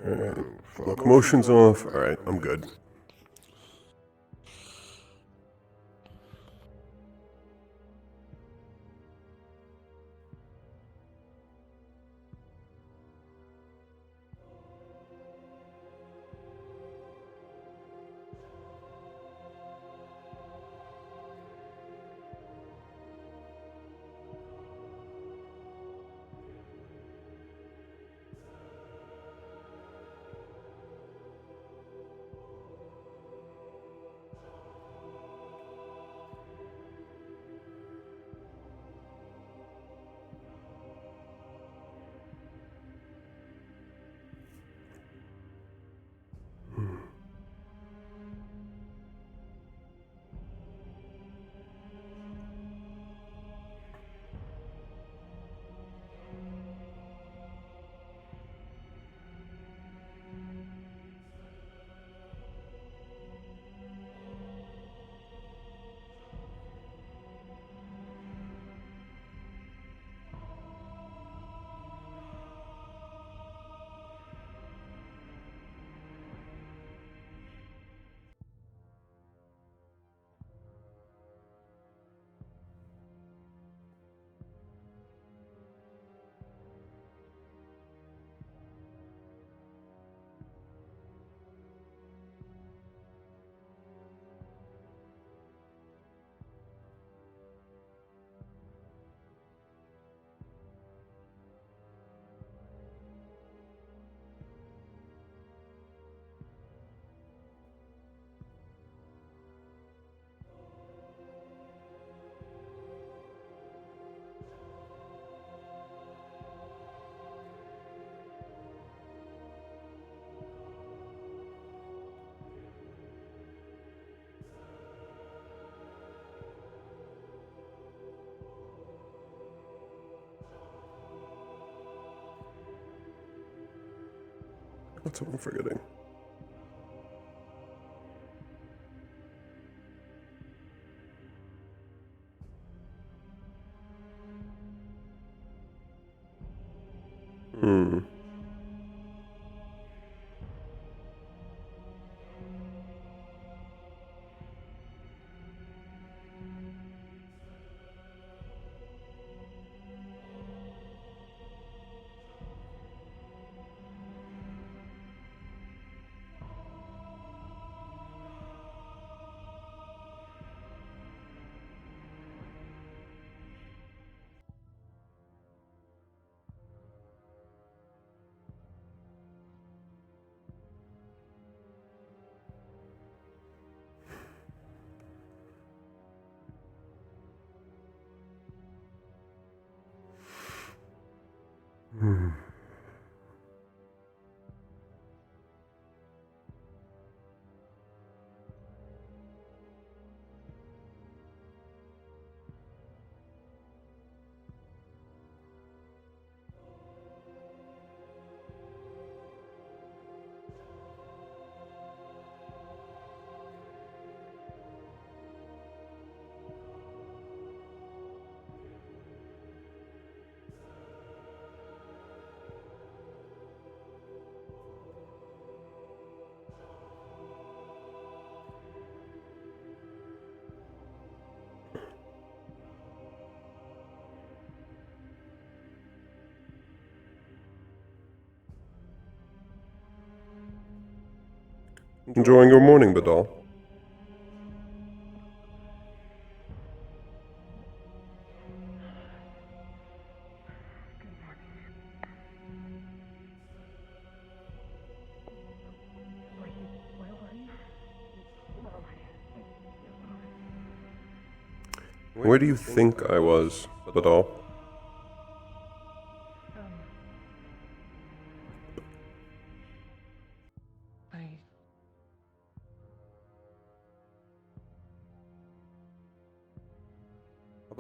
Alright, locomotion's off. Alright, I'm good. What's what I'm forgetting? Enjoying your morning, Badal? Where do you think I was, Badal?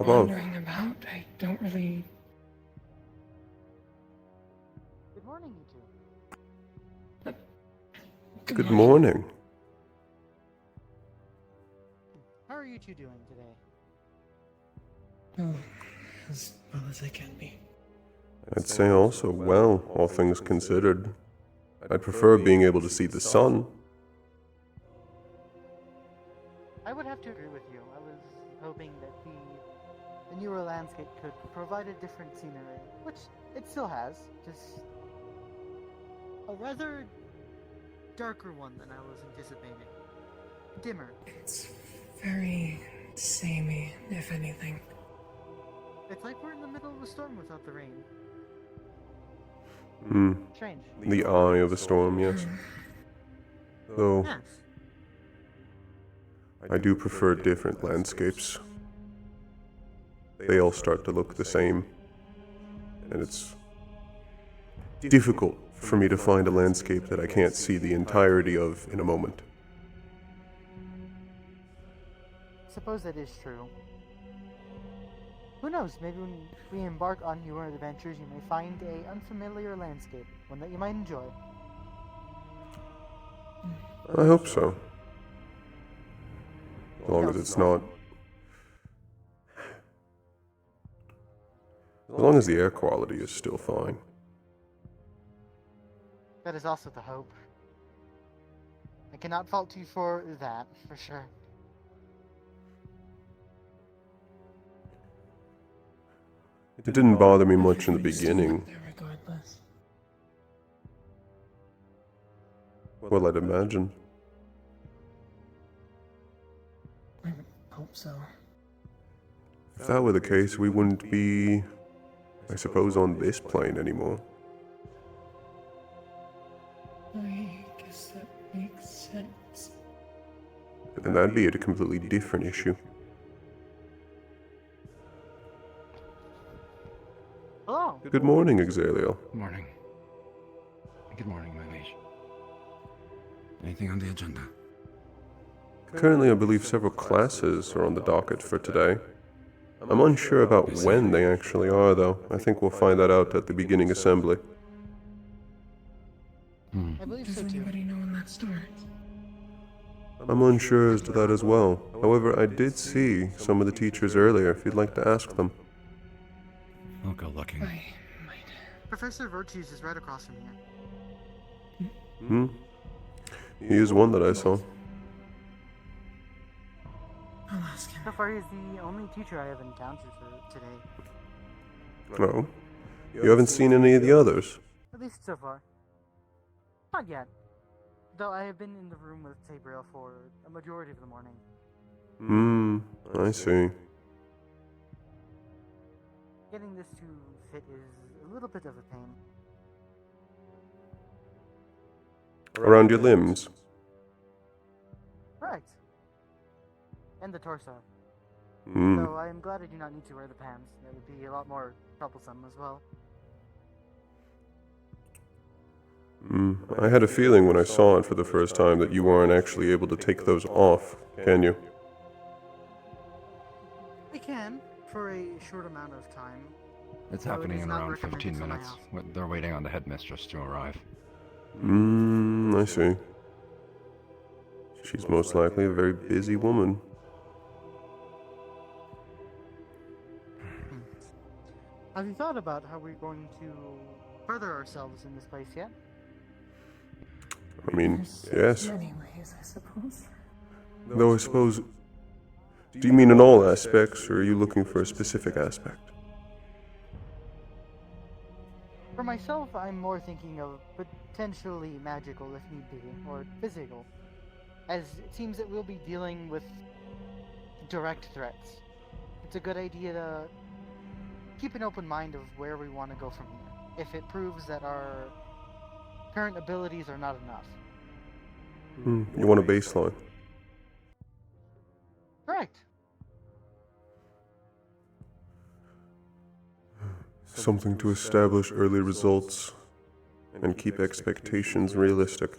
Above. Wandering about. I don't really. Good morning, you two. Good morning. How are you two doing today? Oh, as well as I can be. I'd say also, well, all things considered, I'd prefer being able to see the sun. I would have to agree with you. I was hoping that the newer landscape could provide a different scenery, which it still has, just a rather darker one than I was anticipating. Dimmer. It's very samey, if anything. It's like we're in the middle of a storm without the rain. Strange. The eye of a storm, yes. Though, Yes. I do prefer different landscapes. They all start to look the same, and it's difficult for me to find a landscape that I can't see the entirety of in a moment. Suppose that is true. Who knows, maybe when we embark on newer adventures, you may find a unfamiliar landscape, one that you might enjoy. I hope so. As long as it's not... As long as the air quality is still fine. That is also the hope. I cannot fault you for that, for sure. It didn't bother me much in the beginning. There regardless. Well, I'd imagine. I hope so. If that were the case, we wouldn't be, I suppose, on this plane anymore. I guess that makes sense. And that'd be a completely different issue. Hello! Good morning, Exaliel. Morning. Good morning, my liege. Anything on the agenda? Currently, I believe several classes are on the docket for today. I'm unsure about when they actually are, though. I think we'll find that out at the beginning assembly. I believe Does so too. anybody know when that starts? I'm unsure as to that as well. However, I did see some of the teachers earlier, if you'd like to ask them. I'll go looking. I might. Professor Virtues is right across from here. He is one that I saw. I'll ask him. So far, he's the only teacher I have encountered for today. No? You haven't seen any of the others? At least so far. Not yet. Though I have been in the room with Sabriel for a majority of the morning. I see. Getting this to fit is a little bit of a pain. Around your limbs? Right. And the torso. Hmm. Though I am glad I do not need to wear the pants. That would be a lot more troublesome as well. I had a feeling when I saw it for the first time that you aren't actually able to take those off, can you? I can, for a short amount of time. It's Though it happening is in not around recommended 15 for my minutes. house. They're waiting on the headmistress to arrive. I see. She's most likely a very busy woman. Have you thought about how we're going to further ourselves in this place yet? I mean, yes. Many ways, I suppose. Though I suppose... Do you mean in all aspects, or are you looking for a specific aspect? For myself, I'm more thinking of potentially magical if need be, or physical. As it seems that we'll be dealing with direct threats. It's a good idea to keep an open mind of where we want to go from here, if it proves that our current abilities are not enough. You want a baseline? Correct. Something to establish early results and keep expectations realistic.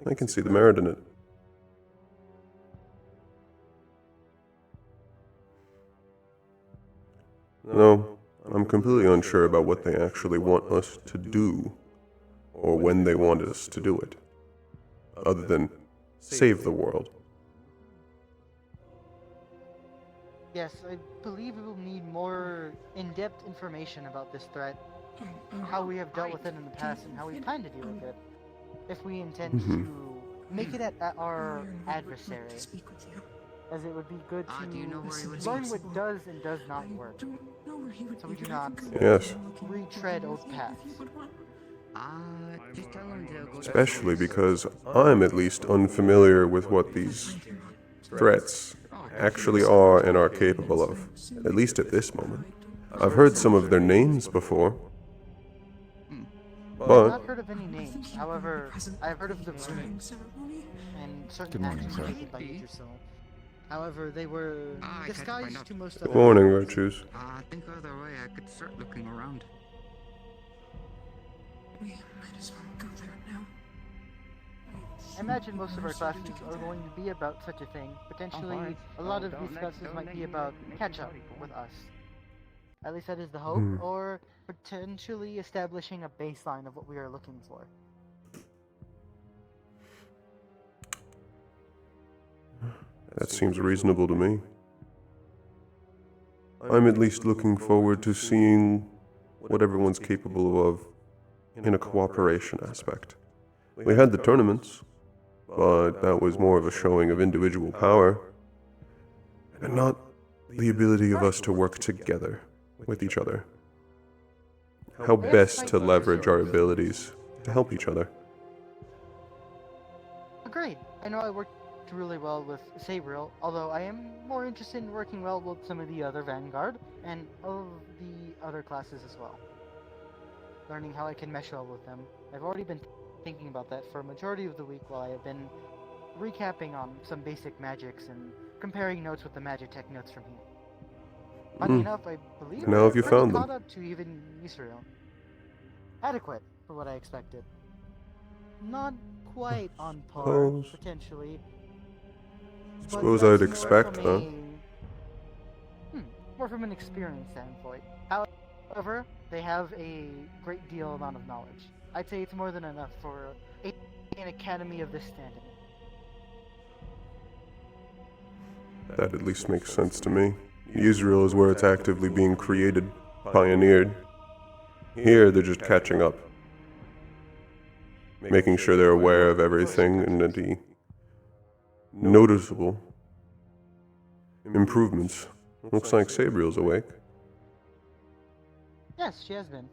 I can see the merit in it. No, I'm completely unsure about what they actually want us to do, or when they want us to do it, other than save the world. Yes, I believe we will need more in-depth information about this threat, how we have dealt with it in the past, and how we plan to deal with it, if we intend to make it at our adversary. Speak with you. As it would be good to do you know where he would learn be? what does and does not work, Don't know where he would so be, we do but I not can go Yes. looking retread for old him if paths. you would want. Just tell him to go. Especially because I'm at least unfamiliar with what these threats actually are and are capable of, at least at this moment. I've heard some of their names before, I've but not heard of any names. However, I've heard of the rune ceremony. and certain Good morning, actions sir. taken by Yggdrasil. Howeher, they were I tried to find disguised out. to most good other. morning, Virtues. Think other way. I could start looking around. We might as well go there now. I imagine most of our classes are going to be about such a thing. Potentially, fine. a lot of Don't these let- classes don't might let be you about make catch up anybody go. with us. At least that is the hope, Hmm. or potentially establishing a baseline of what we are looking for. That seems reasonable to me. I'm at least looking forward to seeing what everyone's capable of in a cooperation aspect. We had the tournaments, but that was more of a showing of individual power, and not the ability of us to work together with each other. How best to leverage our abilities to help each other. Agreed. I know I worked really well with Sabriel, although I am more interested in working well with some of the other Vanguard and of the other classes as well. Learning how I can mesh well with them. I've already been thinking about that for a majority of the week while I have been recapping on some basic magics and comparing notes with the Magitech notes from here. Funny Hmm. enough, I believe Now have we're you pretty found them? caught up to even Israel. Adequate for what I expected. Not quite on par, Suppose- potentially. but Suppose that's I'd more expect, from huh? More from an experience standpoint. However, they have a great deal amount of knowledge. I'd say it's more than enough for an academy of this standing. That at least makes sense to me. Israel is where it's actively being created, pioneered. Here, they're just catching up. Making sure they're aware of everything and the noticeable improvements. Looks like Sabriel's awake. Yes, she has been.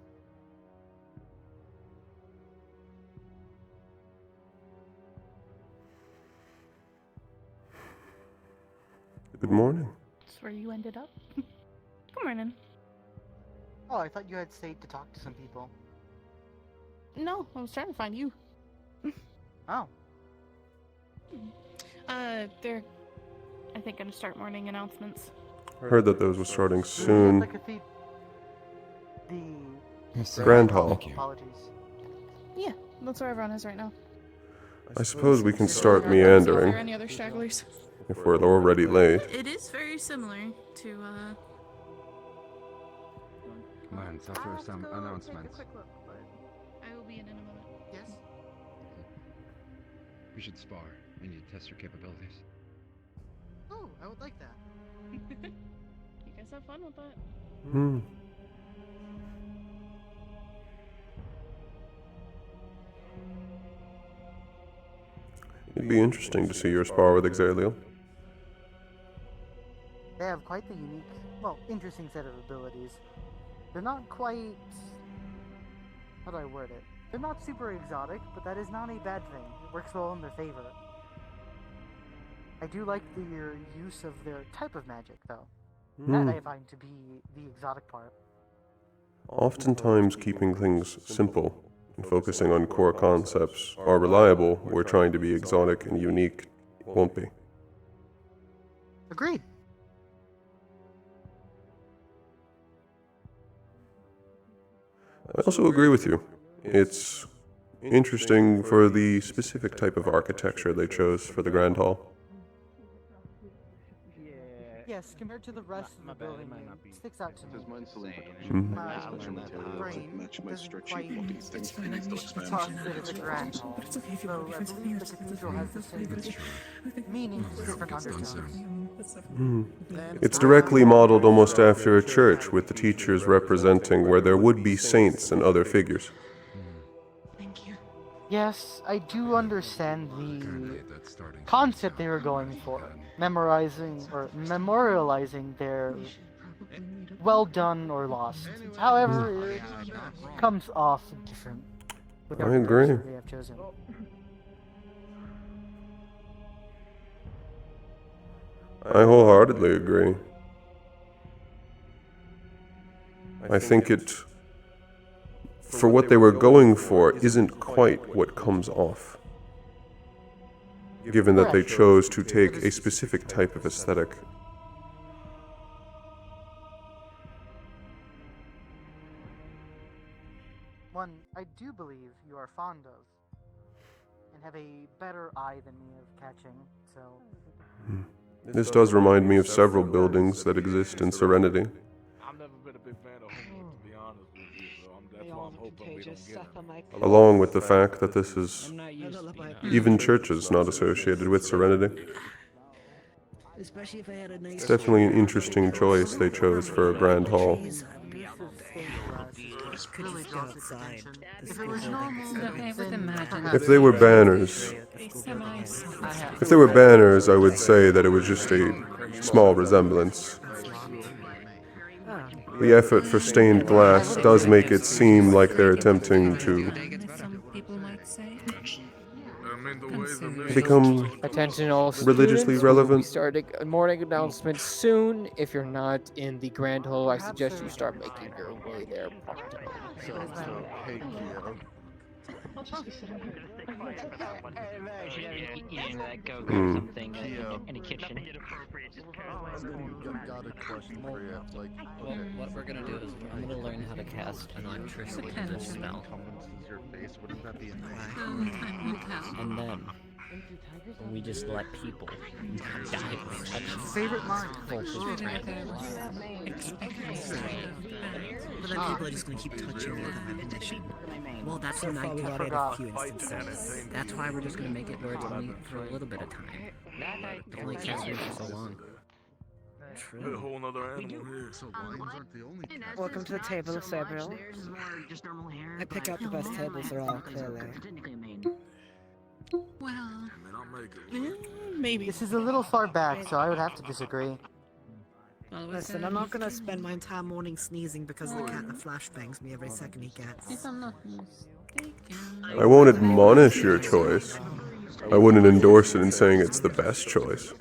Good morning. That's where you ended up. Good morning. Oh, I thought you had stayed to talk to some people. No, I was trying to find you. Oh, They're, I think, gonna start morning announcements. Heard that those were starting the soon. cathedral. The Yes, sir. Grand Hall. Thank you. Apologies. Yeah, that's where everyone is right now. I suppose we can start See if there are meandering any other stragglers. if we're already late. It is very similar to, Come on, it's after some announcements. look, but I will be in a moment. Yes. We should spar. We need to test your capabilities. Oh, I would like that. You guys have fun with that. Hmm. It'd be interesting to see your spar with Exaliel. They have quite the unique, well, interesting set of abilities. They're not quite. How do I word it? They're not super exotic, but that is not a bad thing. It works well in their favor. I do like their use of their type of magic, though. Hmm. That I find to be the exotic part. Oftentimes, keeping things simple and focusing on core concepts are reliable. Where trying to be exotic and unique won't be. Agreed. I also agree with you. It's interesting for the specific type of architecture they chose for the Grand Hall. Yeah, yes, compared to the rest of the building, it sticks out to me. Hmm. My brain doesn't quite process it as a grand hall, But it's okay if you though want I to be believe the honest. cathedral has the same meaning, just different undertones. It's directly modeled almost after a church, with the teachers representing where there would be saints and other figures. Thank you. Yes, I do understand the Hate that starting concept they were going for, memorizing or memorializing their well done or lost. However, it comes off different with I our agree. direction they have chosen. I wholeheartedly agree. I think it, for what they were going for, isn't quite what comes off, given that they chose to take a specific type of aesthetic. One I do believe you are fond of, and have a better eye than me of catching, so... This does remind me of several buildings that exist in Serenity. I've never been a big fan of homeless, to be honest with you, so that's why I'm hoping we don't get them. Along with the fact that this is I'm not used to being even churches not associated with Serenity. Especially if I had a nice It's definitely an interesting choice they chose for a grand hall. Really draws attention. If If it was normal, I would imagine. If they were banners, if they were banners, I would say that it was just a small resemblance. The effort for stained glass does make it seem like they're attempting to Some people might say. become Attention all religiously students, relevant. we'll be starting a morning announcement soon. If you're not in the Grand Hall, I suggest you start making your way there promptly. eating that go Hmm. something in a kitchen. What we're gonna do is I'm gonna learn how to cast an electricity spell. And then we just let people die if they touch us. favorite line. But then people are just gonna keep touching me without my permission. Well, that's when I got it a few instances. That's why we're just gonna make it where it's only for a little bit of time. It only can't be for so long. A whole nother animal here. So lions aren't the only Welcome to the table of Sabriel. I pick out the best tables they're all clearly. Well, Maybe. This is a little far back, so I would have to disagree. Listen, I'm not gonna spend my entire morning sneezing because the cat that flashbangs me every second he gets. if I'm not mistaken. I won't admonish your choice. I wouldn't endorse it in saying it's the best choice.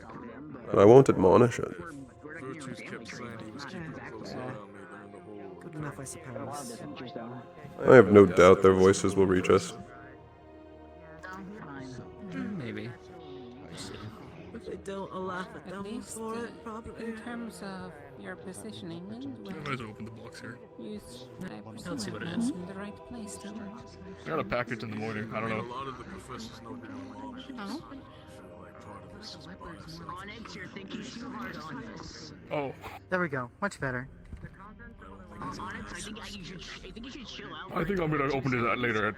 But I won't admonish it. Virtues kept saying he was keeping closer around me than the whole. Good enough, I suppose. I have no doubt their voices will reach us. Maybe. They don't laugh at At them least for it, probably. in terms of your positioning and Might open the box here. let's see what it is. In the right place to work. I got a package in the morning. I don't know. A lot of the professors know Oh. Oh. There we go. Much better. I think I'm gonna open it later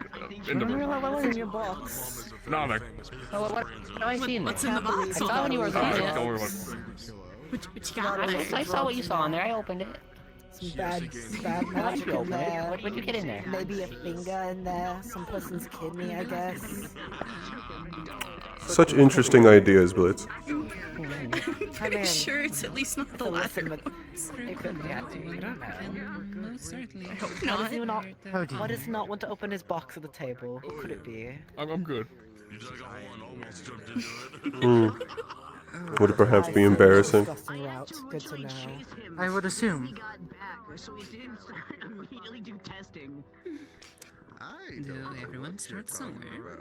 in the. What's in your box? Nah, man. What have I seen? What's in the box? I saw when you were Alright, there. don't worry about it. What you got? I saw what you saw in there. I opened it. Some bad Why magic did you in open it? there. What'd you get in there? Maybe a finger in there. Some person's kidney, I guess. Such interesting ideas, Blitz. I mean, Sure, it's at least not the to latter. listen, but it could be. I don't know. Most certainly. I hope Why not. does he not? How do Why you? does he not want to open his box at the table? What could it be? I'm good. Hmm. Would it perhaps be embarrassing? Disgusting route. Good to know. I would assume. Do everyone start somewhere?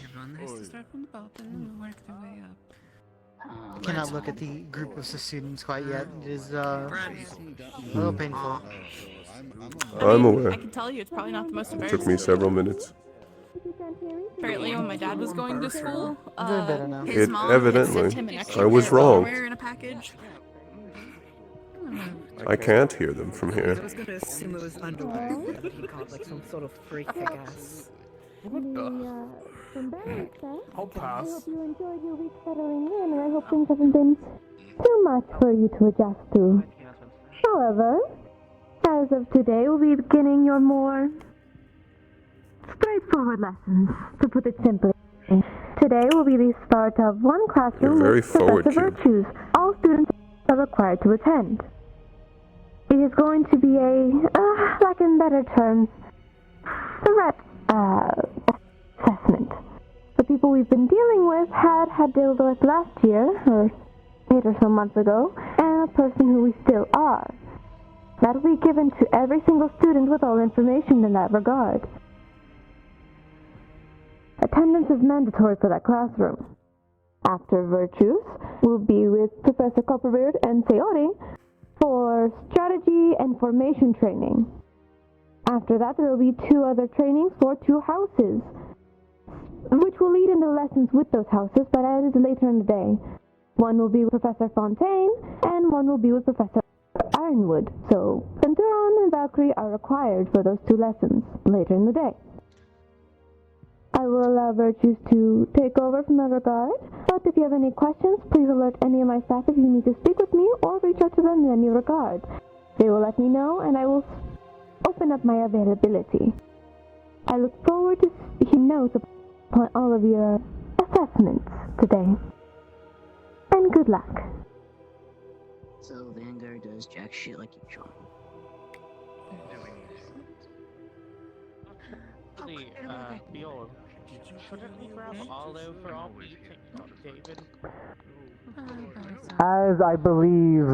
Everyone has to start from the bottom and work their way up. Cannot look at the group of students quite yet. It is a little painful. I'm aware. I can tell you it's probably not the most It embarrassing. took me several minutes. Apparently, when my dad was going to school, I'm doing better now. his It mom had evidently- sent him an extra I was pair of wrong. underwear in a package. I can't hear them from I here. was gonna assume it was underwear that he called like some sort of freak, I guess. I'll pass. You enjoyed your week settling in, and I hope things haven't been too much for you to adjust to. However, as of today, we'll be beginning your more straightforward lessons, to put it simply. Today will be the start of one classroom You're very with Professor forward, Virtues. All students are required to attend. It is going to be like in better terms, threat assessment. The people we've been dealing with had dealt with last year, or 8 or so months ago, and a person who we still are. That will be given to every single student with all information in that regard. Attendance is mandatory for that classroom. After Virtues, we'll be with Professor Copperbeard and Sayori for strategy and formation training. After that, there will be 2 other trainings for 2 houses, which will lead into lessons with those houses, but that is later in the day. One will be with Professor Fontaine, and one will be with Professor Ironwood. So, Centuron and Valkyrie are required for those 2 lessons later in the day. I will allow Virtues to take over from that regard, but if you have any questions, please alert any of my staff if you need to speak with me, or reach out to them in any regard. They will let me know, and I will open up my availability. I look forward to seeing notes upon all of your assessments today. And good luck. So Vanguard does jack shit like you, John. Biol, shouldn't we grab Olive for all eating, not David? As I believe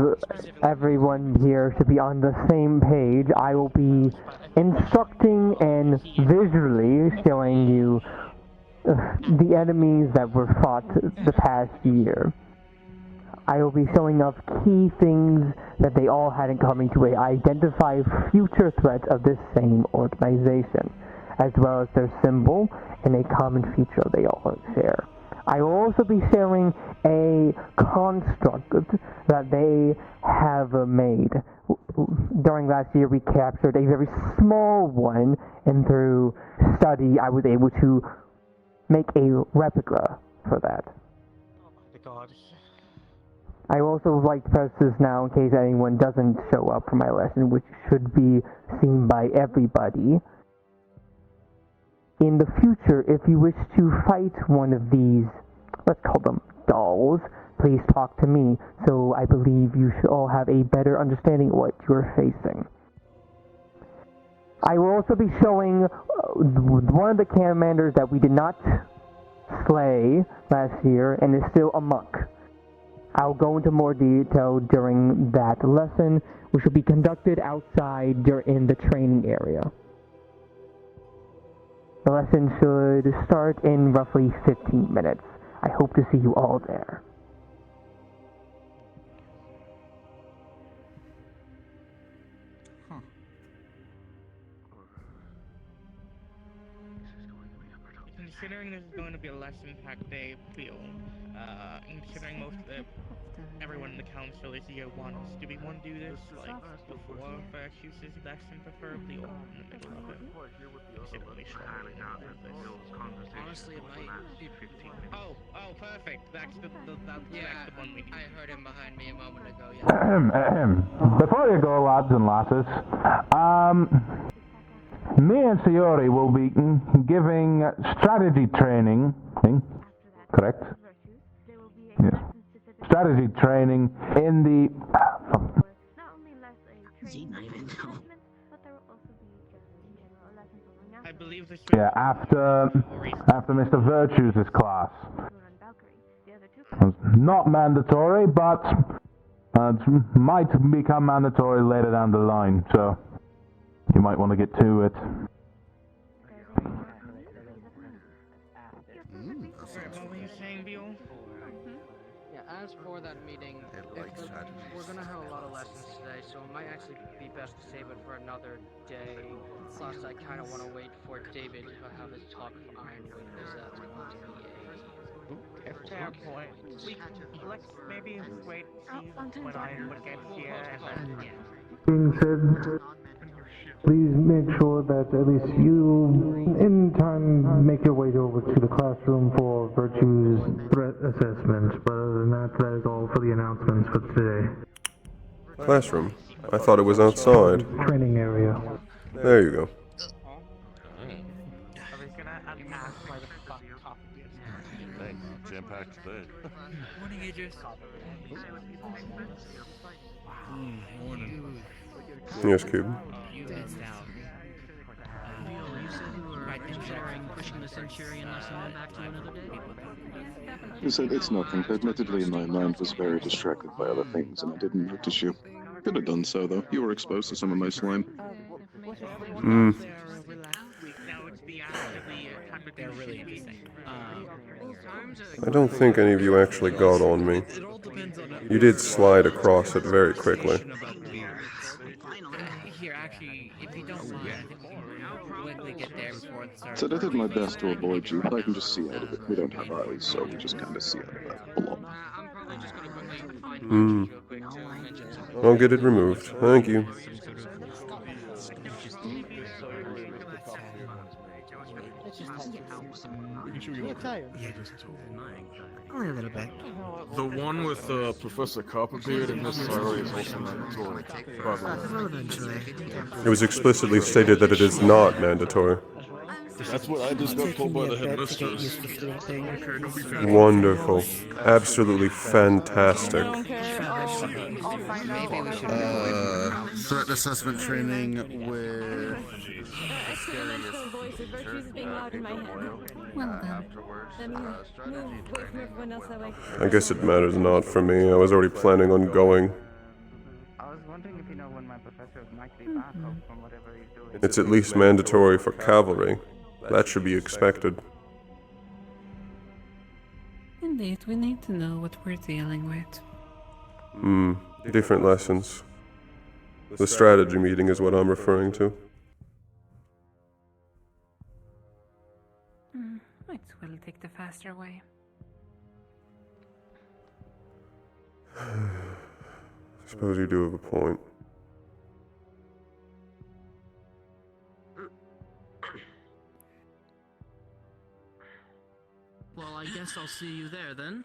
everyone here should be on the same page, I will be instructing and visually showing you the enemies that were fought the past year. I will be showing off key things that they all had in common to identify future threats of this same organization, as well as their symbol and a common feature they all share. I will also be sharing a construct that they have made. During last year, we captured a very small one, and through study, I was able to make a replica for that. Oh my god. I also would like to press this now in case anyone doesn't show up for my lesson, which should be seen by everybody. In the future, if you wish to fight one of these, let's call them dolls, please talk to me, so I believe you should all have a better understanding of what you're facing. I will also be showing one of the commanders that we did not slay last year and is still amok. I'll go into more detail during that lesson, which will be conducted outside in the training area. The lesson should start in roughly 15 minutes. I hope to see you all there. Considering this is going to be a lesson-packed day, Bill, considering most of everyone in the council is year 1s, do we want to do this, like, before Virtue's lesson, preferably, or in the middle of it? Considering we started Honestly, it might be 15 minutes. Oh, perfect. That's the one we need. I heard him behind me a moment ago, yeah. Before you go, lads and lasses, me and Sayori will be giving strategy training, correct? Yes. Strategy training in the... I believe this Yeah, after Mr. Virtues' class. It's not mandatory, but it might become mandatory later down the line, so you might want to get to it. What were you saying, Bill? Yeah, as for that meeting, we're gonna have a lot of lessons today, so it might actually be best to save it for another day. Plus, I kind of want to wait for David to have his talk with Ironwood, because that's going to be Fair point. Let's maybe wait and see when Ironwood gets here and then Being said, please make sure that at least you, in time, make your way over to the classroom for Virtue's threat assessment. But other than that, that is all for the announcements for today. Classroom? I thought it was outside. Training area. There you go. I was gonna ask why the fuck coffee beans are Jam-packed today. Morning, Idris. Morning. Yes, Cube. You missed out. You said you were considering pushing the Centurion lesson back to another day? He said, it's nothing. Admittedly, my mind was very distracted by other things, and I didn't notice you. Could have done so, though. You were exposed to some of my slime. Hmm. I don't think any of you actually got on me. You did slide across it very quickly. Here, actually, if you don't mind, I think we'll quickly get there before it starts. Said I did my best to avoid you, but I can just see out of it. We don't have eyes, so we just kind of see out of that. Belong. Hmm. I'll get it removed. Thank you. You look tired. Only a little bit. The one with Professor Copperbeard and Miss Sorry is also mandatory. By the way. Well, eventually. It was explicitly stated that it is not mandatory. That's what I just got told by the headmistress. Wonderful. Absolutely fantastic. Threat assessment training with... I guess it matters not for me. I was already planning on going. I was wondering if you know when my professor might be back from whatever he's doing. It's at least mandatory for cavalry. That should be expected. Indeed, we need to know what we're dealing with. Different lessons. The strategy meeting is what I'm referring to. Might as well take the faster way. I suppose you do have a point. Well, I guess I'll see you there then.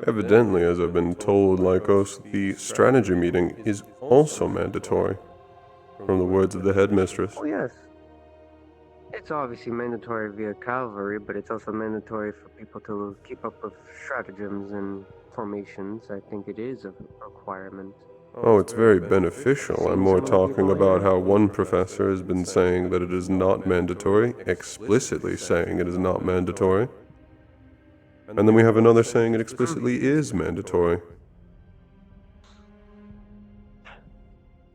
Evidently, as I've been told, Lycos, the strategy meeting is also mandatory, from the words of the headmistress. Oh yes. It's obviously mandatory via cavalry, but it's also mandatory for people to keep up with stratagems and formations. I think it is a requirement. Oh, it's very beneficial. I'm more talking about how one professor has been saying that it is not mandatory, explicitly saying it is not mandatory. And then we have another saying it explicitly is mandatory.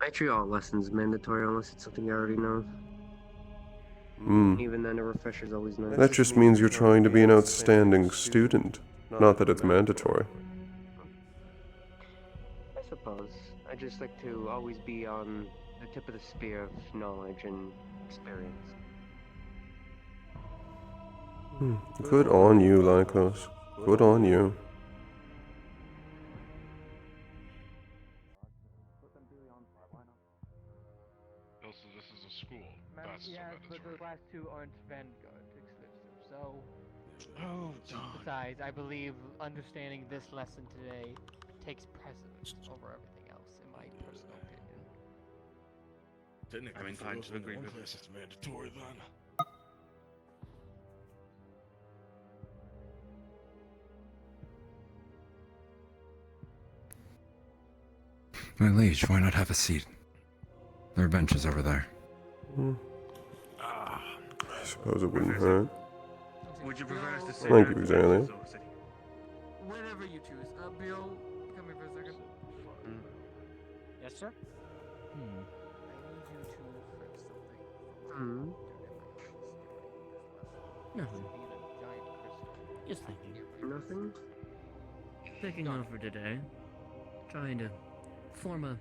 I treat all lessons mandatory unless it's something I already know. Even then, a refresher's always nice. That just means you're trying to be an outstanding student, not that it's mandatory. I suppose. I just like to always be on the tip of the spear of knowledge and experience. Good on you, Lycos. Good on you. Also, this is a school. That's Yeah, but the last two aren't Vanguard exclusive, so... Oh, Besides, I believe understanding this lesson today takes precedence over everything else, in my personal opinion. Technically, I'm inclined to agree with this. It's mandatory then. My liege, why not have a seat? There are benches over there. I suppose it wouldn't hurt. Would you prefer us to say Thank you, Xalia. Whenever you choose. Bill, come here for a second. Yes, sir? I need you to fix something. Nothing. Just thinking. Nothing? Taking over today. Trying to form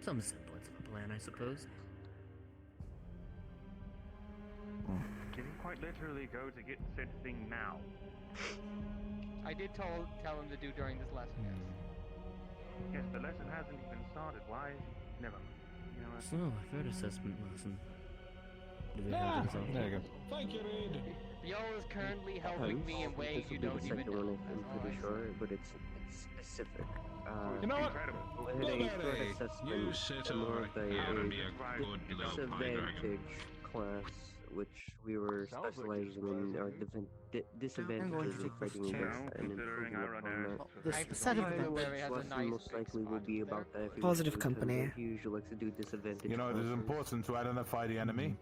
some semblance of a plan, I suppose. Can you quite literally go to get said thing now? I did tell him to do during this lesson. Yes, the lesson hasn't even started. Why is he? Never mind. You know what? So, third assessment lesson. Do we Ah, have results? there you go. Thank you, Reed. Yo is currently helping me in ways you don't even know. One, I'm pretty sure, but it's specific. You know what? We had a third assessment, You sit more over of a here and be a good little pie dragon. disadvantage class, which we were specializing in our disadvantages of fighting against and improving upon that. This set of them Lesson most likely will be about that. If you Positive listen to company. He usually likes to do disadvantage. You know, it is classes. important to identify the enemy.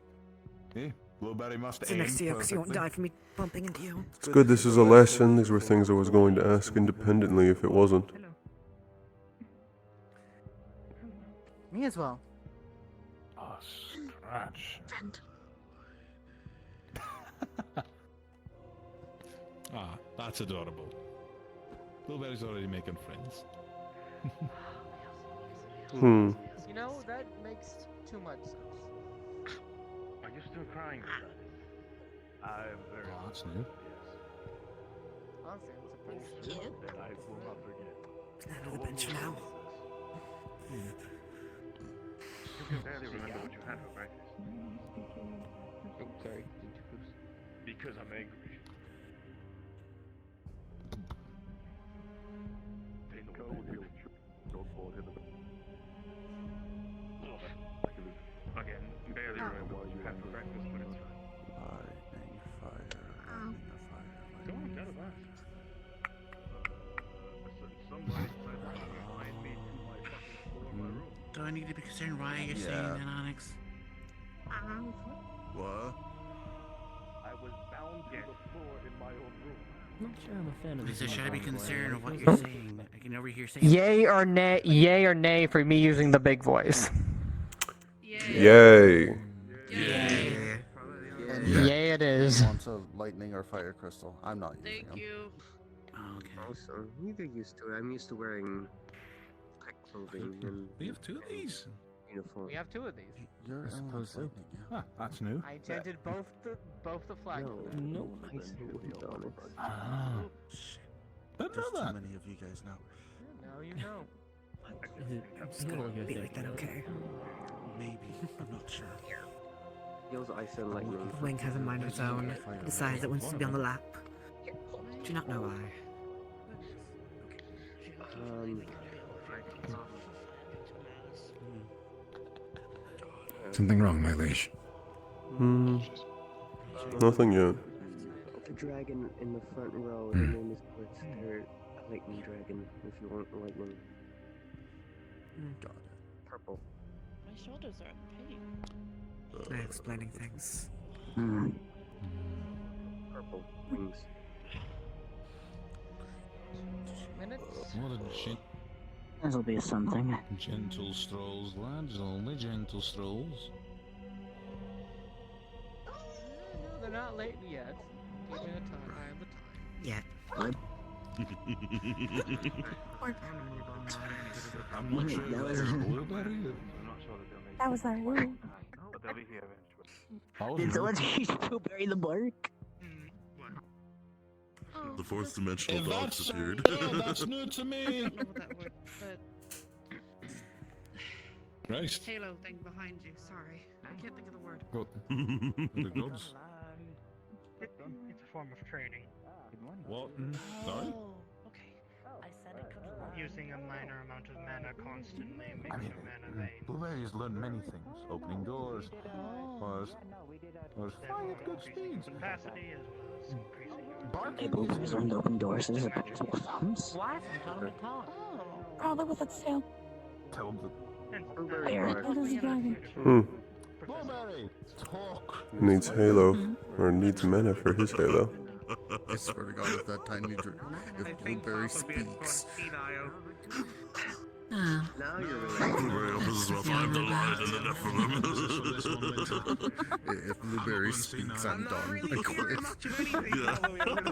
See? Blueberry must Sit aim next to you because you won't perfectly. die from me bumping into you. It's good this is a lesson. These were things I was going to ask independently if it wasn't. Me as well. Oh, scratch. Ah, that's adorable. Blueberry's already making friends. Hmm. You know, that makes too much sense. Are you still crying about it? I'm very. Oh, that's new. Honestly, I'm surprised. That I will not forget. Under the bench for now. You can barely remember what you had for breakfast. Oh, sorry. Because I'm angry. They know what they do. Don't fall in the. Again, barely remember what you had for breakfast, but it's fine. Go on, tell us. Somebody tried to find me through my fucking floor of my room. Do I need to be concerned why you're saying that, Onyx? What? I was bound to the floor in my own room. I'm not sure I'm a fan of Lisa, this. should I be concerned of what you're saying? I can overhear saying. Yay or nay for me using the big voice. Yay. Yay it is. Wants a lightning or fire crystal. I'm not using them. Also, you get used to it. I'm used to wearing tight clothing and We have two of these. uniform. We have two of these. You're I suppose so. lightning, yeah. Ah, that's new. I enchanted both the flags. No, I said Onyx. Ah. There's Don't know too that. many of you guys now. Now you know. I'm just gonna be like that, okay? Maybe. I'm not sure. Yells ice and lightning. Wing has a mind of its own. Decides it wants to be on the lap. Do not know why. Something wrong, my liege. Nothing yet. The dragon in the front row, the name is Blitz. They're a lightning dragon, if you want lightning. Got it. Purple. My shoulders are in pain. I'm explaining things. Purple wings. Minutes. What a This'll be something. gentle strolls, lads. Only gentle strolls. No, they're not late yet. Give me the time. Yet. I'm not sure That that's was- blueberry. I'm not sure that they'll make That was our word. but they'll be here eventually. How Did someone teach Blueberry the bark? The fourth dimensional If dogs that's appeared. that's new to me. I don't know what that word, but Christ. halo thing behind you. Sorry, I can't think of the word. Good. The gods. It's a form of training. What? Sorry? Okay. I said it could Using a minor amount of mana constantly makes I mean, your mana vain. Blueberry has learned many things. Opening doors, was flying at good speeds. Capacity as well as increasing your Hey, Blueberry's learned to open doors and there's a bunch of thumbs. What? Tell him to talk. Oh, look what that's tail. Tell him There, that is a dragon. Blueberry, talk. Needs Halo, or needs mana for his Halo. I swear to God, if that tiny if Blueberry speaks. Now you're Blueberry opens his mouth. I'm the lion and the Nephilim. If Blueberry speaks, I'm done. I quit.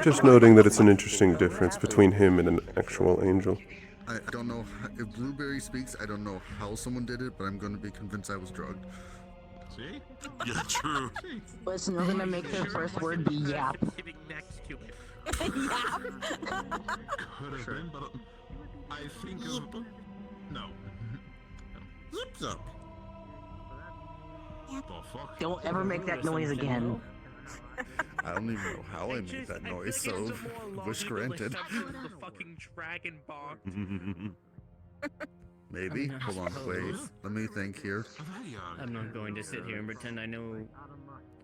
Just noting that it's an interesting difference between him and an actual angel. I don't know if Blueberry speaks. I don't know how someone did it, but I'm going to be convinced I was drugged. See? Yeah, true. Listen, we're gonna make their first word be yap. Sitting next to it. Yap. Could have been, but I think of... No. Zip zap. The fuck? Don't ever make that noise again. I don't even know how I made that noise, so wish granted. The fucking dragon box. Maybe. I Hold on, wait. suppose. Let me think here. I'm not going to sit here and pretend I know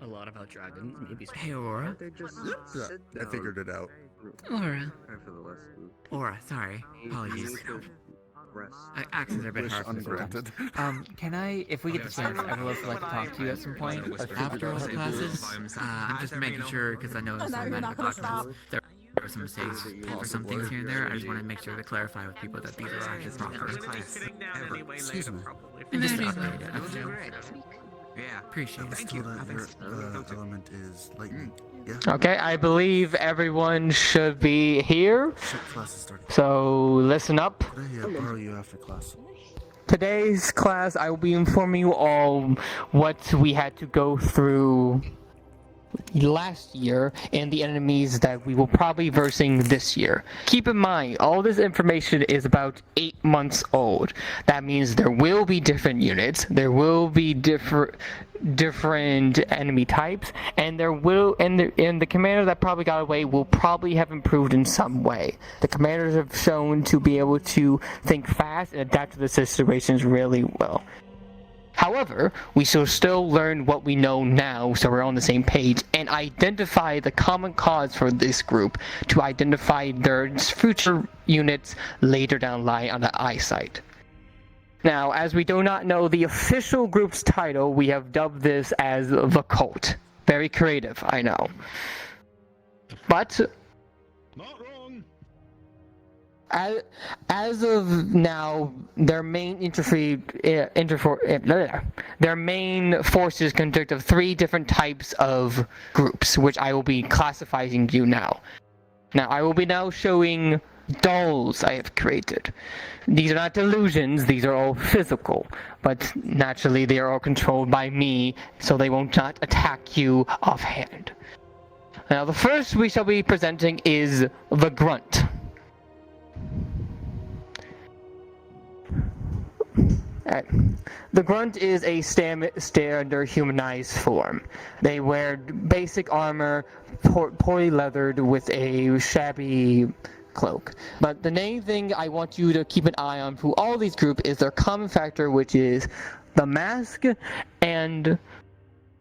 a lot about dragons. Maybe. Hey, Aurora. Yeah, I figured it out. Aurora. Aurora, sorry. Apologies. Accents are a bit Wish hard for me ungranted. sometimes. Can I, if we get the chance, I would love to like talk to you at some point after all the classes. I'm just making sure, because I know Oh, in now some you're medical not gonna documents there are some mistakes for some things here and there. I just want to make sure to clarify with people that these are actually proper. Excuse me. And just to update it. That's great. Yeah. Appreciate it. Thank you. Your element is lightning. Yeah. Okay, I believe everyone should be here. Class is starting. So listen up. Could I borrow you after class? Today's class, I will be informing you all what we had to go through last year and the enemies that we will probably be versing this year. Keep in mind, all this information is about 8 months old. That means there will be different units, there will be different enemy types, and there will and the commander that probably got away will probably have improved in some way. The commanders have shown to be able to think fast and adapt to the situations really well. However, we shall still learn what we know now so we're on the same page and identify the common cause for this group to identify their future units later down the line on the eyesight. Now, as we do not know the official group's title, we have dubbed this as the Cult. Very creative, I know. But as of now, their main their main forces consist of 3 different types of groups, which I will be classifying you now. Now, I will be now showing dolls I have created. These are not delusions, these are all physical, but naturally they are all controlled by me, so they will not attack you offhand. Now, the first we shall be presenting is the Grunt. The Grunt is a standard humanized form. They wear basic armor, poorly leathered with a shabby cloak. But the main thing I want you to keep an eye on for all these groups is their common factor, which is the mask and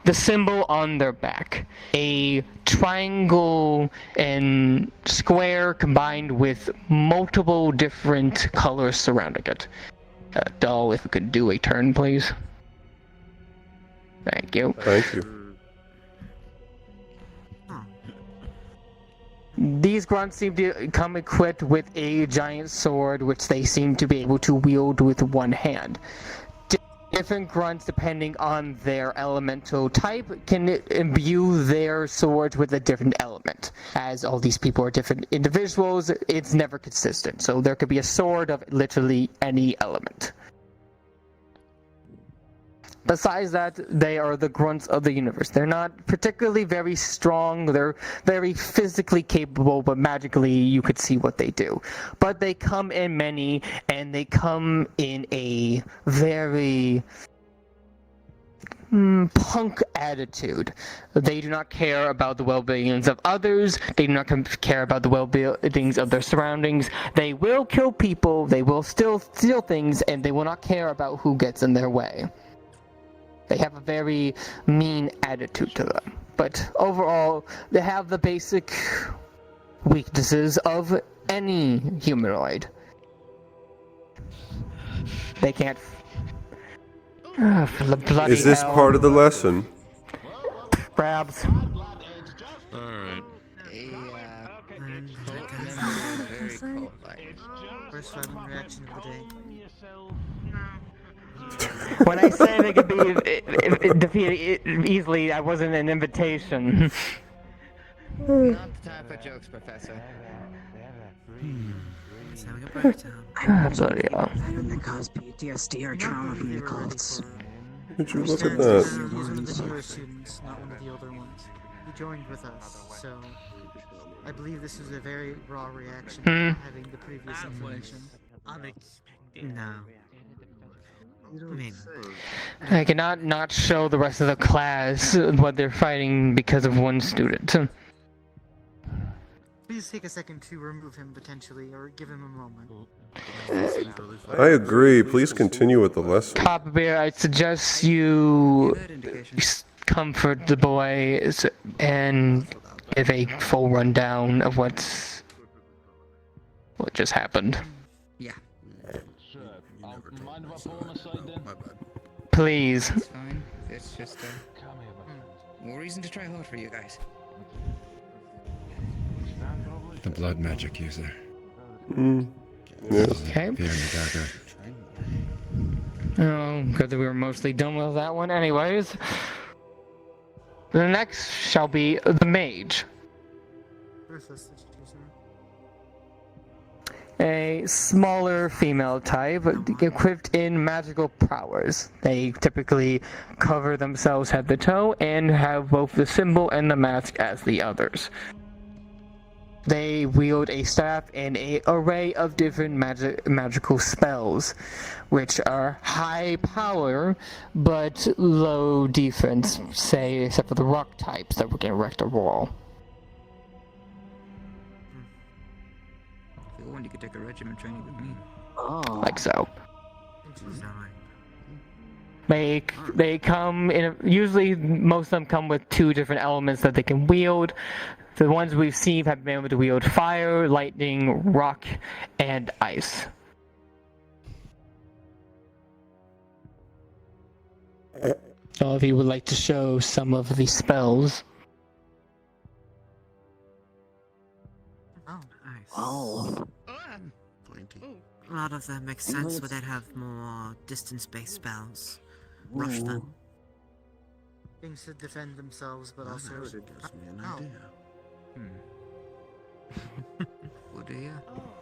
the symbol on their back. A triangle and square combined with multiple different colors surrounding it. Doll, if we could do a turn, please. Thank you. Thank you. These grunts seem to come equipped with a giant sword, which they seem to be able to wield with one hand. Different grunts, depending on their elemental type, can imbue their swords with a different element. As all these people are different individuals, it's never consistent. So there could be a sword of literally any element. Besides that, they are the grunts of the universe. They're not particularly very strong, they're very physically capable, but magically you could see what they do. But they come in many, and they come in a very punk attitude. They do not care about the well-beings of others, they do not care about the well-beings of their surroundings. They will kill people, they will still steal things, and they will not care about who gets in their way. They have a very mean attitude to them. But overall, they have the basic weaknesses of any humanoid. They can't... Is this part of the lesson? Crabs. Alright. Very cold. First fighting reaction of the day. When I say they could be defeated easily, I wasn't an invitation. Not the time for jokes, Professor. Let's have a breakdown. Sorry, having that cause PTSD or trauma from the cults. Did you look at He's that? one of the newer students, not one of the older ones. He joined with us, so I believe this was a very raw reaction to having the previous information. Unexpected. No. I mean, I cannot not show the rest of the class what they're fighting because of one student. Please take a second to remove him potentially, or give him a moment. I agree. Please continue with the lesson. Papa Bear, I suggest you comfort the boys and give a full rundown of what just happened. Yeah. Please. It's fine. It's just more reason to try hard for you guys. The blood magic user. Yeah. Okay. Oh, good that we were mostly done with that one anyways. The next shall be the mage. A smaller female type, equipped in magical powers. They typically cover themselves head to toe and have both the symbol and the mask as the others. They wield a staff and an array of different magical spells, which are high power but low defense, say, except for the rock types that can erect a wall. If you want, you could take a regiment training with me. Like so. They come in. Usually, most of them come with two different elements that they can wield. The ones we've seen have been able to wield fire, lightning, rock, and ice. So if you would like to show some of the spells. oh, nice. Oh. A lot of them make sense where they'd have more distance-based spells. Rush them. Things to defend themselves, but also. It gives me an Oh. idea. What do you?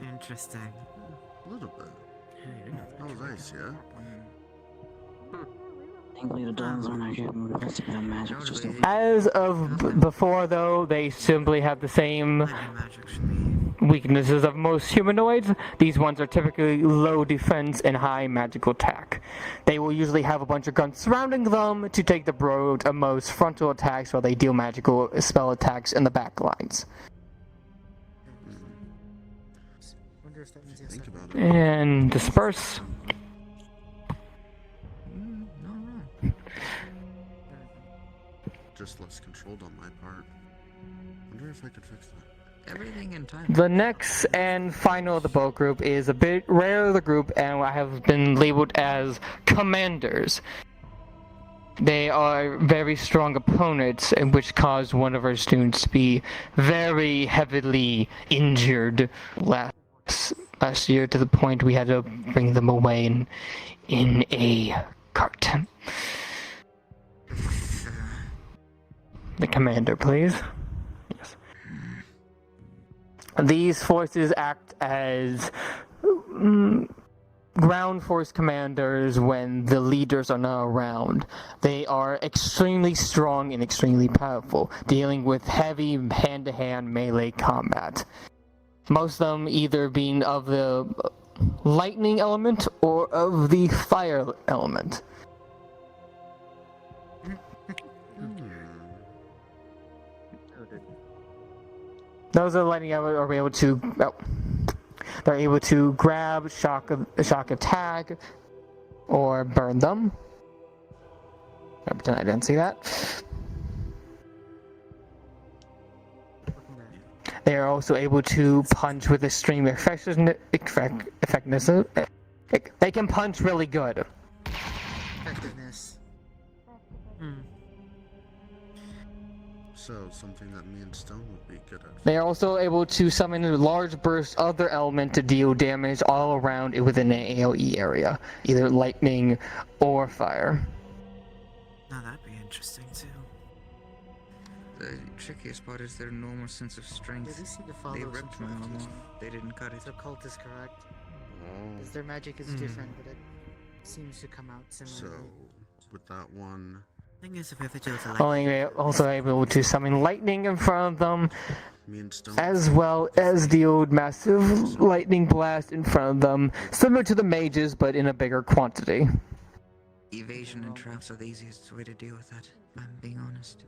Interesting. A little bit. That was nice, yeah? Thankfully the dogs aren't actually investing in magic. It's just As of before, though, they simply have the same weaknesses of most humanoids. These ones are typically low defense and high magical attack. They will usually have a bunch of guns surrounding them to take the broad of most frontal attacks while they deal magical spell attacks in the back lines. Wonder if that means yes. And disperse. Just less controlled on my part. Wonder if I could fix that. Everything in time. The next and final of the boat group is a bit rare of the group, and have been labeled as commanders. They are very strong opponents, which caused one of our students to be very heavily injured last year, to the point we had to bring them away in a cart. The commander, please. Yes. These forces act as ground force commanders when the leaders are not around. They are extremely strong and extremely powerful, dealing with heavy hand-to-hand melee combat. Most of them either being of the lightning element or of the fire element. Those are lightning element are able to. They're able to grab, shock attack, or burn them. I pretend I didn't see that. They are also able to punch with extreme effectiveness. They can punch really good. Effectiveness. So, something that me and Stone would be good at. They are also able to summon a large burst of their element to deal damage all around within an AoE area, either lightning or fire. Now that'd be interesting too. The trickiest part is their normal sense of strength. They seem to follow They some ripped my arm off. tradition. They didn't cut it. So cult is correct. Oh. Because their magic is different, but it seems to come out similarly. So, with that one... Thing is, if it's just Also able to summon lightning in front of them, Me and Stone. as well as the old massive lightning blast in front of them, similar to the mages, but in a bigger quantity. Evasion and traps are the easiest way to deal with that, if I'm being honest.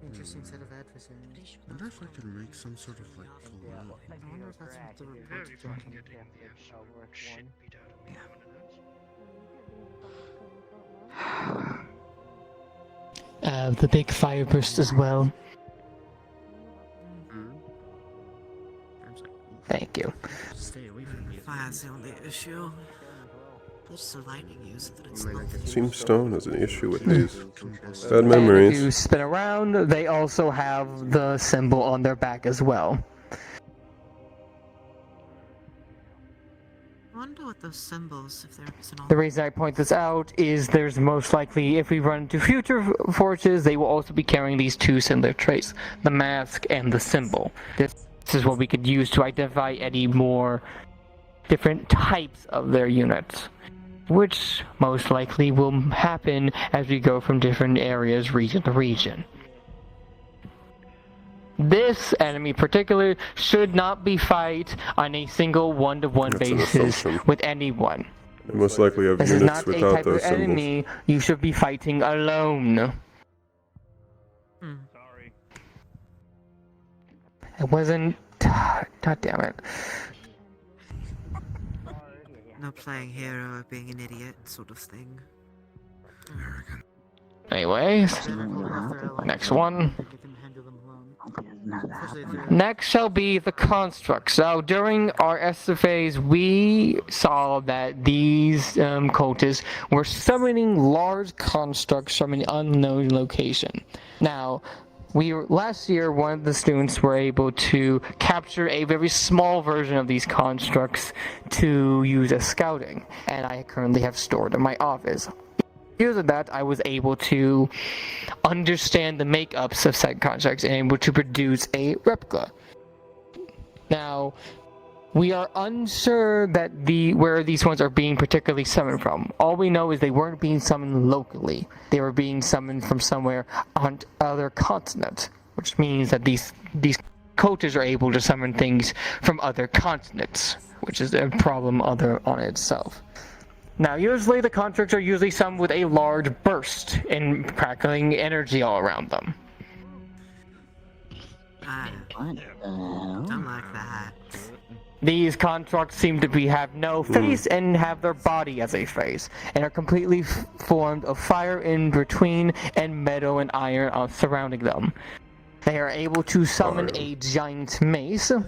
Interesting set of adversaries. I wonder if I could make some sort of like glue. I wonder if that's what the report's talking The big fire burst as well. Thank you. Stay away from me. Fire's the only issue. There's the lightning use that it's not. Seems Stone has an issue with these bad And if memories. you spin around, they also have the symbol on their back as well. I wonder what those symbols, if there's an The reason I point this out is there's most likely, if we run into future forges, they will also be carrying these two similar traits, the mask and the symbol. This is what we could use to identify any more different types of their units, which most likely will happen as we go from different areas, region to region. This enemy in particular should not be fight on a single one-to-one That's an basis assumption. with anyone. They most likely have This is units not a without type of those symbols. enemy you should be fighting alone. Sorry. It wasn't... God damn it. no playing hero or being an idiot sort of thing. Anyways, next one. Next shall be the constructs. So during our SFAs, we saw that these cultists were summoning large constructs from an unknown location. Now, last year, one of the students were able to capture a very small version of these constructs to use as scouting, and I currently have stored in my office. Because of that, I was able to understand the makeups of said constructs and able to produce a replica. Now, we are unsure that where these ones are being particularly summoned from. All we know is they weren't being summoned locally. They were being summoned from somewhere on other continent, which means that these cultists are able to summon things from other continents, which is a problem on itself. Now, usually the constructs are usually summoned with a large burst and crackling energy all around them. Don't like that. These constructs seem to have no face and have their body as a face, and are completely formed of fire in between and metal and iron surrounding them. They are able to summon a giant mace, Not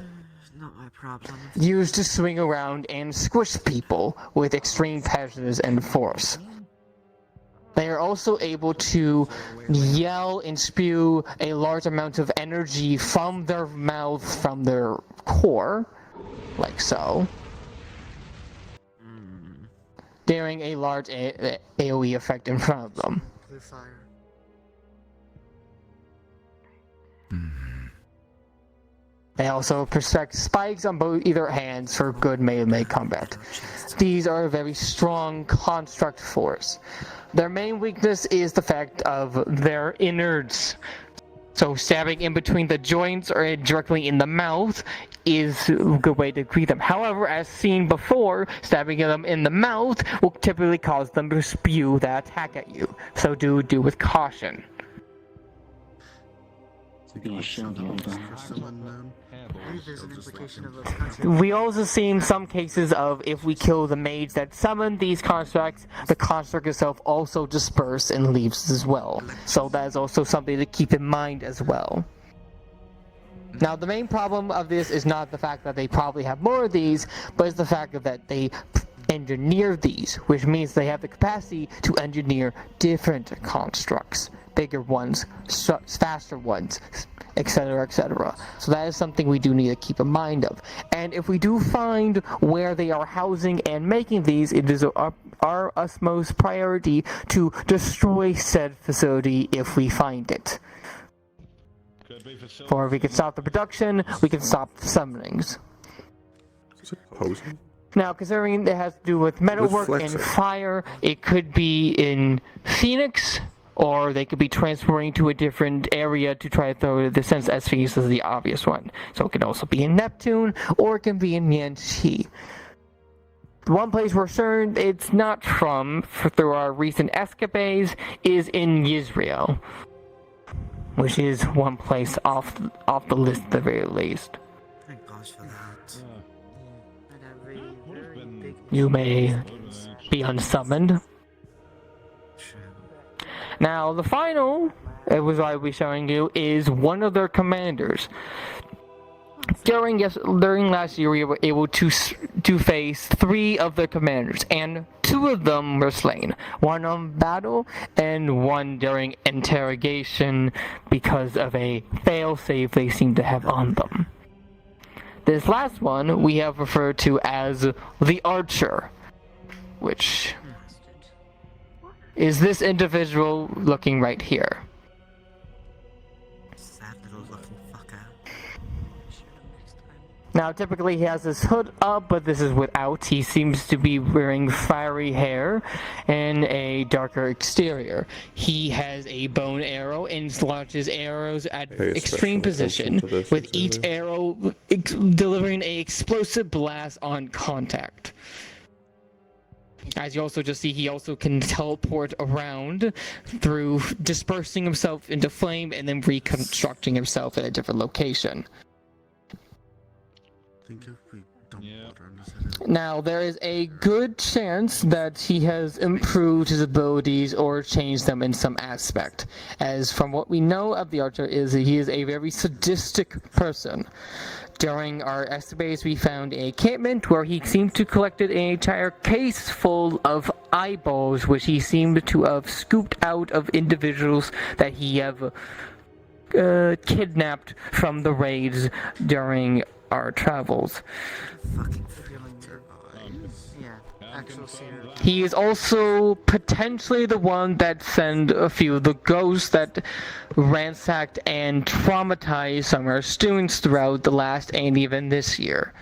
my problem. used to swing around and squish people with extreme passions and force. They are also able to yell and spew a large amount of energy from their mouth, from their core, like so, during a large AoE effect in front of them. Blue fire. They also project spikes on either hands for good melee combat. These are a very strong construct force. Their main weakness is the fact of their innards. So stabbing in between the joints or directly in the mouth is a good way to greet them. However, as seen before, stabbing them in the mouth will typically cause them to spew that attack at you. So do with caution. We also seen some cases of if we kill the mage that summoned these constructs, the construct itself also disperses and leaves as well. So that is also something to keep in mind as well. Now, the main problem of this is not the fact that they probably have more of these, but it's the fact that they engineer these, which means they have the capacity to engineer different constructs bigger ones, faster ones, etc., etc. So that is something we do need to keep in mind of. And if we do find where they are housing and making these, it is our utmost priority to destroy said facility if we find it. For if we can stop the production, we can stop the summonings. Is it posing? Now, considering it has to do with metalwork and fire, it could be in Phoenix, or they could be transferring to a different area to try to throw the sense as Phoenix is the obvious one. So it could also be in Neptune, or it can be in Yanqi. The one place we're certain it's not from, through our recent escapades, is in Israel, which is one place off the list at the very least. Thank gosh for that. You may be unsummoned. Now, the final, it was I will be showing you, is one of their commanders. During last year, we were able to face 3 of their commanders, and 2 of them were slain. 1 on battle, and 1 during interrogation because of a failsafe they seem to have on them. This last one we have referred to as the Archer, which is this individual looking right here. Sad little looking fucker. Now, typically he has his hood up, but this is without. He seems to be wearing fiery hair and a darker exterior. He has a bone arrow and launches arrows at extreme position, with each arrow delivering an explosive blast on contact. As you also just see, he also can teleport around through dispersing himself into flame and then reconstructing himself at a different location. Now, there is a good chance that he has improved his abilities or changed them in some aspect, as from what we know of the Archer is that he is a very sadistic person. During our escapades, we found a encampment where he seemed to collected an entire case full of eyeballs, which he seemed to have scooped out of individuals that he have kidnapped from the raids during our travels. He is also potentially the one that sent a few of the ghosts that ransacked and traumatized some of our students throughout the last and even this year.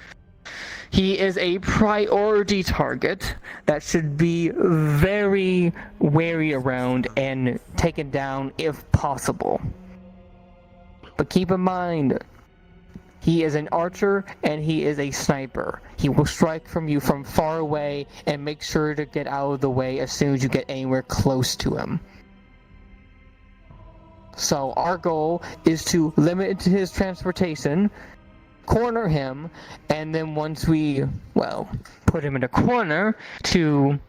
He is a priority target that should be very wary around and taken down if possible. But keep in mind, he is an archer and he is a sniper. He will strike from you from far away and make sure to get out of the way as soon as you get anywhere close to him. So our goal is to limit his transportation, corner him, and then once we, put him in a corner, to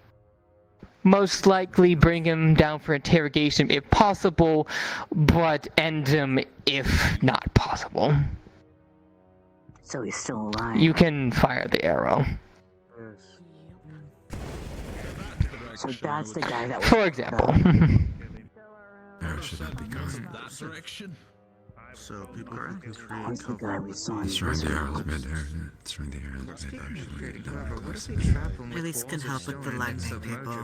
most likely bring him down for interrogation if possible, but end him if not possible. So he's still alive. You can fire the arrow. So that's the guy that was... For example. That direction. So people can create. That's the guy we saw in It's trying the arrows mid there. It's trying the arrows mid actually. At least can help with the lightning people.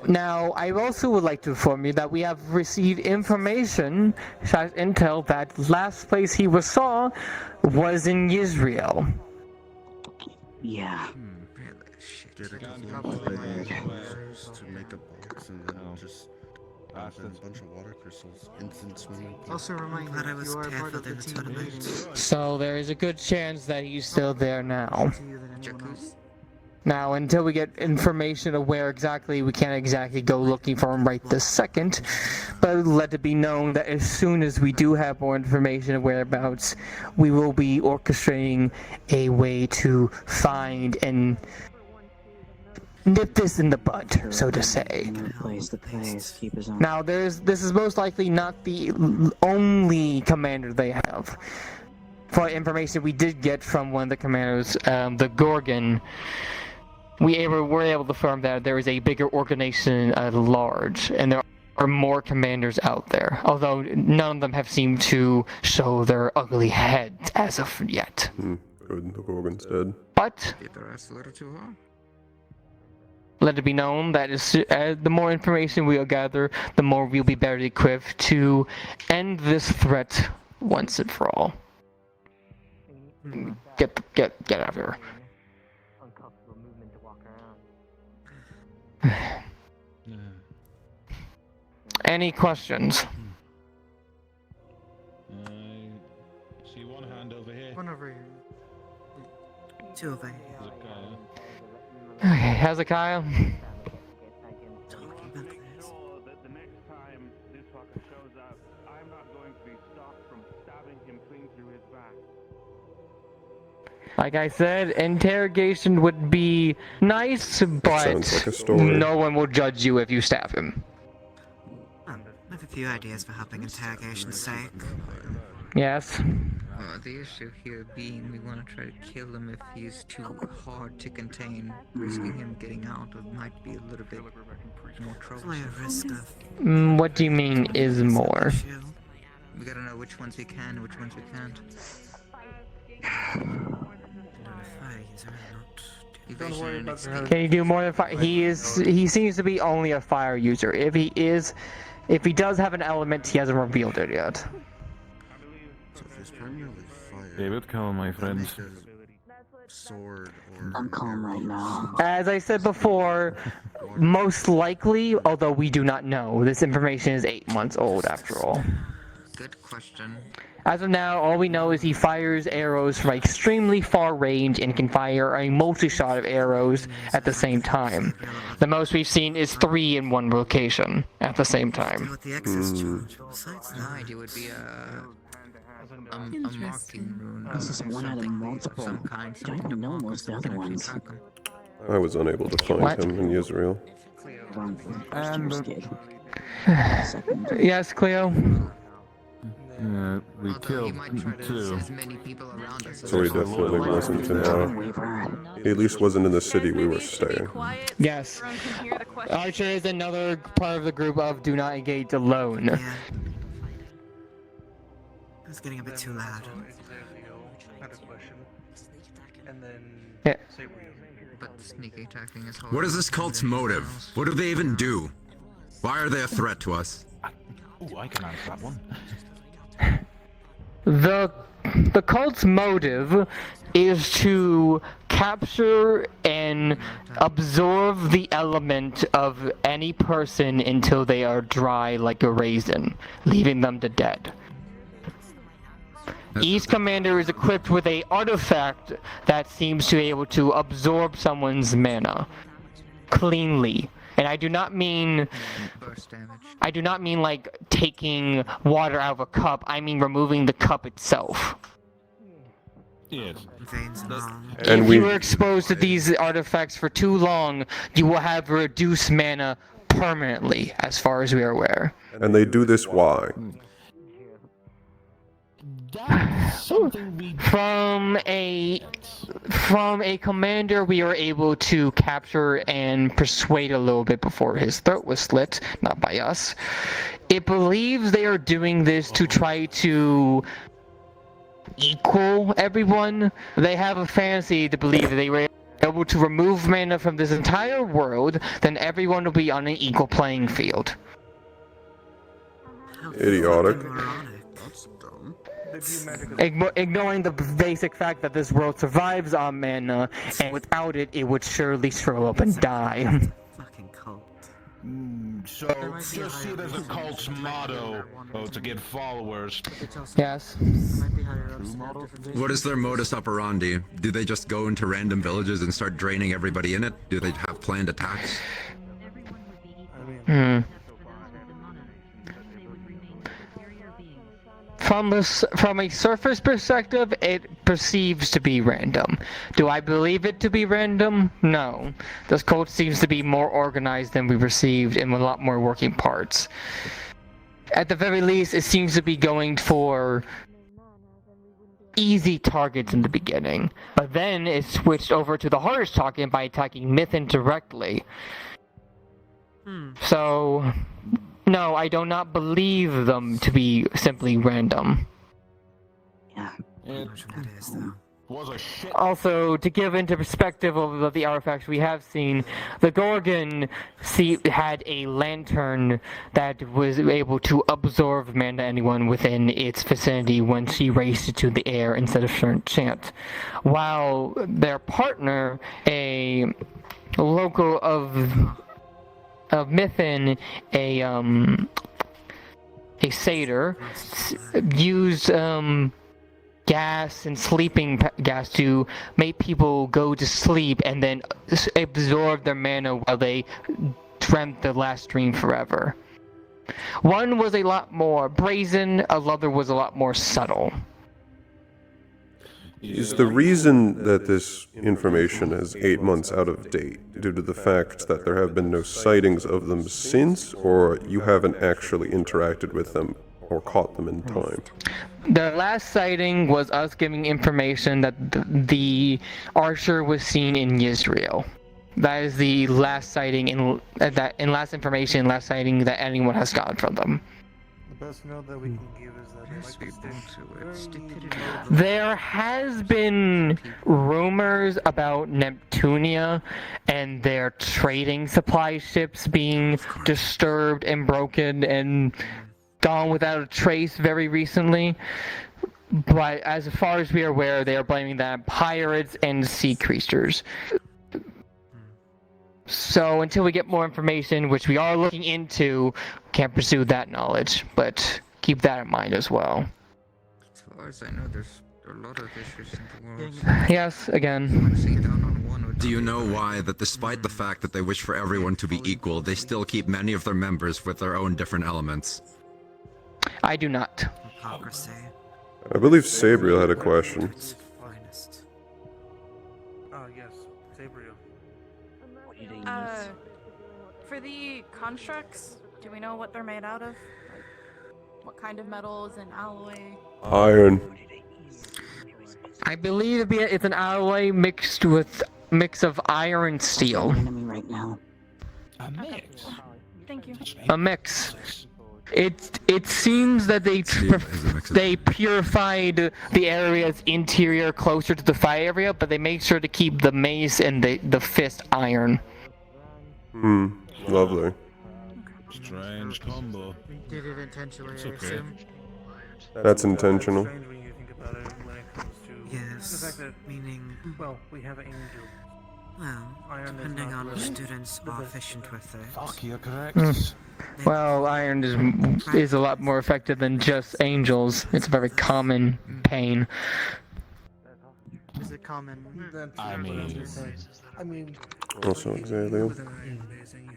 Now, I also would like to inform you that we have received information, intel, that last place he was saw was in Israel. Yeah. Get a couple of layers to make a box and then just add a bunch of water crystals, instant swimming pool. Also remind me that you are part of the team. So there is a good chance that he's still there now. Now, until we get information of where exactly, we can't exactly go looking for him right this second, but let it be known that as soon as we do have more information of whereabouts, we will be orchestrating a way to find and nip this in the bud, so to say. Now, this is most likely not the only commander they have. For information we did get from one of the commanders, the Gorgon, we were able to confirm that there is a bigger organization at large, and there are more commanders out there, although none of them have seemed to show their ugly heads as of yet. Good, the Gorgon's dead. But Get the rest a little too hard. let it be known that the more information we'll gather, the more we'll be better equipped to end this threat once and for all. Get out of here. Uncomfortable movement to walk around. Any questions? See one hand over here. One over here. Two over here. Okay, Hezekiah. The next time this fucker shows up, I'm not going to be stopped from stabbing him clean through his back. Like I said, interrogation would be nice, but Sounds like a story. no one will judge you if you stab him. I have a few ideas for helping interrogation's sake. Yes. The issue here being we want to try to kill him if he's too hard to contain. Risking him getting out might be a little bit more troublesome. Only a risk of... What do you mean is more? We gotta know which ones we can and which ones we can't. Don't worry about that. Can you do more than fire? He seems to be only a fire user. If he does have an element, he hasn't revealed it yet. So if it's primarily fire, David, come on, my friend. sword, or... I'm calm right now. As I said before, most likely, although we do not know, this information is 8 months old after all. Good question. As of now, all we know is he fires arrows from extremely far range and can fire a multi-shot of arrows at the same time. The most we've seen is 3 in one location at the same time. No idea would be a marking rune. This is one out of multiple. I don't even know most of the other ones. I was unable to find him in Israel. Yes, Cleo? We killed two. So he definitely wasn't in he at least wasn't in the city we were staying. Yes. Archer is another part of the group of do not engage alone. Yeah. It's getting a bit too loud. Yeah. But sneak attacking is What is this cult's motive? What do they even do? Why are they a threat to us? Ooh, I can answer that one. The cult's motive is to capture and absorb the element of any person until they are dry like a raisin, leaving them to dead. Each commander is equipped with an artifact that seems to be able to absorb someone's mana cleanly. And I do not mean like taking water out of a cup. I mean removing the cup itself. Yes. If you are exposed to these artifacts for too long, you will have reduced mana permanently, as far as we are aware. And they do this why? From a commander we were able to capture and persuade a little bit before his throat was slit, not by us. It believes they are doing this to try to equal everyone. They have a fantasy to believe that they were able to remove mana from this entire world, then everyone will be on an equal playing field. Idiotic. Ignoring the basic fact that this world survives on mana, and without it, it would surely throw up and die. Fucking cult. So, just see it as a cult's motto, to get followers. Yes. What is their modus operandi? Do they just go into random villages and start draining everybody in it? Do they have planned attacks? From a surface perspective, it perceives to be random. Do I believe it to be random? No. This cult seems to be more organized than we received and with a lot more working parts. At the very least, it seems to be going for easy targets in the beginning, but then it switched over to the hardest target by attacking Mythin directly. So, No, I do not believe them to be simply random. It was a shit. Also, to give into perspective of the artifacts we have seen, the Gorgon had a lantern that was able to absorb mana anyone within its vicinity when she raised it to the air instead of chant. While their partner, a local of Mythin, a satyr, used gas and sleeping gas to make people go to sleep and then absorb their mana while they dreamt the last dream forever. One was a lot more brazen, another was a lot more subtle. Is the reason that this information is 8 months out of date due to the fact that there have been no sightings of them since, or you haven't actually interacted with them or caught them in time? The last sighting was us giving information that the Archer was seen in Israel. That is the last sighting last information, last sighting that anyone has gotten from them. The best note that we can give is that There has been rumors about Neptunia and their trading supply ships being disturbed and broken and gone without a trace very recently. But as far as we are aware, they are blaming that on pirates and sea creatures. So until we get more information, which we are looking into, can't pursue that knowledge, but keep that in mind as well. As far as I know, there's a lot of issues in the world. Yes, again. Do you know why that despite the fact that they wish for everyone to be equal, they still keep many of their members with their own different elements? I do not. Hypocrisy. I believe Sabriel had a question. Oh, yes, Sabriel. For the constructs, do we know what they're made out of? Like, what kind of metals and alloy? Iron. I believe it's an alloy mix of iron and steel. Right now. A mix. Thank you. A mix. It seems that they purified the area's interior closer to the fire area, but they made sure to keep the mace and the fist iron. Lovely. Strange combo. Did it intentionally, It's I okay. assume? That's intentional. Yes, meaning... Well, we have angel. Well, depending on if students are efficient with it. Fuck, you're correct. Well, iron is a lot more effective than just angels. It's a very common pain. Is it common? I mean... Also, Xalio.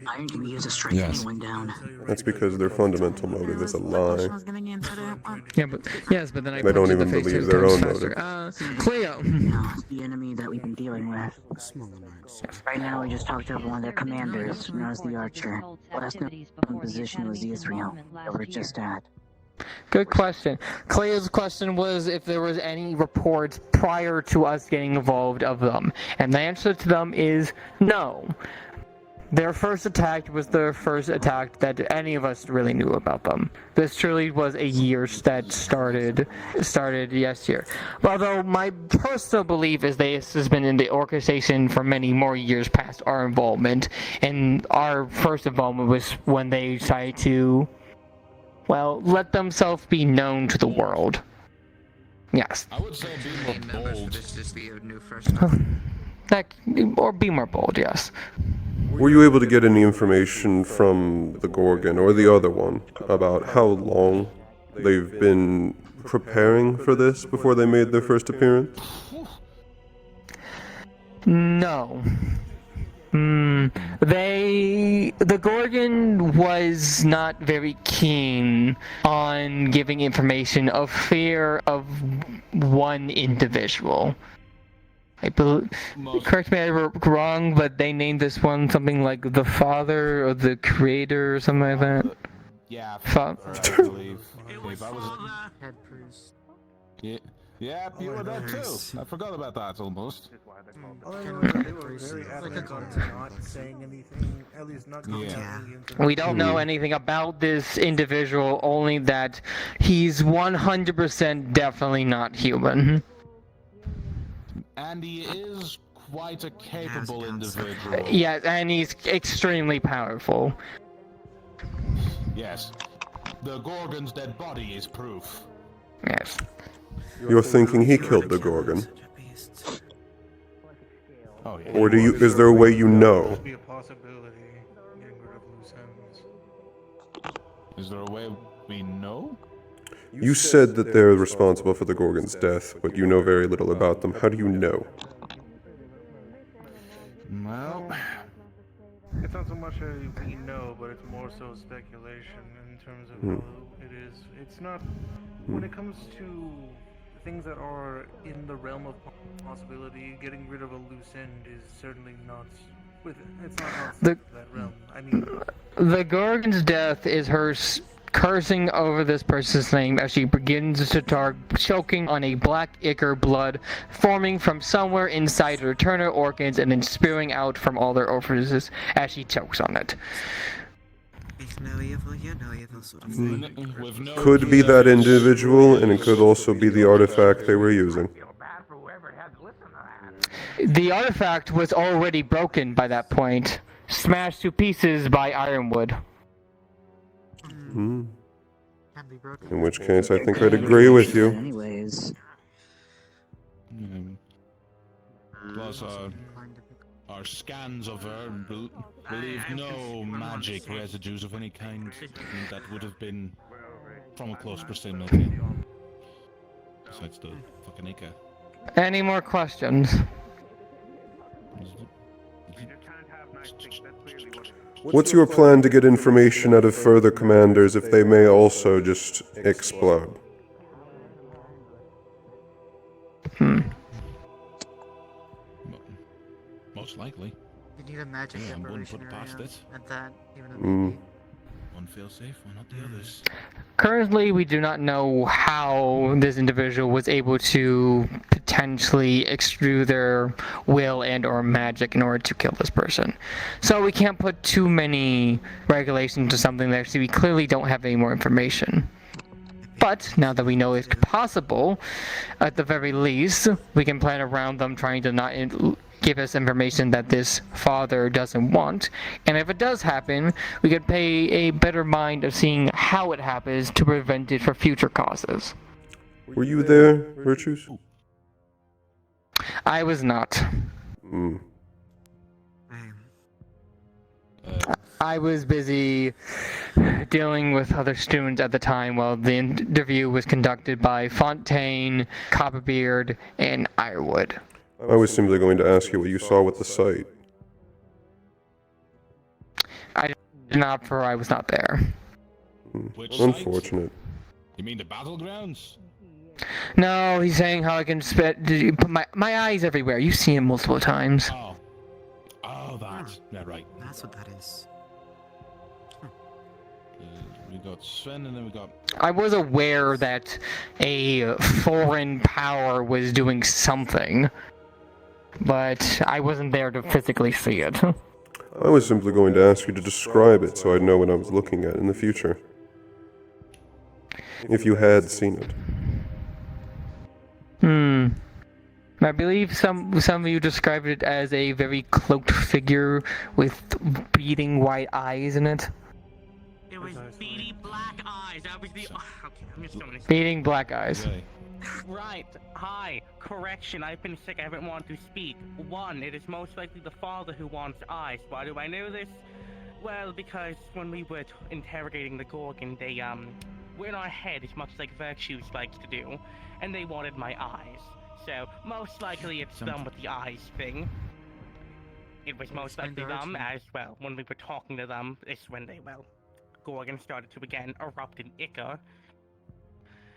Iron can be used to strike anyone down. That's because their fundamental motive is a lie. Yeah, but but then I They don't punch in the even face believe 2 their times own faster. motive. Cleo. No, the enemy that we've been dealing with. Right now, we just talked to one of their commanders, known as the Archer. Last known position was Israel, that we're just at. Good question. Cleo's question was if there was any reports prior to us getting involved of them. And the answer to them is no. Their first attack was the first attack that any of us really knew about them. This truly was a year that started yesterday. Although my personal belief is this has been in the organization for many more years past our involvement. And our first involvement was when they decided to, well, let themselves be known to the world. Yes. I would say be more bold. Or be more bold, yes. Were you able to get any information from the Gorgon or the other one about how long they've been preparing for this before they made their first appearance? No. The Gorgon was not very keen on giving information of fear of one individual. Correct me if I'm wrong, but they named this one something like the father or the creator or something like that. Yeah, I believe. Yep, you were there too. I forgot about that almost. All I know is that they were very adamant on not saying anything, at least not commenting into We don't know anything about this individual, only that he's 100% definitely not human. And he is quite a capable individual. Yes, and he's extremely powerful. Yes. The Gorgon's dead body is proof. Yes. You're thinking he killed the Gorgon? Oh, yeah. Or is there a way you know? be a possibility. Getting rid of loose ends. Is there a way we know? You said that they're responsible for the Gorgon's death, but you know very little about them. How do you know? Well, It's not so much a we know, but it's more so speculation in terms of how it is. It's not when it comes to things that are in the realm of possibility. Getting rid of a loose end is certainly not it's not outside of that realm. I mean, the Gorgon's death is her cursing over this person's name as she begins to start choking on a black ichor blood forming from somewhere inside her internal organs and then spewing out from all their orifices as she chokes on it. No evil, yeah, no evil sort of thing. Could be that individual, and it could also be the artifact they were using. The artifact was already broken by that point, smashed to pieces by Ironwood. In which case, I think I'd agree with you. Anyways. Plus, our scans of her believe no magic residues of any kind that would have been from a close proximity. Besides the fucking Ica. Any more questions? What's your plan to get information out of further commanders if they may also just explode? Most likely. You need a magic I wouldn't separation put it past area it. at that, even One feels safe, one not the others. Currently, we do not know how this individual was able to potentially extrude their will and or magic in order to kill this person. So we can't put too many regulations to something that we clearly don't have any more information. But now that we know it's possible, at the very least, we can plan around them trying to not give us information that this father doesn't want. And if it does happen, we could pay a better mind of seeing how it happens to prevent it for future causes. Were you there, Virtues? I was not. I was busy dealing with other students at the time while the interview was conducted by Fontaine, Copperbeard, and Ironwood. I was simply going to ask you what you saw with the site. I did not, for I was not there. Unfortunate. You mean the battlegrounds? No, he's saying how I can put my eyes everywhere. You've seen it multiple times. Oh, that. Yeah, right. That's what that is. We got Sven and then we got... I was aware that a foreign power was doing something, but I wasn't there to physically see it. I was simply going to ask you to describe it so I'd know what I was looking at in the future. If you had seen it. I believe some of you described it as a very cloaked figure with beating white eyes in it. It was beady black eyes. That was the. Okay, I'm just going to. Beating black eyes. Right. Hi. Correction. I've been sick. I haven't wanted to speak. 1. It is most likely the father who wants eyes. Why do I know this? Well, because when we were interrogating the Gorgon, they were in our head as much like Virtues likes to do, and they wanted my eyes. So most likely it's them with the eyes thing. It was most likely them as well. When we were talking to them, it's when they Gorgon started to again erupt in ichor.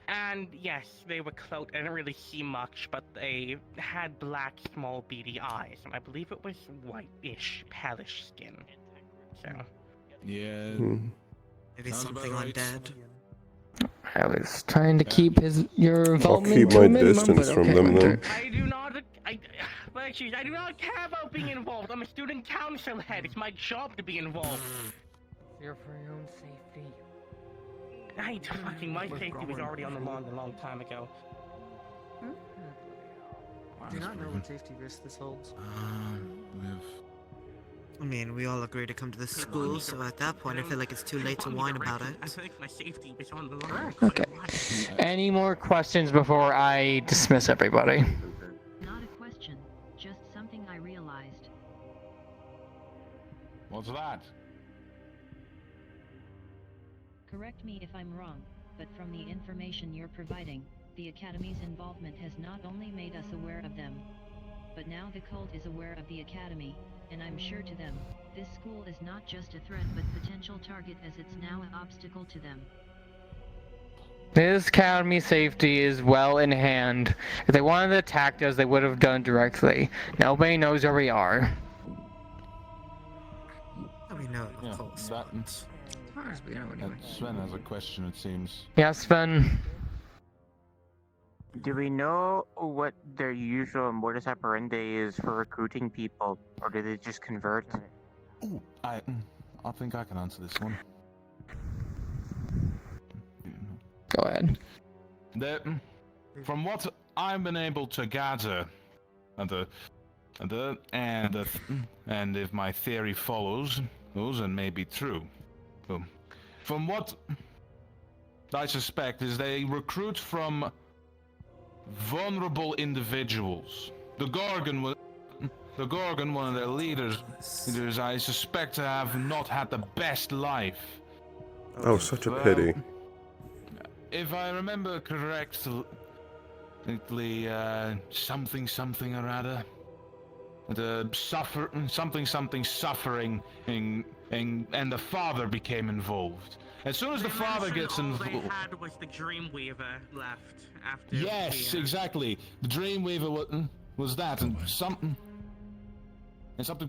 And yes, they were cloaked. I didn't really see much, but they had black, small, beady eyes. And I believe it was whitish, palish skin. So. Yeah. Maybe something undead. I was trying to keep your I'll involvement keep to my a minimum, distance but from okay, them Winter. then. I do not. Virtues, I do not care about being involved. I'm a student council head. It's my job to be involved. Fear for your own safety. My safety was already on the line a long time ago. Do not know what safety risk this holds. We've... I mean, we all agree to come to this school, so at that point I feel like it's too late to whine about it. I think my safety was on the line. Okay. Any more questions before I dismiss everybody? Not a question, just something I realized. What's that? Correct me if I'm wrong, but from the information you're providing, the Academy's involvement has not only made us aware of them, but now the cult is aware of the Academy, and I'm sure to them, this school is not just a threat but potential target as it's now an obstacle to them. This Academy safety is well in hand. If they wanted to attack us, they would have done directly. Nobody knows where we are. We know, of course. As far as we know, anyway. Sven has a question, it seems. Yeah, Sven. Do we know what their usual modus operandi is for recruiting people, or do they just convert? Ooh, I think I can answer this one. Go ahead. From what I've been able to gather, and if my theory follows, and may be true, from what I suspect is they recruit from vulnerable individuals. The Gorgon, one of their leaders, I suspect to have not had the best life. Oh, such a pity. If I remember correctly, something or other, something suffering, and the father became involved. As soon as the father gets involved, all they had was the Dreamweaver left after. Yes, exactly. The Dreamweaver was that, and something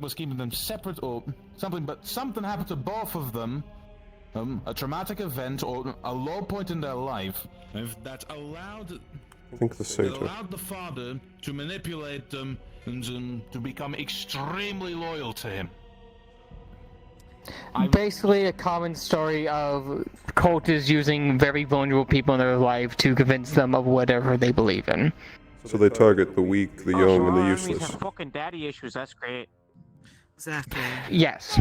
was keeping them separate, or something. But something happened to both of them. A traumatic event or a low point in their life that allowed. I think the satyr. That allowed the father to manipulate them and to become extremely loyal to him. Basically, a common story of cultists using very vulnerable people in their life to convince them of whatever they believe in. So they target the weak, the young, and the useless. Have fucking daddy issues. That's great. Exactly. Yes.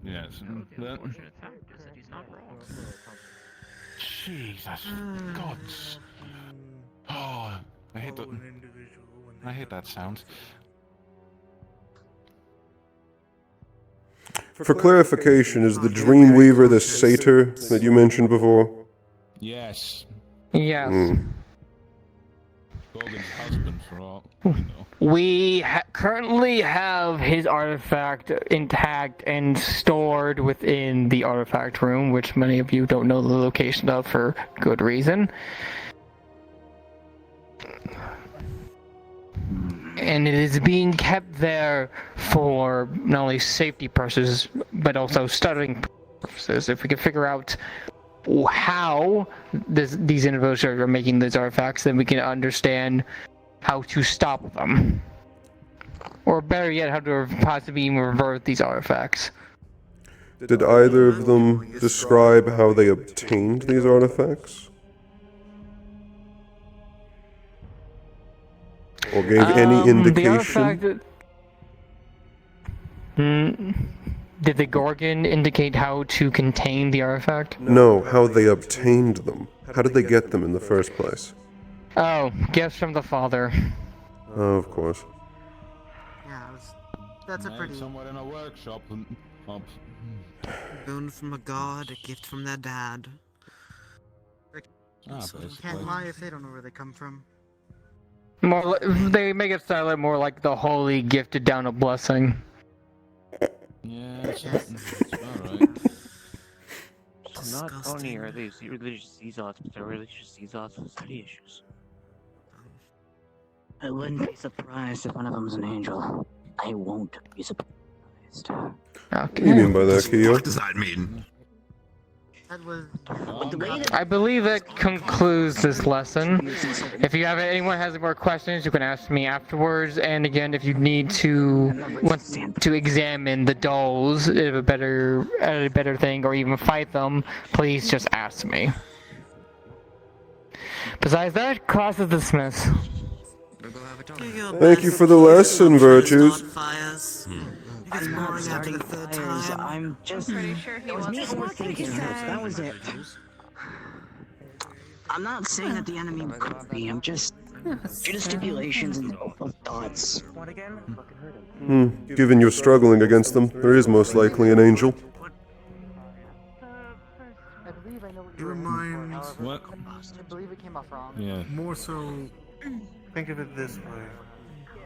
Yes. Jesus. Gods. Oh, I hate that sound. For clarification, is the Dreamweaver the satyr that you mentioned before? Yes. Yes. Gorgon's husband, for all we know. We currently have his artifact intact and stored within the artifact room, which many of you don't know the location of for good reason. And it is being kept there for not only safety purposes, but also studying purposes. If we can figure out how these individuals are making these artifacts, then we can understand how to stop them. Or better yet, how to possibly revert these artifacts. Did either of them describe how they obtained these artifacts? Or gave any indication? Did the Gorgon indicate how to contain the artifact? No, how they obtained them. How did they get them in the first place? Oh, gifts from the father. Oh, of course. Yeah, that's a pretty... Somewhere in a workshop. Boon from a god, a gift from their dad. Can't lie if they don't know where they come from. They make it sound like more like the holy gifted down a blessing. Yeah, alright. Not only are these religious Zealots, but they're religious Zealots with study issues. I wouldn't be surprised if one of them's an angel. I won't be surprised. What do you mean by that, Kyo? What does that mean? That was. I believe that concludes this lesson. If you have anyone has any more questions, you can ask me afterwards. And again, if you need to want to examine the dolls, if a better thing, or even fight them, please just ask me. Besides that, class is dismissed. Thank you for the lesson, Virtues. It's boring after the third time. I'm just. Pretty sure he It was me wasn't. overthinking this. That was it. I'm not saying that the enemy could be. I'm just. Due to stipulations and thoughts. Given you're struggling against them, there is most likely an angel. I believe I know what It you were reminds. what? I believe it came off wrong. Yeah. More so, think of it this way.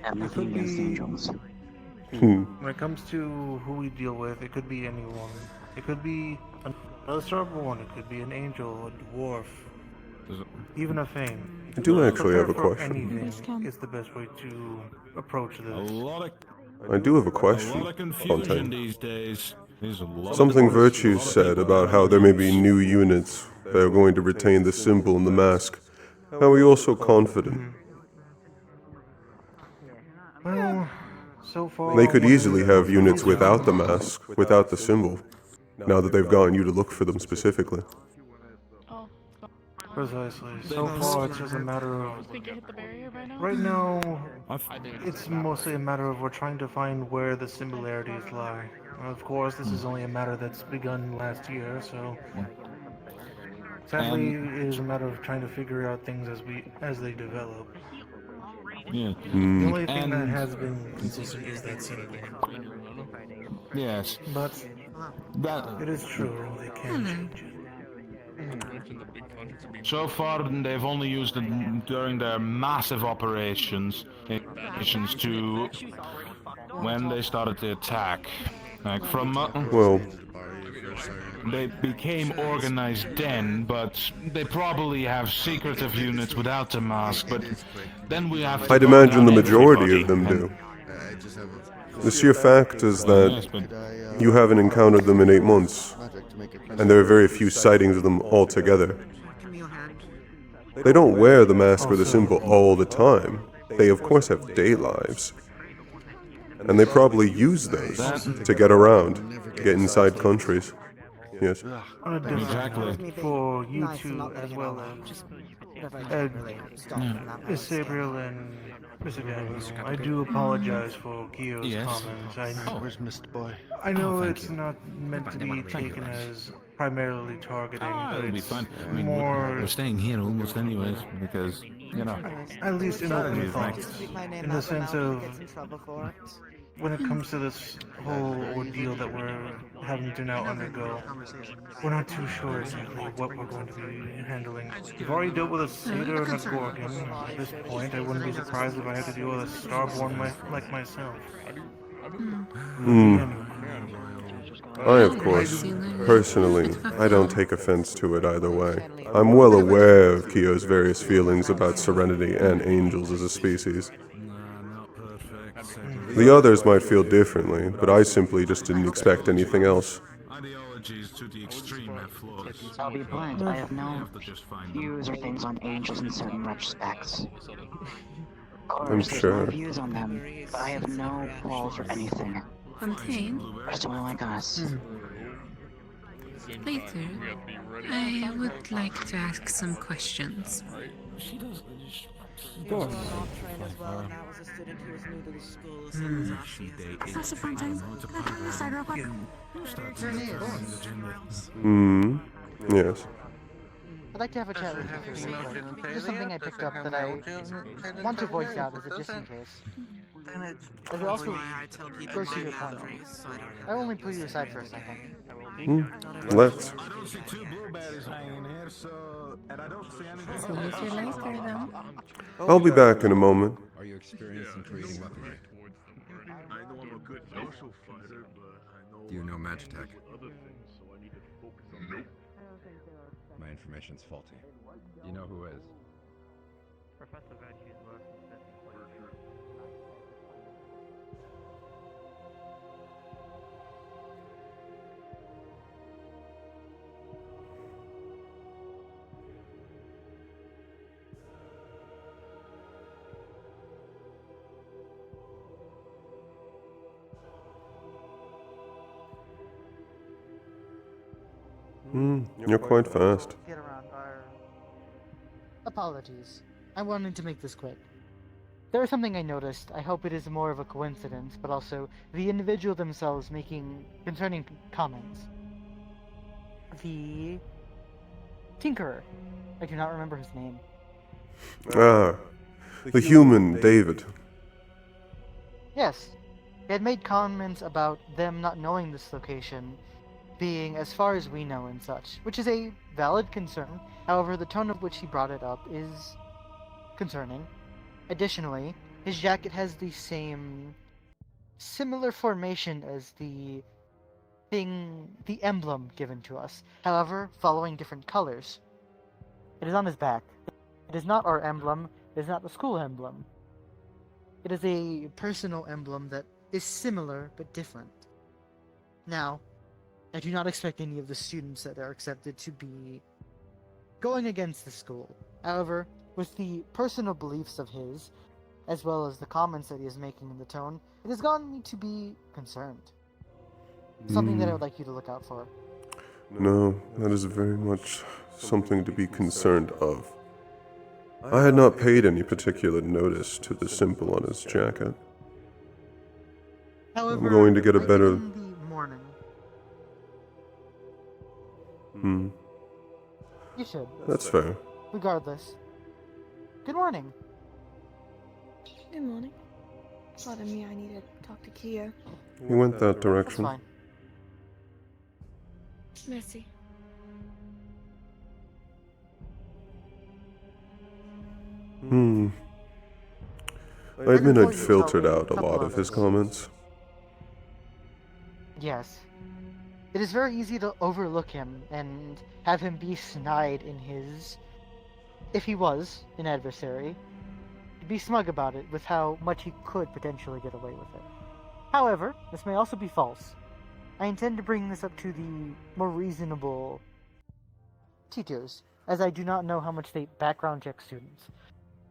It could against be. angels. When it comes to who we deal with, it could be anyone. It could be another Starborn. It could be an angel, a dwarf, even a Fane. I do actually have a Prepare for question. anything is the best way to approach this. I do have a question, Confusion Fontaine. these days. There's a lot Something of Virtues said about how there may be new units that are going to retain the symbol and the mask. How are you also confident? Well, so far They could easily have units without the mask, without the symbol, now that they've gotten you to look for them specifically. Precisely. So far, it's just a matter of. Right now, it's mostly a matter of we're trying to find where the similarities lie. Of course, this is only a matter that's begun last year, so. Sadly, it is a matter of trying to figure out things as they develop. Yeah. The only thing that has been consistent is that symbol. Yes. But that it is true, they can change it. So far, they've only used it during their massive operations to when they started the attack. Like from well, they became organized then, but they probably have secretive units without the mask. But then we have to I'd go imagine the down majority everybody, of them and- do. The sheer fact is that you haven't encountered them in 8 months, and there are very few sightings of them altogether. They don't wear the mask or the symbol all the time. They of course have day lives. And they probably use those to get around, to get inside countries. Yes. On a different note, for you two as well as Isabriel and Mr. Daniel, I do apologize for Kyo's comments. Where's Mr. Boy? I know it's not meant to be taken as primarily targeting, but It'll be it's fun. I mean, more, we're staying here almost anyways because you know. at least in open Saturday, thoughts, Speak my name in the out sense loud, of gets in trouble for it. when it comes to this whole ordeal that we're having to now undergo, we're not too sure exactly what we're going to be handling. We've already dealt with a satyr and a gorgon. At this point, I wouldn't be surprised if I had to deal with a starborn like myself. I, of course, personally, I don't take offense to it either way. I'm well aware of Kyo's various feelings about Serenity and angels as a species. The others might feel differently, but I simply just didn't expect anything else. Ideologies to the extreme have flaws. I'll be blunt, I have no views or things on angels in certain respects. Of I'm course, there's sure. no views on them, but I have no qualms for anything. Fontaine, Just only like us. later, I would like to ask some questions. He was not trained as well, and that was a student who was new to the school, so he was asking these questions. Professor Fontaine, can I come inside real quick? Yes. I'd like to have a chat with you for a second. Just something I picked up that I want to voice out as a just in case. As it also goes to your point. I only pull you aside for a second. Let's. As soon as you're later, though. I'll be back in a moment. Are you experienced in creating weaponry? I know I'm a good social fighter, but I know Do you know Magitech? other things, so I need to focus on nope. My information's faulty. You know who is? Professor Virtue's work You're quite fast. Get around our... Apologies. I wanted to make this quick. There is something I noticed. I hope it is more of a coincidence, but also the individual themselves making concerning comments. The Tinkerer. I do not remember his name. Ah, the human, David. Yes. He had made comments about them not knowing this location being as far as we know and such, which is a valid concern. However, the tone of which he brought it up is concerning. Additionally, his jacket has the similar formation as the emblem given to us. However, following different colors. It is on his back. It is not our emblem. It is not the school emblem. It is a personal emblem that is similar but different. Now, I do not expect any of the students that are accepted to be going against the school. However, with the personal beliefs of his, as well as the comments that he is making in the tone, it has gotten me to be concerned. Something that I would like you to look out for. No, that is very much something to be concerned of. I had not paid any particular notice to the symbol on his jacket. However, I'm going to get a better... in the morning. You should. That's fair. Regardless. Good morning. Good morning. Pardon me, I need to talk to Kia. He went that direction. That's fine. Merci. I admit I'd filtered out a lot of his comments. Yes. It is very easy to overlook him and have him be snide in his... If he was an adversary, be smug about it with how much he could potentially get away with it. However, this may also be false. I intend to bring this up to the more reasonable teachers, as I do not know how much they background check students.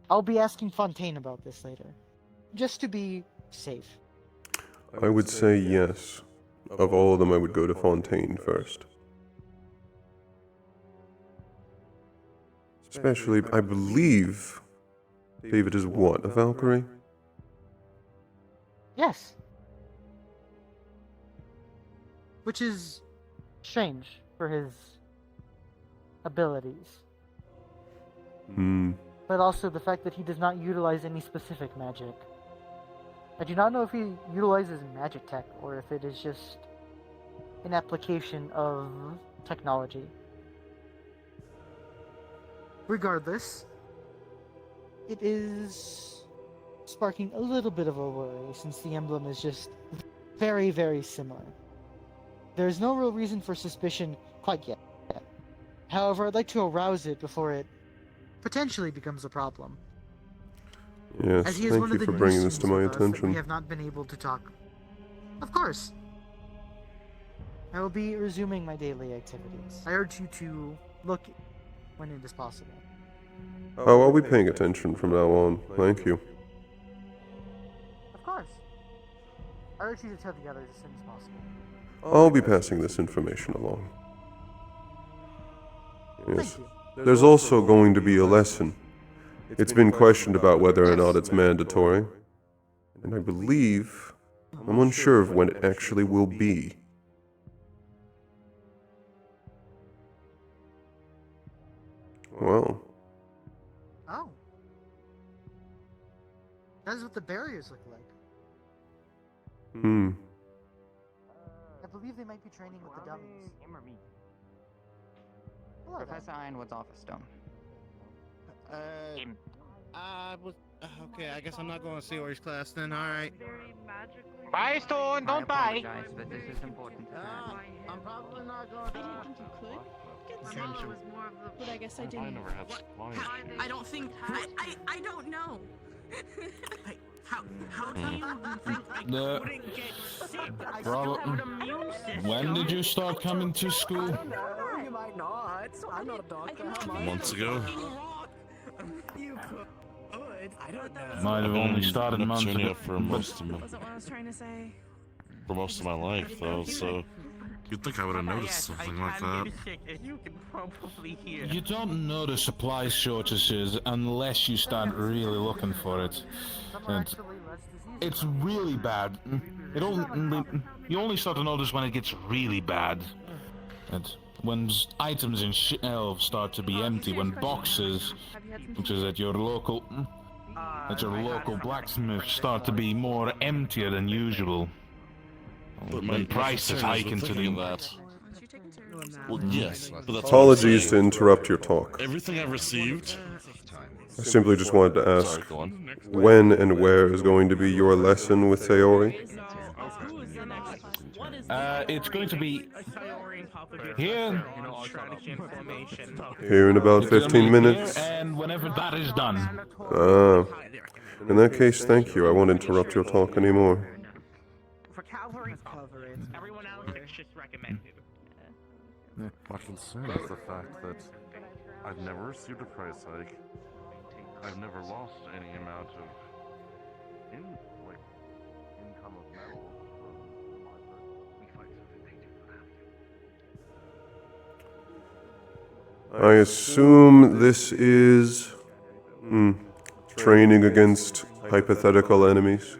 I'll be asking Fontaine about this later, just to be safe. I would say yes. Of all of them, I would go to Fontaine first. Especially, I believe David is what, a Valkyrie? Yes. Which is strange for his abilities. But also the fact that he does not utilize any specific magic. I do not know if he utilizes magic tech or if it is just an application of technology. Regardless, it is sparking a little bit of a worry since the emblem is just very, very similar. There is no real reason for suspicion quite yet. However, I'd like to arouse it before it potentially becomes a problem. Yes, As he is thank one you of the for new bringing this to my students with us that attention. we have not been able to talk. Of course. I will be resuming my daily activities. I urge you to look when it is possible. Oh, I'll be paying attention from now on. Thank you. Of course. I urge you to tell the others as soon as possible. I'll be passing this information along. Yes. Thank you. There's also going to be a lesson. It's been questioned about whether or not it's mandatory. And I believe... I'm unsure of when it actually will be. Well... Oh. That is what the barriers look like. I believe they might be training with the dummies. Hello there. Professor Ironwood's office, Stone. Okay, I guess I'm not going to Seor's class then, alright. Bye, Stone, don't I buy. apologize, but this is important. I'm probably not going to... I didn't think you could get some, but I guess I didn't. I never had supplies. I don't think... I don't know. How do you think I couldn't get sick? I still have an immune system. When did you start coming to school? I don't know. You might not. I'm not a doctor. Months ago. You could. I don't know. Might have only started months ago. for most of my Wasn't what I was trying to say. for most of my life though. So You'd think I would have noticed something like that. You can probably hear. You don't notice supply shortages unless you start really looking for it. And it's really bad. You only start to notice when it gets really bad. And when items in shelves start to be empty, when boxes, which is at your local blacksmith, start to be more emptier than usual. When prices hike into the... Well, yes, but that's Apologies to interrupt your talk. Everything I've received. I simply just wanted to ask, when and where is going to be your lesson with Sayori? It's going to be here. Here in about 15 minutes? And whenever that is done. Ah. In that case, thank you. I won't interrupt your talk anymore. For cavalry, everyone else it's just recommended. My concern is the fact that I've never received a price hike. I've never lost any amount of income of metal from my I assume this is training against hypothetical enemies?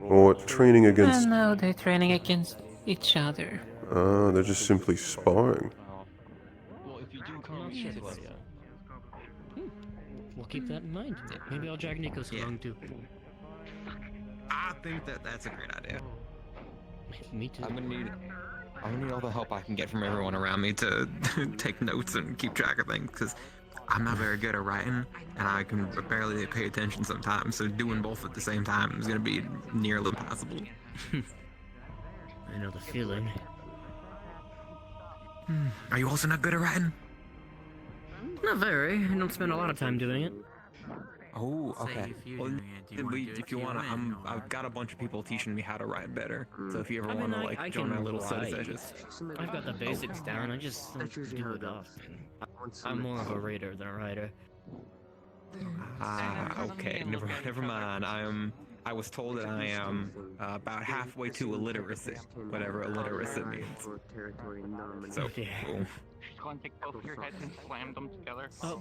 Or training against... No, they're training against each other. Ah, they're just simply sparring. Well, if you do come we'll keep that in mind. Maybe I'll drag Nikos along too. I think that's a great idea. Me too. I'm gonna need all the help I can get from everyone around me to take notes and keep track of things, because I'm not very good at writing, and I can barely pay attention sometimes, so doing both at the same time is gonna be nearly impossible. I know the feeling. Are you also not good at writing? Not very. I don't spend a lot of time doing it. Oh, okay. Well, if you wanna, I've got a bunch of people teaching me how to write better. So if you ever wanna I join can my little side cite. sessions. I've got the basics down. I just don't do it often. I'm more of a reader than a writer. Okay. Never mind. I was told that I am about halfway to illiteracy, whatever illiteracy means. So, cool. Go and take both of your heads and slam them together. Oh,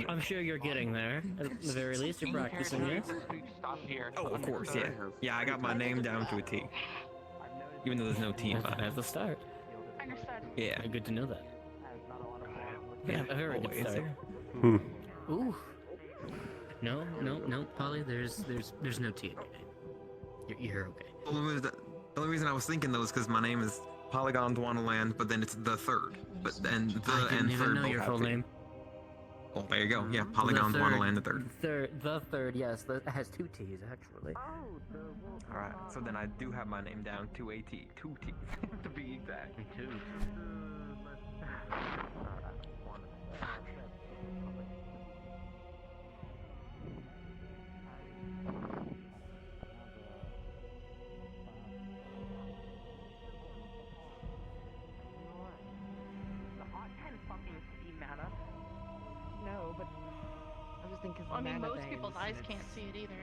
I'm sure you're getting there. At the very least, you're practicing, yes? Stop here. Oh, of course, yeah. Yeah, I got my name down to a T. Even though there's no T in That's the start. Yeah. Good to know that. Yeah, a very good start. Ooh. No, Polly, there's no T in your name. You're okay. The only reason I was thinking though is because my name is Polygon Dwanaland, but then it's the third. But then the I didn't and even third know both your have full T. name. Well, there you go. Yeah, Polygon Dwanaland the third. The third, yes. That has two T's, actually. Alright, so then I do have my name down to a T. 2 T's, to be exact. Me too. No, but I was thinking. I mean, most people's eyes can't see it either.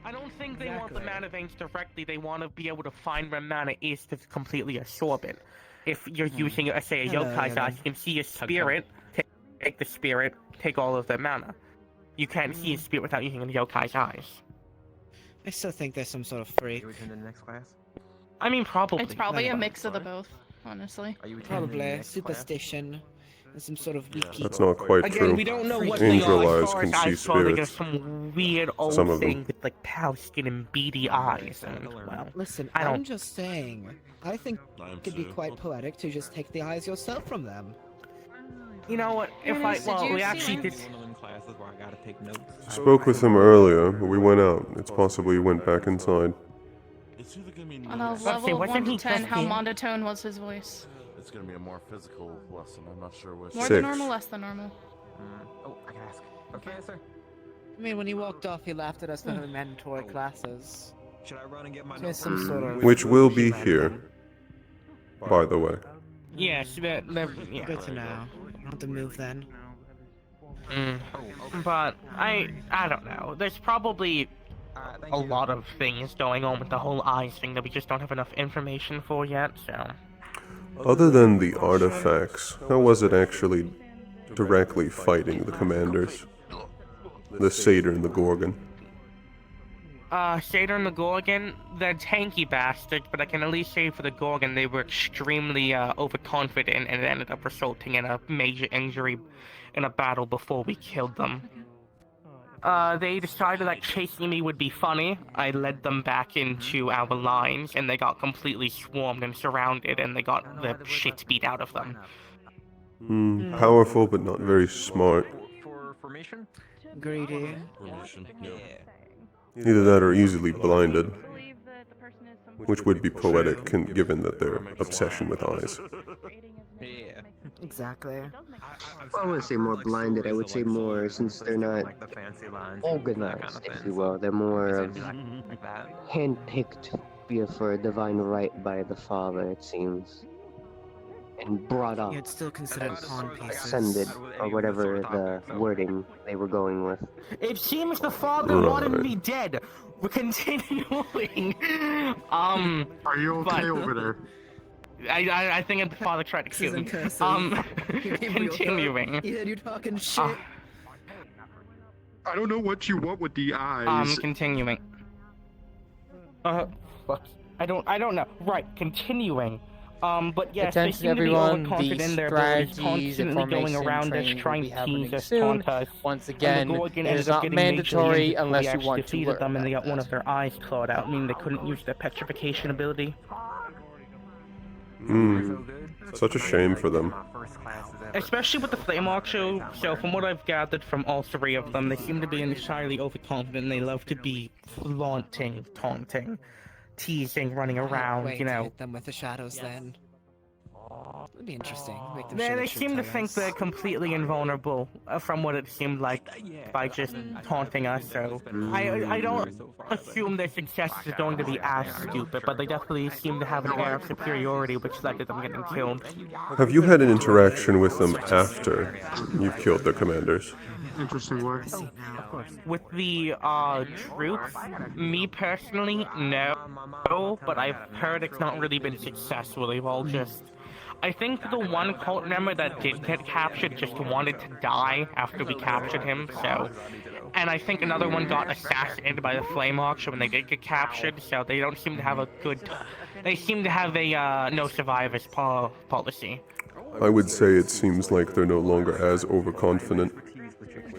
I don't think they want the mana veins directly. They want to be able to find where mana is to completely absorb it. If you're using, say, a yokai's eyes, you can see a spirit, take the spirit, take all of their mana. You can't see a spirit without using a yokai's eyes. I still think there's some sort of freak. Are we to the next class? I mean, probably. It's probably a mix of the both, honestly. Probably superstition and some sort of wiki. That's not quite Again, true. we don't know what Angel they are. eyes can see There's spirits. some weird old Some of them. thing with like pale skin and beady eyes. And, well, Listen, I don't. I'm just saying. I think it could be quite poetic to just take the eyes yourself from them. You know what? If we actually did. Classes where I gotta take notes. Spoke with him earlier, but we went out. It's possible he went back inside. On a level of 1 to 10, how monotone was his voice? It's gonna be a more physical lesson. I'm not sure which. More than normal, less than normal. Oh, I can ask. Okay, sir. I mean, when he walked off, he laughed at us for having mandatory classes. Should I run and get my There's some sort of... Which will be here, by the way. Yes, yeah. Good to know. I'll have to move then. But I don't know. There's probably a lot of things going on with the whole eyes thing that we just don't have enough information for yet. So Other than the artifacts, how was it actually directly fighting the commanders? The Satyr and the Gorgon. Satyr and the Gorgon, they're tanky bastards, but I can at least say for the Gorgon, they were extremely overconfident and it ended up resulting in a major injury in a battle before we killed them. They decided that chasing me would be funny. I led them back into our lines, and they got completely swarmed and surrounded, and they got the shit beat out of them. Powerful, but not very smart. For formation? Greedy. Formation, yeah. Either that or easily blinded. Which would be poetic, given that their obsession with eyes. Yeah. Exactly. I wouldn't say more blinded, I would say more, since they're not organized, if you will. They're more hand-picked for a divine right by the Father, it seems. And brought up. Yeah, it's still considered pawn pieces. Ascended, or whatever the wording they were going with. It seems the Father wanted me dead. We're continuing. Are you okay over there? I think the Father tried to kill me. Continuing. Yeah, you're talking shit. I don't know what you want with the eyes. Continuing. Fuck. I don't know. Right, continuing. But yes, they Attention seem to be everyone, overconfident the in their abilities, strategies and constantly going formation around us, training will trying be to happening tease us, soon. taunt us. Once And again, the Gorgon it is ended up not getting mandatory majorly injured unless before we you actually want to defeated learn them, and they that. got one of their eyes clawed out, meaning they couldn't use their petrification ability. Such a shame for them. Especially with the Flame Archer, so from what I've gathered from all three of them, they seem to be entirely overconfident and they love to be flaunting, taunting, teasing, running around, Wait you to know. hit them with the shadows then. It'd be interesting. Make them They show their seem true to think colors. they're completely invulnerable, from what it seemed like, by just taunting us, so... I don't assume their success is going to be as stupid, but they definitely seem to have an air of superiority which led to them getting killed. Have you had an interaction with them after you've killed their commanders? Interesting work. With the, troops, me personally, no, but I've heard it's not really been successful, they've all just... I think the one cult member that did get captured just wanted to die after we captured him, so... And I think another one got assassinated by the Flame Archer when they did get captured, so they don't seem to have a good... They seem to have a, no survivors policy. I would say it seems like they're no longer as overconfident,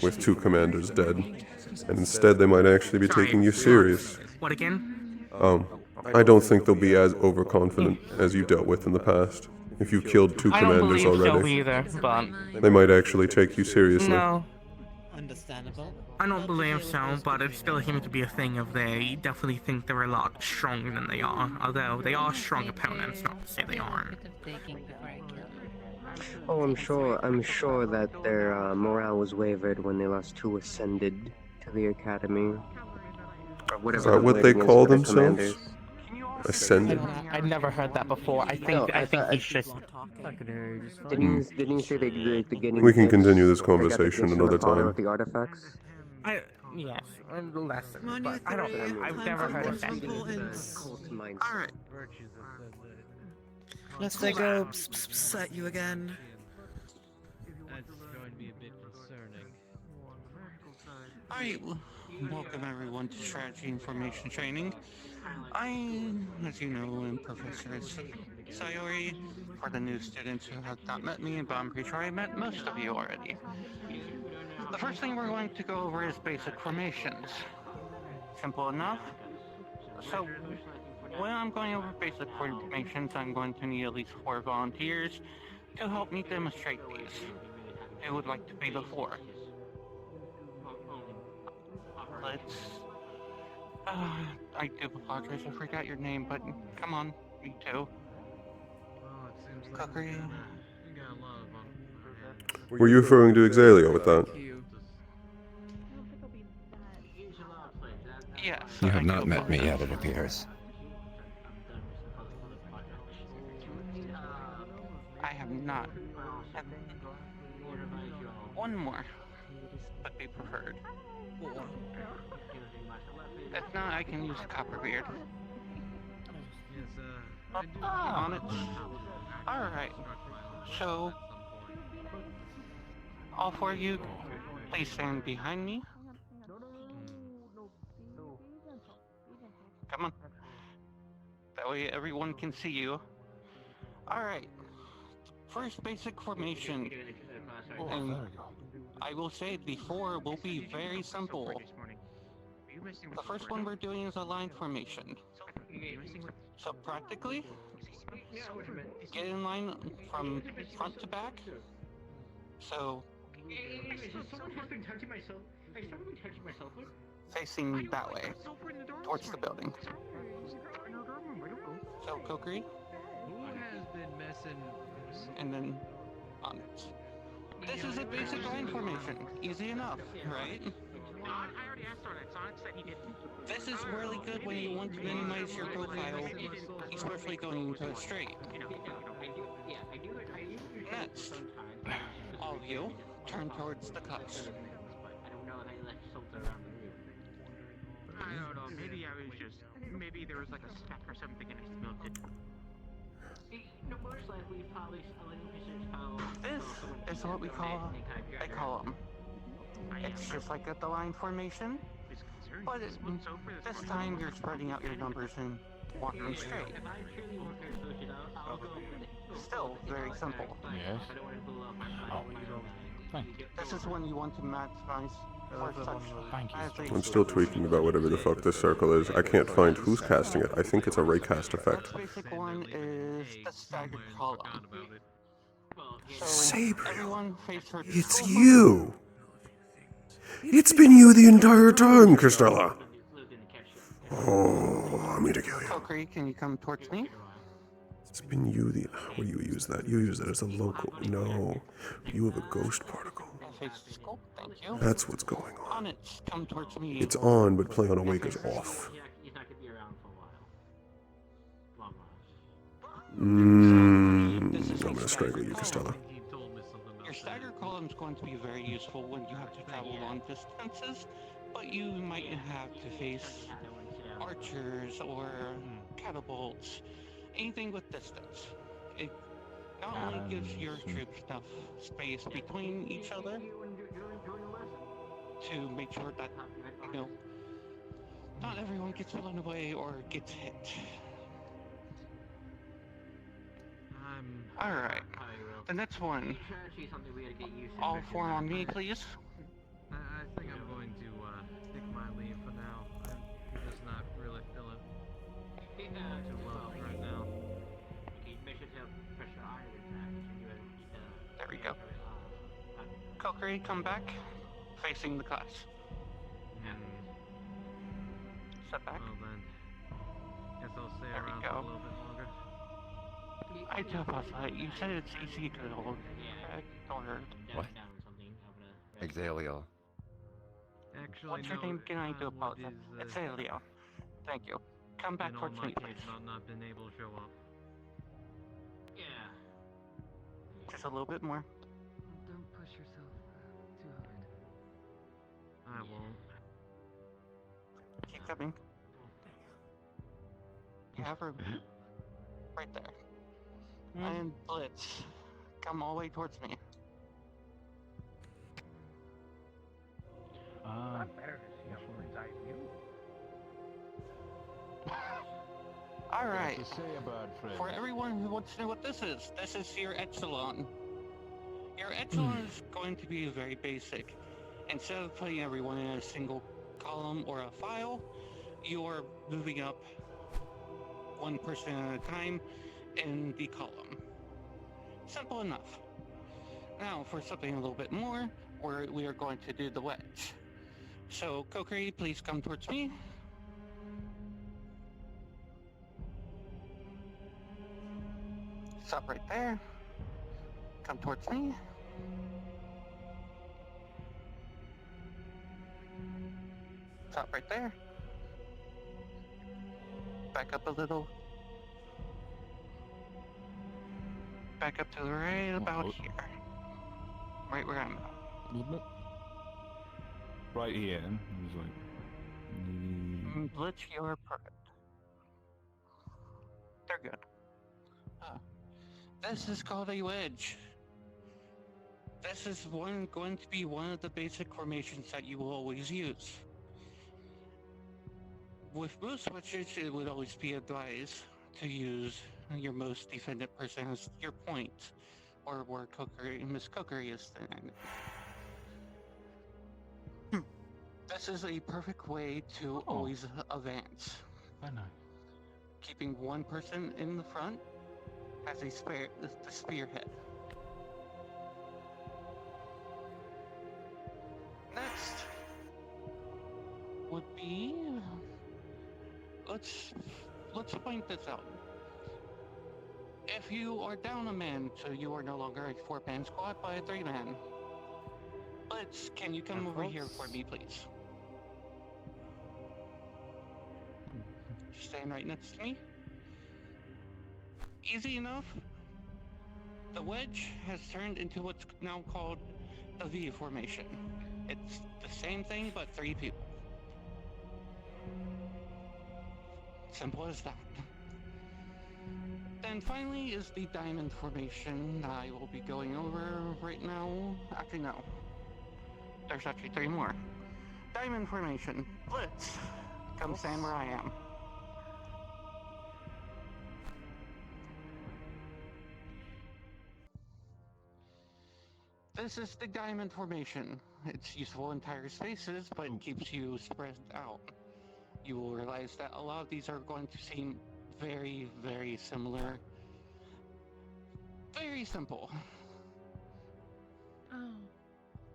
with 2 commanders dead. And instead they might actually be taking you serious. What again? I don't think they'll be as overconfident as you dealt with in the past. If you killed 2 commanders I don't believe already, so either, but... they might actually take you seriously. No. Understandable. I don't believe so, but it still seems to be a thing of they definitely think they're a lot stronger than they are, although they are strong opponents, not to say they aren't. Oh, I'm sure that their morale was wavered when they lost 2 ascended to the academy. Or whatever. Is that what they call themselves? Commanders. Ascended? I've never heard that before. I think he's just... Didn't you say they getting... We can continue this conversation another time. With the artifacts? Yes, less, but I've never heard of that. Alright. Let's go set you again. That's going to be a bit concerning. Alright, welcome everyone to Strategy Information Training. I, as you know, am Professor Sayori. For the new students who have not met me, but I'm pretty sure I met most of you already. The first thing we're going to go over is basic formations. Simple enough. So, when I'm going over basic formations, I'm going to need at least 4 volunteers to help me demonstrate these. Who would like to be the 4? Let's... I do apologize, I forgot your name, but come on, me too. Cookery. Were you referring to Exalio with that? Yes. You have not met me yet, it appears. I have not. One more, but be preferred. If not, I can use Copperbeard. On it. Alright. So, all four of you, please stand behind me. Come on. That way everyone can see you. Alright. First basic formation. And I will say the four will be very simple. The first one we're doing is a line formation. So practically, get in line from front to back. So facing that way, towards the building. So Kokiri, Who has been messing? and then on it. This is a basic line formation. Easy enough, right? I already asked on it. Sonic said he didn't. This is really good when you want to minimize your profile, especially going into a straight. Next, all of you turn towards the class. I don't know. Maybe I was just. Maybe there was like a speck or something and I smelled it. Most likely, probably This is what we call a column. It's just like at the line formation, but this time you're spreading out your numbers and walking straight. Still very simple. Yes. Oh, thank you. This is when you want to maximize for such. I'm still tweaking about whatever the fuck this circle is. I can't find who's casting it. I think it's a raycast effect. The basic one is the staggered column. So Saber, everyone face her. It's you! It's been you the entire time, Christella! Oh, I'm gonna kill you. Kokiri, can you come towards me? It's been you the... What do you use that? You use that as a local... No. You have a ghost particle. Face the skull, thank you. That's what's going on. On it, come towards me. It's on, but play on awake is off. I'm gonna strangle you, Costello. Your stagger column is going to be very useful when you have to travel long distances, but you might have to face archers or catapults, anything with distance. It not only gives your troops enough space between each other to make sure that, you know, not everyone gets blown away or gets hit. Alright, the next one. All four on me, please. I think I'm going to stick my leave for now. I'm just not really feeling too well right now. There we go. Kokiri, come back, facing the class. Step back. Well then, guess I'll stay There we around go. for a little bit longer. I do apologize. You said it's easy to hold. Or What? Exalio. Actually, what's your no, name again? I do what apologize. is, It's Elio. Thank you. Come back been all towards my me, case please. about not being able to show up. Just a little bit more. Don't push yourself too hard. I won't. Keep coming. You have room. Right there. And Blitz. Come all the way towards me. Alright. For everyone who wants to know what this is your echelon. Your echelon is going to be very basic. Instead of putting everyone in a single column or a file, you're moving up one person at a time in the column. Simple enough. Now, for something a little bit more, we are going to do the wedge. So, Kokiri, please come towards me. Stop right there. Come towards me. Stop right there. Back up a little. Back up to the right about here. Right where I'm at. Right here. It was like... Blitz, you're perfect. They're good. This is called a wedge. This is going to be one of the basic formations that you will always use. With most wedges, it would always be advised to use your most defended person as your point, or where Miss Cookery is standing. This is a perfect way to always advance. I know. Keeping one person in the front as the spearhead. Next would be let's point this out. If you are down a man, so you are no longer a 4-man squad but a 3-man. Blitz, can you come over here for me, please? Stand right next to me. Easy enough. The wedge has turned into what's now called the V formation. It's the same thing, but 3 people. Simple as that. Then finally is the diamond formation that I will be going over right now. Actually, no. There's actually 3 more. Diamond formation. Blitz. Come stand where I am. This is the diamond formation. It's useful in entire spaces, but it keeps you spread out. You will realize that a lot of these are going to seem very, very similar. Very simple. Oh.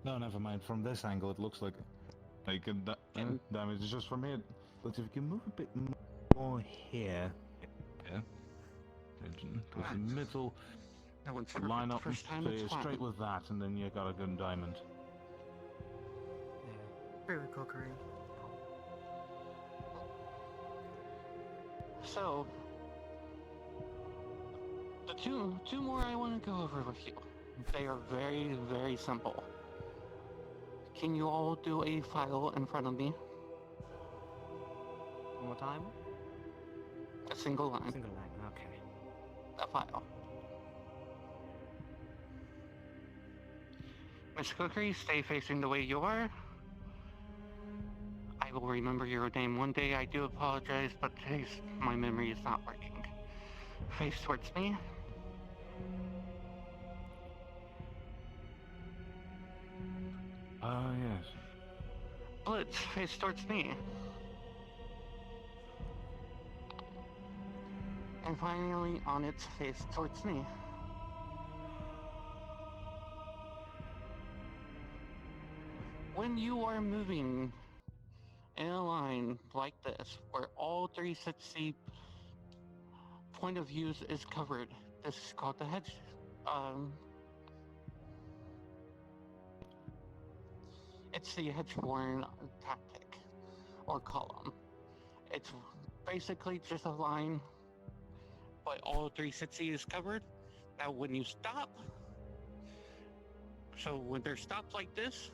No, never mind. From this angle, it looks like damage. It's just for me. But if you can move a bit more here, yeah, with the middle, line up straight with that, and then you got a good diamond. Very cookery. So, the two more I want to go over with you. They are very, very simple. Can you all do a file in front of me? One more time? A single line. Single line, okay. A file. Miss Cookery, stay facing the way you are. I will remember your name one day. I do apologize, but today's my memory is not working. Face towards me. Yes. Blitz, face towards me. And finally, on its face towards me. When you are moving in a line like this, where all 360 point of views is covered, this is called the hedge. It's the hedge-born tactic, or column. It's basically just a line, but all 360 is covered. Now when you stop, so when they're stopped like this,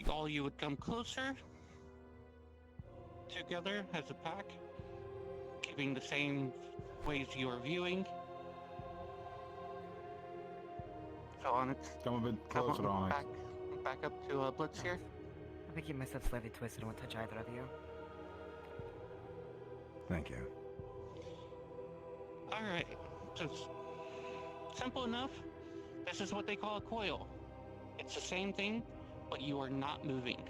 all you would come closer together as a pack, keeping the same ways you are viewing. So on its come a bit closer on it. Back up to Blitz here. I think you must have slightly twisted and won't touch either of you. Thank you. Alright, so simple enough. This is what they call a coil. It's the same thing, but you are not moving.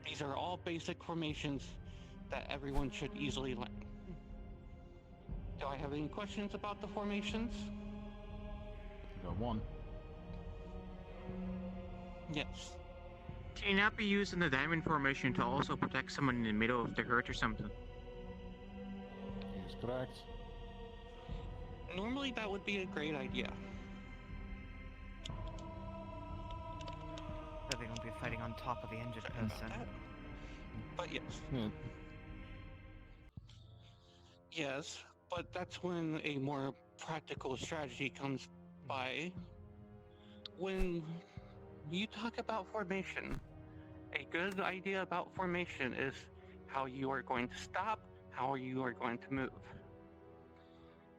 These are all basic formations that everyone should easily learn. Do I have any questions about the formations? Got one. Yes. Can you not be using the diamond formation to also protect someone in the middle if they're hurt or something? Is correct. Normally that would be a great idea. But they won't be fighting on top of the injured person. But yes. Yeah. Yes, but that's when a more practical strategy comes by. When you talk about formation, a good idea about formation is how you are going to stop, how you are going to move.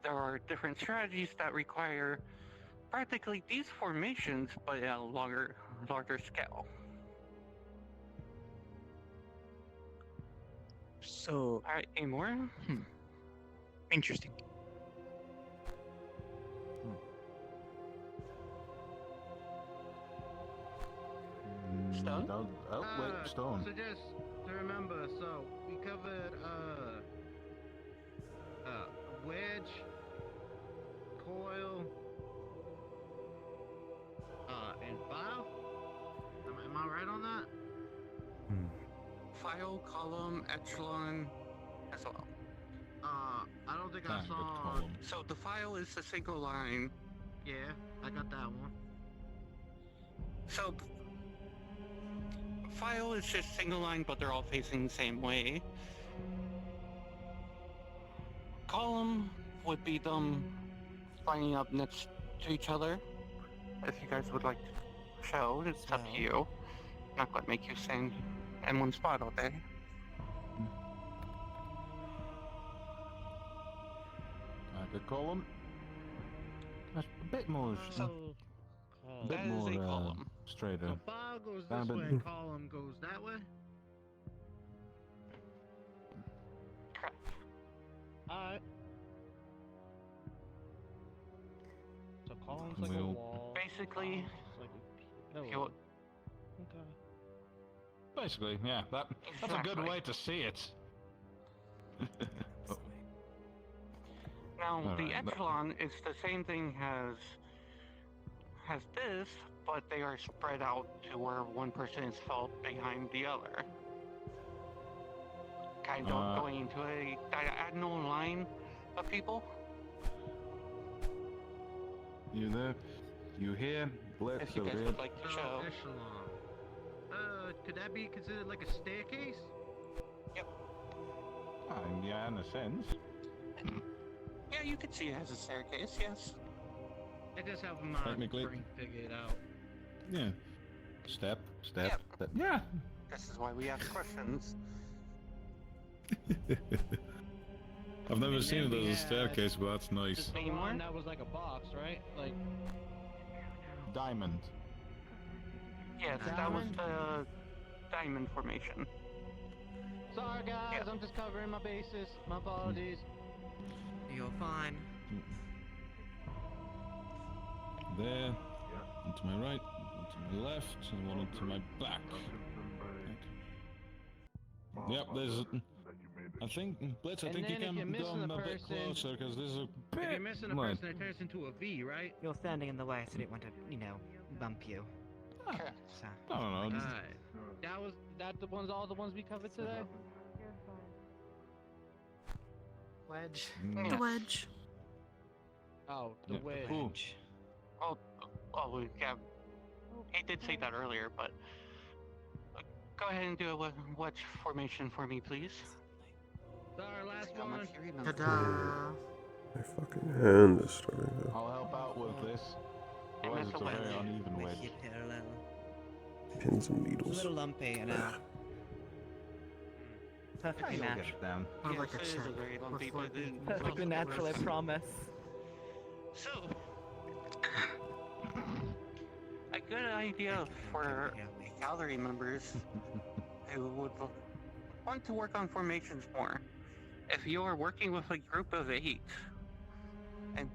there are different strategies that require practically these formations, but at a larger scale. So, Alright, any more? Interesting. Stone? Oh, wait, Stone. So just to remember, so we covered wedge, coil, and file. Am I right on that? File, column, echelon, as well. I don't think I Kind of saw. column. So the file is the single line. Yeah, I got that one. So file is just single line, but they're all facing the same way. Column would be them lining up next to each other. If you guys would like to show, it's up to you. Not gonna make you stand in one spot all day. Like a column. That's a bit more. A bit That more is a column. straighter. So file goes Down a this bit. way, column goes that way. Correct. Alright. So column's like a wall. Basically, Like a pillar. you- Okay. Basically, yeah. That's a good Exactly. way to see it. Oh. now the Alright, but- echelon is the same thing as this, but they are spread out to where one person is felt behind the other. Kind of going into a diagonal line of people. You there? You here? Let's If you go guys here. would like to show. Echelon. Could that be considered like a staircase? Yeah, in a sense. Yeah, you could see it as a staircase, yes. I just have my Technically. brain figured out. Yeah. Step, step, step. Yeah. This is why we ask questions. I've never And seen then it we as a had staircase, but that's nice. Just the one that was like a box, right? Like Diamond. Yes, that was the diamond formation. sorry guys, I'm just covering my bases. My apologies. You're fine. There. One to my right, one to my left, and one to my back. Yep, there's. I think, Blitz, I And think you then if can you're missing come a a bit person- closer, because there's a bit. If you're missing a Right. person, it turns into a V, right? You're standing in the way, so I didn't want to, bump you. Okay. So. I don't know. Alright. All the ones we covered today? Wedge. Mm. The wedge. Oh, the Yeah. wedge. Oh, yeah. He did say that earlier, but go ahead and do a wedge formation for me, please. Sorry, last How one. much you remember. Ta-da! My fucking hand is starting to. I'll help out with this. And Otherwise, that's it's a a very wedge. uneven With wedge. your parallel. Pins and It's a needles. little lumpy, Perfectly You'll get natural. it down. Or Yes, like a it is check. a very lumpy, but it- Perfectly natural, I promise. So, a good idea for gallery members who would want to work on formations more. If you are working with a group of 8, and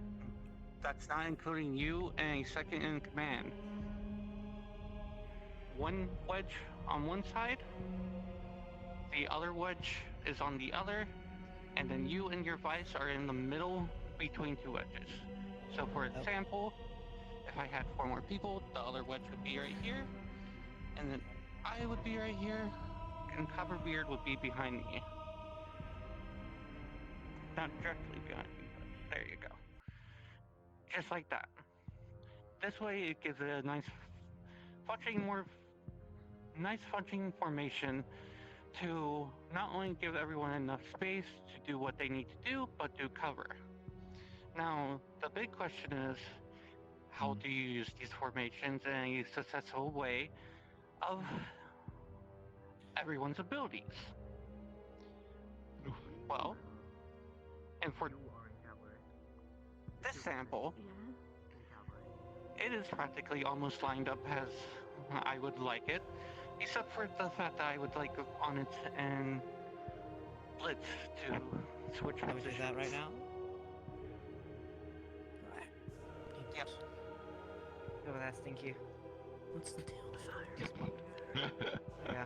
that's not including you and a second in command, one wedge on one side, the other wedge is on the other, and then you and your vice are in the middle between 2 wedges. So for example, if I had 4 more people, the other wedge would be right here, and then I would be right here, and Coverbeard would be behind me. Not directly behind me, but there you go. Just like that. This way it gives it a nice fudging formation to not only give everyone enough space to do what they need to do, but to cover. Now, the big question is, how do you use these formations in a successful way of everyone's abilities? Well, and for this sample, it is practically almost lined up as I would like it, except for the fact that I would like Onyx and Blitz to switch Can we do positions. that right now? Yep. Oh, that's thank you. What's the deal with the fire? Yeah.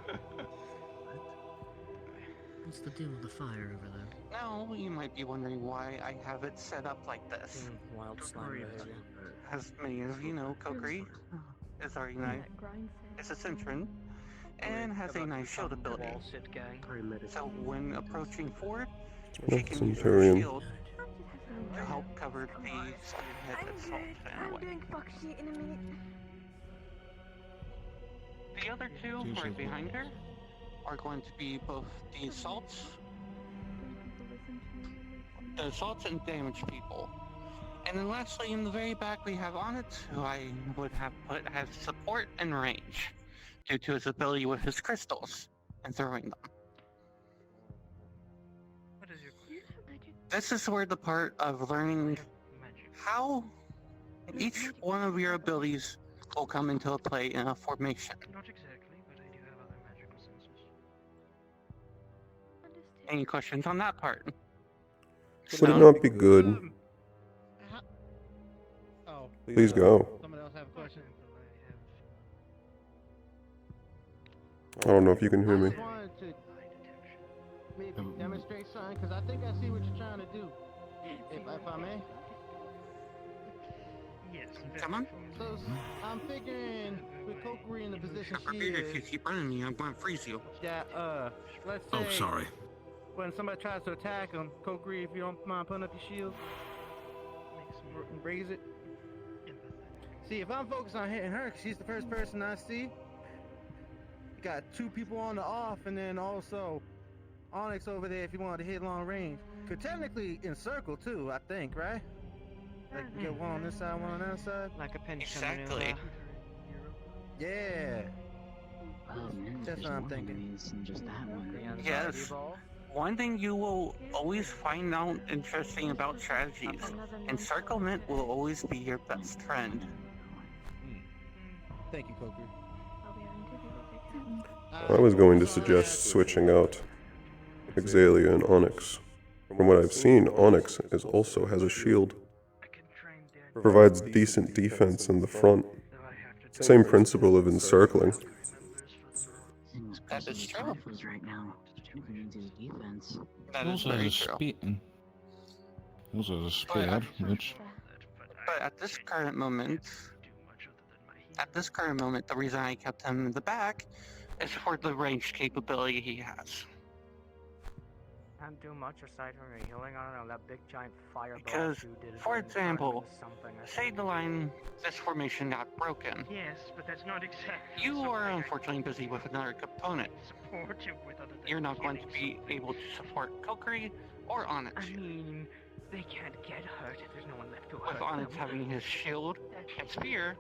What's the deal with the fire over there? Now, you might be wondering why I have it set up like this. Wild slime behavior. As many of you know, Kokiri is our is a Citron and has a nice shield ability. So when approaching forward, she can use her Centurion. shield to help cover the spearhead assault in a way. The other two right behind her are going to be both the assaults and damage people. And then lastly, in the very back, we have Onyx, who I would have put as support and range, due to his ability with his crystals and throwing them. What is your question? This is where the part of learning how each one of your abilities will come into play in a formation. Not exactly, but I do have other magical senses. Any questions on that part? Would it not be good? Oh. Please go. Someone else have a question? I don't know if you can hear me. I just wanted to maybe demonstrate something, because I think I see what you're trying to do. If I may? Yes. Come on. So, I'm figuring with Kokiri in the position she If you is, keep running me, I'm going to freeze you. that, let's say... Oh, sorry. When somebody tries to attack him, Kokiri, if you don't mind putting up your shield, and raise it. See, if I'm focused on hitting her, 'cause she's the first person I see, you got two people on the off, and then also Onyx over there if you wanted to hit long range. Could technically encircle too, I think, right? Like you get one on this side, one on that side. Like a pinch. Exactly. Yeah. That's what I'm thinking. Yes. One thing you will always find out interesting about strategies, encirclement will always be your best friend. Thank you, Kokiri. I was going to suggest switching out Exalia and Onyx. From what I've seen, Onyx also has a shield. Provides decent defense in the front. Same principle of encircling. That is true. Right now. Defense. That is Also very has a true. spear. Also has a spear, which... But at this current moment, the reason I kept him in the back is for the range capability he has. Can't do much aside from healing. I don't know, that big giant fireball. Because, for example, say the line, this formation got broken. Yes, but that's not exactly. You are unfortunately busy with another component. Support you with other than You're not going to healing. be able to support Kokiri or Onyx. I mean, they can't get hurt if there's no one left to hurt With Onyx them. having his shield and spear,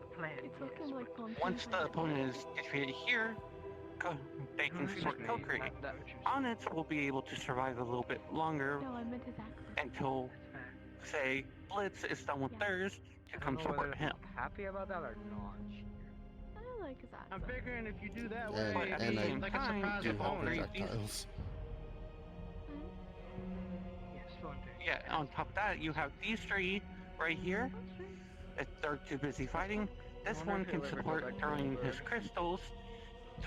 once the opponent is defeated here, they can support Kokiri. Onyx will be able to survive a little bit longer until, say, Blitz is done with theirs to come support him. Happy about that or not? I like that. I'm figuring if you do that But way, at the same like a time, surprise do opponent. upgrade Yes, volunteer. Yeah, on top of that, you have these three right here. If they're too busy fighting, this one can support throwing his crystals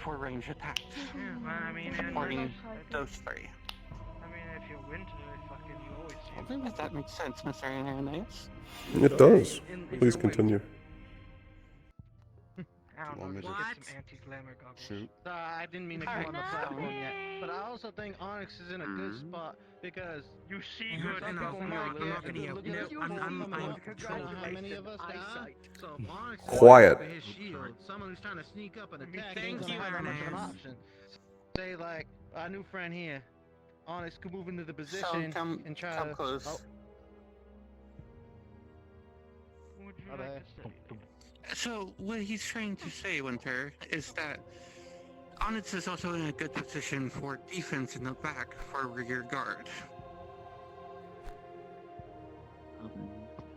for range attacks. Yeah, well, I mean, Supporting those three. I mean, if you're winter, fucking you always see. I think that that makes sense, Mr. Ananias. It does. Please continue. I don't know, Want me just to get some anti-glamour goggles. shoot? I didn't mean to come on the platform yet, but I also think Onyx is in a good spot because you see good. I know, Some people I'm might not get gonna look yell. at us I'm coming in up, control. how many of us die. So if Onyx is Quiet. for his shield, someone who's trying to sneak up and attack Thank ain't gonna you, have that much of an Ernest. option. Say like our new friend here, Onyx could move into the So position come, and try come to. close. Oh. Would you like to say? So what he's trying to say, Winter, is that Onyx is also in a good position for defense in the back for rear guard.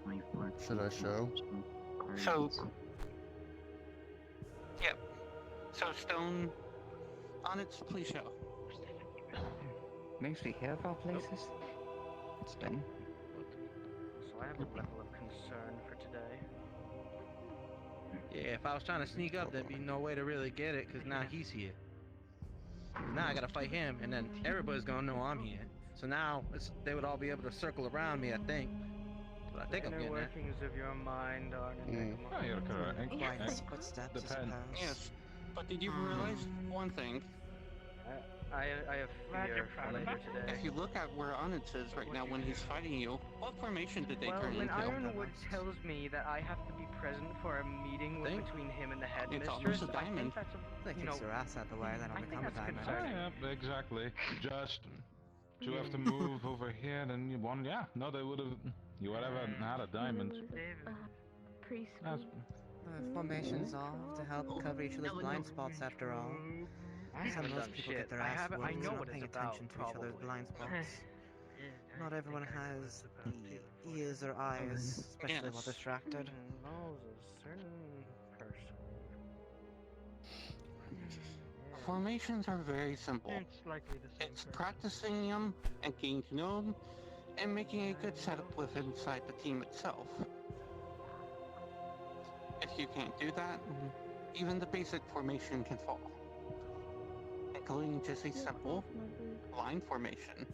My Should I show? So, yep. So Stone, on its please show. Makes me hear of our places. It's been. So I have a level of concern for today. Yeah, if I was trying to sneak up, there'd be no way to really get it, because now he's here. 'Cause now I gotta fight him, and then everybody's gonna know I'm here. So now they would all be able to circle around me, I think. But I think I'm The inner getting there. workings of your mind are an enigma. Oh, you're correct. Quiet footsteps, I Depends. suppose. Yes, but did you realize one thing? I have fear for later today. If you look at where Onyx is right now when he's fighting you, what formation did they Well, turn when into? Ironwood tells me that I have to be present for a meeting between him and the It's headmistress, almost a I diamond. think that's They kick their ass out the way, then I'll become a diamond. Yeah, exactly. Just you have to move over here, then you won. Yeah, no, they would have. You would have had a diamond. That's- Formations are to help cover each other's blind spots, after all. I So haven't most done people shit. get their I ass haven't- I whooped know for not what paying it's attention about, to each other's probably. blind spots. Not everyone has the ears or eyes, especially while distracted. Knows a certain person. Formations are very simple. It's likely the same It's person. practicing them and getting to know them and making a good setup with inside the team itself. If you can't do that, even the basic formation can fall, including just a simple line formation.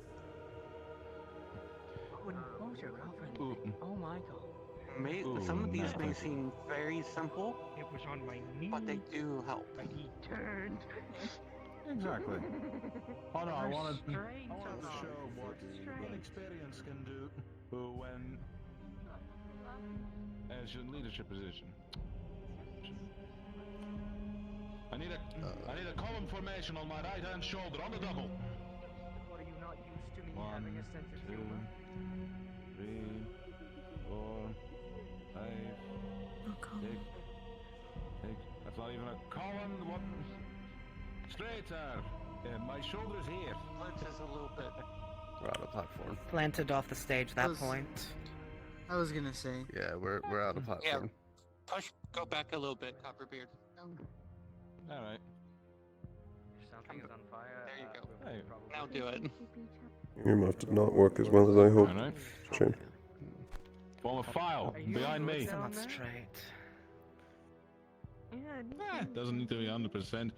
What was your girlfriend? Oh my god. Some of these may nice. seem very simple, It was on my knee. but they do help. He turned. Exactly. Oh no, I wanted to Straight show what experience can do when as your leadership position. I need a column formation on my right hand shoulder on the double. What are you not used to me 1, having a sense of 2, humor? 3, 4, 5, 6. That's not even a column. What? Straighter. My shoulder's here. Just a little bit. We're out of platform. Planted off the stage at that Was- point. I was gonna say. Yeah, we're out of platform. Go back a little bit, Copperbeard. All right. Something is on fire. There you go. Hey. Now do it. Earmuff did not work as well as I hoped. Alright. Shame. Form a file behind me. Come up straight. Doesn't need to be 100%.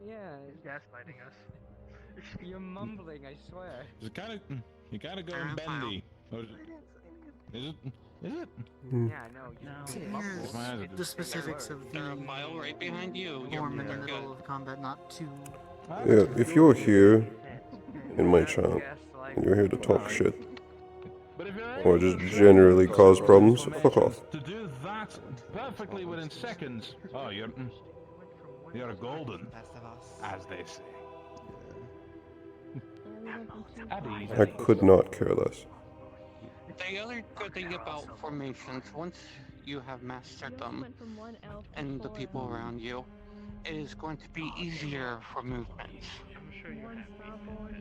Yeah, he's gaslighting us. You're mumbling, I swear. It's kind of you gotta go bendy. Or is it? Is it? Yeah, no. It's my eyes are The just- specifics of They're a the mile right behind you. form in the You're middle good. of combat, not too. Yeah, if you're here in my chat and you're here to talk shit But if you're or just generally cause problems, fuck off. to do that perfectly within seconds, oh, you're golden, as they say. I could not care less. The other good thing about formations, once you have mastered them and the people around you, it is going to be easier for movements. I'm sure you're happy.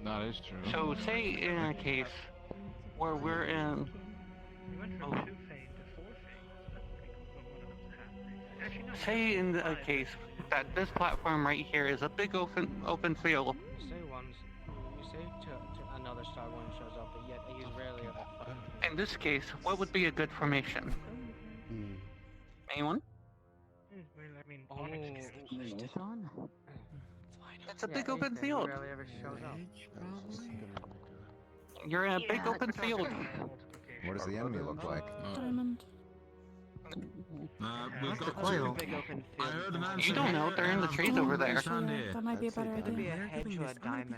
That is true. So say in a case where we're in... You went from 2 fade to 4 fades. That's pretty cool. One of them's half. Actually, no. Say in a case that this platform right here is a big open field. You say once, you say to another star one shows up, but yet you rarely ever fucking. In this case, what would be a good formation? Anyone? Well, I mean, Onyx is This one? It's a big open field. rarely ever shows up. You're in a big open field. What does the enemy look like? Diamond. We've got Coil. Big open I field. heard an answer. You don't know, they're in the trees over there. That might be a better It could be idea. a hedge or a diamond.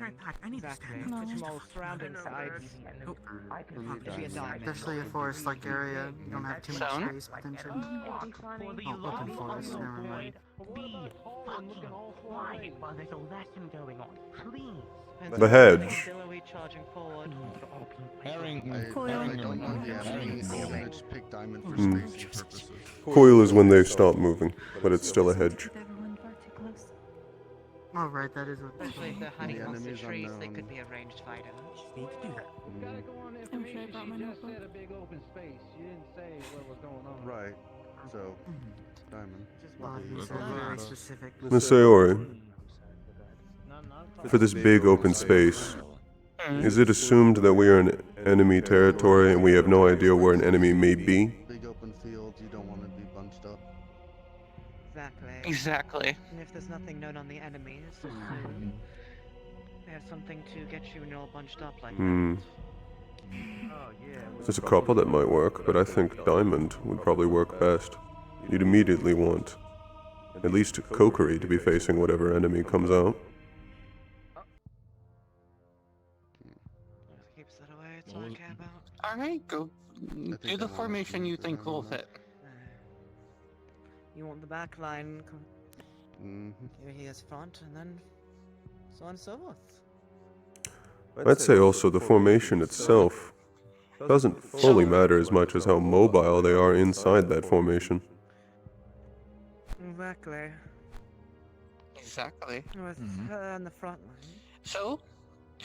Exactly. No. With small surrounding sides. It could be a diamond. Especially a forest-like area, you don't have too much Sound? space potentially. Oh, open forest, never mind. While there's a lesson going on, please. The hedge. Billowy charging forward. Herring. I don't want the enemy to pick diamond for Hmm. spacing purposes. Coil is when they stop moving, but it's still a hedge. Oh, right, that is what. Especially if they're The hiding amongst the enemy's trees, they unknown. could be a ranged fighter. Need to do that. Gotta go on the I wish I information brought my sheet. Just notebook. said a big open space. You didn't say what was going on. Right. So, Diamond. Well, he said very specific. Miss Sayori, for this big open space, is it assumed that we are in enemy territory and we have no idea where an enemy may be? Big open fields, you don't want to be bunched up. Exactly. Exactly. And if there's nothing known on the enemies, they have something to get you when you're all bunched up like Hmm. that. There's a couple that might work, but I think Diamond would probably work best. You'd immediately want at least Kokiri to be facing whatever enemy comes out. Keeps that away, it's all I care about. Alright, go. Do the formation you think will fit. You want the back line, Mm-hmm. here's front, and then so on and so forth. I'd say also the formation itself doesn't fully matter as much as how mobile they are inside that formation. Exactly. Exactly. With her on the front line. So,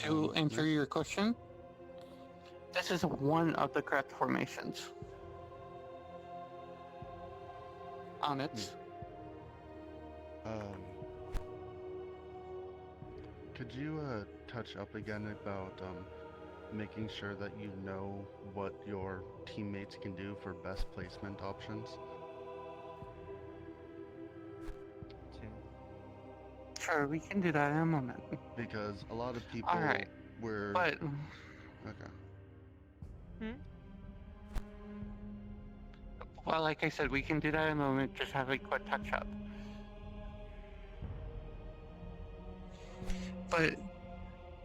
to answer your question, this is one of the correct formations. On it. Could you touch up again about making sure that you know what your teammates can do for best placement options? Sure, we can do that in a moment. Because a lot of people Alright, were... but... Okay. Well, like I said, we can do that in a moment, just have a quick touch-up. But,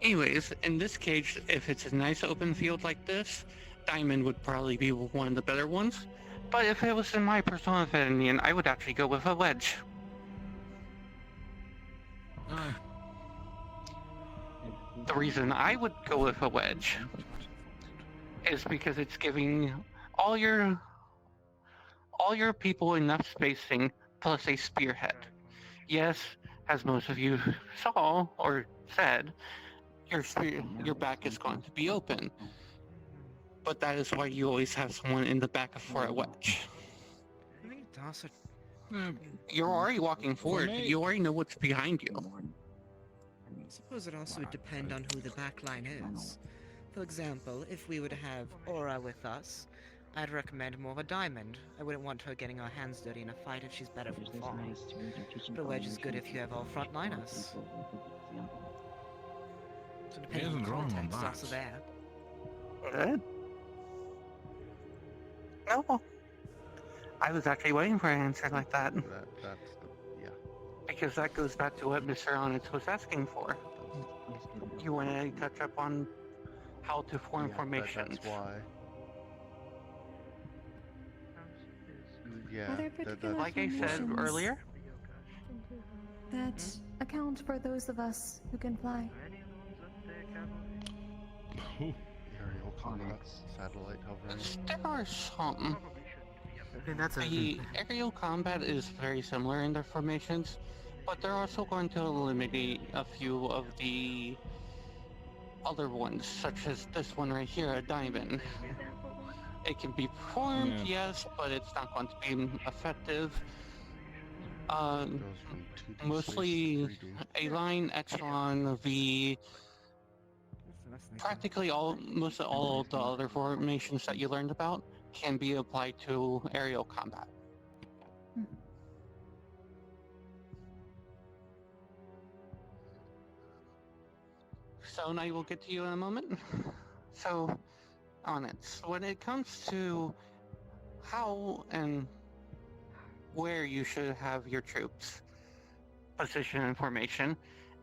anyways, in this case, if it's a nice open field like this, Diamond would probably be one of the better ones. But if it was in my personal opinion, I would actually go with a wedge. The reason I would go with a wedge is because it's giving all your people enough spacing plus a spearhead. Yes, as most of you saw or said, your back is going to be open. But that is why you always have someone in the back for a wedge. I think it's also... You're already walking forward. You already know what's behind you. I suppose it also would depend on who the backline is. For example, if we were to have Aura with us, I'd recommend more of a Diamond. I wouldn't want her getting her hands dirty in a fight if she's better from far. But a wedge is good if you have all frontliners. So depending on the context, it's also there. Good. No. I was actually waiting for an answer like that. Because that goes back to what Mr. Onyx was asking for. You want to touch up on how to form formations. That's why. Yeah, Are there particular like I said formations earlier. that account for those of us who can fly? Aerial combat, satellite hovering. There are some. That's The aerial combat is very similar in their formations, but they're also going to eliminate a few of the other ones, such as this one right here, a diamond. It can be performed, yes, but it's not going to be effective. Mostly a line, echelon, V, practically most of all the other formations that you learned about can be applied to aerial combat. So now we'll get to you in a moment. So, on it. So when it comes to how and where you should have your troops position and formation,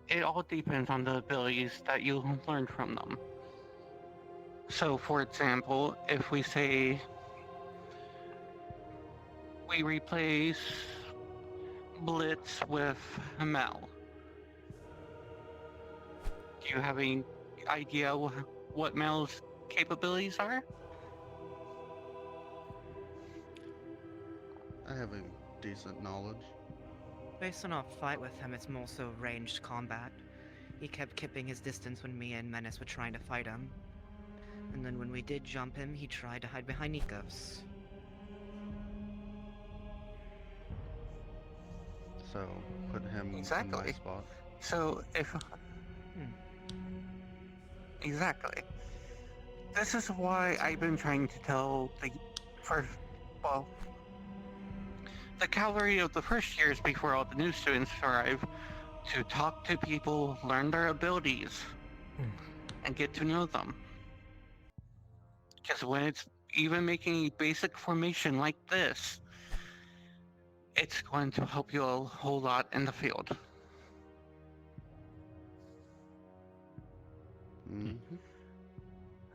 it all depends on the abilities that you learned from them. So, for example, if we say we replace Blitz with Mel, do you have any idea what Mel's capabilities are? I have a decent knowledge. Based on our fight with him, it's more so ranged combat. He kept keeping his distance when me and Menace were trying to fight him. And then when we did jump him, he tried to hide behind Nikos. So, put him in my Exactly. spot. So if exactly, this is why I've been trying to tell the cavalry of the first years before all the new students arrive to talk to people, learn their abilities, and get to know them. Because when it's even making a basic formation like this, it's going to help you a whole lot in the field.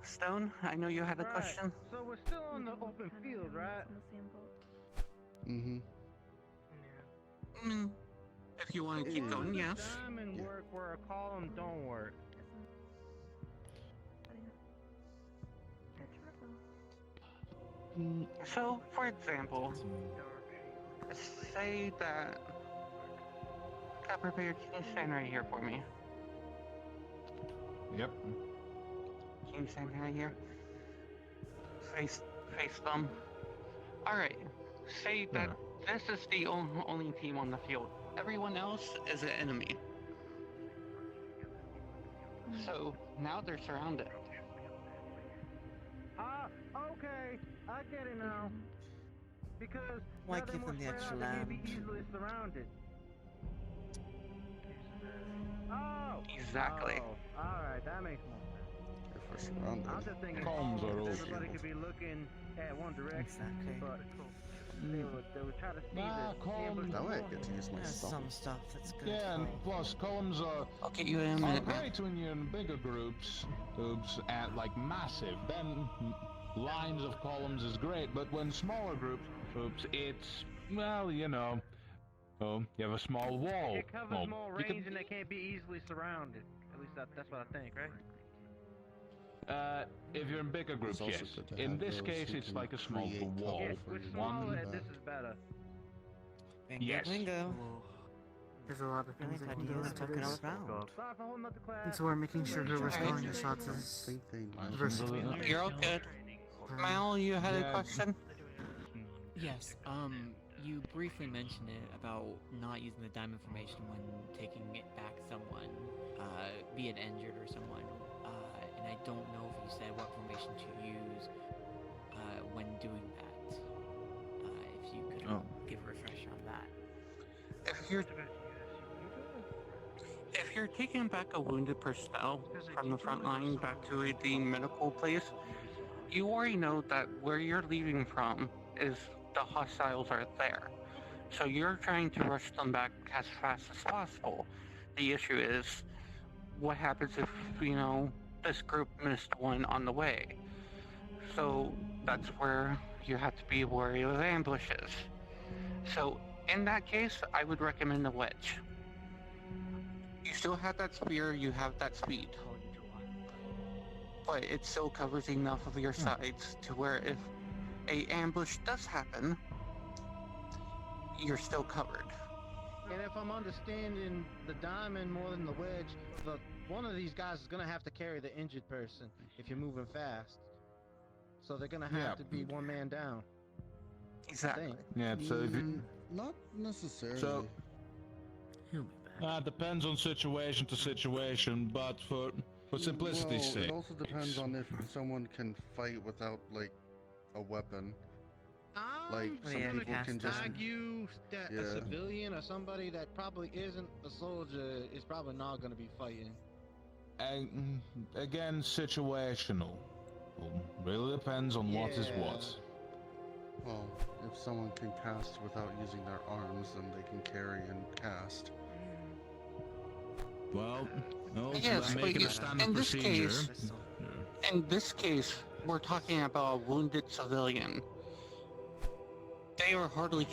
Stone, I know you had a question. So we're still on the open field, right? Mm-hmm. If you want to keep going, yes. Diamond work where a column don't work. So, for example, say that Copper Bear, can you stand right here for me? Yep. Can you stand right here? Face them. Alright, say that this is the only team on the field. Everyone else is an enemy. So, now they're surrounded. Okay, I get it now. Because Why now they're give more them the spread extra out, they can't be land? easily surrounded. Oh! Exactly. Oh, alright, that makes more sense. If we're surrounded. I'm just thinking Columns are if all everybody shield. could be looking at one direction, Exactly. but they would try to see Nah, the columns. That way I get to use my There's stomach. some stuff that's good. Yeah, and plus columns are I'll get you in a minute, man. great when you're in bigger groups, and like massive. Then lines of columns is great, but when smaller groups, it's well, you know, you have a small wall. It covers more range and they can't be easily surrounded. At least that's what I think, right? If you're in bigger groups, also yes. good to In have this those case, who it's can like a small create wall. cover With for smaller, your this back. is better. Bingo, Yes. bingo. There's a lot of Really things had that to can use go token into all this. around. Sorry for holding up the class. And so we're making sure who we're calling the shots I is think they might versatile. You're all good. Mal, you had a question? Yes, you briefly mentioned it about not using the diamond formation when taking it back someone, be it injured or someone, and I don't know if you said what formation to use, when doing that. If you could give a refresher on that. If you're taking back a wounded personnel from the front line back to the medical place, you already know that where you're leaving from is the hostiles are there. So you're trying to rush them back as fast as possible. The issue is, what happens if, this group missed one on the way? So that's where you have to be wary of ambushes. So in that case, I would recommend the wedge. You still have that spear, you have that speed. But it still covers enough of your sides to where if a ambush does happen, you're still covered. And if I'm understanding the diamond more than the wedge, one of these guys is gonna have to carry the injured person if you're moving fast. So they're gonna have to be one man down. Exactly. Yeah, so if you, not necessarily. So depends on situation to situation, but for simplicity's well, sake. it also depends on if someone can fight without like a weapon. Like some people can just argue that a civilian or somebody that probably isn't a soldier is probably not going to be fighting. And again, situational. Really depends on what is what. Well, if someone can cast without using their arms, then they can carry and cast. Well, yes, make it a standard procedure. In this case, we're talking about a wounded civilian. They are hardly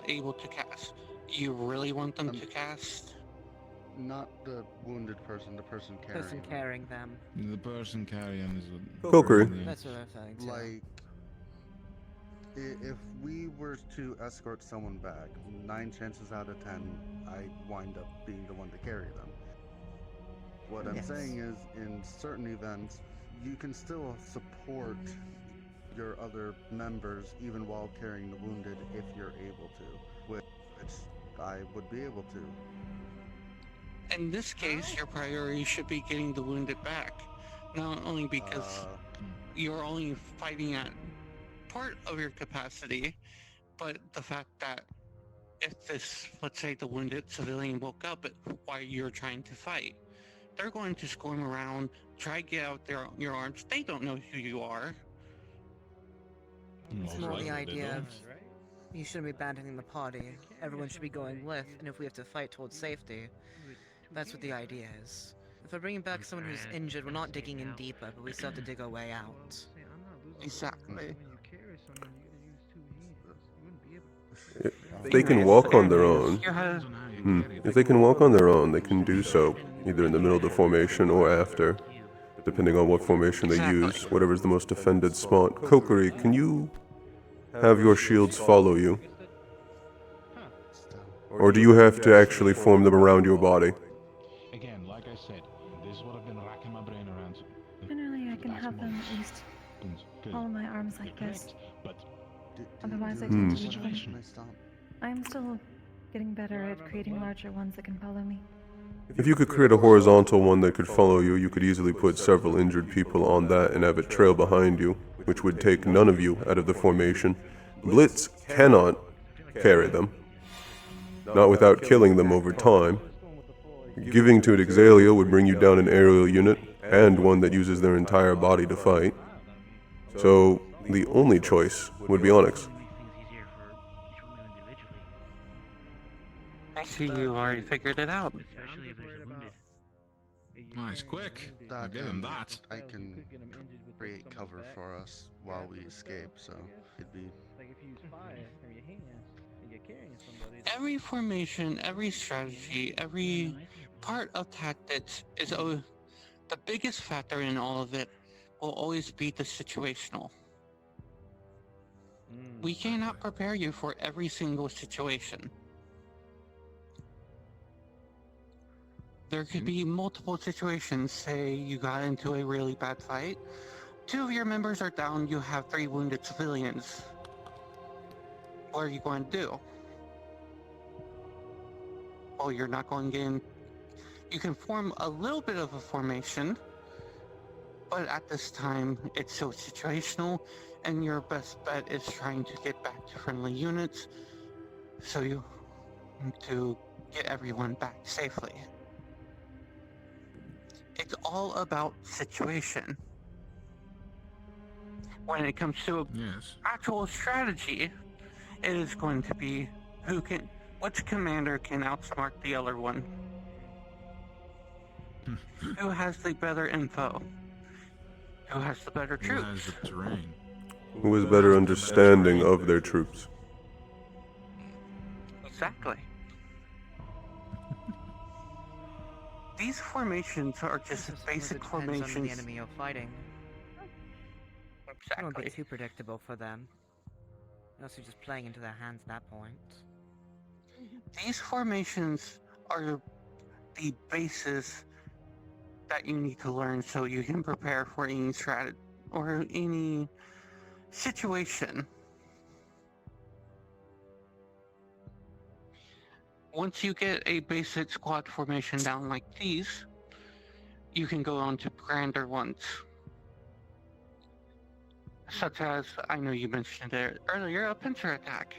able to cast. You really want them to cast? Not the wounded person, the person carrying. Person carrying them. The person carrying is Valkyrie. That's what I'm saying. Like, If we were to escort someone back, 9 chances out of 10, I wind up being the one to carry them. What I'm Yes. saying is, in certain events, you can still support your other members even while carrying the wounded if you're able to, which I would be able to. In this case, your priority should be getting the wounded back. Not only because you're only fighting at part of your capacity, but the fact that if this, let's say the wounded civilian woke up while you're trying to fight, they're going to squirm around, try to get out your arms. They don't know who you are. It's more the idea of you shouldn't be abandoning the party. Everyone should be going with, and if we have to fight towards safety, that's what the idea is. If we're bringing back someone who's injured, we're not digging in deeper, but we still have to dig our way out. Exactly. If they can walk on their own, if they can walk on their own, they can do so either in the middle of the formation or after, depending on what formation they use, whatever's the most defended spot. Kokiri, can you have your shields follow you? Or do you have to actually form them around your body? Again, like I said, this is what I've been racking my brain around. Generally, I can have them at least follow my arms like this. Otherwise, I tend to lose them. I'm still getting better at creating larger ones that can follow me. If you could create a horizontal one that could follow you, you could easily put several injured people on that and have it trail behind you, which would take none of you out of the formation. Blitz cannot carry them, not without killing them over time. Giving to an Exalia would bring you down an aerial unit, and one that uses their entire body to fight. So, the only choice would be Onyx. I see you already figured it out. Nice, quick. I'll give him that. I can create cover for us while we escape, so it'd be... Every formation, every strategy, every part of tactics is the biggest factor in all of it will always be the situational. We cannot prepare you for every single situation. There could be multiple situations. Say you got into a really bad fight, 2 of your members are down, you have 3 wounded civilians. What are you going to do? Well, you're not going to get in. You can form a little bit of a formation, but at this time it's so situational, and your best bet is trying to get back to friendly units so you to get everyone back safely. It's all about situation. When it comes to actual strategy, it is going to be which commander can outsmart the other one. Who has the better info? Who has the better troops? Who has the terrain? Who has better understanding of their troops? Exactly. These formations are just basic formations. On the enemy you're fighting. Exactly. It won't be too predictable for them. You're also just playing into their hands at that point. These formations are the basis that you need to learn so you can prepare for any strategy or any situation. Once you get a basic squad formation down like these, you can go on to grander ones. Such as, I know you mentioned it earlier, a pincer attack.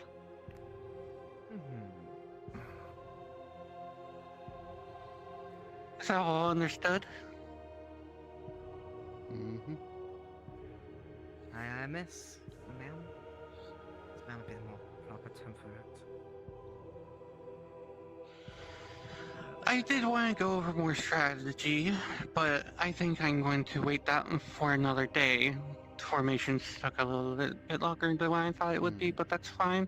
Is that all understood? Mm-hmm. I miss, ma'am. That would be the more proper term for it. I did want to go over more strategy, but I think I'm going to wait that for another day. Formations took a little bit longer than I thought it would be, but that's fine.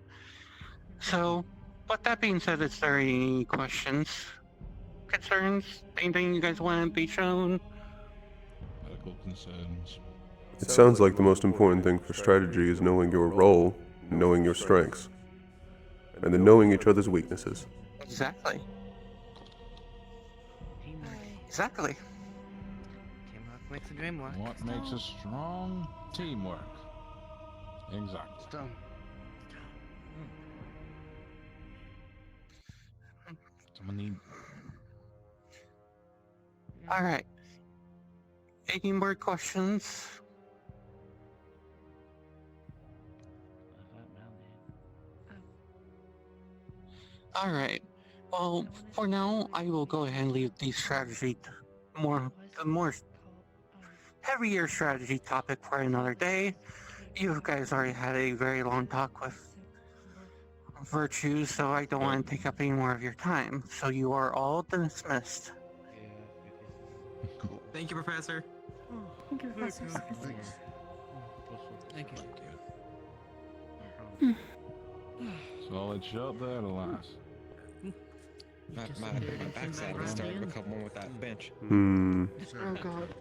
So, but that being said, is there any questions, concerns, anything you guys want to be shown? Medical concerns. It sounds like the most important thing for strategy is knowing your role, knowing your strengths, and then knowing each other's weaknesses. Exactly. Exactly. Teamwork makes the dream work. What makes a strong teamwork? Exactly. Stone. Someone need. All right. Any more questions? All right. Well, for now, I will go ahead and leave the strategy, the more heavier strategy topic for another day. You guys already had a very long talk with Virtue, so I don't want to take up any more of your time. So you are all dismissed. Thank you, Professor. Thank you, Professor. Thank you. Solid shot there, alas. My backside is starting to become one with that bench. Hmm. Oh god.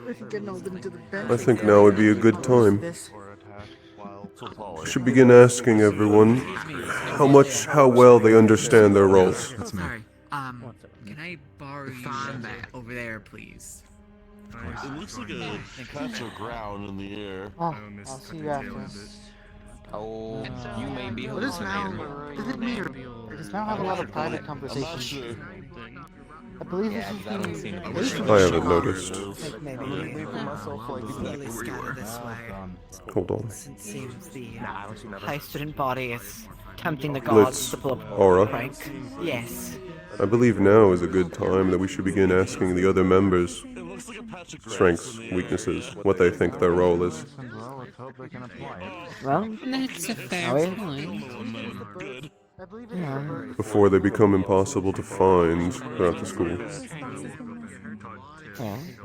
We can get nailed into the bench. I think now would be a good time. This. We should begin asking everyone how well they understand their roles. Sorry. Can I borrow you that over there, please? It looks like a patch of ground in the air. Oh, I'll see you after. Oh, you may be What is now? Does it mean it does now have a lot of private conversations? I believe this is being. I haven't noticed. Hold on. It seems the high student body is tempting the Blitz, gods to pull up Aura. a prank. Yes. I believe now is a good time that we should begin asking the other members strengths, weaknesses, what they think their role is. Well, That's a fair point. Before they become impossible to find throughout the school.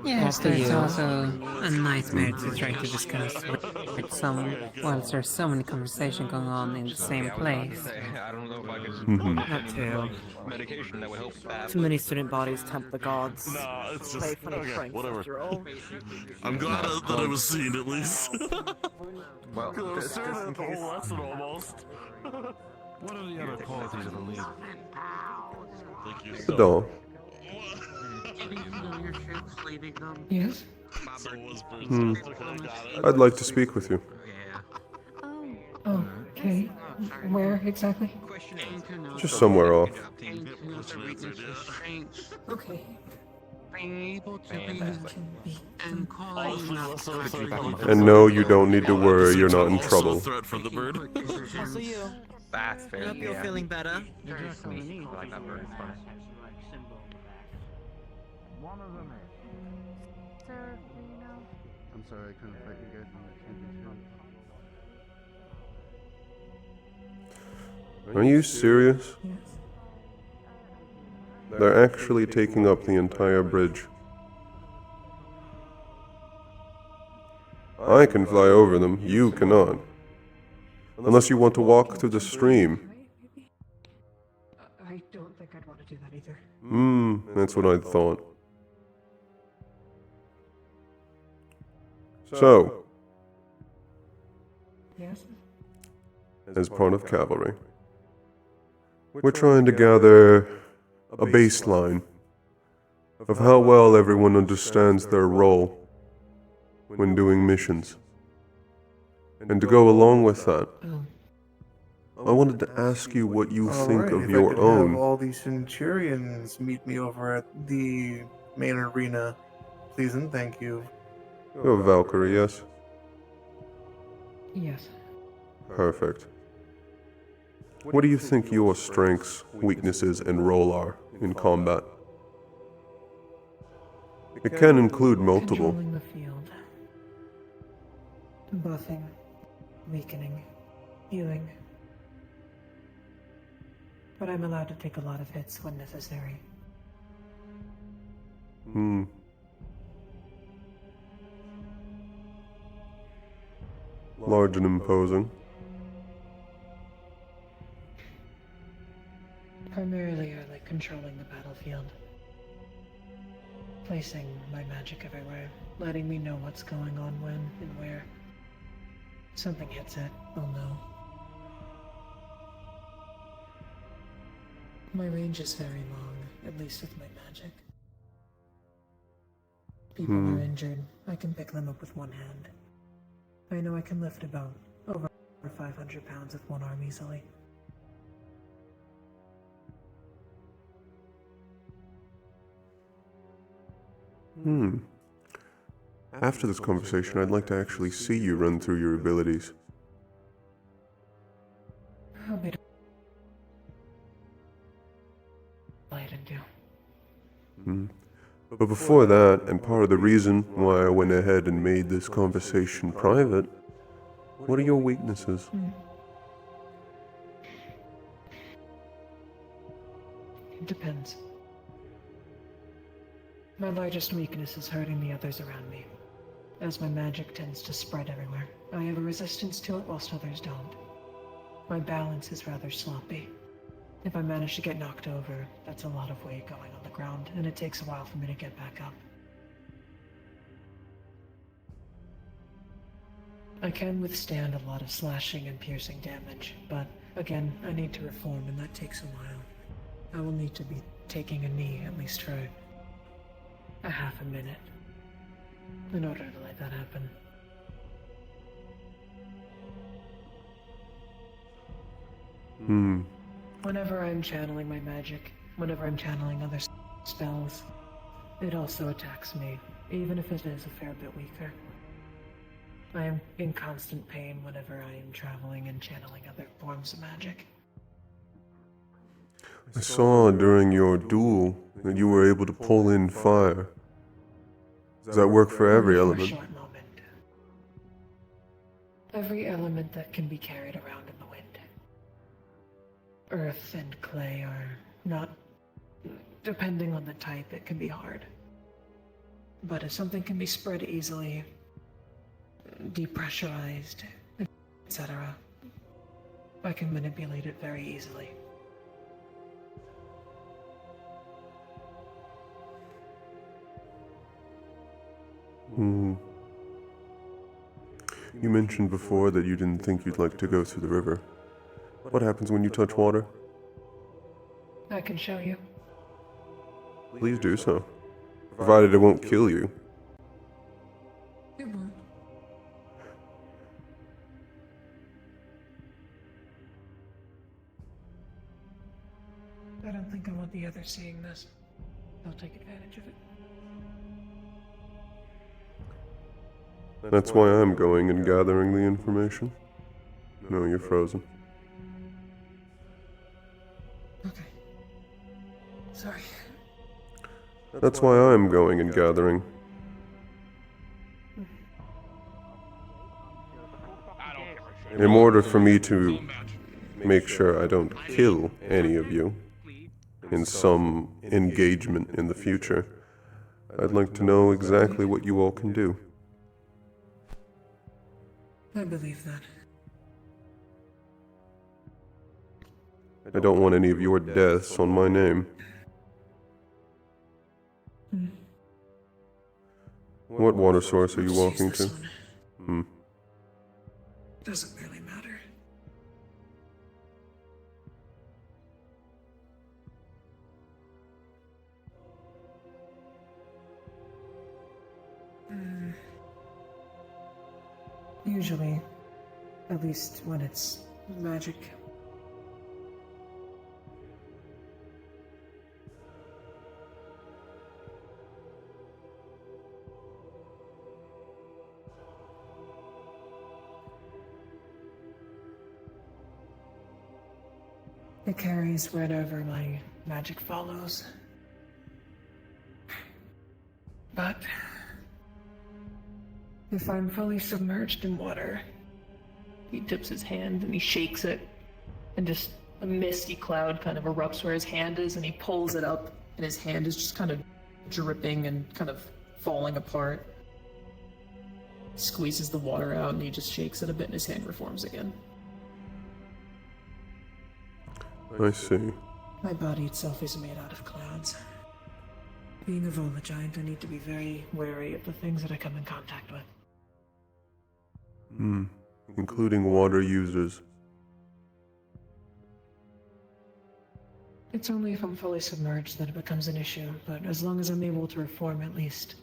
Yes, there's also a nightmare to try to discuss with someone whilst there's so many conversations going on in the same place. I don't know if I could Mhm. Not too. medication that would help that. Too many student bodies tempt the gods. Nah, it's Play just funny okay. pranks Whatever. after all. I'm glad that I was seen at least. Well, I was staring at the whole lesson almost. What are the other qualities of a leader? Thank you The so doll. Yes? Hmm. I'd like to speak with you. Oh, okay. Where exactly? Just somewhere off. Okay. Being able to be and calling And no, you don't need to worry, you're not in trouble. Threat from the bird. Also you. That's fair. I hope you're feeling better. Me. I like that bird. It's funny. Sir, do you know? I'm sorry, I couldn't fight you guys in the championship. Are you serious? They're actually taking up the entire bridge. I can fly over them, you cannot. Unless you want to walk through the stream. I don't think I'd want to do that either. That's what I thought. So, Yes? as part of cavalry, we're trying to gather a baseline of how well everyone understands their role when doing missions. And to go along with that, I wanted to ask you what you think of your Have own. all these Centurions meet me over at the main arena, please and thank you. You're a Valkyrie, yes? Yes. Perfect. What do you think your strengths, weaknesses, and role are in combat? It can include multiple. Controlling the field. Buffing. Weakening. Healing. But I'm allowed to take a lot of hits when necessary. Large and imposing. Primarily, I like controlling the battlefield. Placing my magic everywhere, letting me know what's going on when and where. something hits it, I'll know. My range is very long, at least with my magic. People are injured, I can pick them up with one hand. I know I can lift about over 500 pounds with one arm easily. After this conversation, I'd like to actually see you run through your abilities. I'll be delighted to. But before that, and part of the reason why I went ahead and made this conversation private, what are your weaknesses? It depends. My largest weakness is hurting the others around me, as my magic tends to spread everywhere. I have a resistance to it whilst others don't. My balance is rather sloppy. If I manage to get knocked over, that's a lot of weight going on the ground, and it takes a while for me to get back up. I can withstand a lot of slashing and piercing damage, but again, I need to reform, and that takes a while. I will need to be taking a knee, at least for a half a minute, in order to let that happen. Whenever I'm channeling my magic, whenever I'm channeling other spells, it also attacks me, even if it is a fair bit weaker. I am in constant pain whenever I am traveling and channeling other forms of magic. I saw during your duel that you were able to pull in fire. Does that work for every Only for element? a short moment. Every element that can be carried around in the wind. Earth and clay are not... Depending on the type, it can be hard. But if something can be spread easily, depressurized, etc., I can manipulate it very easily. You mentioned before that you didn't think you'd like to go through the river. What happens when you touch water? I can show you. Please do so, provided it won't kill you. It won't. I don't think I want the others seeing this. They'll take advantage of it. That's why I'm going and gathering the information. No, you're frozen. Okay. Sorry. That's why I'm going and gathering. In order for me to make sure I don't kill any of you in some engagement in the future, I'd like to know exactly what you all can do. I believe that. I don't want any of your deaths on my name. What water source are you walking to? Doesn't really matter. Usually, at least when it's magic. It carries wherever my magic follows. But if I'm fully submerged in water, he dips his hand and he shakes it, and just a misty cloud kind of erupts where his hand is, and he pulls it up, and his hand is just kind of dripping and kind of falling apart. Squeezes the water out, and he just shakes it a bit, and his hand reforms again. I see. My body itself is made out of clouds. Being a Vola giant, I need to be very wary of the things that I come in contact with. including water users. It's only if I'm fully submerged that it becomes an issue, but as long as I'm able to reform at least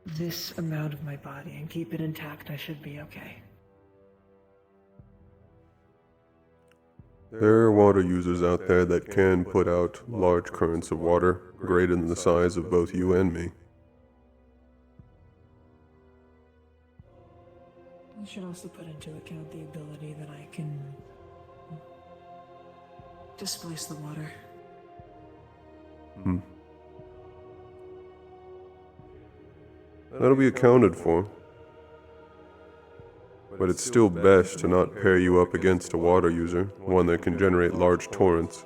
this amount of my body and keep it intact, I should be okay. There are water users out there that can put out large currents of water, greater than the size of both you and me. You should also put into account the ability that I can displace the water. That'll be accounted for. But it's still best to not pair you up against a water user, one that can generate large torrents.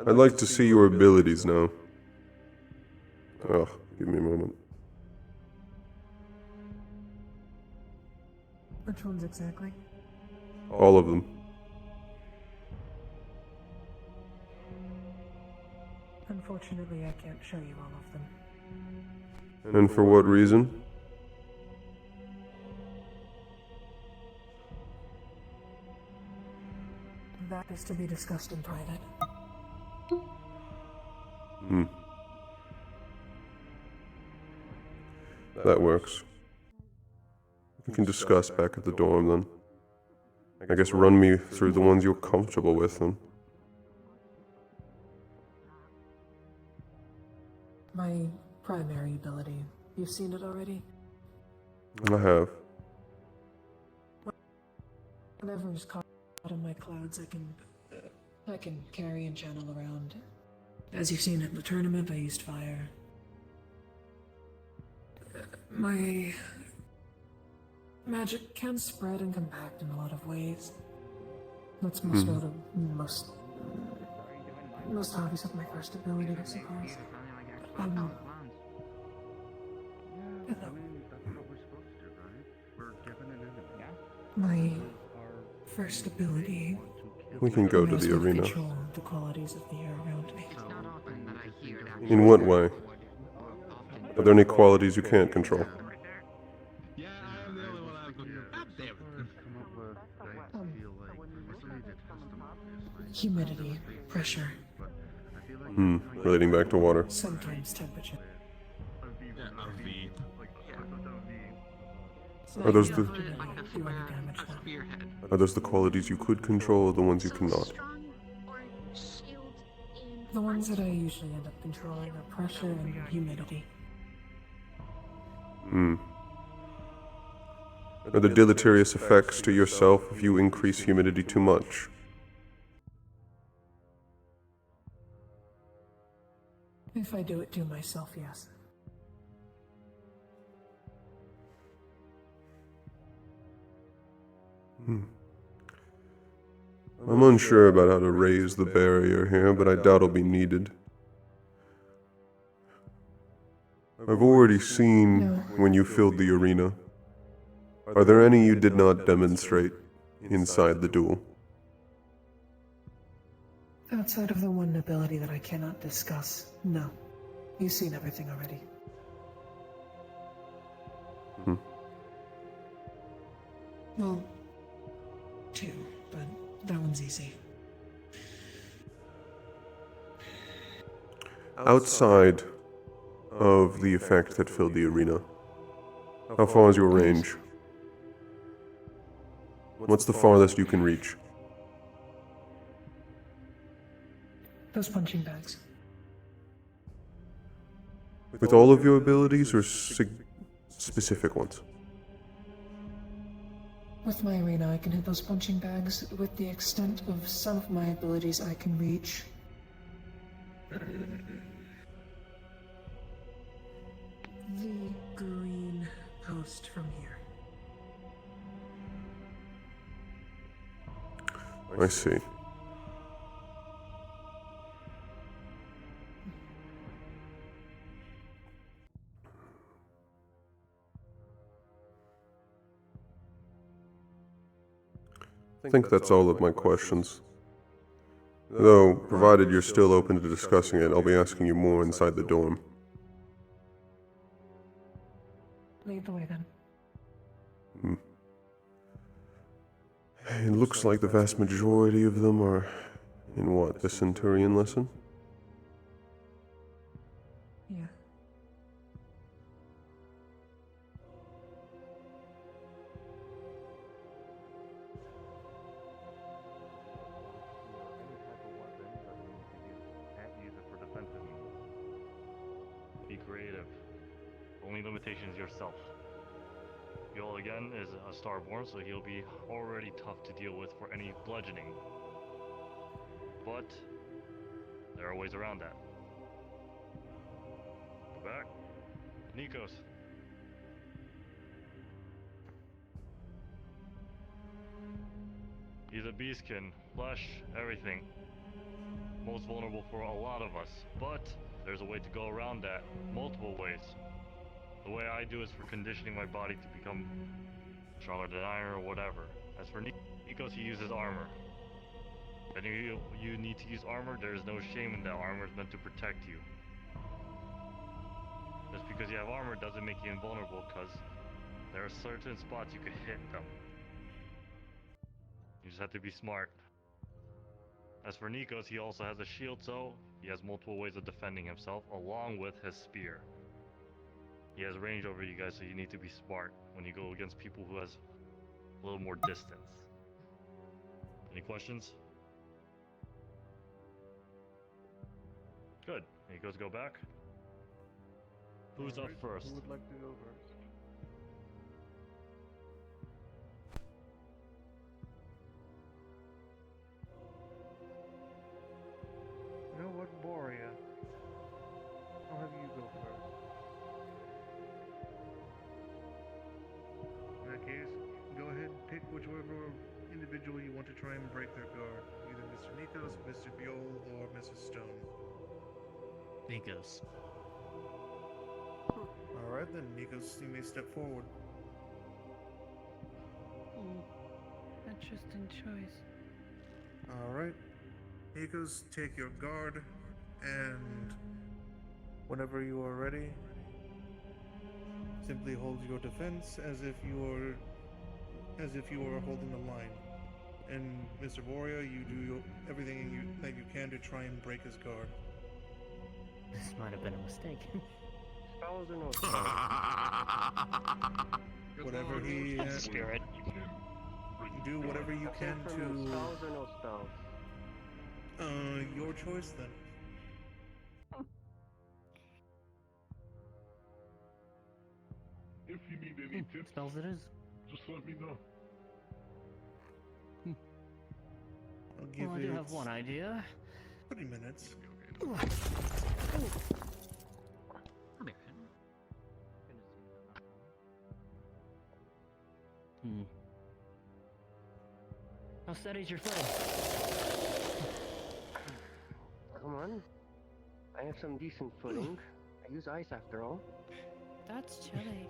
I'd like to see your abilities now. Oh, give me a moment. Which ones exactly? All of them. Unfortunately, I can't show you all of them. And for what reason? That is to be discussed in private. That works. We can discuss back at the dorm then. I guess run me through the ones you're comfortable with then. My primary ability. You've seen it already? I have. Whatever's caught in my clouds, I can carry and channel around. As you've seen at the tournament, I used fire. My magic can spread and compact in a lot of ways. That's most obvious of my first ability, I suppose. My first ability. We can go to the arena. Control the qualities of the air around me. In what way? Are there any qualities you can't control? Humidity, pressure. Relating back to water. Sometimes temperature. Are those the qualities you could control or the ones you cannot? The ones that I usually end up controlling are pressure and humidity. Are there deleterious effects to yourself if you increase humidity too much? If I do it to myself, yes. I'm unsure about how to raise the barrier here, but I doubt it'll be needed. I've already seen when you filled the arena. Are there any you did not demonstrate inside the duel? Outside of the one ability that I cannot discuss, no. You've seen everything already. Well, two, but that one's easy. Outside of the effect that filled the arena, how far is your range? What's the farthest you can reach? Those punching bags. With all of your abilities or specific ones? With my arena, I can hit those punching bags. With the extent of some of my abilities, I can reach the green post from here. I see. I think that's all of my questions. Though, provided you're still open to discussing it, I'll be asking you more inside the dorm. lead the way then. Hmm. It looks like the vast majority of them are in what, the Centurion lesson? Yeah. Can't use it for defensive means. Be creative. Only limitation is yourself. Yol again is a Starborn, so he'll be already tough to deal with for any bludgeoning. But there are ways around that. Go back. Nikos. He's a beastkin, flesh, everything. Most vulnerable for a lot of us, but there's a way to go around that. Multiple ways. The way I do is for conditioning my body to become stronger than iron or whatever. As for Nikos, he uses armor. And you need to use armor, there is no shame in that. Armor is meant to protect you. Just because you have armor doesn't make you invulnerable, because there are certain spots you can hit them. You just have to be smart. As for Nikos, he also has a shield, so he has multiple ways of defending himself, along with his spear. He has range over you guys, so you need to be smart when you go against people who has a little more distance. Any questions? Good. Nikos, go back. Who's up first? Who would like to go first? You know what, Borea? I'll have you go first. In that case, go ahead and pick whichever individual you want to try and break their guard. Either Mr. Nikos, Mr. Biol, or Mrs. Stone. Nikos. Alright then, Nikos, you may step forward. Interesting choice. Alright. Nikos, take your guard, and whenever you are ready, simply hold your defense as if you are holding the line. And Mr. Borea, you do everything that you can to try and break his guard. This might have been a mistake. Spells or no Whatever he Spirit. Do whatever you can to spells or no spells. Your choice then. If you need any tips, spells it is. Just let me know. I'll give I do have one idea. 30 minutes. How steady's your foot? Come on. I have some decent footing. I use ice after all. That's chilly.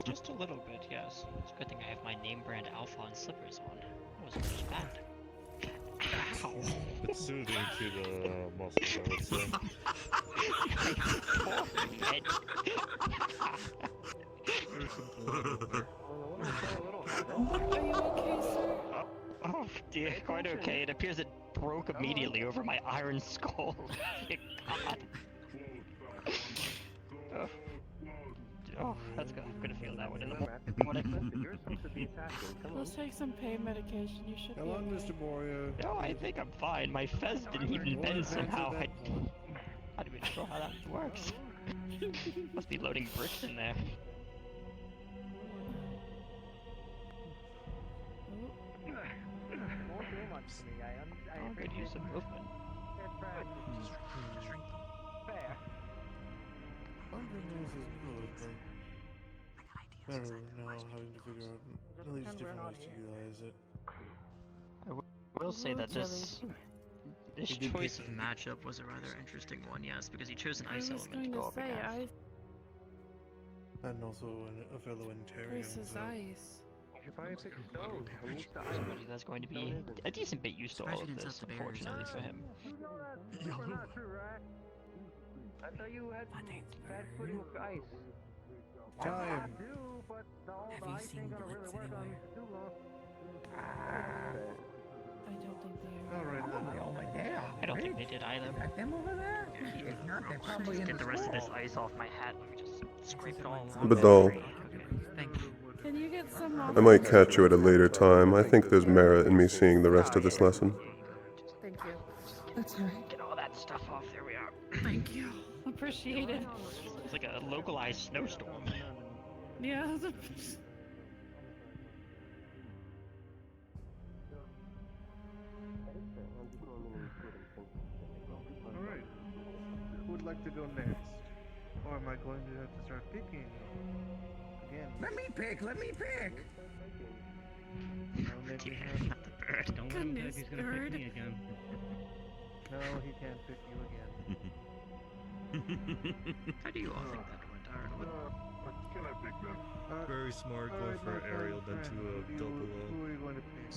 Just a little bit, yes. It's a good thing I have my name brand Alphon slippers on. That wasn't much bad. Ow! It's soothing to the muscles, I would say. Are you okay, sir? Oh dear, quite okay. It appears it broke immediately over my iron skull. Thank God. Oh, that's good. I'm gonna feel that one in the morning. Let's take some pain medication. You should How be long, okay. Mr. Borea? No, I think I'm fine. My fez didn't even bend somehow. I not even sure how that works. Must be loading bricks in there. I could use some movement. Underneath is good, but better now having to figure out at least different ways to utilize it. I will say that this You do choice pick of matchup was a rather interesting one, yes, because he chose an I ice was element to going go to up say, against. And also a fellow Intarian. Ice is so. ice. You should probably pick stone. I'm used to ice. Somebody that's going to be a decent bit used to all Especially of in this, South unfortunately for him. I thought you had bad footing with ice. Time. Have you seen Blitz anywhere? I don't think they are. All right then. I don't think they did either. Them over there? If not, they're probably in Get the the rest of this school. ice off my hat. Let me just scrape it all off. Badal, Thank you. Can you get some off? I might catch you at a later time. I think there's merit in me seeing the rest of this lesson. Thank you. That's alright. Get all that stuff off. There we are. Thank you. Appreciate it. It's like a localized snowstorm. Yeah. All right. Who would like to go next? Or am I going to have to start picking again? Let me pick. Let me pick. No, maybe not. Don't let him think he's gonna pick me again. No, he can't pick you again. How do you all think that went, Ironwood? Can I pick them? Very smart going for Ariel than to a double Who are you going to pick?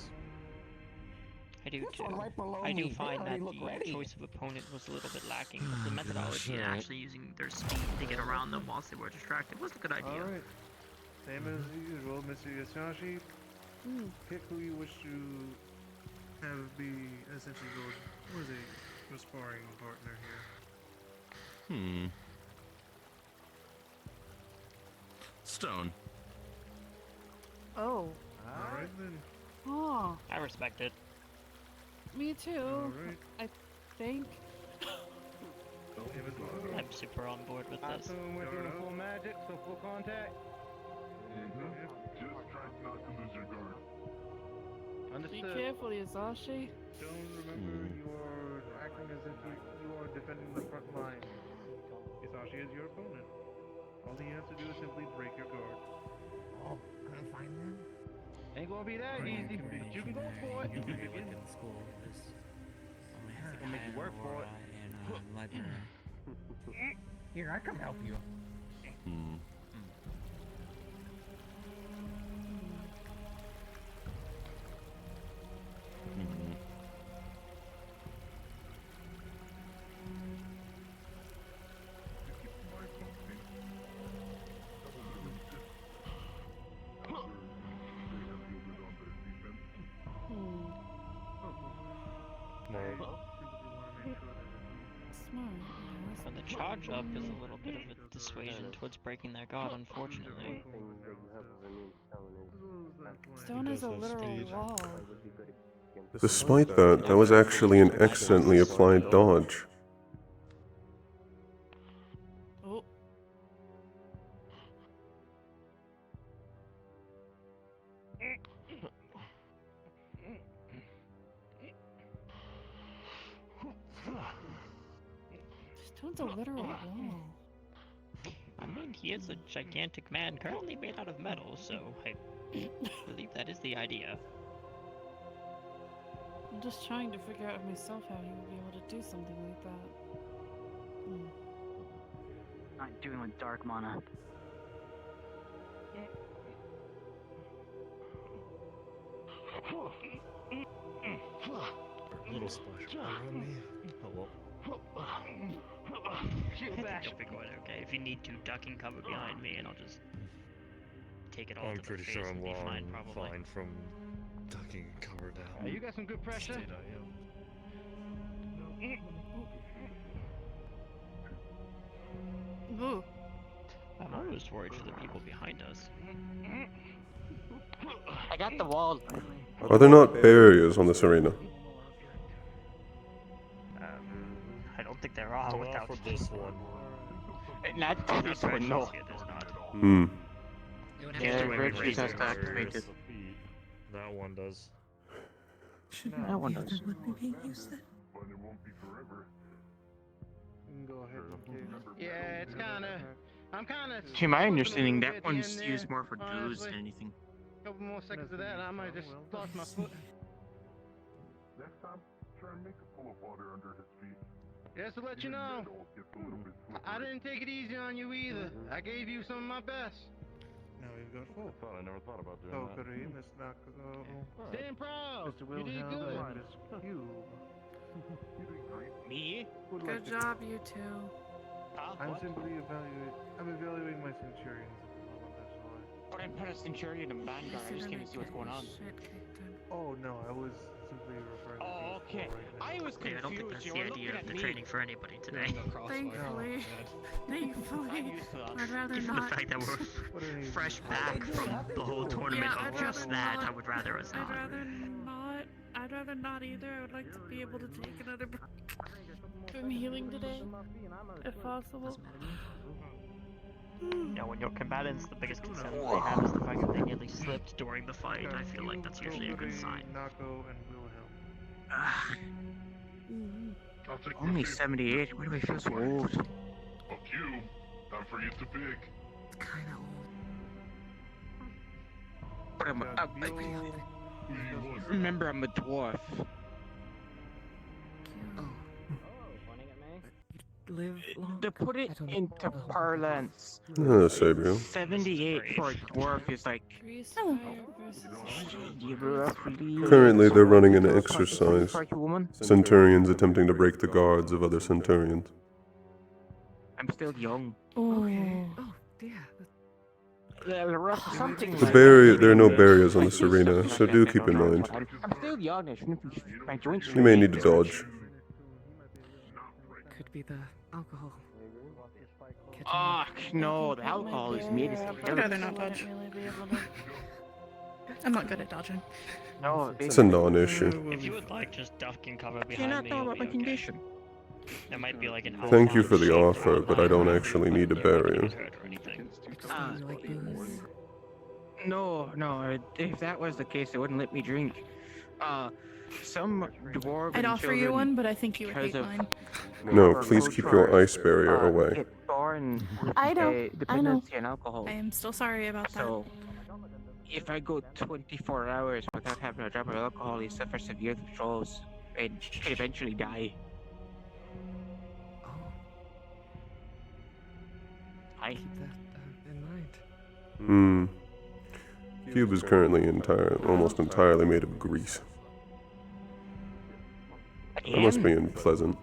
I do This too. one right below I do me. They find that already look the ready. choice of opponent was a little bit lacking, but the methodology and alright. actually using their speed to get around them whilst they were distracted was a good idea. All right. Same as usual, Mr. Yasashi. Pick who you wish to have be essentially your sparring partner here. Stone. Oh. All right then. Oh. I respect it. Me too. Alright. I think. I'm super on board with I this. assume we're doing full magic, so full contact. Just try not to lose your guard. Be Understood. careful, Yasashi. Don't remember you are acting as if you are defending the front line. Yasashi is your opponent. All you have to do is simply break your guard. Oh, can I find them? Ain't gonna be that easy, but you can go for it. You can look in the school. This only has Gonna make you work for it. And library. Here, I can help you. Smart. But the charge up is a little bit of a dissuasion towards breaking their guard, unfortunately. Stone is a literal wall. Despite that, that was actually an excellently applied dodge. Oh. Stone's a literal wall. I mean, he is a gigantic man currently made out of metal, so I believe that is the idea. I'm just trying to figure out myself how he would be able to do something like that. Not doing with dark mana. Little splash on me. Oh well. I think you'll be going okay. If you need to, duck and cover behind me, and I'll just take it all I'm to the pretty face sure and I'm be long fine, probably. fine from ducking cover down. You got some good pressure. State I am. Ooh. I'm almost worried for the people behind us. I got the wall. Are there not barriers on this arena? I don't think there are without for this one. Not for this one, no. Yeah, Virtues has to activate it. That one does. That one does. But it won't be forever. Go ahead. Yeah, it's kinda. I'm kinda. To my understanding, that one's used more for dues than anything. Couple more seconds of that, and I might just toss my foot. Next time, try and make a pool of water under his feet. Just to let you know, I didn't take it easy on you either. I gave you some of my best. Now we've got full. I never thought about doing Oh, that. Kareem, it's not. Stand proud. Mr. You did good. Mr. Q. Me? Good job, you two. I'm simply evaluating my centurions. But I put a Centurion and Vanguard. I just came to see what's going on. Oh no, I was simply referring to Oh, okay. I was Yeah, I don't think confused. that's You the were idea looking of at the me. training for anybody today. Thankfully. Thankfully. I'm used to that. I'd rather Given not. the fact that we're fresh back from the whole tournament Yeah, of I'd just rather that, not. I would rather us not. I'd rather not. I'd rather not either. I would like to be able to take another break from healing today, if possible. You know, when your combatants, the biggest concern that they have is the fact that they nearly slipped during the fight. I feel like that's usually a good sign. Nako and Wilhelm. Only 78. Why do I feel so old? Fuck you. Time for you to pick. It's kind of old. But remember, I'm a dwarf. Live long. To put it into parlance, Sabiel. 78 for a dwarf is like roughly. Currently, they're running an exercise. Centurions attempting to break the guards of other Centurions. I'm still young. Okay. Oh, yeah. Something The like barrier, there are no barriers on this arena, so do keep in mind. I'm still young. I shouldn't be. My joints. You may need to dodge. Could be the alcohol. Oh no, the alcohol is made of I'd rather not dodge. I'm not good at dodging. No, It's a non-issue. If you would like, just duck and cover You're behind not me. talking You'll about my be okay. condition. There might be like an Thank you for the offer, but I don't actually need a barrier. No, if that was the case, they wouldn't let me drink. Some dwarven I'd offer you children, one, but I think you would because hate of mine. No, please keep your ice barrier away. get born with I know. a dependency on alcohol. I am still sorry about that. So, if I go 24 hours without having a drop of alcohol, he suffers severe withdrawals and could eventually die. Hi. Keep that in mind. Cube is currently almost entirely made of grease. That must be unpleasant.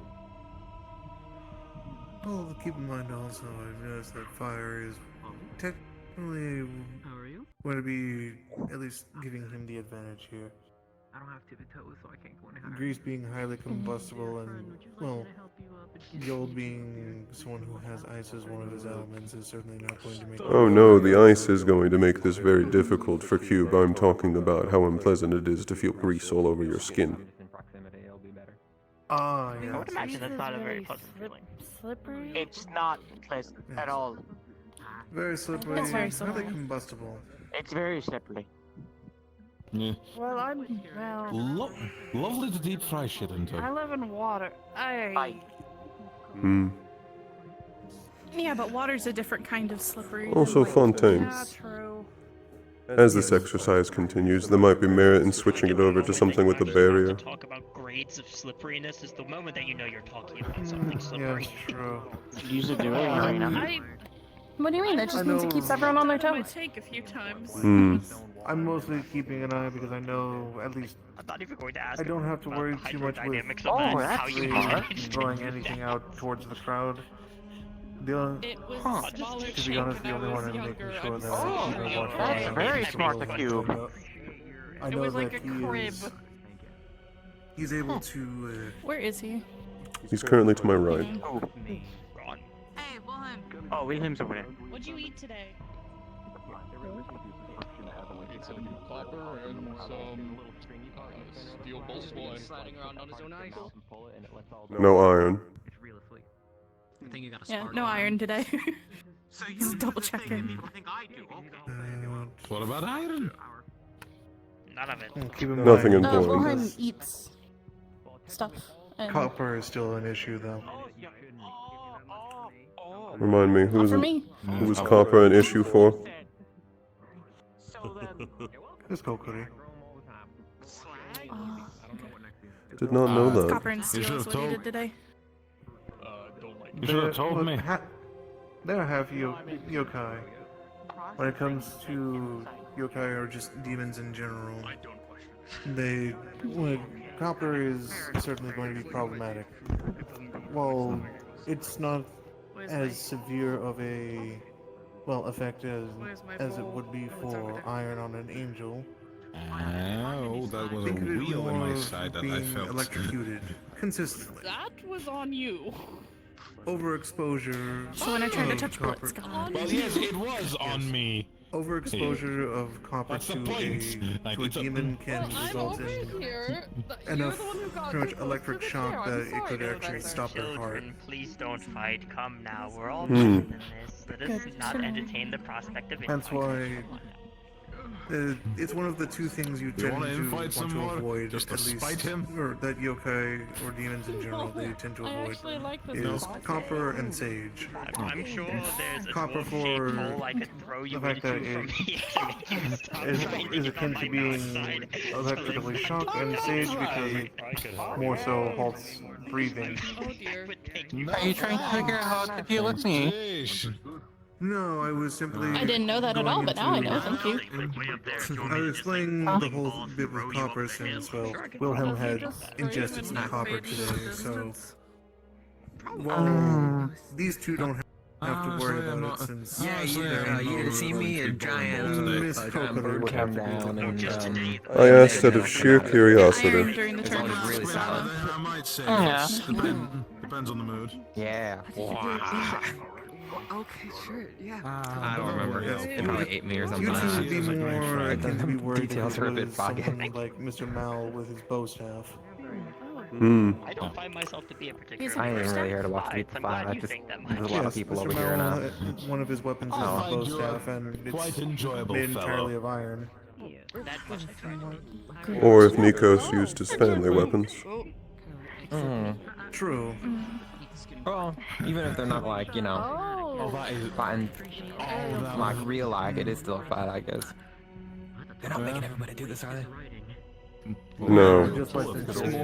Well, keep in mind also, I've noticed that fire is technically going to be at least giving him the advantage here. I don't have tippy toes, so I can't go any higher. Grease being highly combustible and, well, gold being someone who has ice as one of his elements is certainly not going to make Oh no, the ice is going to make this very difficult for Cube. I'm talking about how unpleasant it is to feel grease all over your skin. Ah, I yeah. would imagine that's not a very pleasant feeling. Slippery? It's not pleasant at all. Very slippery, It's very highly slippery. combustible. It's very slippery. Yeah. Well, Lovely to deep fry shit into. I live in water. Yeah, but water's a different kind of slippery. than, Also like- Fontaine. Yeah, true. As this exercise continues, there might be merit in switching it over to something with a barrier. Talk about grades of slipperiness is the moment that you know you're talking about something slippery. Yes, true. Use a dueling arena. What do you mean? That just means it keeps everyone on their toes. Take a few times. I'm mostly keeping an eye because I know at least I'm not even going to ask. I don't have to about worry the too much with hydrodynamics of that, how you managed throwing anything out towards the crowd. It was smaller To be honest, the only one I'm making sure that I watch That's very smart of you. I It know was that like a crib. he's able to. Where is he? He's currently to my right. Oh, Hey, Wilhelm. oh, Wilhelm's over there. What'd you eat today? Some copper and some steel bolts line. Sliding around on his own ice. No iron. I think you got a Yeah, spark no on. iron today. So Just double checking. What about iron? None of it. Keep in Nothing mind, important. Wilhelm eats stuff. And copper is still an issue, though. Remind me, who for me. was copper an issue for? It's Kokuri. Did not know that. Copper and steel should've is what he told- did today. You should have told me. They're half yokai. When it comes to yokai or just demons in general, copper is certainly going to be problematic. While it's not as severe of a well, effect Where's my as it bowl? would be Oh, it's over for there. iron on an angel. Oh, that was a Think of it wheel in more my of side that I being felt. electrocuted consistently. That was on you. Overexposure. So when I try to of touch copper. bullets, gone. Well, yes, it was on me. Overexposure of copper That's the to point. Like, a it's a- demon can Well, I'm result over in here. You're enough the one who got pretty much too close electric to the shock chair. that I'm it sorry, could actually Professor. stop their heart. Children, please don't fight. Come now. We're all Hmm. brothers in this. Let us Good not to know. entertain the prospect of That's infighting. why it's one of the two things you You tend wanna to invite want some to more? avoid, Just to at least, spite him? or that yokai or demons in general they tend to I avoid, actually like this is concept. copper and sage. I'm sure there's a Copper 12-shaped for hole I could throw you the fact into that from it here to make you stop is trying to is get akin on to my being side. electrically shocked, and sage because it more so halts breathing. Oh dear. Are you trying to figure out how to deal with me? No, I was simply. I didn't know that at all, but now I know. Thank you. I was explaining the whole bit with copper since, well, Wilhelm had ingested some copper today, so. Well, these two don't have to worry about it since. Yeah, you didn't see me, a giant, Miss giant bird would have came to down, and I asked out of sheer Iron curiosity. during the It's turn. always really solid. I might say Yeah. depends on the mood. Yeah. Okay, sure, yeah. I don't remember. It probably ate me or something. You two would be more akin to be worried Details if are a it bit was foggy. someone like Mr. Mal with his bow staff. Hmm. I don't find myself to be a particular. I ain't even really here to watch fight. the I'm fight. glad I you just think that there's a much. lot of Yes, people Mr. over here now. Mal, one of his weapons is I his find bow you a staff, and quite it's enjoyable made entirely fellow. of iron. That much I try to do. Or if Nikos used his family weapons. True. Well, even if they're not like, you know, Oh. fighting like real like, it is still a fight, I guess. They're not making everybody do this, are they? No.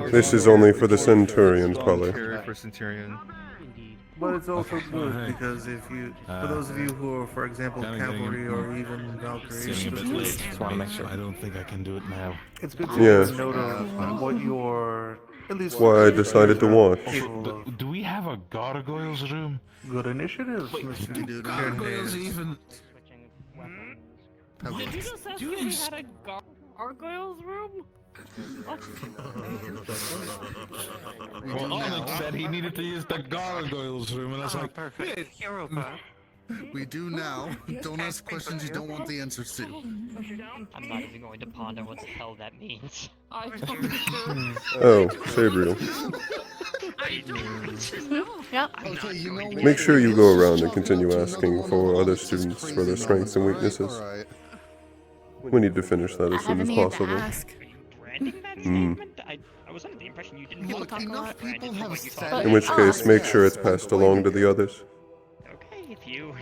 This is only for the Centurions, Polly. For Centurion. But it's also good because if you, for those of you who are, for example, cavalry or even Valkyries, Just want to make sure. I don't think I can do it now. it's good to Yeah. get a note of what you're, at least Why I decided to watch. capable of. Do we have a gargoyles room? Good initiative, Mr. Gargoyles Hernandez. even? Did you just ask if we had a gargoyles room? Well, Onyx said he needed to use the gargoyles room, and I was like, perfect. We do now. Don't ask questions you don't want the answers to. I'm not even going to ponder what the hell that means. I Oh, Sabriel. Yep. Okay, you know what? Make sure you go around and continue asking for other students for their strengths and weaknesses. Alright. We need to finish that as I soon haven't as needed to possible. ask. Branding that Hmm. statement? I was under the impression you didn't get Look, to talk enough about people branding have what you said thought. In which case, make sure it's passed along to the others. Okay, if you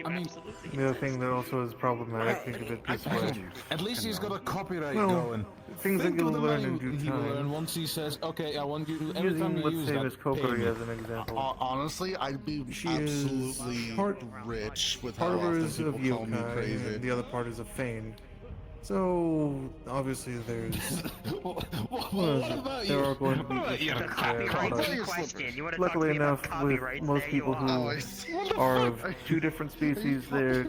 absolutely. The other thing that also is problematic, think of it this way. at least he's got a copyright Well, going. things that Think you'll of the learn in money due he will learn time. once he says, okay, I want you to, every time Using, you let's use say, that, Miss pay Kokory me. as an example. Honestly, I'd be She absolutely is part rich with how often Part people of call me yokai, crazy. and the other part is of Fane. So obviously there's there are going to be differences there, but luckily enough, with most people who are of two different species, they're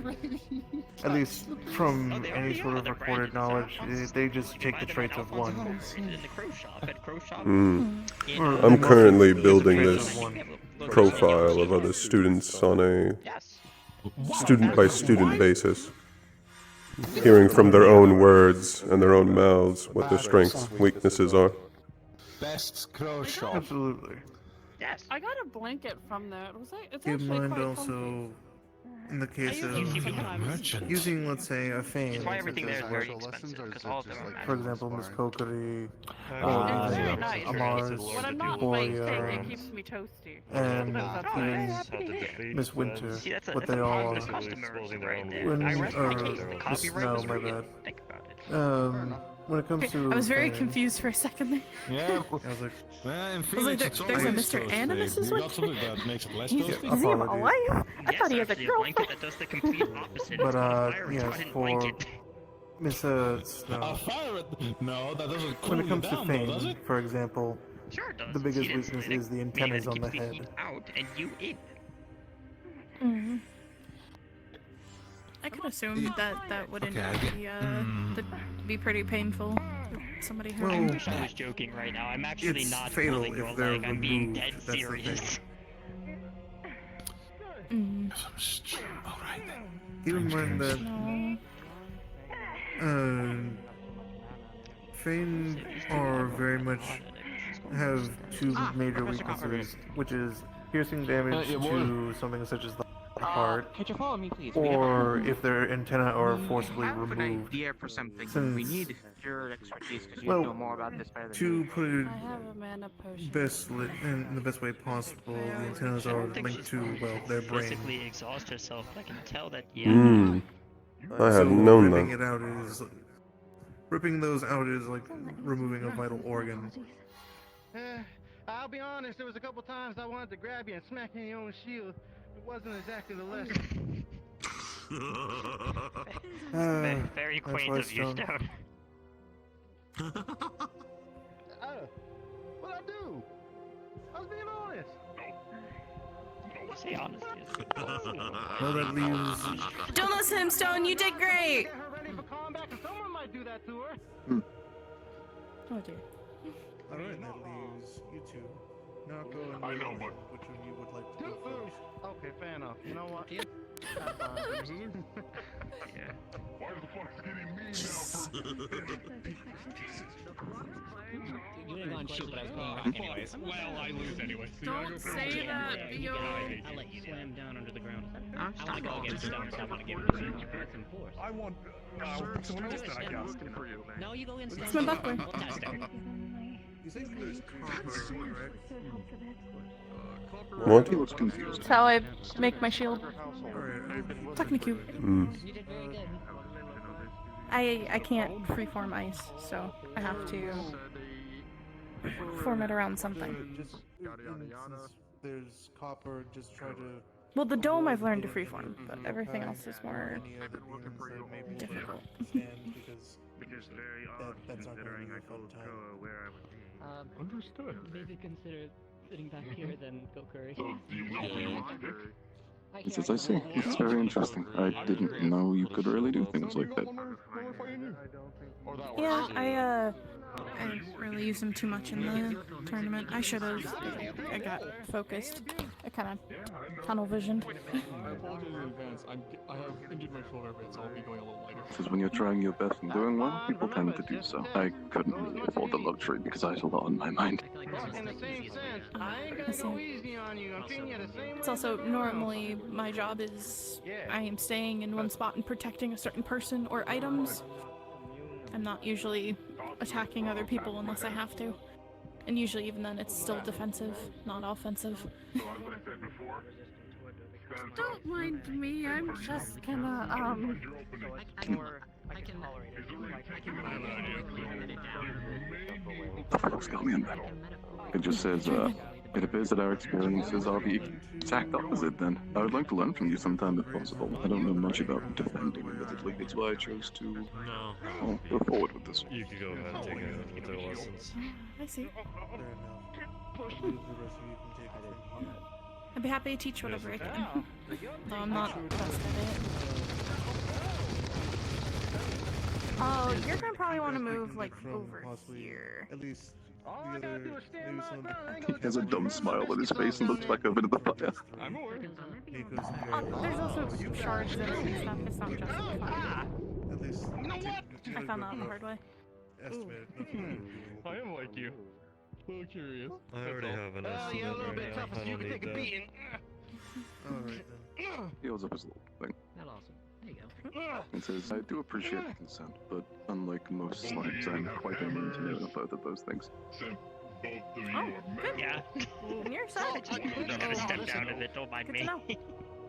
at least from any sort of recorded knowledge, they just take the traits of one. Or I'm most currently people take the building traits this of one. profile of other students on a student-by-student basis, hearing from their own words and their own mouths what their strengths, weaknesses are. Best crow shop. Absolutely. Yes. I got a blanket from there. Was I? It's Keep in actually mind quite also, comfy. in the case I of use it sometimes. using, let's say, a Fane, That's why such everything there as is very expensive, because all of them are for example, Miss Kokory, It's very nice. Amars, When I'm not Boria, fighting, it keeps me toasty. and That's even Miss Winter, See, that's what a they all positive are. customer right there. When, I rest my case. The Miss copyright Snow, was my real. bad. Think about it. When it comes to I was very Fane, confused for a second there. Yeah. I was like, Well, in I was like, Phoenix, it's there's a always Mr. toasty. Animus's You one? got something that makes it less He's, toasty? is he have a Apologies. wife? I thought he has a Actually, a blanket girlfriend. that does the complete opposite. but It's called a fire yes, retardant for blanket. Miss A Snow, fire? No, that doesn't cool when it you comes to down, though, does Fane, it? for example, Sure it does. the biggest Sheet weakness insulating, is the meaning antennas that on it the keeps the head. heat out and you in. Mm. I could assume that wouldn't be pretty painful. If somebody hurt Well, I me. wish I was joking right now. I'm actually it's not fatal pulling your if they're leg. I'm being removed, dead that's the serious. Mm. Alright then. Keep in mind that No. Fane are very much have two major weaknesses, which is piercing damage yeah, boy. to something such as the heart, Could you follow me, please? or if their antenna are forcibly I have an removed. idea for something. We Since, need your expertise because you well, know more about this better than to me. put it I have a mana potion. in the best way possible, the antennas are linked to, well, their brain. Physically exhaust herself. I can tell that. Yeah. Hmm. I So had known ripping that. it out is ripping those out is like removing a vital organ. I'll be honest, there was a couple times I wanted to grab you and smack you in your own shield. It wasn't exactly the lesson. Very That's quaint why of you, Stone- Stone. What'd I do? I was being honest. You say honesty is Well, that leaves. Don't listen to him, Stone. You did great. Get her ready for combat, and someone might do that to her. Oh dear. Alright, that leaves you two. Narco and William, which one you would like to go first? Okay, fair enough. You know what? Yeah. Why the fuck's getting me You didn't go and shoot, but I was going back anyways. Well, I lose anyway. Don't say that, Theo. I'll let you slam down under the ground. I'm I want to not go going against to. Stone, so I want to give him some force. I want someone else then, I guess. Good for you. No, you go in Stone. It's my buckler. We'll test it. You think there's copper, right? What? He looks confused. That's how I make my shield. Alright. Technically. You did very good. I can't freeform ice, so I have to form it around something. Just since there's copper, just try to. Well, the dome I've learned to freeform, but everything else is more any other demons that may be difficult. stand because very odd, that's not going to be a fun time. where I would be. Understood. Maybe consider sitting back here, then go curry. So, do you know who you want to pick? It's as I say, it's very interesting. I didn't know you could really do things like that. Yeah, I really used them too much in the tournament. I should have. I got focused. I kind of tunnel visioned. I apologize in advance. I have injured my shoulder a bit, so I'll be going a little later. Because when you're trying your best and doing well, people tend to do so. I couldn't really afford the luxury because I had a lot on my mind. In the same sense, I ain't gonna go easy on you. I'm treating you the same way. It's also normally my job is I am staying in one spot and protecting a certain person or items. I'm not usually attacking other people unless I have to. And usually even then it's still defensive, not offensive. Don't mind me, I'm just gonna, The fuck's got me in that? It just says, it appears that our experiences are the exact opposite then. I would like to learn from you sometime if possible. I don't know much about defending, admittedly. That's why I chose to go forward with this. You could go ahead and take their lessons. I see. Fair enough. The rest of you can take it from here. I'd be happy to teach whatever I can. Though I'm not best at it. Oh, you're gonna probably want to move like over here. At least the other, maybe some of He has a dumb smile on his face and looks back over to the fire. I'm aware. There's also shards and stuff. It's not just fire. At least I found that out the hard way. estimate. I am like you. A little curious. I already have an Well, yeah, a little bit tougher, so you can take a beating. Alright then. He holds up his little thing. Not awesome. There you go. It says, I do appreciate the consent, but unlike most slimes, I'm quite unwilling to know both of those things. Oh, good. Yeah. You're solid. I'm gonna step down a bit, don't mind me.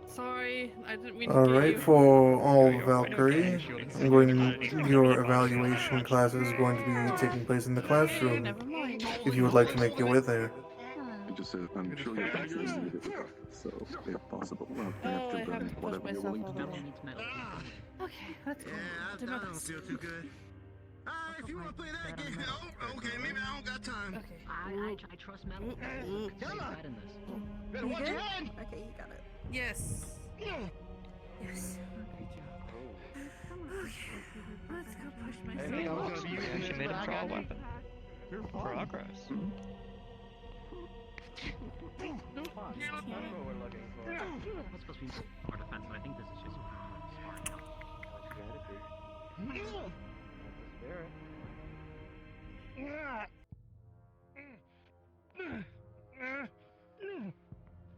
Sorry, I didn't mean to Alright, for all Valkyrie, your evaluation class is going to be taking place in the classroom. If you would like to make your way there. It just says, I'm sure you're back in immediately, so if possible, I have to bring whatever you're willing to do. Okay, that's cool. Yeah, I don't feel too good. If you want to play that game, okay, maybe I don't got time. Okay. I trust metal. Come on. In this. Better watch your head. Okay, you got it. Yes. Yes. Let's go push my I think I was gonna be using she made him draw a weapon. Progress. That's what we're looking for. That's supposed to be more defense, but I think this is just smart. That's the spirit.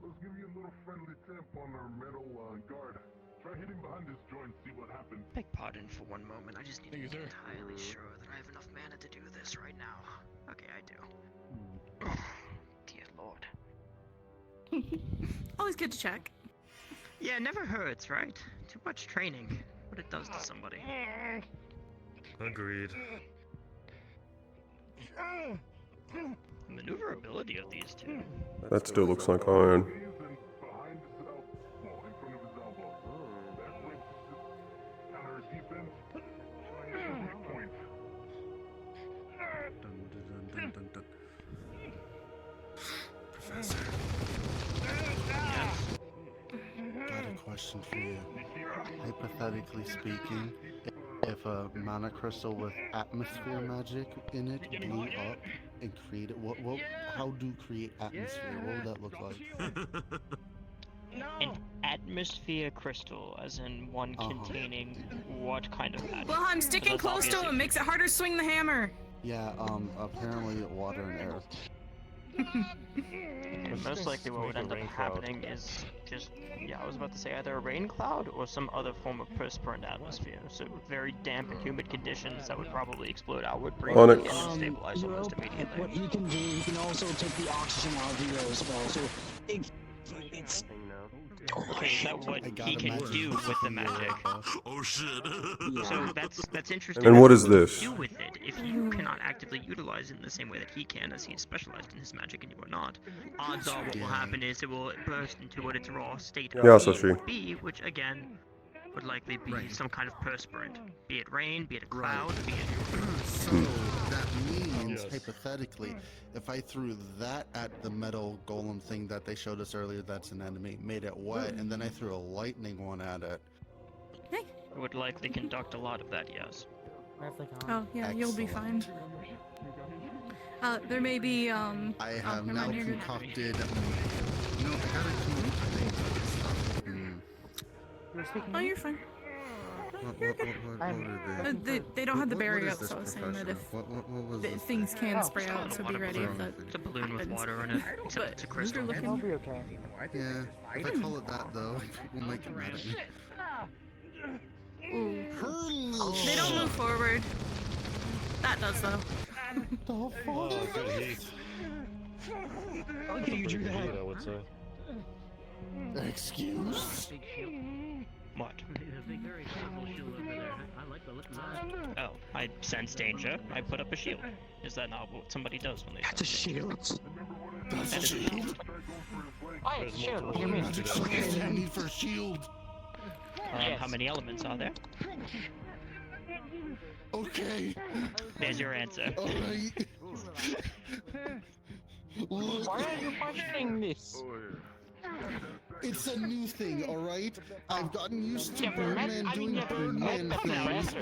Let's give you a little friendly tip on our metal guard. Try hitting behind this joint, see what happens. Beg pardon for one moment. I just need to be sir. entirely sure that I have enough mana to do this right now. Okay, I do. Dear Lord. Always good to check. Yeah, it never hurts, right? Too much training. What it does to somebody. Agreed. The maneuverability of these two. That still looks like iron. Professor. Got a question for you. Hypothetically speaking, if a mana crystal with atmosphere magic in it blew up and created how do create atmosphere? What would that look like? An atmosphere crystal, as in one containing what kind of magic? Well, I'm sticking close to him. Makes it harder to swing the hammer. Yeah, apparently water and air. And most likely what would end up happening is just, I was about to say either a rain cloud or some other form of perspirant atmosphere. So very damp and humid conditions that would probably explode outward briefly and then stabilize almost immediately. What he can do, he can also take the oxygen out of the air as well. So it's That's what he can do with the magic. Oh shit. So that's interesting. And what is this? Do with it if you cannot actively utilize it in the same way that he can, as he is specialized in his magic and you are not. Odds are what will happen is it will burst into what its raw state would be, which again would likely be some kind of perspirant, be it rain, be it a cloud, be it. So that means hypothetically, if I threw that at the metal golem thing that they showed us earlier, that's an enemy, made it wet, and then I threw a lightning one at it. It would likely conduct a lot of that, yes. Oh yeah, you'll be fine. There may be I have now concocted. No, I gotta Oh, you're fine. They don't have the barrier up, so I was saying that if things can spray out, so be ready if that It's a balloon with water in it, except it's a crystal. Yeah, if I call it that though, people might get mad at me. Ooh. They don't move forward. That does though. Good heat. Okay, you drew that. I would say. Excuse? What? Oh, I sense danger. I put up a shield. Is that not what somebody does when they sense danger? That's a shield? Oh, shield. What do you mean? What do you need for a shield? How many elements are there? Okay. There's your answer. Alright. Why are you questioning this? It's a new thing, alright? I've gotten used to Birdman doing Birdman things.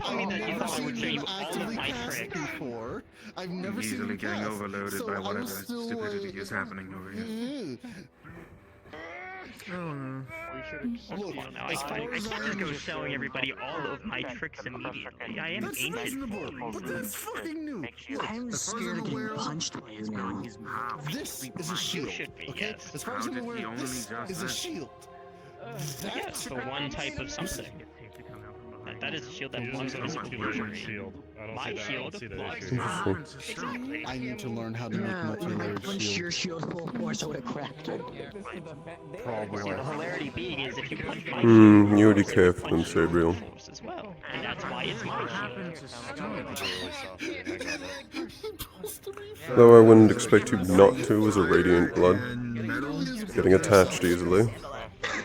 I've never seen him actively cast before. I've never seen him getting cast, overloaded so by I whatever was still, stupidity is happening over here. Look, I can't just go showing everybody all of my tricks immediately. I am That's ancient. reasonable, but that's fucking new. Look, I'm as far as scared I'm of getting aware, punched by you now. this is a shield, okay? As far as I'm aware, this is a shield. Yes, for one type of something. That is a shield that blocks multi-layered shield. I don't My see that. I shield don't see that blocks issue. Exactly. I need to learn how to make multi-layered Punch shield. your shield full force, I would have cracked it. Probably. See, the hilarity being is if you punch my You already careful and Sabriel. force as well, and that's why it's my shield. Though I wouldn't expect you not to as a radiant blood. Getting attached easily.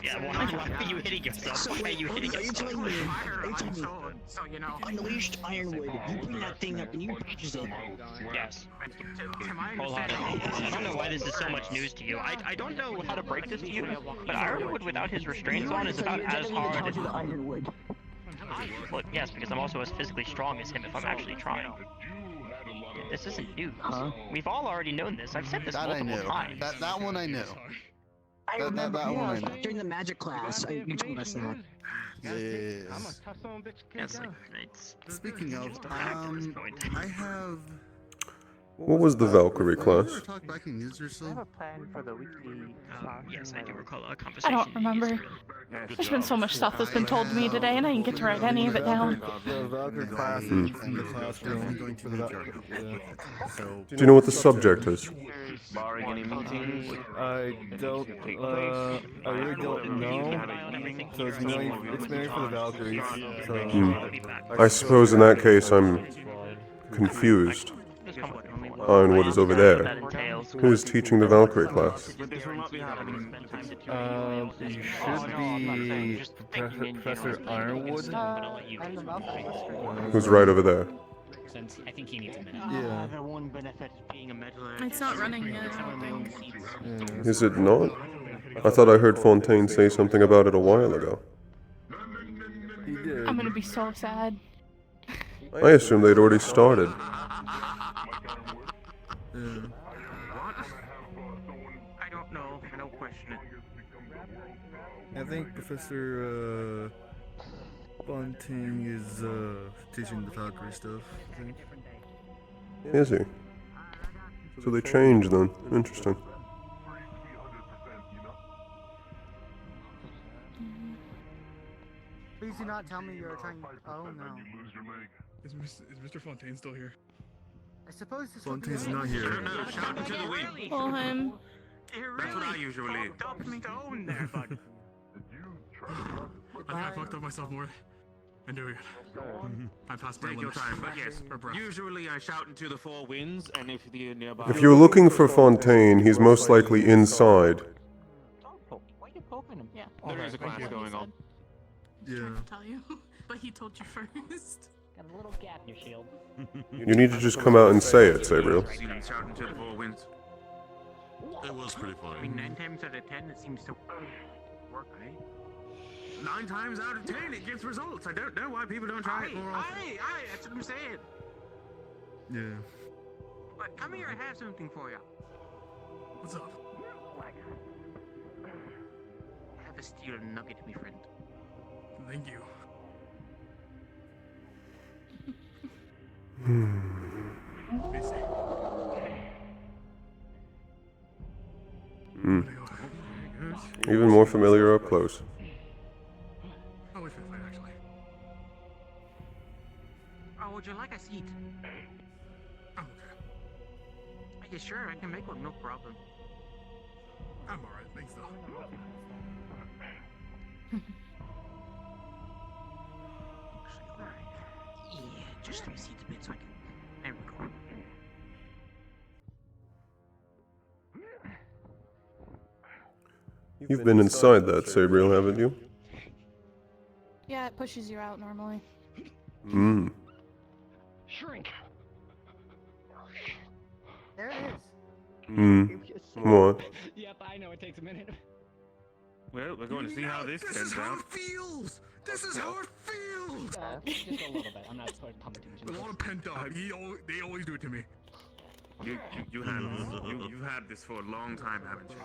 Yeah, why are you hitting yourself? Why are you hitting yourself? So, you know, Unleashed Ironwood, you bring that thing up and you purchase it. Yes. Hold on. I don't know why this is so much news to you. I don't know how to break this to you, but Ironwood without his restraints on is about as hard as... Well, yes, because I'm also as physically strong as him if I'm actually trying. This isn't news. We've all already known this. I've said this That I multiple knew. times. That one I knew. I remember that one I knew. during the magic class, you told us that. Yes. I'm a tough son of a bitch. Yes, it's Speaking of, I have. What was the Valkyrie class? Talk back in news or so? I have a plan for the weekly. Yes, I do recall a I conversation. don't remember. There's been so much stuff that's been told to me today, and I didn't get to write any of it down. The Valkyrie class is in the classroom. Do you know what the subject is? Barring any meetings. I don't, I really don't know. So it's mainly for the Valkyries. So. I suppose in that case I'm confused on what is over there. Who is teaching the Valkyrie class? You should be Professor Ironwood. Who's right over there? Since I think he needs a minute. Yeah. The one benefit of being a meddler. It's not running yet, I don't think. Is it not? I thought I heard Fontaine say something about it a while ago. I'm gonna be so sad. I assumed they'd already started. I don't know. I don't question it. I think Professor Fontaine is teaching the Valkyrie stuff. I think. Is he? So they changed then. Interesting. Please do not tell me you're trying. Oh no. Is Mr. Fontaine still here? I suppose this Fontaine's not here. No, shout into the wind. Pull him. That's what I usually. Stone there, bud. I think I fucked up my sophomore. And doing it. I passed my Take your limit. time, but yes, For breath. usually I shout into the four winds, and if the nearby. If you're looking for Fontaine, he's most likely inside. Why are you poking him? Yeah. There is a class going on. He's trying to tell you, but he told you first. Got a little gap in your shield. You need to just come out and say it, Sabriel. Seen him shout into the four winds. It was pretty I funny. mean, 9 times out of 10, it seems to work, eh? 9 times out of 10, it gets results. I don't know why people don't try it more often. Aye, that's what I'm saying. Yeah. But come here, I have something for you. What's up? I have a steel nugget, my friend. Thank you. Even more familiar up close. I'll wait for the fight, actually. Oh, would you like a seat? I'm okay. Are you sure? I can make one, no problem. I'm alright, thanks though. Yeah, just let me see the bit so I can. There we go. You've been inside that, Sabriel, haven't you? Yeah, it pushes you out normally. Hmm. Shrink. There it is. Hmm. What? Yep, I know it takes a minute. Well, we're going to see how this turns out. feels! This is how it feels! Just a little bit. I'm not supposed to comment too much. A lot of pent up. They always do it to me. You've had this for a long time, haven't you?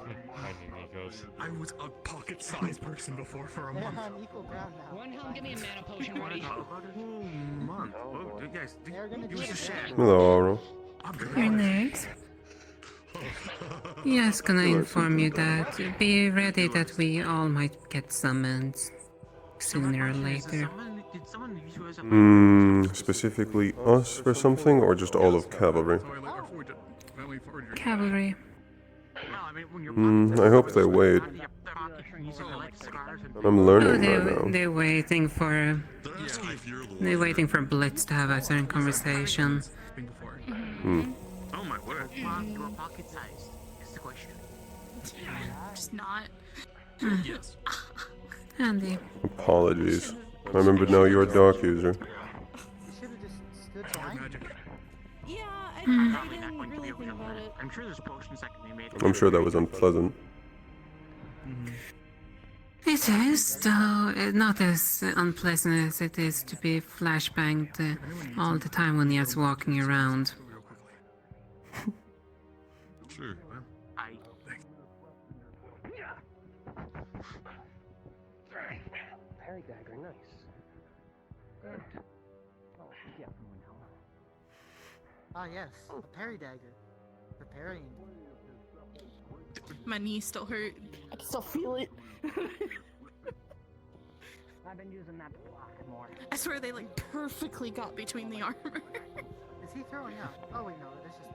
I was a pocket-sized person before for a They're month. on equal ground now. One helm, give me a mana potion, Woody. About a whole month. Oh, guys, you should share. Hello, Auro. You're next. Yes, can I inform you that be ready that we all might get summoned sooner or later. Specifically us for something, or just all of cavalry? Cavalry. I hope they wait. I'm learning right now. They're waiting for Blitz to have a certain conversation. Oh my word. You are pocket sized, is the question. Just not. Yes. Handy. Apologies. I remember now you're a dark user. Yeah, I didn't really think about it. I'm sure there's potions that can be made. I'm sure that was unpleasant. It's It is, though, not as unpleasant as it is to be flashbanged all the time when he's walking around. Sure. Parry dagger, nice. Good. Oh, yeah, from now on. Ah, yes, a parry dagger. For parrying. My knee still hurt. I can still feel it. I've been using that to block more. I swear they like perfectly got between the armor. Is he throwing up? Oh wait, no, that's just.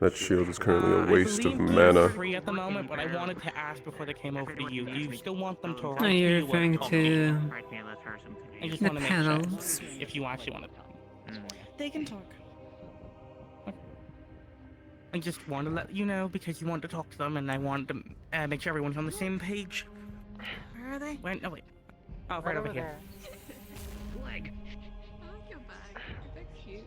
That shield is currently a waste of I believe mana. they're free at the moment, but I wanted to ask before they came over to you. Do you still want them to Are write you to you or referring talk to you? I just the want to make pedals? sure if you actually want to talk. They can talk. I just want to let you know because you want to talk to them, and I want to make sure everyone's on the same page. Where are they? Wait, no, wait. Oh, right over here. Leg. I like your bag. Your bag's cute.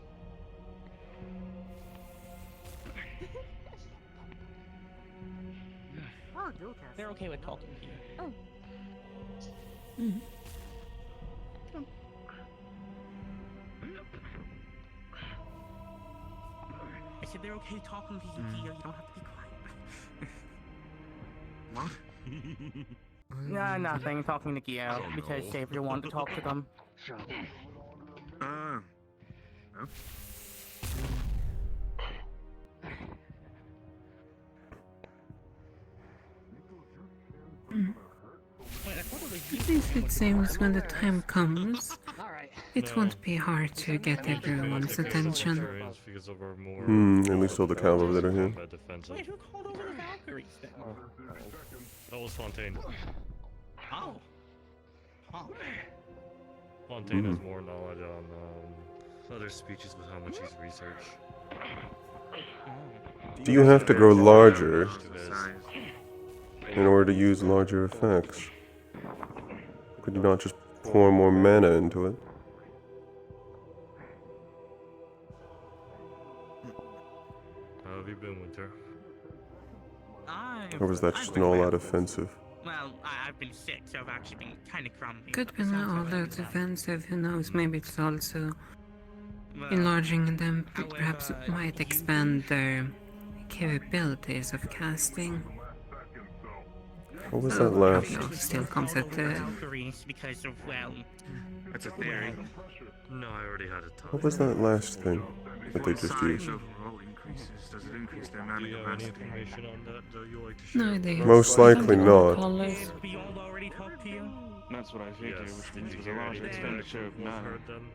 Oh, dual cast. They're okay with talking to you. Oh. I said they're okay talking to you, Kia. You don't have to be quiet. What? Nah, nothing. Talking to Kia because Xavier wanted to talk to them. Oh. At least it seems when the time comes, it won't be hard to get everyone's attention. At least all the cavalry that are here. Wait, who called over the Valkyries then? That was Fontaine. Oh. Huh. Fontaine has more knowledge on other speeches with how much he's researched. Do you have to grow larger in order to use larger effects? Could you not just pour more mana into it? How have you been, Winter? Or was that just an all-out offensive? Well, I've been sick, so I've actually been kind of grumpy. Could be all out offensive, who knows, maybe it's also enlarging them, perhaps it might expand their capabilities of casting. What was that last? Still comes at the... Because of, well... That's a theory. No, I already had a talk. What was that last thing that they just used? Overall increases. Does it increase their mana Do you have any capacity? information on that that you like to share? No idea. Most likely not. We all already talked to you? That's what I figured, Yes. which means Did with you a hear larger anything expenditure of that you mana. heard them?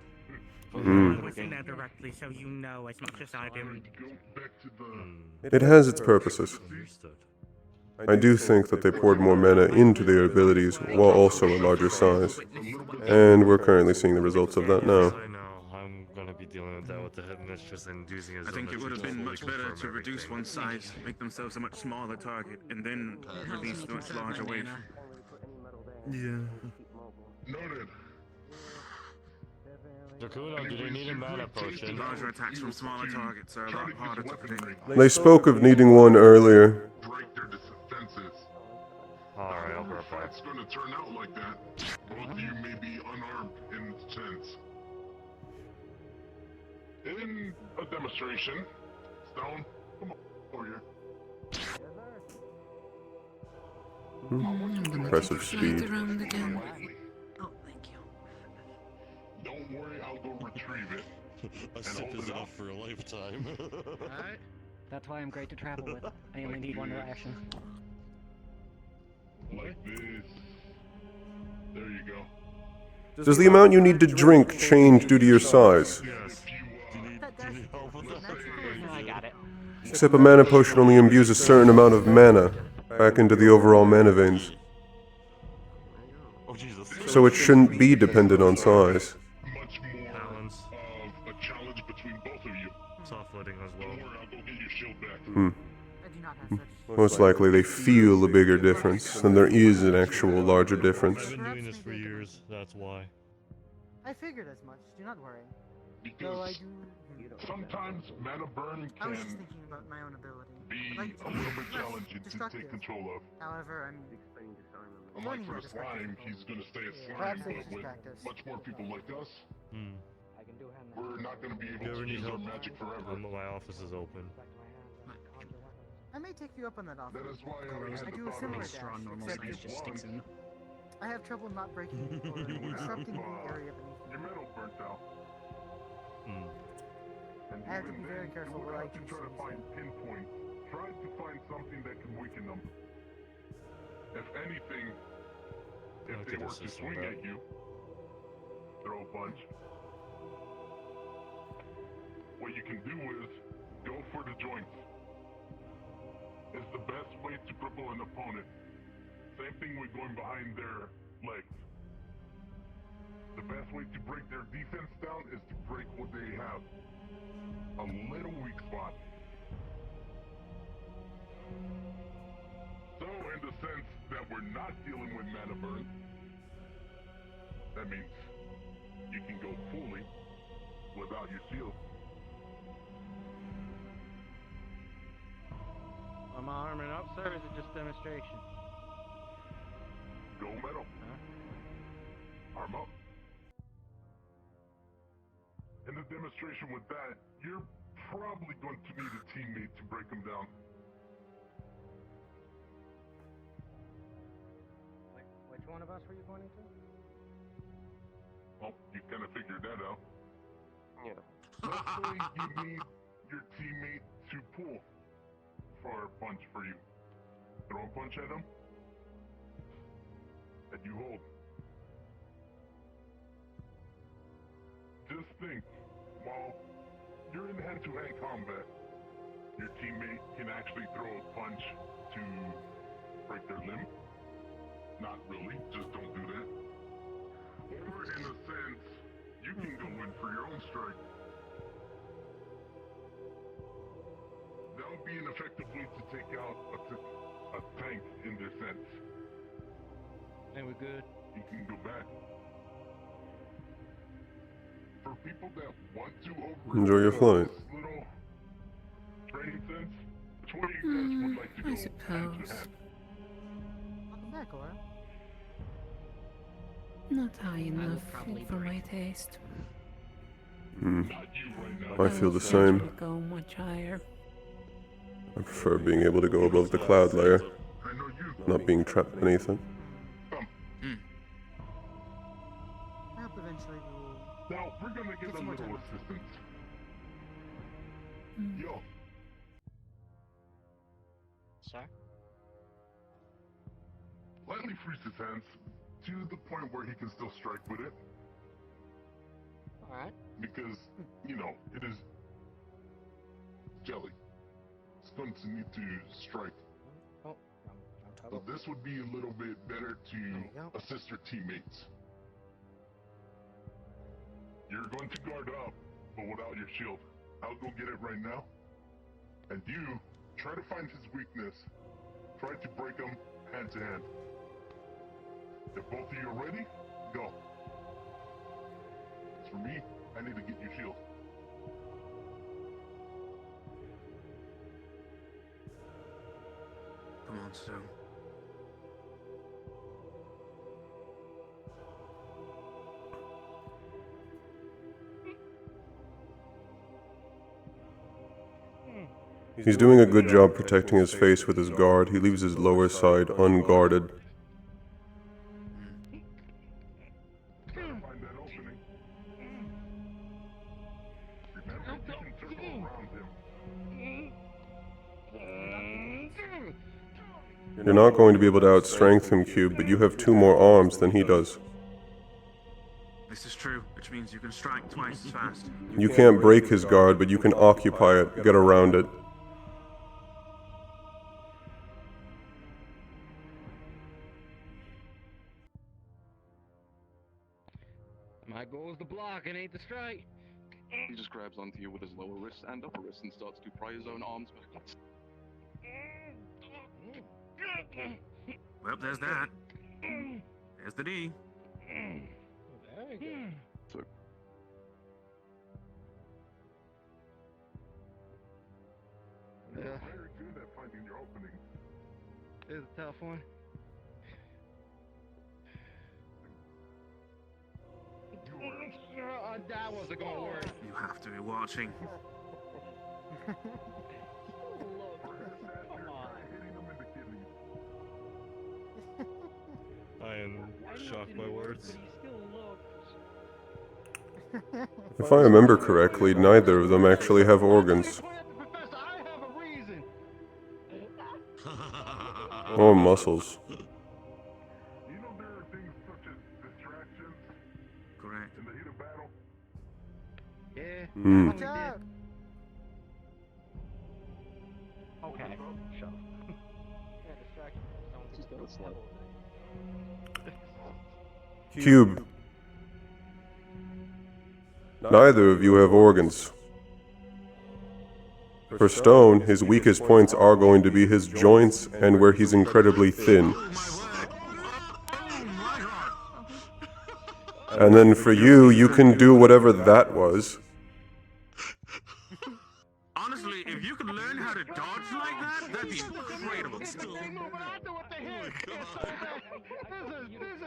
I wasn't there directly, so you know as much as I do. It has its purposes. I do think that they poured more mana into their abilities while also a larger size. And we're currently seeing the results of that now. I know. I'm gonna be dealing with that with the headmistress and using it as I think it would have been much better to reduce everything. one size, make themselves a much smaller target, and then release the much larger wave. Yeah. Noted. Dracuno, do they need a mana potion? Larger attacks from smaller targets are a lot harder to predict. They spoke of needing one earlier. Break their defenses. Alright, I'll However, grab that. fight's gonna turn out like that. Both of you may be unarmed in a sense. In a demonstration, Stone, come over here. Impressive speed. Around again. Oh, thank you. Don't worry, I'll go retrieve it. A sip is enough for a lifetime. Alright. That's why I'm great to travel with. I only need one reaction. Like this. There you go. Does the amount you need to drink change due to your size? Yes. Do you need help with that? I got it. Except a mana potion only imbues a certain amount of mana back into the overall mana veins. Oh, Jesus. So it shouldn't be dependent on size. Much more Balance. of a challenge between both of you. Soft footing as well. Don't worry, I'll go get your shield back. I do not have such. Most likely they feel a bigger difference than there is an actual larger difference. I've been doing this for years, that's why. I figured as much. Do not worry. So I Because do. sometimes mana burn I was just can thinking about my own ability. be I'd like it to a be little bit less challenging to destructive. take control of. However, I'm Unlike learning for more the destructive slime, people. he's going to stay a slime, Perhaps they but should just with practice. much more people like us, Hmm. we're not going to be If able you to ever need use our help, magic forever. my office is open. I may take you up on that offer. That is why I had I the do a thought similar of dash, straw normal except size just sticks in. I have trouble not breaking or disrupting the area beneath your me. metal burnt out. Hmm. And I have to even be very then, careful you would what I have to choose try to to use. find pinpoints. Try to find something that can weaken them. If anything, if I they could were to assist on swing that. at you, throw a punch. What you can do is go for the joints. It's the best way to cripple an opponent. Same thing with going behind their legs. The best way to break their defense down is to break what they have. A little weak spot. So in the sense that we're not dealing with mana burn, that means you can go fully without your shield. Am I arming up, sir, or is it just demonstration? Go metal. Arm up. In the demonstration with that, you're probably going to need a teammate to break them down. Which one of us were you pointing to? Well, you kind of figured that out. Yeah. Let's say you need your teammate to pull for a punch for you. Throw a punch at him, and you hold. Just think, while you're in hand-to-hand combat, your teammate can actually throw a punch to break their limb. Not really, just don't do that. Or in a sense, you can go in for your own strike. That would be an effective way to take out a tank in this sense. Think we're good? You can go back. For people that want to Enjoy your flight. this little training sense, which one of you guys would like to go I hand to suppose. hand? Welcome back, Aura. Not high enough probably for my taste. I feel the would same. usually go much higher. I prefer being able to go above the cloud layer, not being trapped beneath it. I hope eventually we will. Now, we're gonna give Get a some more little time off. assistance. Yo, Sir? lightly freeze his hands to the point where he can still strike with it. Alright. Because, you know, it is jelly. It's going to need to strike. Oh, I'm So toggle. this would be a little bit better There you to go. assist your teammates. You're going to guard up, but without your shield. I'll go get it right now. And you, try to find his weakness. Try to break him hand to hand. If both of you are ready, go. As for me, I need to get your shield. Come on, Stu. He's doing a good job protecting his face with his guard. He leaves his lower side unguarded. Try to find that opening. Remember, you can circle around him. You're not going to be able to outstrength him, Cube, but you have 2 more arms than he does. This is true, which means you can strike twice as fast. You can't break his guard, but you can occupy it, get around it. My goal is the block and ain't the strike. He just grabs onto you with his lower wrist and upper wrist and starts to pry his own arms back up. Well, there's that. There's the D. Very good. So, Yeah. Very good at finding your openings. It's a tough one. That wasn't gonna work. You have to be watching. I am shocked by words. If I remember correctly, neither of them actually have organs. Or muscles. You know there are things such as distractions. Correct. In the heat of battle. Yeah. Hmm. Okay, shut up. Yeah, distraction. She's got a slip. Cube. Neither of you have organs. For Stone, his weakest points are going to be his joints and where he's incredibly thin. And then for you, you can do whatever that was. Honestly, if you could learn how to dodge like that, that'd be incredible. This is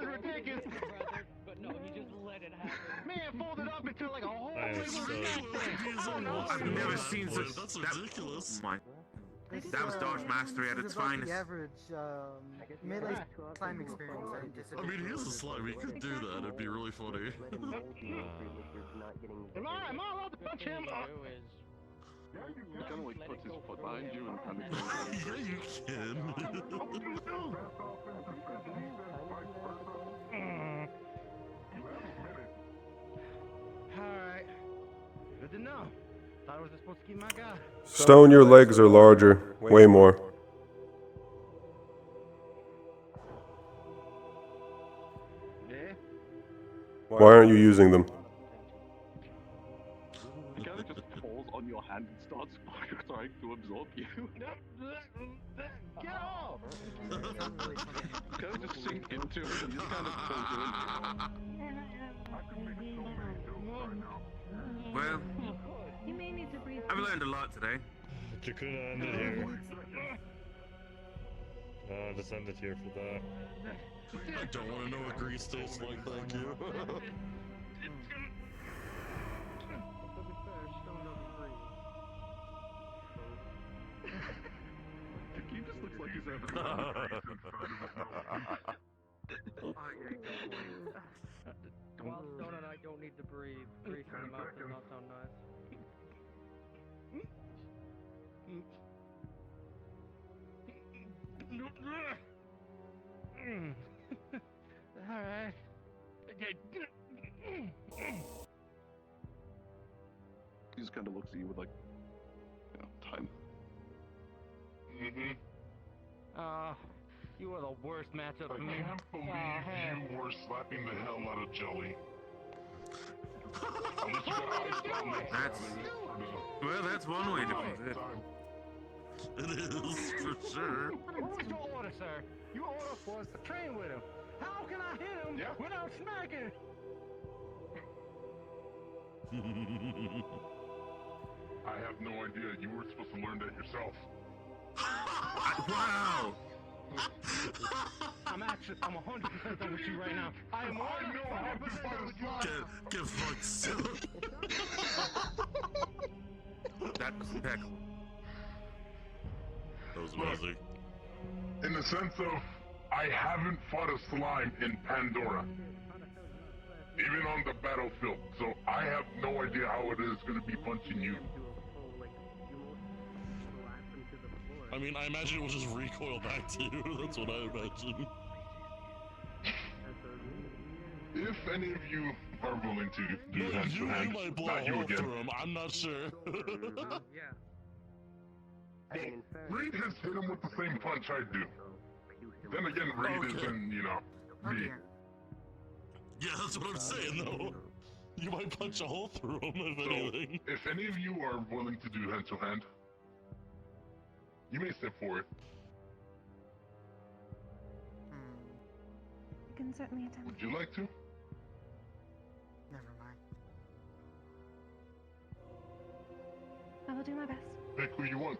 ridiculous. But no, he just let it happen. Man folded up into like a whole I've never seen such. That's ridiculous. My. That was dodge mastery at its finest. The average melee slime experience. I mean, he is a slime. He could do that. It'd be really funny. Am I allowed to punch him? He kind of like puts his foot behind you and kind of. Yeah, you can. Alright. Good to know. Thought I was supposed to keep my guy. Stone, your legs are larger. Way more. Yeah? Why aren't you using them? He kind of just falls on your hand and starts trying to absorb you. Get off! You kind of just sink into it and he just kind of pulls you in. Well, You may need to breathe. I've learned a lot today. But you couldn't end it here. No, I just ended here for that. I don't want to know what grease tastes like, thank you. He just looks like he's having While Stone and I don't need to breathe. Grease in the mouth does not sound nice. Alright. He just kind of looks at you with like, time. Mm-hmm. You are the worst matchup I for me. can't believe you were slapping the hell out of Jelly. At least you got ice down next That's. Well, that's one way to put it. It is, for sure. What was your order, sir? Your order was to train with him. How can I hit him without smacking? I have no idea. You were supposed to learn that yourself. Wow! I'm 100% done with you right now. I am 100% done with you. Get fucked soon. That was impeccable. That was amazing. In the sense of, I haven't fought a slime in Pandora. Even on the battlefield. So I have no idea how it is going to be punching you. I mean, I imagine it will just recoil back to you. That's what I imagine. If any of you are willing to do No, hand to you hand, might blow not a you hole again. through him. I'm not sure. Hey, Reed has hit him with the same punch I do. Then again, Reed isn't, me. Yeah, that's what I'm saying, though. You might punch a hole through him, if anything. If any of you are willing to do hand to hand, you may step forward. You can certainly attempt. Would you like to? Never mind. I will do my best. Pick who you want.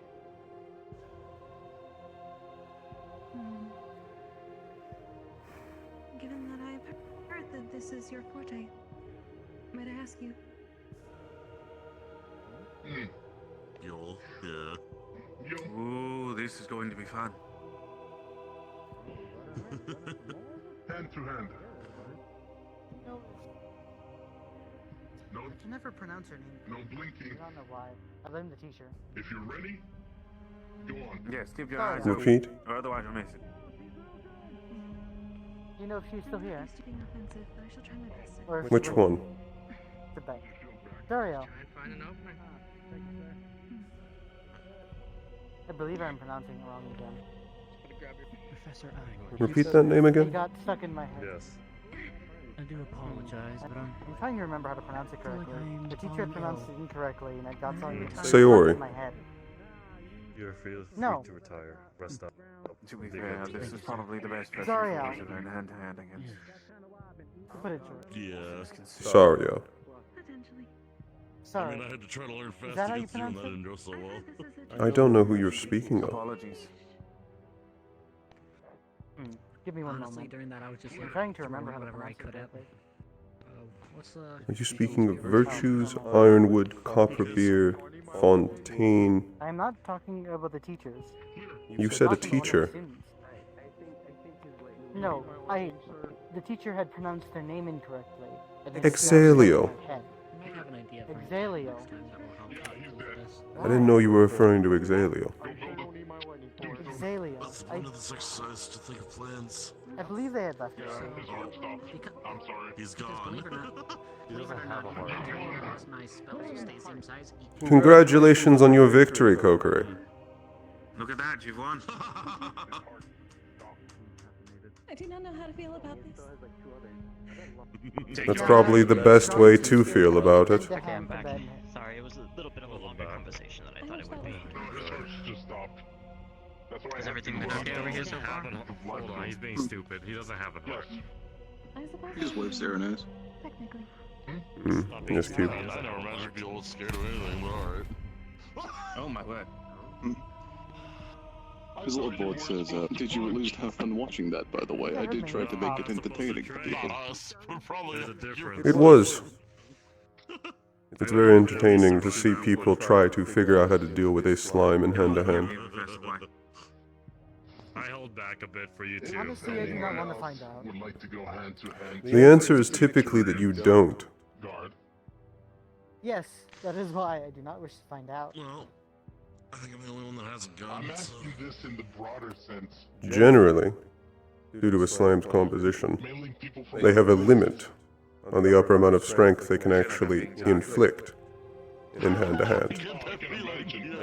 this is your forte. Might I ask you? Yo, yeah. Ooh, this is going to be fun. Hand to hand. No. I can never pronounce her name. No blinking. I don't know why. I blame the teacher. If you're ready, go on. Yes, keep your Sorry. eyes Repeat. open, or otherwise you'll miss it. Do you know if she's still here? Used to being offensive, but I shall try my best. Or if Which she one? The back. Dario. Find an opening. I believe I'm pronouncing it wrong again. Professor Repeat that name It again? got stuck in my head. Yes. I do apologize, but I'm trying to remember how to pronounce it correctly. The teacher had pronounced it incorrectly, and it got stuck Sayori. in my head. You're free No. to retire. Rest up. To be fair, this is probably the best person Dario. to learn hand to hand against. To put it short. Yeah. Sario. Potentially. Sorry. I mean, I had to try to learn fast Is that how you against you, and pronounce that it? didn't go so well. I don't know who you're speaking of. Apologies. Give me one honestly, moment. during that, I was just I'm like, trying to remember how to whatever I pronounce it could have. correctly. What's Are you speaking of Virtues, Ironwood, Copperbeer, Fontaine? I'm not talking about the teachers. You I'm said a talking about the teacher. students. No, the teacher had pronounced their name incorrectly. and it got stuck Exalio. in my head. I might have an idea for Exalio. I didn't know you were referring to Exalio. Exalio. That's one of the exercises to think of plans. I believe they had left already. I'm sorry. He's gone. He doesn't have a heart. My spells will stay same size. Congratulations on your victory, Kokiri. Look at that, you've won. I do not know how to feel about this. That's probably the best way to feel about it. Okay, I'm back. Sorry, it was a little bit of a longer conversation than I thought it would be. This hurts just stopped. That's why Is everything been okay over here so far? Hold on, he's being stupid. He doesn't have a heart. I suppose. He just waves there and is. Technically. Yes, Cube. I never imagined people scared of anything, but alright. Oh my word. His little board says, did you at least have fun watching that, by the way? I did try to make it entertaining for people. Not us, but probably There's a difference. It was. It's very entertaining to see people try to figure out how to deal with a slime in hand-to-hand. I hold back a bit for you too. Honestly, I do not want to find out. Would like to go hand to hand. The answer is typically that you don't. Guard. Yes, that is why I do not wish to find out. Well, I think I'm the only one that hasn't gone. I'm asking this in the broader sense. Generally, due to a slime's composition, they have a limit on the upper amount of strength they can actually inflict in hand-to-hand.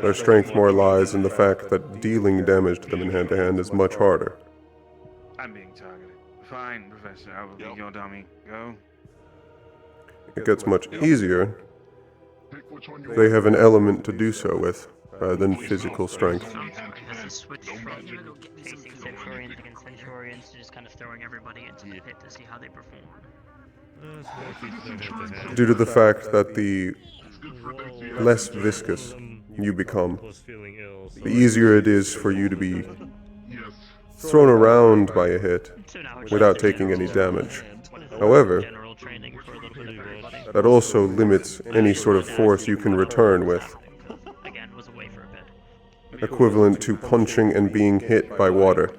Their strength more lies in the fact that dealing damage to them in hand-to-hand is much harder. I'm being targeted. Fine, Professor, I will be your dummy. Go. It gets much easier. They have an element to do so with, rather than physical strength. Has he switched from facing Centurions against Centurions to just kind of throwing everybody into the pit to see how they perform? Due to the fact that the less viscous you become, the easier it is for you to be thrown around by a hit without taking any damage. However, that also limits any sort of force you can return with, Again, was away for a bit. equivalent to punching and being hit by water.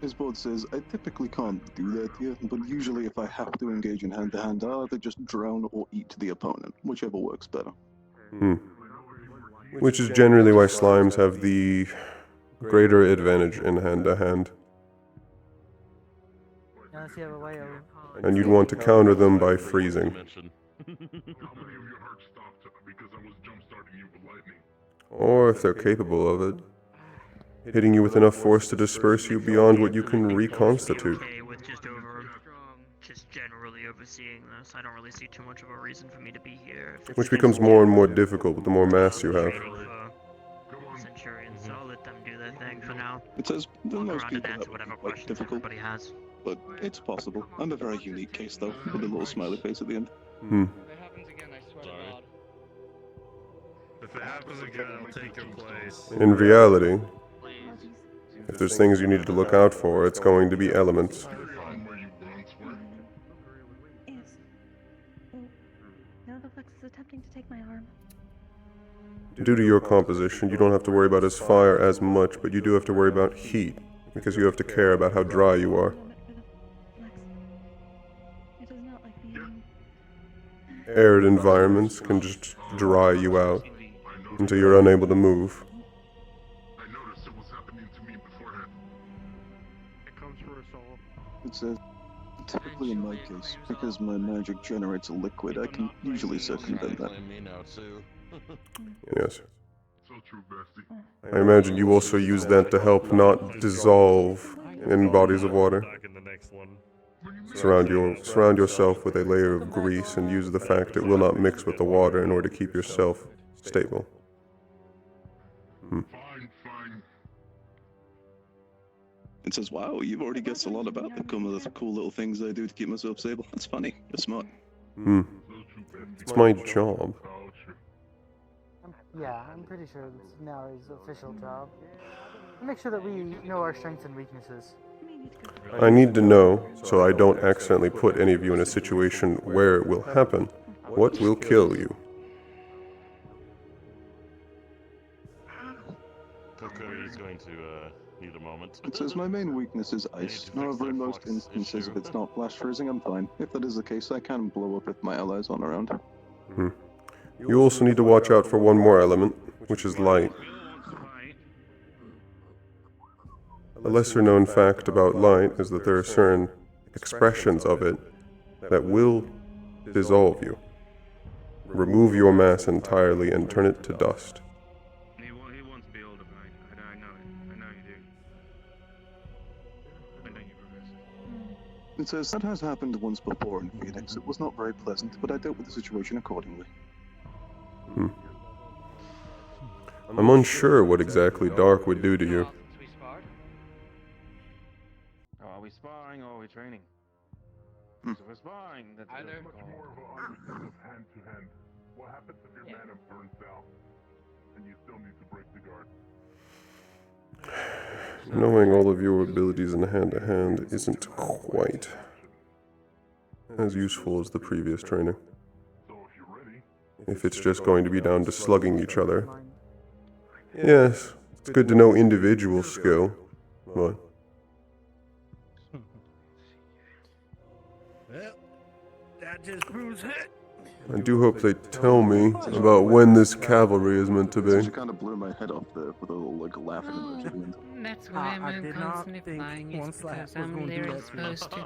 His board says, I typically can't do that here, but usually if I have to engage in hand-to-hand, I either just drown or eat the opponent, whichever works better. Which is generally why slimes have the greater advantage in hand-to-hand. Unless you have a way of... And you'd want to counter them by freezing. Or if they're capable of it, hitting you with enough force to disperse you beyond what you can reconstitute. Okay with just generally overseeing this. I don't really see too much of a reason for me to be here. Which becomes more and more difficult with the more mass you have. Centurions, so I'll let them do their thing for now. It says that I'll go most around and people answer have whatever it quite questions difficult, everybody has. but it's possible. I'm a very unique case, though, with a little smiley face at the end. If it happens again, I'll take your place. In reality, If there's things you need to look out for, it's going to be elements. Yes. Oh, now the Flex is attempting to take my arm. Due to your composition, you don't have to worry about his fire as much, but you do have to worry about heat, because you have to care about how dry you are. It does not like being... Arid environments can just dry you out until you're unable to move. I noticed it was happening to me beforehand. It comes for us all. It says, typically in my case, because my magic generates a liquid, I can usually circumvent that. Yes. So true, bestie. I imagine you also use that to help not dissolve in bodies of water. Surround yourself with a layer of grease and use the fact it will not mix with the water in order to keep yourself stable. Fine, fine. It says, wow, you've already guessed a lot about some of the cool little things I do to keep myself stable. That's funny. You're smart. It's my job. Yeah, I'm pretty sure this is now his official job. Make sure that we know our strengths and weaknesses. I need to know, so I don't accidentally put any of you in a situation where it will happen. What will kill you? Coco is going to need a moment. It says, my main weakness is ice. However, in most instances, if it's not flash freezing, I'm fine. If that is the case, I can blow up if my allies aren't around. You also need to watch out for one more element, which is light. A lesser known fact about light is that there are certain expressions of it that will dissolve you. Remove your mass entirely and turn it to dust. He wants to be older, right? I know it. I know you do. I know you, Professor. It says, that has happened once before in Phoenix. It was not very pleasant, but I dealt with the situation accordingly. I'm unsure what exactly Dark would do to you. Are we sparring or are we training? So we're sparring. That's Much more of an understanding of hand to hand. What happens if your mana burns out and you still need to break the guard? Knowing all of your abilities in hand-to-hand isn't quite as useful as the previous training. If it's just going to be down to slugging each other. Yes, it's good to know individual skill, but... Well, that just proves it. I do hope they tell me about when this cavalry is meant to be. You kind of blew my head off there with a little, like, laughing emoji at the end. That's why I'm constantly flying, is because I'm literally supposed to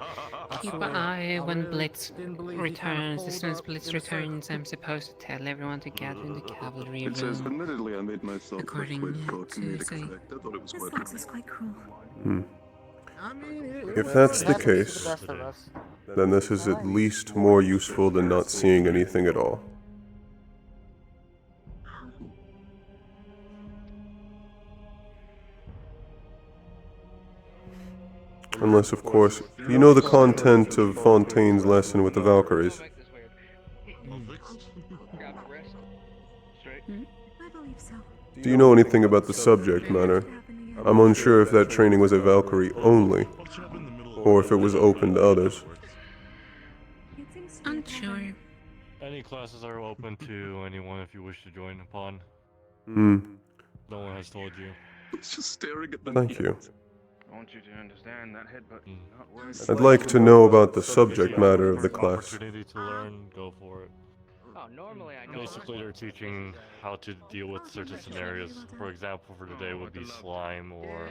keep an eye when Blitz returns. As soon as Blitz returns, I'm supposed to tell everyone to gather in the cavalry It says, room. admittedly, I made myself According for to comedic say, effect. I thought it was This quite Flex funny. is quite cruel. If that's the case, then this is at least more useful than not seeing anything at all. Unless, of course, you know the content of Fontaine's lesson with the Valkyries. I believe so. Do you know anything about the subject matter? I'm unsure if that training was a Valkyrie only, or if it was open to others. Unsure. Any classes are open to anyone if you wish to join upon. Hmm. No one has told you. It's just staring at the Thank you. I want you to understand that headbutt not worth I'd like to know about the subject matter of the class. Opportunity to learn, go for it. Oh, normally I know. Basically, they're teaching how to deal with certain scenarios. For example, for today would be slime or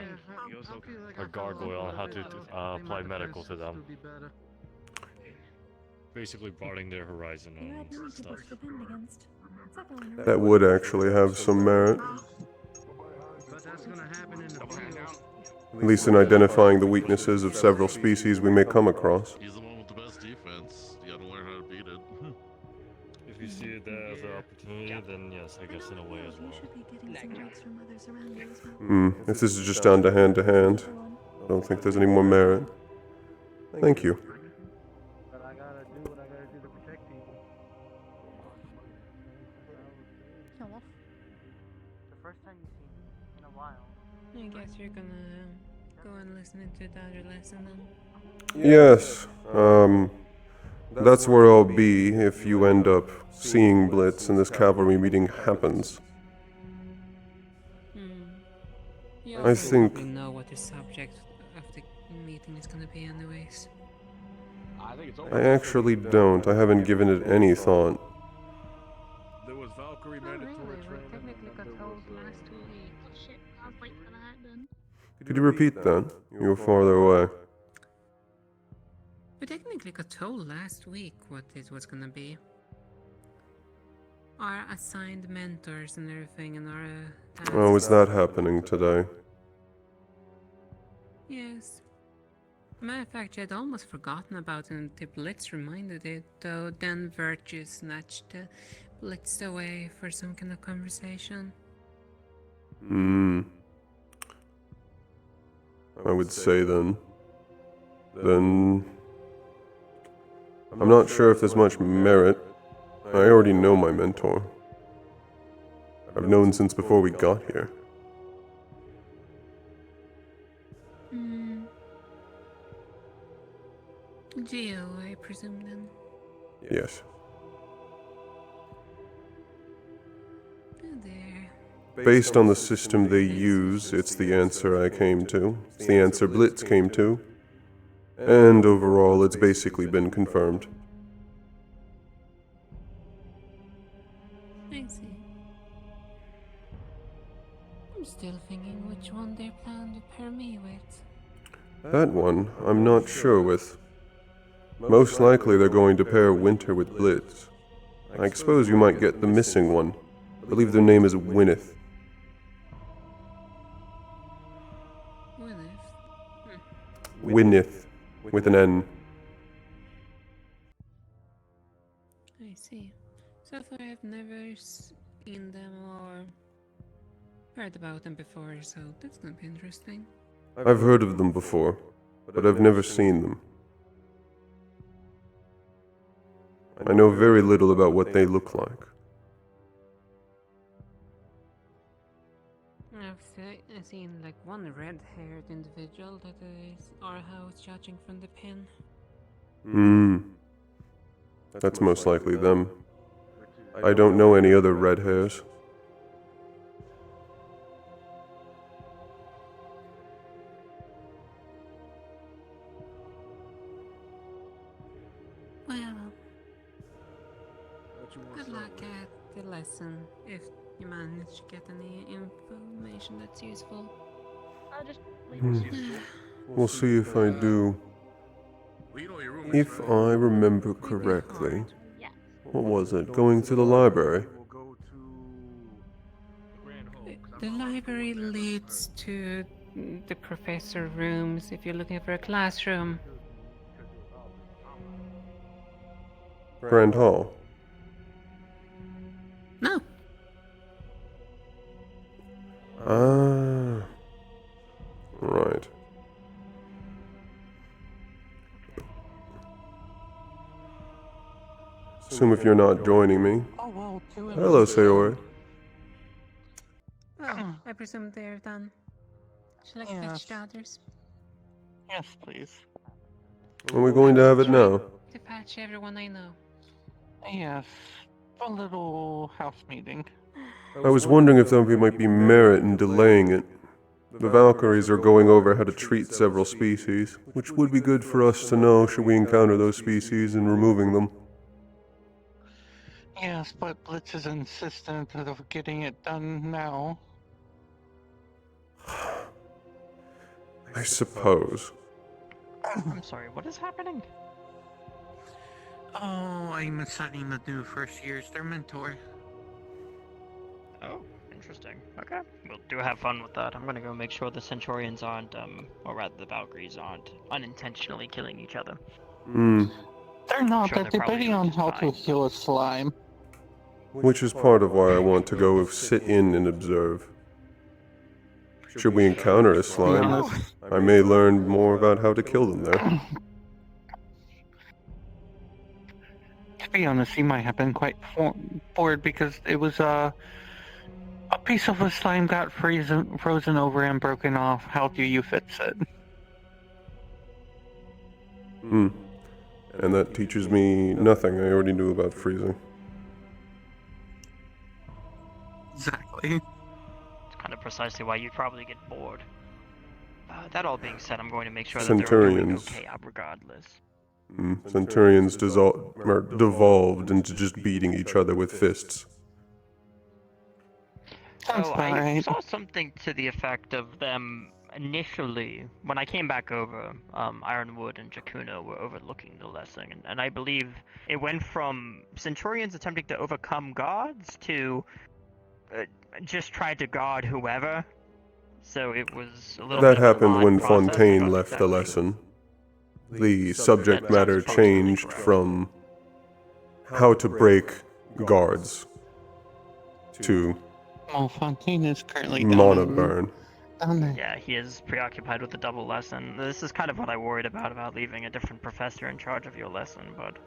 a gargoyle, and how to apply medical to them. Basically, broadening their horizon and stuff. That would actually have some merit. But that's gonna happen in the field. At least in identifying the weaknesses of several species we may come across. He's the one with the best defense. You gotta learn how to beat it. If you see it as an opportunity, then yes, I guess in a way as well. If this is just down to hand, I don't think there's any more merit. Thank you. But I gotta do what I gotta do to protect people. The first time you've seen me in a while. I guess you're gonna go and listen to the other lesson then. Yes, that's where I'll be if you end up seeing Blitz and this cavalry meeting happens. You I also think... probably know what the subject of the meeting is gonna be anyways. I actually don't. I haven't given it any thought. There was Valkyrie mandatory training. Technically got told last week. Shit, I was late for that then. Could you repeat that? You were farther away. We technically got told last week what it was gonna be. Our assigned mentors and everything and our tasks. Oh, is that happening today? Yes. Matter of fact, I'd almost forgotten about it until Blitz reminded it, though then Virtue snatched Blitz away for some kind of conversation. I would say then... I'm not sure if there's much merit. I already know my mentor. I've known since before we got here. Geo, I presume then? Yes. Oh dear. Based on the system they use, it's the answer I came to. It's the answer Blitz came to. And overall, it's basically been confirmed. I see. I'm still thinking which one they plan to pair me with. That one, I'm not sure with. Most likely they're going to pair Winter with Blitz. I suppose you might get the missing one. I believe their name is Wynneth. Wynneth, with an N. I see. So far I've never seen them or heard about them before, so that's gonna be interesting. I've heard of them before, but I've never seen them. I know very little about what they look like. I've seen like one red-haired individual that is our house judging from the pin. That's most likely them. I don't know any other red hairs. Well, good luck at the lesson if you manage to get any information that's useful. I'll just We'll see if I do. If I remember correctly, what was it? Going to the library? The library leads to the professor rooms if you're looking for a classroom. Grand Hall? No. Ah. Right. Assume if you're not joining me. Hello, Sayori. Well, I presume they're done. Shall I fetch the others? Yes, please. Are we going to have it now? To patch everyone I know. Yes, a little house meeting. I was wondering if there might be merit in delaying it. The Valkyries are going over how to treat several species, which would be good for us to know should we encounter those species and removing them. Yes, but Blitz is insistent of getting it done now. I suppose. I'm sorry, what is happening? Oh, I'm assigning the new first years their mentor. Oh, interesting. Okay. We'll do have fun with that. I'm gonna go make sure the Centurions aren't, or rather the Valkyries aren't unintentionally killing each other. They're not, Sure, they're they're probably debating on how to heal a slime. Which is part of why I want to go sit in and observe. Should we encounter a slime, I may learn more about how to kill them there. To be honest, he might have been quite bored because it was, A piece of the slime got frozen over and broken off. How do you fix it? Hmm. And that teaches me nothing I already knew about freezing. Exactly. It's kind of precisely why you'd probably get bored. That all being said, I'm going to make sure that they're doing Centurions. okay regardless. Centurions devolved into just beating each other with fists. So I saw something to the effect of them initially, when I came back over, Ironwood and Jakuna were overlooking the lesson, and I believe it went from Centurions attempting to overcome gods to just try to guard whoever. So it was a little That bit of an happened odd when process. Fontaine left the lesson. The subject matter changed from how to break guards to Oh, Fontaine is currently mana burn. Yeah, he is preoccupied with the double lesson. This is kind of what I worried about leaving a different professor in charge of your lesson, but...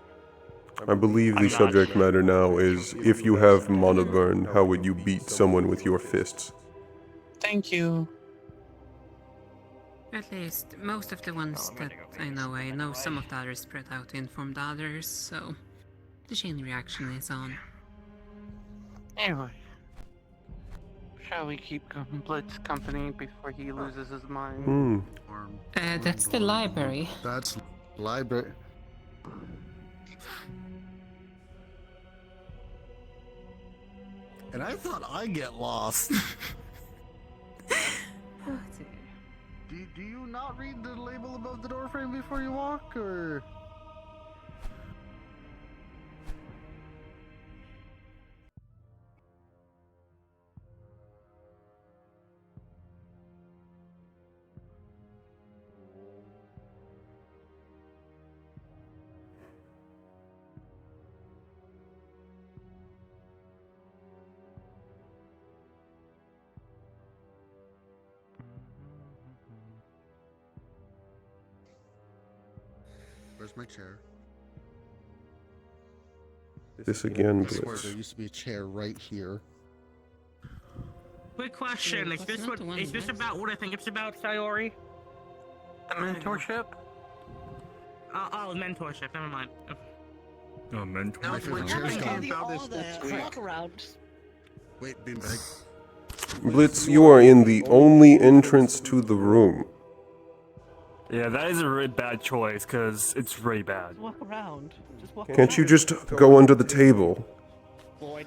I believe the subject matter now is, if you have mana burn, how would you beat someone with your fists? Thank you. At least most of the ones that I know some of the others spread out to inform the others, so the chain reaction is on. Anyway. Shall we keep Blitz company before he loses his mind? That's the library. That's library. And I thought I'd get lost. Do you not read the label above the doorframe before you walk, or? Where's my chair? This again, I swear Blitz. there used to be a chair right here. Quick question: Is this what? Is this about what I think it's about, Sayori? The mentorship? Oh, mentorship. Never mind. Oh, mentorship. My favorite chair's gone. Walk around. Wait, beanbag. Blitz, you are in the only entrance to the room. Yeah, that is a really bad choice, because it's really bad. Just walk around. Just walk Can't you just go under the table? Void.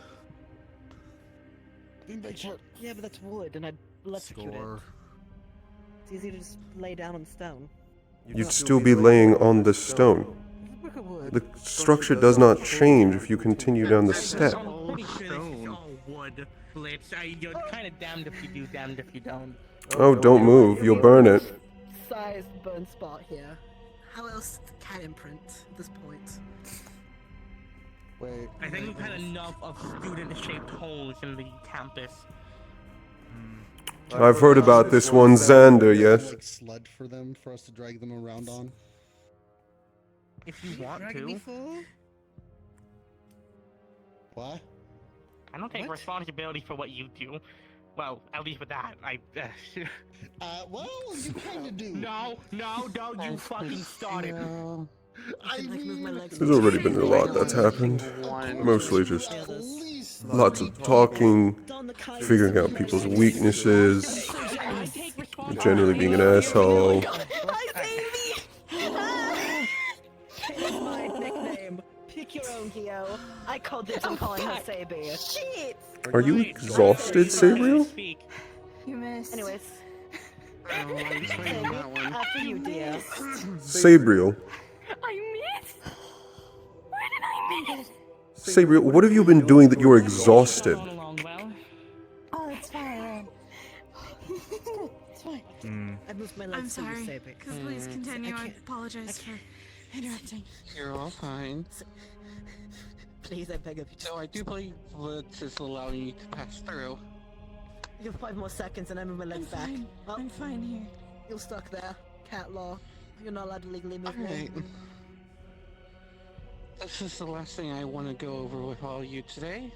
Yeah, but that's wood, and I'd electrocute it. It's easy to just lay down on stone. You'd still be laying on the stone. The structure does not change if you continue down the step. I'm pretty sure this is all wood, Blitz. You're kind of damned if you do, damned if you don't. Oh, don't move, you'll burn it. Sized burn spot here. How else can imprint at this point? Wait. I think we've had enough of student-shaped holes in the campus. I've heard about this one, Xander, yes? Like sled for them, for us to drag them around on. If you want to. What? I don't take responsibility for what you do. Well, at least with that, well, you kinda do. No, don't you fucking start it. There's already been a lot that's happened. Mostly just lots of talking, figuring out people's weaknesses, generally being an asshole. It's my nickname. Pick your own, Gio. I called this on calling her Sabi. Shit! Are you exhausted, Sabriel? You missed. Anyways. That After you, dear. Sabriel. I missed? Where did I miss? Sabriel, what have you been doing that you're exhausted? Oh, it's fine. It's fine. I moved my legs. I'm sorry. Sabi. Please continue. I apologize for interrupting. You're all fine. Please, I beg of you. So I do believe Blitz is allowing you to pass through. You have 5 more seconds and I move my legs back. Fine. Oh, I'm fine here. you're stuck there. Cat law. You're not allowed to legally move Alright. This is the last thing I want to go over with all of you today.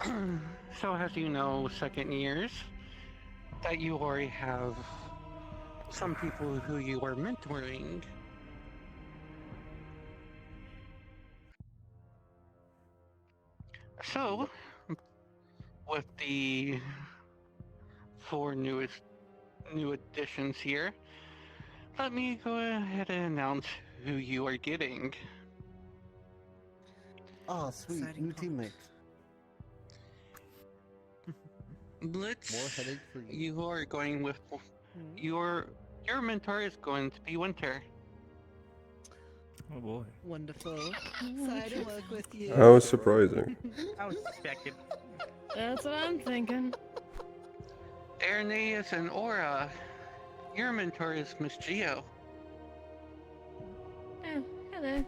So as you know, second years, that you already have some people who you are mentoring. So, with the 4 new additions here, let me go ahead and announce who you are getting. Oh, sweet, new teammate. Blitz, More headache for you. you are going with your mentor is going to be Winter. Oh boy. Wonderful. Excited to work with you. How surprising. I was expected. That's what I'm thinking. Irenaeus and Aura, your mentor is Miss Geo. Oh, hello.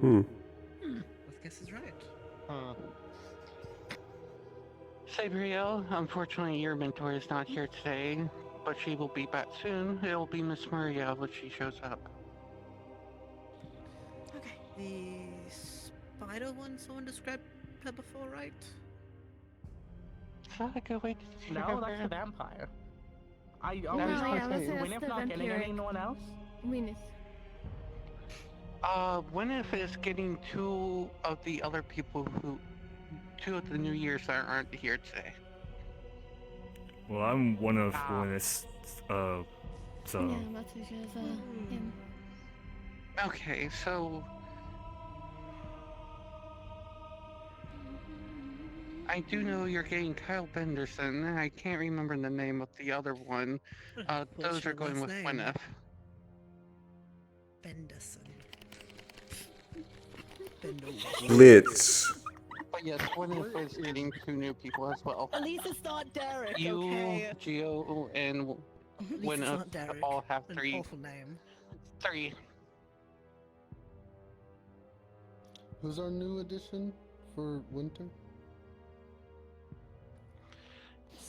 Both guesses right. Sabriel, unfortunately your mentor is not here today, but she will be back soon. It'll be Miss Maria when she shows up. Okay. The spider one, someone described her before, right? Is that a good way to describe No, that's her? the vampire. Are you No, yeah, that's Gwyneth the not getting vampiric. anyone else? Gwyneth. Gwyneth is getting 2 of the other people who... 2 of the New Year's that aren't here today. Well, I'm one of Gwyneth's, so... Yeah, that's who she is, him. Okay, so... I do know you're getting Kyle Benderson. I can't remember the name of the other one. Those are going with Gwyneth. Benderson. Blitz. But yes, Gwyneth is getting 2 new people as well. At least it's not Derek, You, okay? Geo, and At least it's Gwyneth not Derek. all have An 3. awful name. 3. Who's our new addition for winter?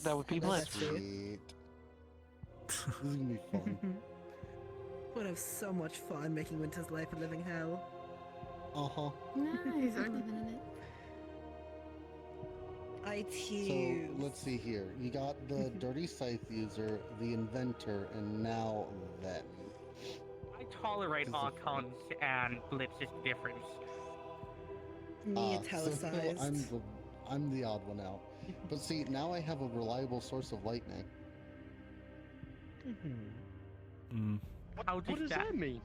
That would be Blitz. Sweet. This is gonna be fun. Would have so much fun making Winter's life a living hell. Uh-huh. Nice, I'm living in it. I So, too. let's see here. You got the Dirty Scythe user, the Inventor, and now them. I tolerate Archons and Blitz's difference. Me So italicized. I'm the odd one out. But see, now I have a reliable source of lightning. How does that mean?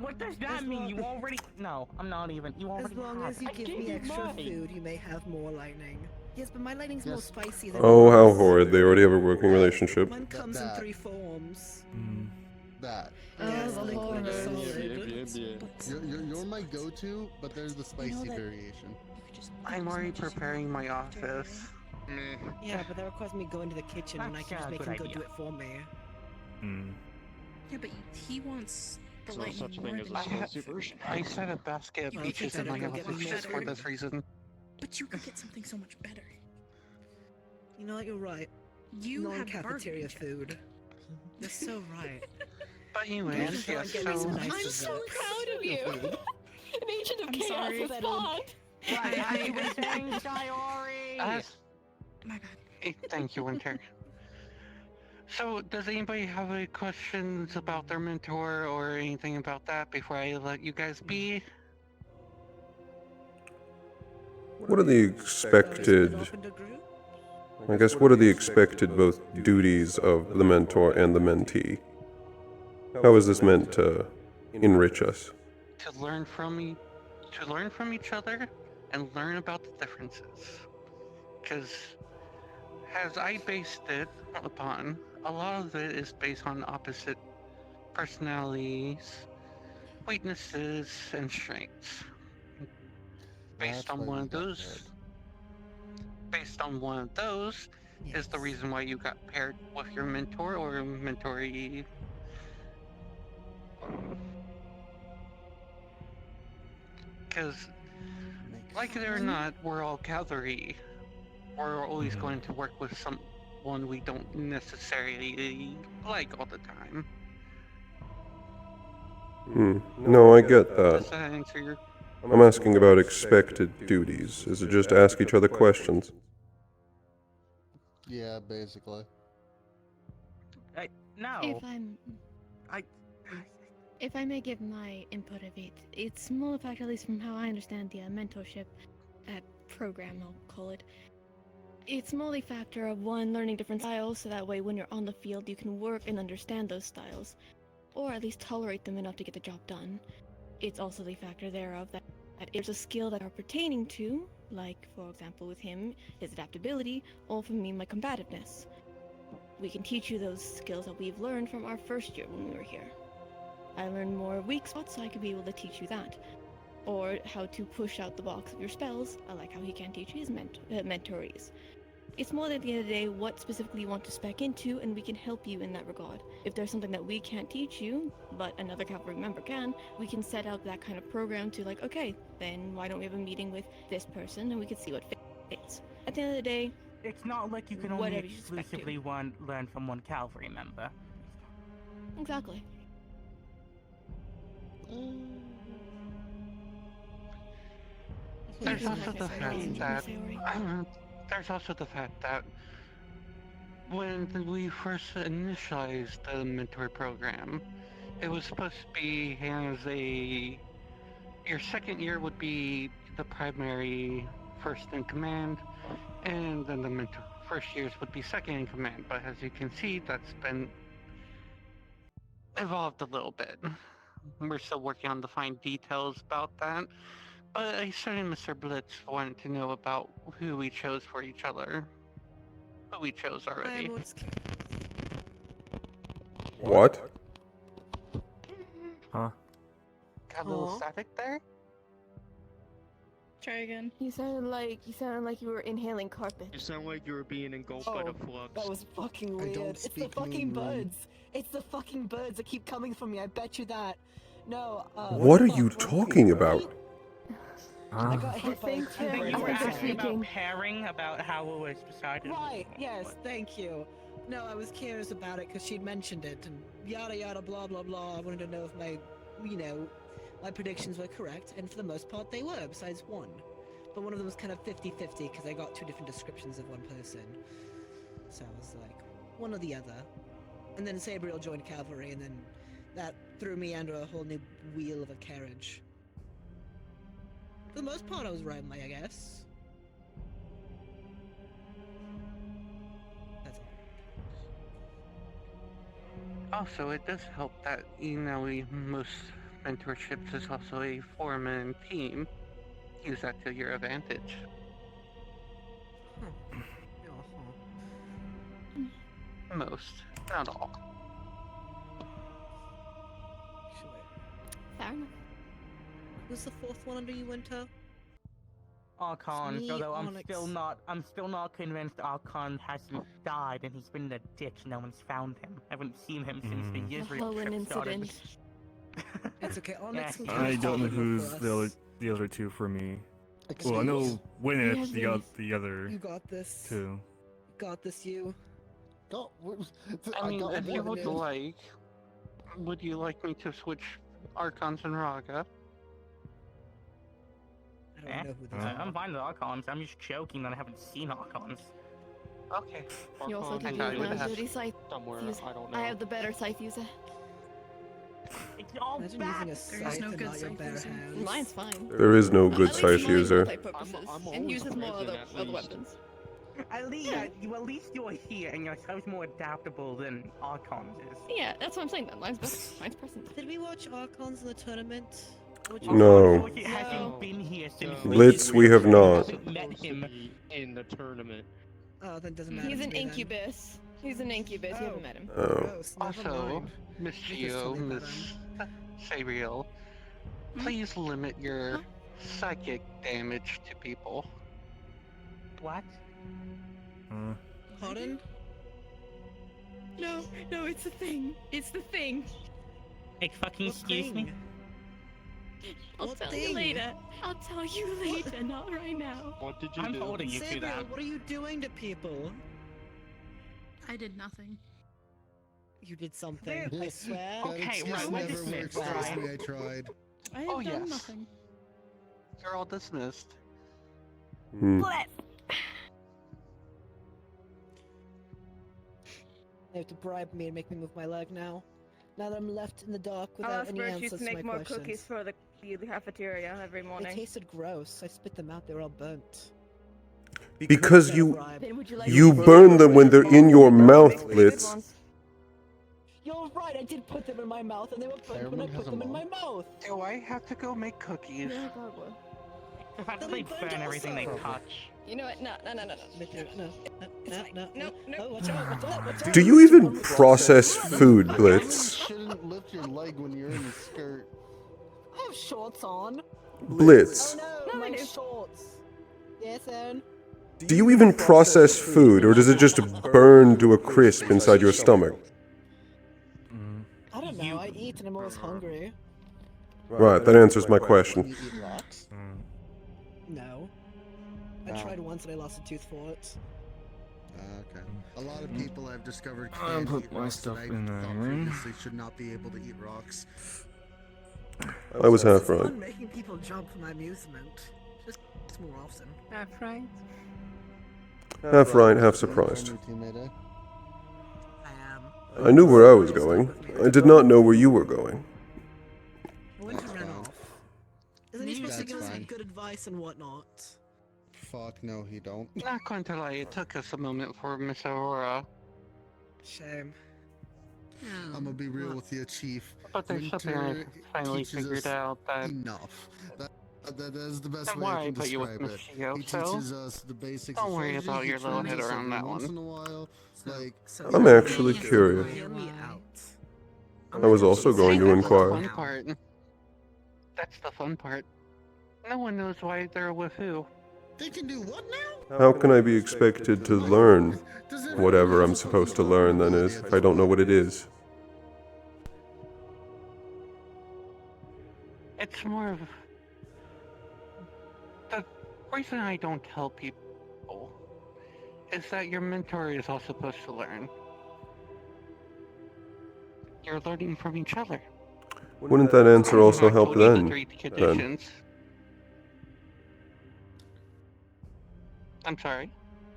What does that mean? You already... No, I'm not even. You already As long have. as you I give gave me you extra mine. food, you may have more lightning. Yes, but my lightning's more spicy than Oh, how yours. horrid. They already have a working relationship. Mine comes in 3 forms. That. Yes, the liquid, horror. solid. You're my go-to, but there's the spicy variation. I'm already preparing my office. Yeah, but that requires me going to the kitchen and I can just make him go do it for me. Yeah, but he wants the There's no lightning such more thing as than a you. fancy version. I set a basket of You peaches think in my that'll get office me just for better? this reason. But you could get something so much better. You know what, you're right. You have Non-cafeteria bargained. food. You're so right. But anyways, Don't yes, get so... me nice I'm desserts. so proud of you. An agent of I'm chaos sorry. is spawned. I was saying Sayori! My bad. Thank you, Winter. So, does anybody have any questions about their mentor or anything about that before I let you guys be? What are the expected... I guess what are the expected both duties of the mentor and the mentee? How is this meant to enrich us? To learn from each other and learn about the differences. Because as I based it upon, a lot of it is based on opposite personalities, weaknesses, and strengths. Based on one of those is the reason why you got paired with your mentor or mentoree. Because, like it or not, we're all gathery. We're always going to work with someone we don't necessarily like all the time. No, I get Does that. that answer your I'm asking about expected duties. Is it just ask each other questions? Yeah, basically. No. If I may give my input of it, it's more the fact, at least from how I understand the mentorship program, I'll call it. It's more the factor of one, learning different styles, so that way when you're on the field you can work and understand those styles, or at least tolerate them enough to get the job done. It's also the factor thereof that it's a skill that are pertaining to, like for example with him, his adaptability, or for me, my combativeness. We can teach you those skills that we've learned from our first year when we were here. I learned more weak spots, so I could be able to teach you that. Or how to push out the box of your spells. I like how he can teach his mentorees. It's more at the end of the day what specifically you want to spec into, and we can help you in that regard. If there's something that we can't teach you, but another cavalry member can, we can set up that kind of program to like, okay, then why don't we have a meeting with this person and we can see what fits. At the end of the day, It's not like you can only whatever you spec to. exclusively learn from one cavalry member. Exactly. There's also the fact that when we first initialized the mentor program, it was supposed to be your second year would be the primary first in command, and then the mentor first years would be second in command. But as you can see, that's been evolved a little bit. We're still working on the fine details about that. But I certain Mr. Blitz wanted to know about who we chose for each other. Who we chose already. What? Huh? Got a little static there? Try again. You sounded like you were inhaling carpet. You sound like you were being engulfed by the flux. That was fucking weird. It's the fucking birds. It's the fucking birds that keep coming for me. I bet you that. No. What are you talking about? I got hit by a You were asking about pairing, about how it was decided. Right, yes, thank you. No, I was curious about it because she'd mentioned it and yada yada blah blah blah. I wanted to know if my predictions were correct, and for the most part they were, besides one. But one of them was kind of 50-50 because I got two different descriptions of one person. So I was like, one or the other. And then Sabriel joined cavalry, and then that threw me under a whole new wheel of a carriage. For the most part, I was right, I guess. That's all. Also, it does help that, most mentorships is also a four-man team. Use that to your advantage. Most, not all. Fair enough. Who's the fourth one under you, Winter? Archon, Me, although Onyx. I'm still not convinced Archon hasn't died and he's been in a ditch. No one's found him. I haven't seen him since the Israel trip started. It's okay. Onyx can I don't know who's the other two for me. Well, I know Winnet, the other You got this. two. You got this, you. I mean, if you would you like me to switch Archons and Raga? I'm fine with Archons. I'm just joking that I haven't seen Archons. Okay. You also I can thought you would use have dirty scythe. somewhere, Use- I don't know. I have the better scythe user. It's all Imagine bad. using a scythe and not your bare hands. Mine's fine. There is no good At least scythe mine user. multi-purposes, and uses more other weapons. At least you're here and your scythe's more adaptable than Archon's is. Yeah, that's what I'm saying. That mine's better. Mine's present. Did we watch Archons in the tournament? No. He hasn't been here since Blitz, we have not. met him in the tournament. Oh, that doesn't matter. He's to an me then. incubus. He's an incubus. You haven't met him. Oh. Also, Miss Geo, Miss Sabriel, please limit your psychic damage to people. What? Pardon? No, it's the thing. It's the thing. Like fucking excuse me? I'll What tell you thing? later. I'll tell you later, not right now. What did you I'm do? holding you to Sabriel, that. what are you doing to people? I did nothing. You did something. I swear. Okay, right, let's dismiss, Trust Brian. me, I tried. I have Oh, done yes. nothing. You're all dismissed. Hmm. They have to bribe me and make me move my leg now. Now that I'm left in the dark I'll without ask any Birch answers to to my make more questions. cookies for the cafeteria every They morning. tasted gross. I spit them out. They were all burnt. Because you Then would you like you me to burn make them when they're in your mouth, good Blitz. ones? You're right. I did put them in my mouth, and they were burnt when I put them in my mouth. Do I have to go make cookies? Yeah, probably. The fact that they burn everything they touch. You know what? No. Watch out. Do you even process food, Blitz? You shouldn't lift your leg when you're in the skirt. I have shorts on. Blitz. Oh no, my shorts. Yes, Aaron. Do you even process food, or does it just burn to a crisp inside your stomach? I don't know. I eat and I'm always hungry. Right, that answers my question. You eat rocks? No. I tried once and I lost a tooth for it. Okay. A lot of people I've discovered I'll can put eat my rocks stuff that I in thought there. previously should not be able to eat rocks. I was half It's right. fun making people jump for my amusement. Just more often. Half right. Half right, half surprised. I am. I knew where I was going. I did not know where you were going. I went to run off. Isn't he supposed to give us fine. good advice and whatnot? Fuck no, he don't. Not going to lie, it took us a moment for Miss Aurora. Shame. I'm gonna be real with you, Chief. But there's something Winter I finally teaches figured us out that... enough. That is the best Don't way I worry can about you with describe it. Michio, He so teaches us the basics don't of worry strategy. about He your little trains head us around every that once one. in a while. Like, I'm actually curious. Hear me out. I was also going to That's the fun inquire. part. That's the fun part. No one knows why they're with who. They can do what now? How can I be expected to learn whatever I'm supposed to learn, then, is, if I don't know what it is? It's more of... The reason I don't tell people is that your mentor is all supposed to learn. You're learning from each other. Wouldn't that answer also help told you the then? 3 Then? conditions. I'm sorry?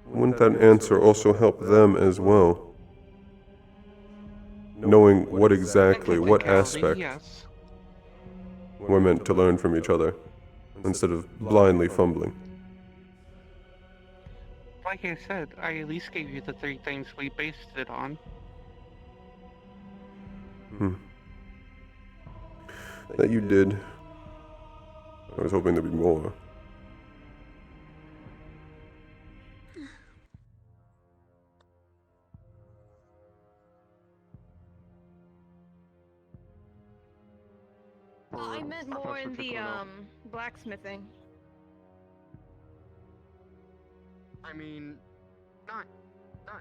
Wouldn't that answer also help them as well? Knowing what exactly, what aspect Yes. we're meant to learn from each other, instead of blindly fumbling. Like I said, I at least gave you the 3 things we based it on. That you did. I was hoping there'd be more. I meant more in the blacksmithing. I mean, not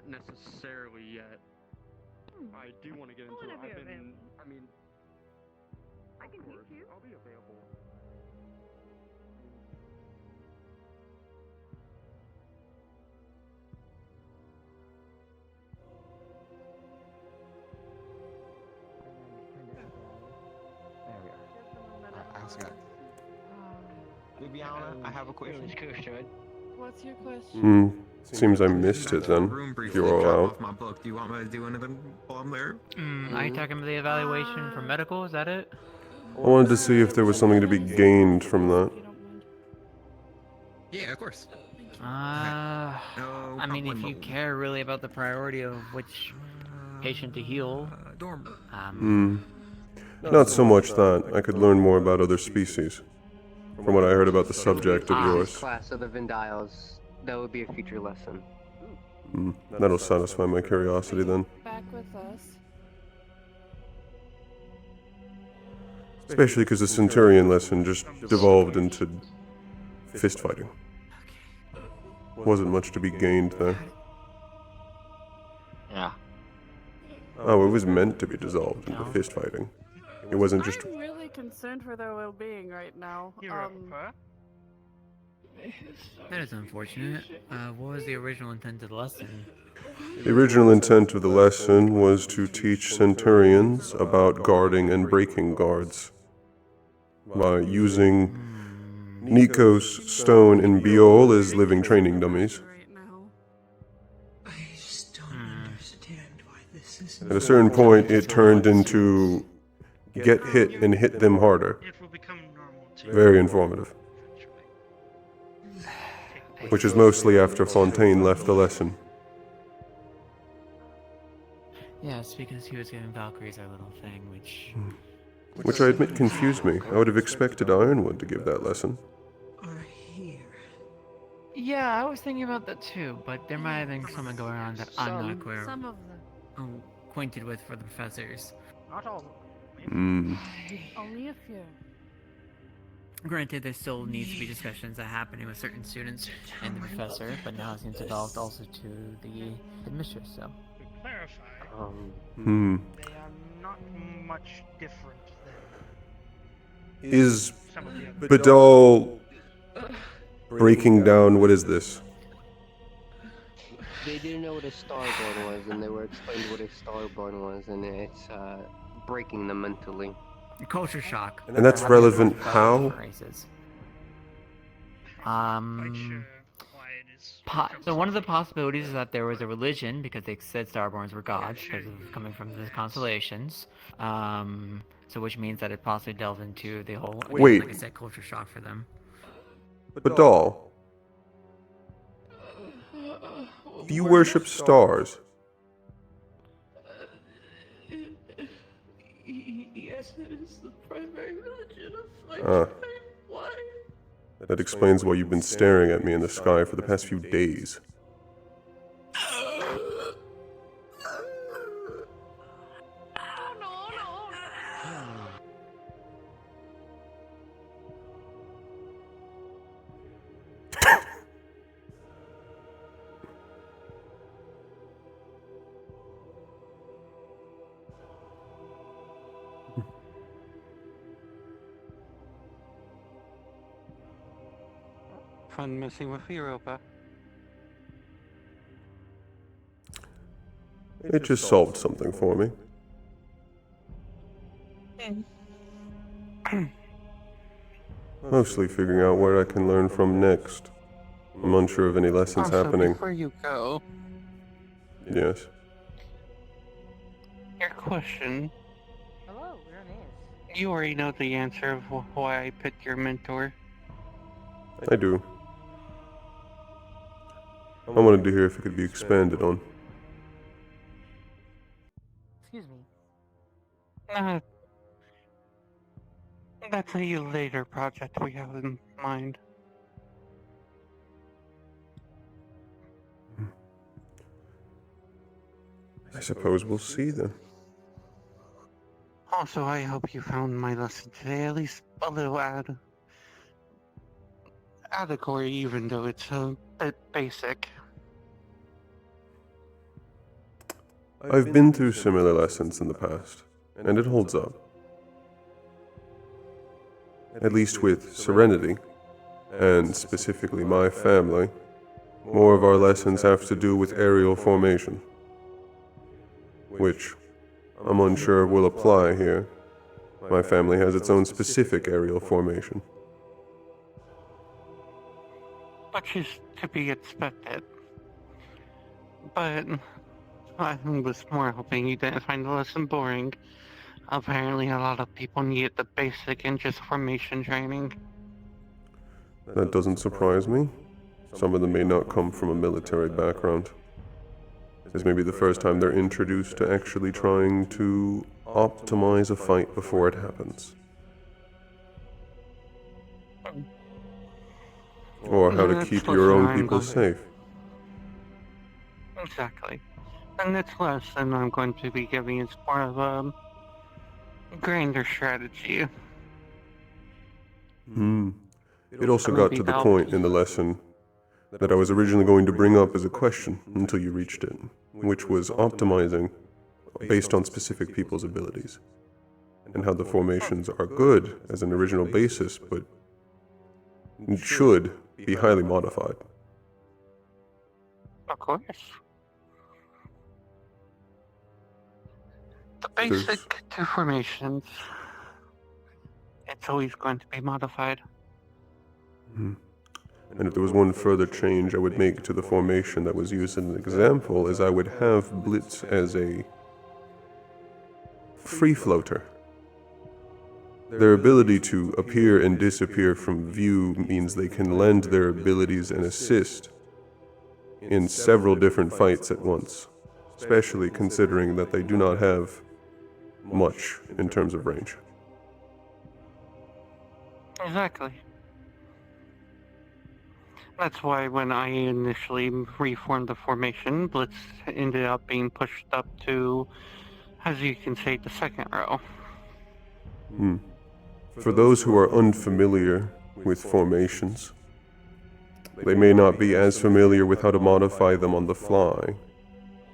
necessarily yet. I do want to get into it. Whenever you're available. I mean, I can teach you. I'll be available. There we are. I also got. Viviana, I have a question. What's your question? Hmm. Seems I missed it then. Room If briefly, you're all drop out. off my book. Do you want me to do anything while I'm there? Are you talking about the evaluation for medical? Is that it? I wanted to see if there was something to be gained from that. Yeah, of course. I mean, if you care really about the priority of which patient to heal. Not so much that. I could learn more about other species. From what I heard about the subject of yours. Class of the Vendiles. That would be a future lesson. That'll satisfy my curiosity then. Back with us. Especially because the Centurion lesson just devolved into fist fighting. Wasn't much to be gained there. Yeah. Oh, it was meant to be dissolved into fist fighting. It wasn't just. I'm really concerned for their well-being right now. That is unfortunate. What was the original intent of the lesson? The original intent of the lesson was to teach Centurions about guarding and breaking guards by using Nikos, Stone, and Biol as living training dummies. At a certain point, it turned into get hit and hit them harder. Very informative. Which is mostly after Fontaine left the lesson. Yes, because he was giving Valkyries our little thing, which... Which I admit confused me. I would have expected Ironwood to give that lesson. Yeah, I was thinking about that too, but there might have been someone going on that I'm not aware Some of them. acquainted with for the professors. Not all of Hmm. Only a few. Granted, there still needs to be discussions that happening with certain students and the professor, but now it seems evolved also to the mistress, so... To clarify, They are not much different than Is some of the other. Badal breaking down what is this? They didn't know what a starborn was, and they were explained what a starborn was, and it's breaking them mentally. Culture shock. And that's relevant how? So one of the possibilities is that there was a religion, because they said Starborns were gods, because of coming from the constellations. So which means that it possibly delved into the whole, Wait. like I said, culture shock for them. Badal, do you worship stars? Yes, it is the primary religion of my Ah. Why? That explains why you've been staring at me in the sky for the past few days. Fun messing with Europa. It just solved something for me. Mostly figuring out where I can learn from next. I'm unsure of any lessons Also, happening. before you go, Yes. your question. Hello, your name. You already know the answer of why I picked your mentor. I do. I wanted to hear if it could be expanded on. Excuse me. That's a later project we have in mind. I suppose we'll see then. Also, I hope you found my lesson today at least a little adequate, even though it's a bit basic. I've been through similar lessons in the past, and it holds up. At least with Serenity, and specifically my family, more of our lessons have to do with aerial formation, which I'm unsure will apply here. My family has its own specific aerial formation. Which is to be expected. But I was more hoping you didn't find the lesson boring. Apparently a lot of people needed the basic and just formation training. That doesn't surprise me. Some of them may not come from a military background. This may be the first time they're introduced to actually trying to optimize a fight before it happens. Or how to keep your own people safe. Exactly. And this lesson I'm going to be giving is more of a grander strategy. It also got to the point in the lesson that I was originally going to bring up as a question until you reached it, which was optimizing based on specific people's abilities, and how the formations are good as an original basis, but should be highly modified. Of course. The basic two formations, it's always going to be modified. Hmm. And if there was one further change I would make to the formation that was used as an example, is I would have Blitz as a free floater. Their ability to appear and disappear from view means they can lend their abilities and assist in several different fights at once, especially considering that they do not have much in terms of range. Exactly. That's why when I initially reformed the formation, Blitz ended up being pushed up to, as you can say, the second row. Hmm. For those who are unfamiliar with formations, they may not be as familiar with how to modify them on the fly,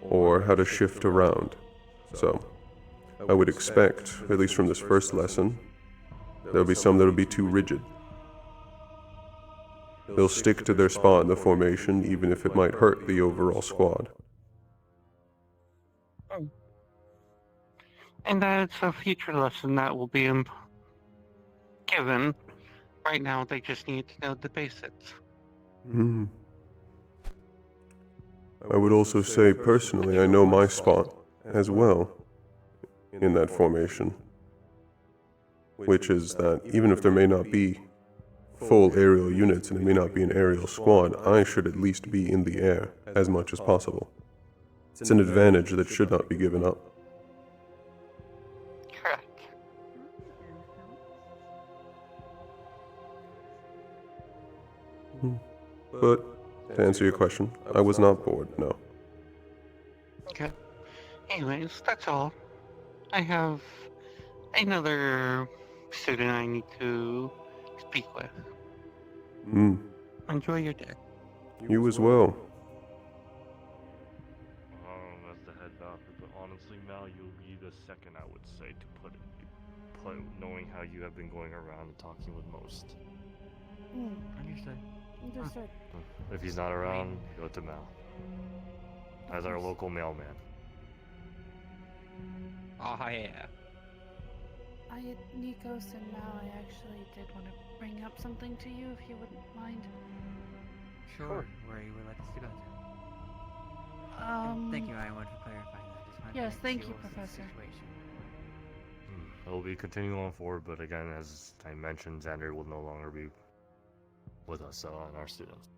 or how to shift around. So, I would expect, at least from this first lesson, there'll be some that'll be too rigid. They'll stick to their spot in the formation, even if it might hurt the overall squad. And that's a future lesson that will be given. Right now, they just need to know the basics. Hmm. I would also say, personally, I know my spot as well in that formation, which is that even if there may not be full aerial units and it may not be an aerial squad, I should at least be in the air as much as possible. It's an advantage that should not be given up. Correct. But, to answer your question, I was not bored, no. Okay. Anyways, that's all. I have another student I need to speak with. Hmm. Enjoy your day. You as well. As the head doctor, but honestly, Mal, you'll be the second, I would say, to put knowing how you have been going around and talking with most. Understood. Understood. If he's not around, go to Mal. As our local mailman. Oh, yeah. Nikos and Mal, I actually did want to bring up something to you, if you wouldn't mind. Sure. Where you would like us to go to. Thank you, Ironwood, for clarifying that. Just wanted Yes, to thank see you, what was the Professor. situation. It will be continuing on forward, but again, as I mentioned, Xander will no longer be with us and our students.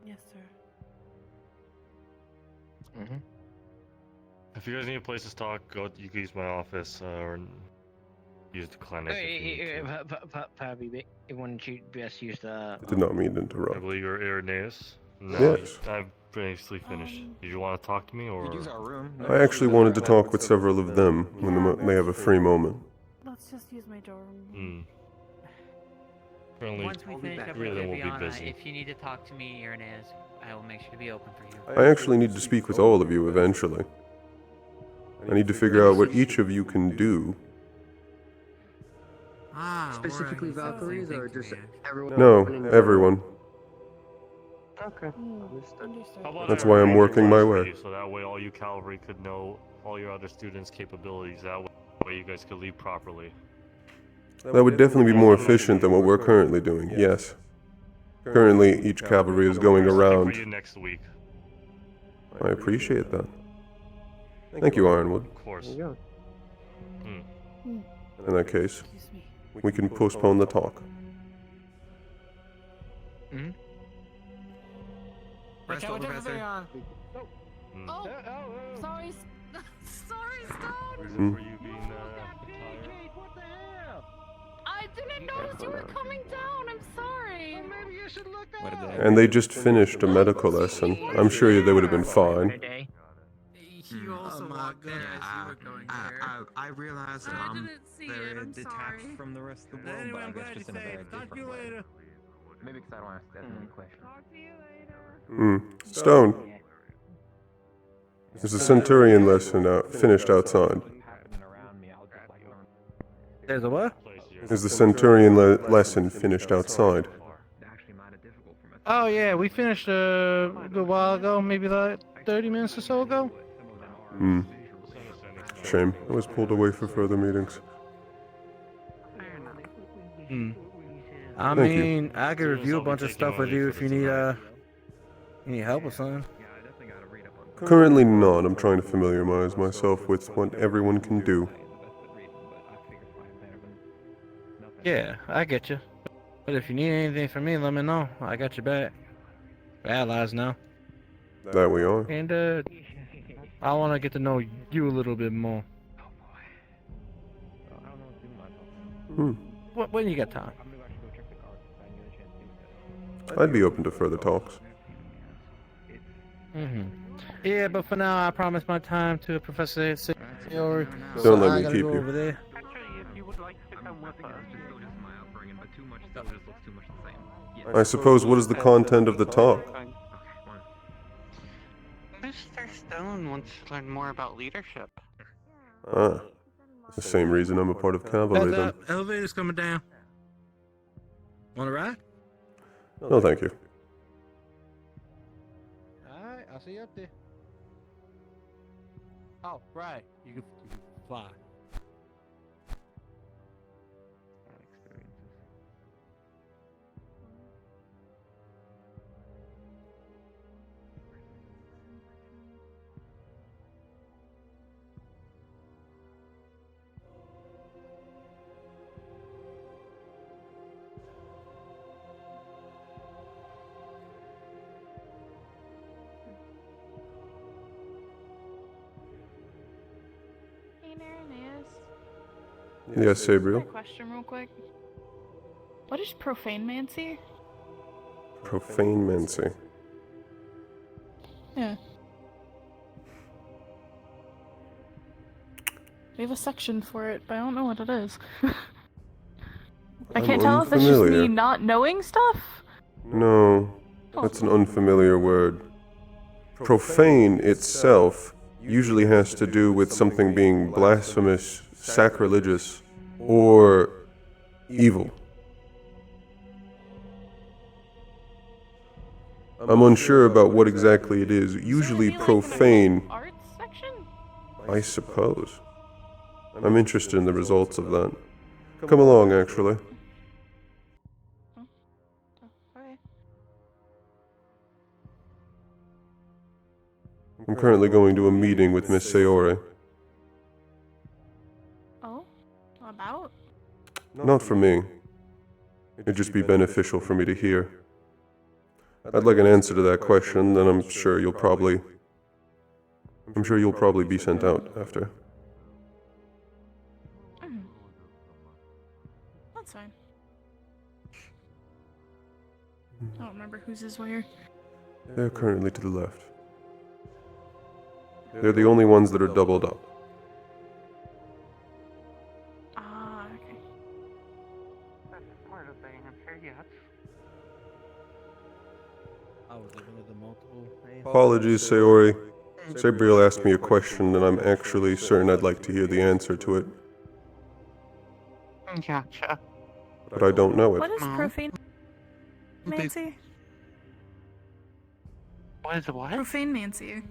Yes, sir. If you guys need a place to talk, you can use my office or use the clinic. Probably wouldn't you best use the... I did not mean to I interrupt. believe you're Irenaeus. Yes. I've basically finished. Did you want to talk to me, or...? Use our room. I actually wanted to talk with several of them when they have a free moment. Let's just use my dorm. Currently, Once we finish up really with will be Viviana, busy. if you need to talk to me, Irenaeus, I will make sure to be open for you. I actually need to speak with all of you eventually. I need to figure out what each of you can do. Specifically Valkyries or just everyone? No, everyone. Okay. How about That's I why I'm arrange a working my class for way. you, so that way all you cavalry could know all your other students' capabilities. That way you guys could lead properly. That would definitely be more efficient than what we're currently doing, yes. Currently, each cavalry is going For around. you next week. I appreciate that. Thank you, Ironwood. Of course. In that case, we can postpone the talk. Rest well, Professor. Oh, sorry, sorry, Stone. Reason for you being I didn't notice you were coming down. I'm sorry. Maybe you should look And they just finished a medical lesson. I'm sure they would have been fine. You also walked in as you were going there. I realize that I'm very detached from the rest of the world, Anyway, but I I'm guess glad just you in a very saved. Talk to different you way. later. Maybe because I don't ask that many questions. Stone. Is the Centurion lesson finished outside? There's a what? Is the Centurion lesson finished outside? Oh yeah, we finished a good while ago, maybe like 30 minutes or so ago. Shame. I was pulled away for further meetings. I Thank you. mean, I could review a bunch of stuff with you if you need help with something. Currently not. I'm trying to familiarize myself with what everyone can do. Yeah, I get you. But if you need anything from me, let me know. I got your back. We're allies now. That we are. And, I want to get to know you a little bit more. Hmm. When you got time? I'd be open to further talks. Yeah, but for now, I promised my time to Professor Sayori. Don't let I me gotta keep go you. over there. I suppose, what is the content of the talk? Mr. Stone wants to learn more about leadership. Ah, the same reason I'm a part of cavalry then. Elevator's coming down. Want to ride? No, thank you. Alright, I'll see you up there. Oh, right. You can fly. Hey, Marinus. Yes, A Sabriel. question real quick. What is profane mancy? Profane mancy. Yeah. We have a section for it, but I don't know what it is. I I'm can't tell if it's just me unfamiliar. not knowing stuff. No, that's an unfamiliar word. Profane itself usually has to do with something being blasphemous, sacrilegious, or evil. I'm unsure about what exactly it is. Usually profane, Arts section? I suppose. I'm interested in the results of that. Come along, actually. Okay. I'm currently going to a meeting with Miss Sayori. Oh? About? Not for me. It'd just be beneficial for me to hear. I'd like an answer to that question, then I'm sure you'll probably be sent out after. That's fine. I don't remember whose is where. They're currently to the left. They're the only ones that are doubled up. Ah, okay. That's part of the answer, yes. I was looking at the multiple. Apologies, Sayori. Sabriel asked me a question, and I'm actually certain I'd like to hear the answer to it, Gotcha. but I don't know What it. is profane mancy? What is what? Profane mancy.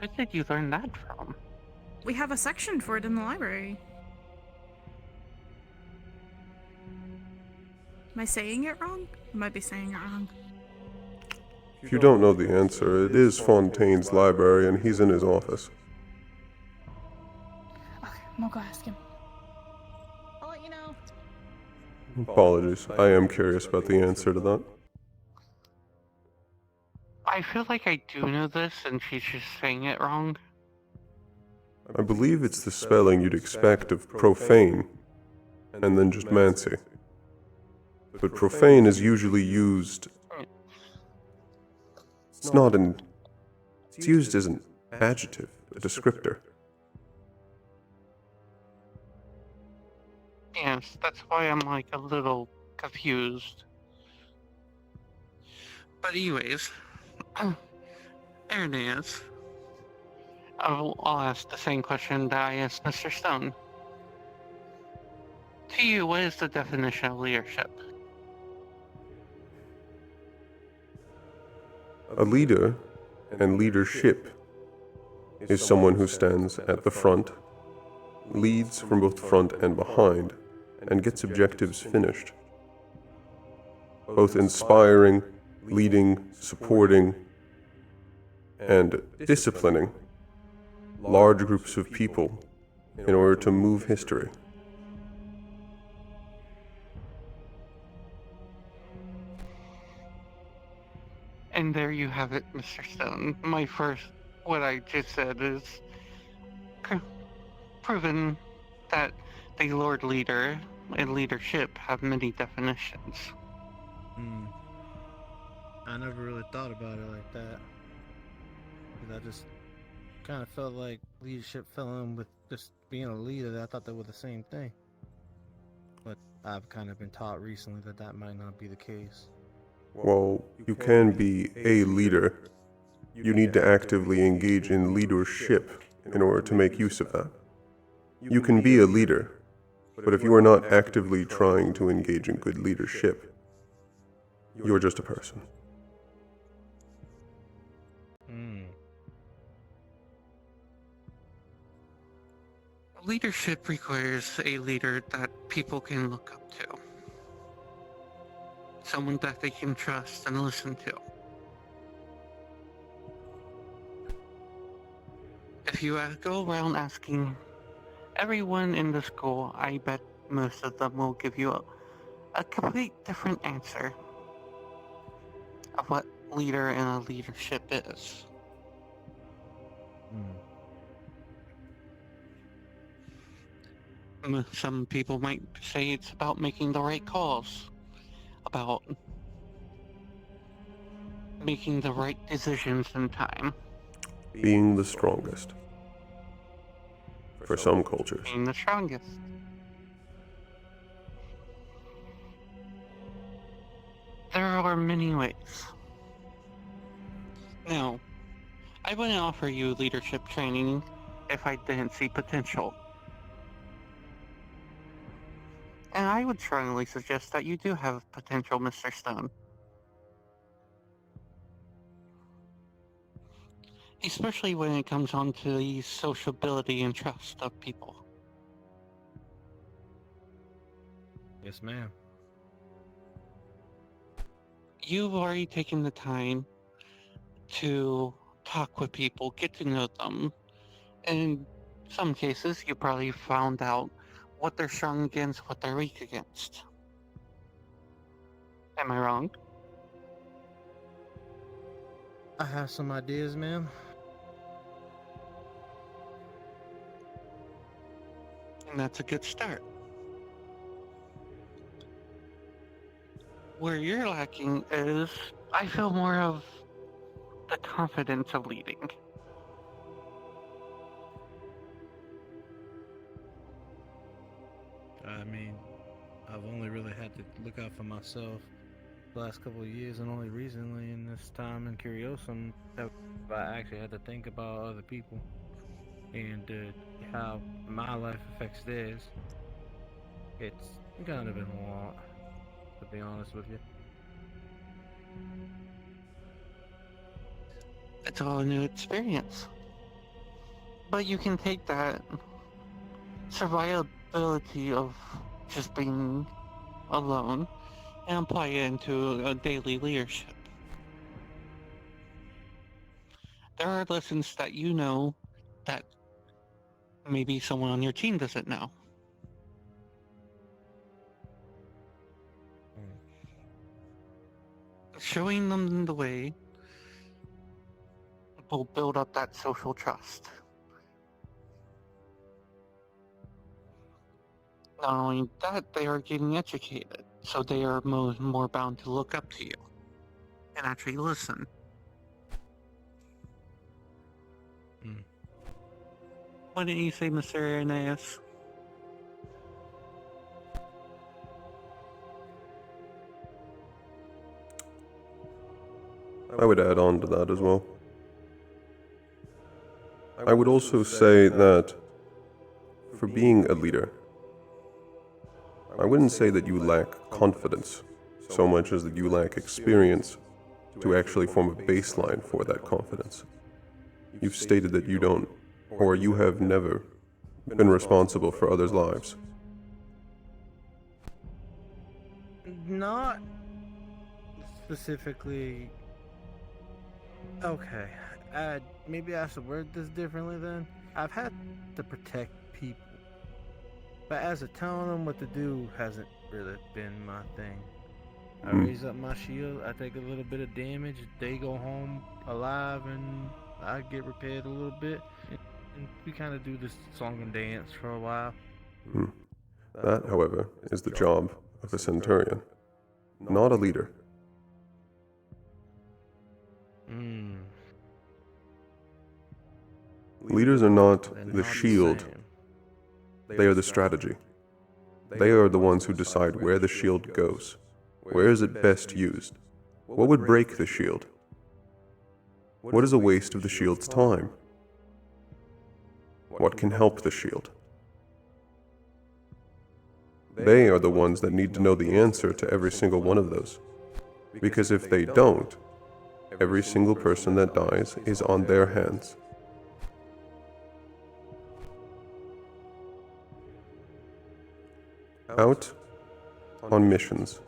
Who did you learn that from? We have a section for it in the library. Am I saying it wrong? I might be saying it wrong. If you don't know the answer, it is Fontaine's library, and he's in his office. Okay, I'm gonna go ask him. I'll let you know. Apologies, I am curious about the answer to that. I feel like I do know this, and she's just saying it wrong. I believe it's the spelling you'd expect of profane, and then just mancy. But profane is usually used... It's used as an adjective, a descriptor. Yes, that's why I'm like a little confused. But anyways, Ernest, I'll ask the same question that I asked Mr. Stone. To you, what is the definition of leadership? A leader and leadership is someone who stands at the front leads from both front and behind, and gets objectives finished. Both inspiring, leading, supporting, and disciplining large groups of people in order to move history. And there you have it, Mr. Stone. What I just said is proven that the Lord Leader and leadership have many definitions. I never really thought about it like that. 'Cause I just kind of felt like leadership fell in with just being a leader. I thought they were the same thing. But I've kind of been taught recently that that might not be the case. While you can be a leader, you need to actively engage in leadership in order to make use of that. You can be a leader, but if you are not actively trying to engage in good leadership, you're just a person. Leadership requires a leader that people can look up to. Someone that they can trust and listen to. If you go around asking everyone in the school, I bet most of them will give you a complete different answer of what leader and a leadership is. Some people might say it's about making the right calls, about making the right decisions in time. Being the strongest. For some cultures. Being the strongest. There are many ways. Now, I wouldn't offer you leadership training if I didn't see potential. And I would strongly suggest that you do have potential, Mr. Stone. Especially when it comes on to the sociability and trust of people. Yes, ma'am. You've already taken the time to talk with people, get to know them. In some cases, you probably found out what they're strong against, what they're weak against. Am I wrong? I have some ideas, ma'am. And that's a good start. Where you're lacking is, I feel more of the confidence of leading. I mean, I've only really had to look out for myself the last couple of years, and only recently in this time in Curiosum that I actually had to think about other people and how my life affects theirs. It's kind of been a lot, to be honest with you. It's all a new experience. But you can take that survivability of just being alone and apply it into a daily leadership. There are lessons that you know that maybe someone on your team doesn't know. Showing them the way will build up that social trust. Not only that, they are getting educated, so they are more bound to look up to you and actually listen. What did you say, Mr. Irenaeus? I would add on to that as well. I would also say that for being a leader, I wouldn't say that you lack confidence so much as that you lack experience to actually form a baseline for that confidence. You've stated that you don't, or you have never been responsible for others' lives? Not specifically. Okay, maybe I should word this differently then. I've had to protect people, but as of telling them what to do hasn't really been my thing. I raise up my shield, I take a little bit of damage, they go home alive, and I get repaired a little bit, and we kind of do this song and dance for a while. That, however, is the job of a centurion, not a leader. Leaders are not the shield, they are the strategy. They are the ones who decide where the shield goes. Where is it best used? What would break the shield? What is a waste of the shield's time? What can help the shield? They are the ones that need to know the answer to every single one of those. Because if they don't, every single person that dies is on their hands. Out on missions,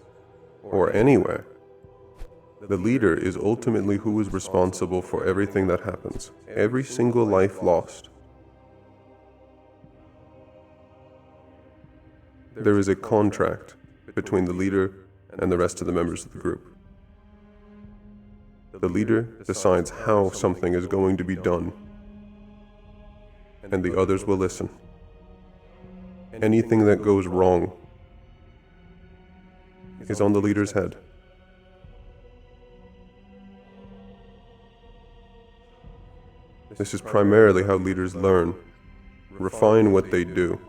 or anywhere, the leader is ultimately who is responsible for everything that happens, every single life lost. There is a contract between the leader and the rest of the members of the group. The leader decides how something is going to be done, and the others will listen. Anything that goes wrong is on the leader's head. This is primarily how leaders learn, refine what they do.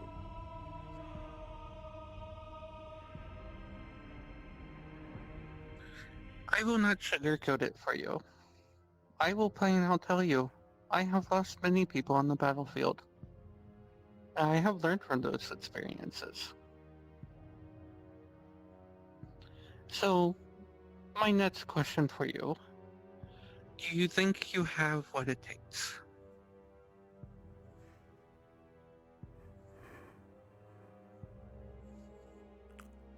I will not sugarcoat it for you. I will plain out tell you, I have lost many people on the battlefield. I have learned from those experiences. So, my next question for you. Do you think you have what it takes?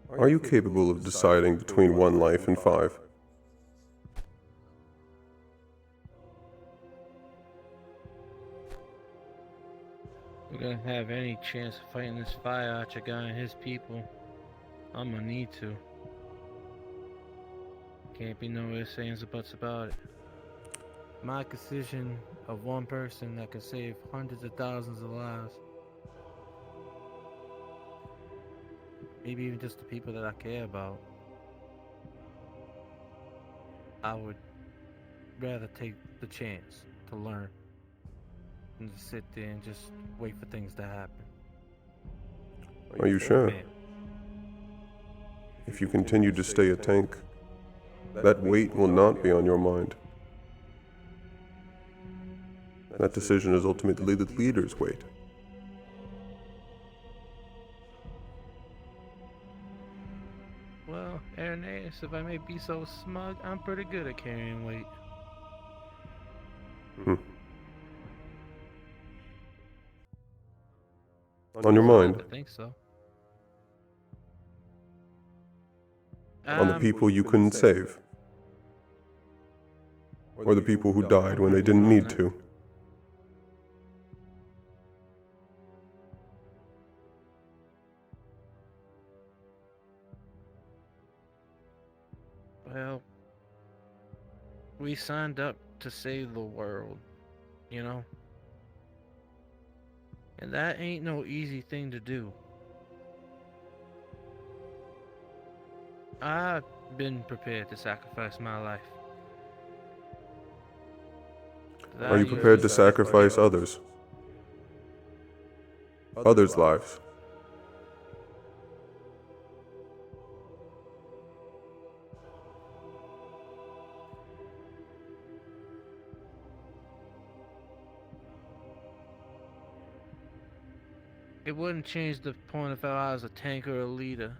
Are you capable of deciding between one life and 5? We're gonna have any chance of fighting this fire archer guy and his people, I'm gonna need to. Can't be no ifs, ands, or buts about it. My decision of one person that could save hundreds of thousands of lives. Maybe even just the people that I care about. I would rather take the chance to learn than to sit there and just wait for things to happen. Are you sure? Man. If you continue to stay a tank, that weight will not be on your mind. That decision is ultimately the leader's weight. Well, Irenaeus, if I may be so smug, I'm pretty good at carrying weight. On your mind? I think so. On the people you couldn't save? Or the people who died when they didn't need to? Well, we signed up to save the world, you know? And that ain't no easy thing to do. I've been prepared to sacrifice my life. Are you prepared to sacrifice others? Others' lives? It wouldn't change the point if I was a tank or a leader.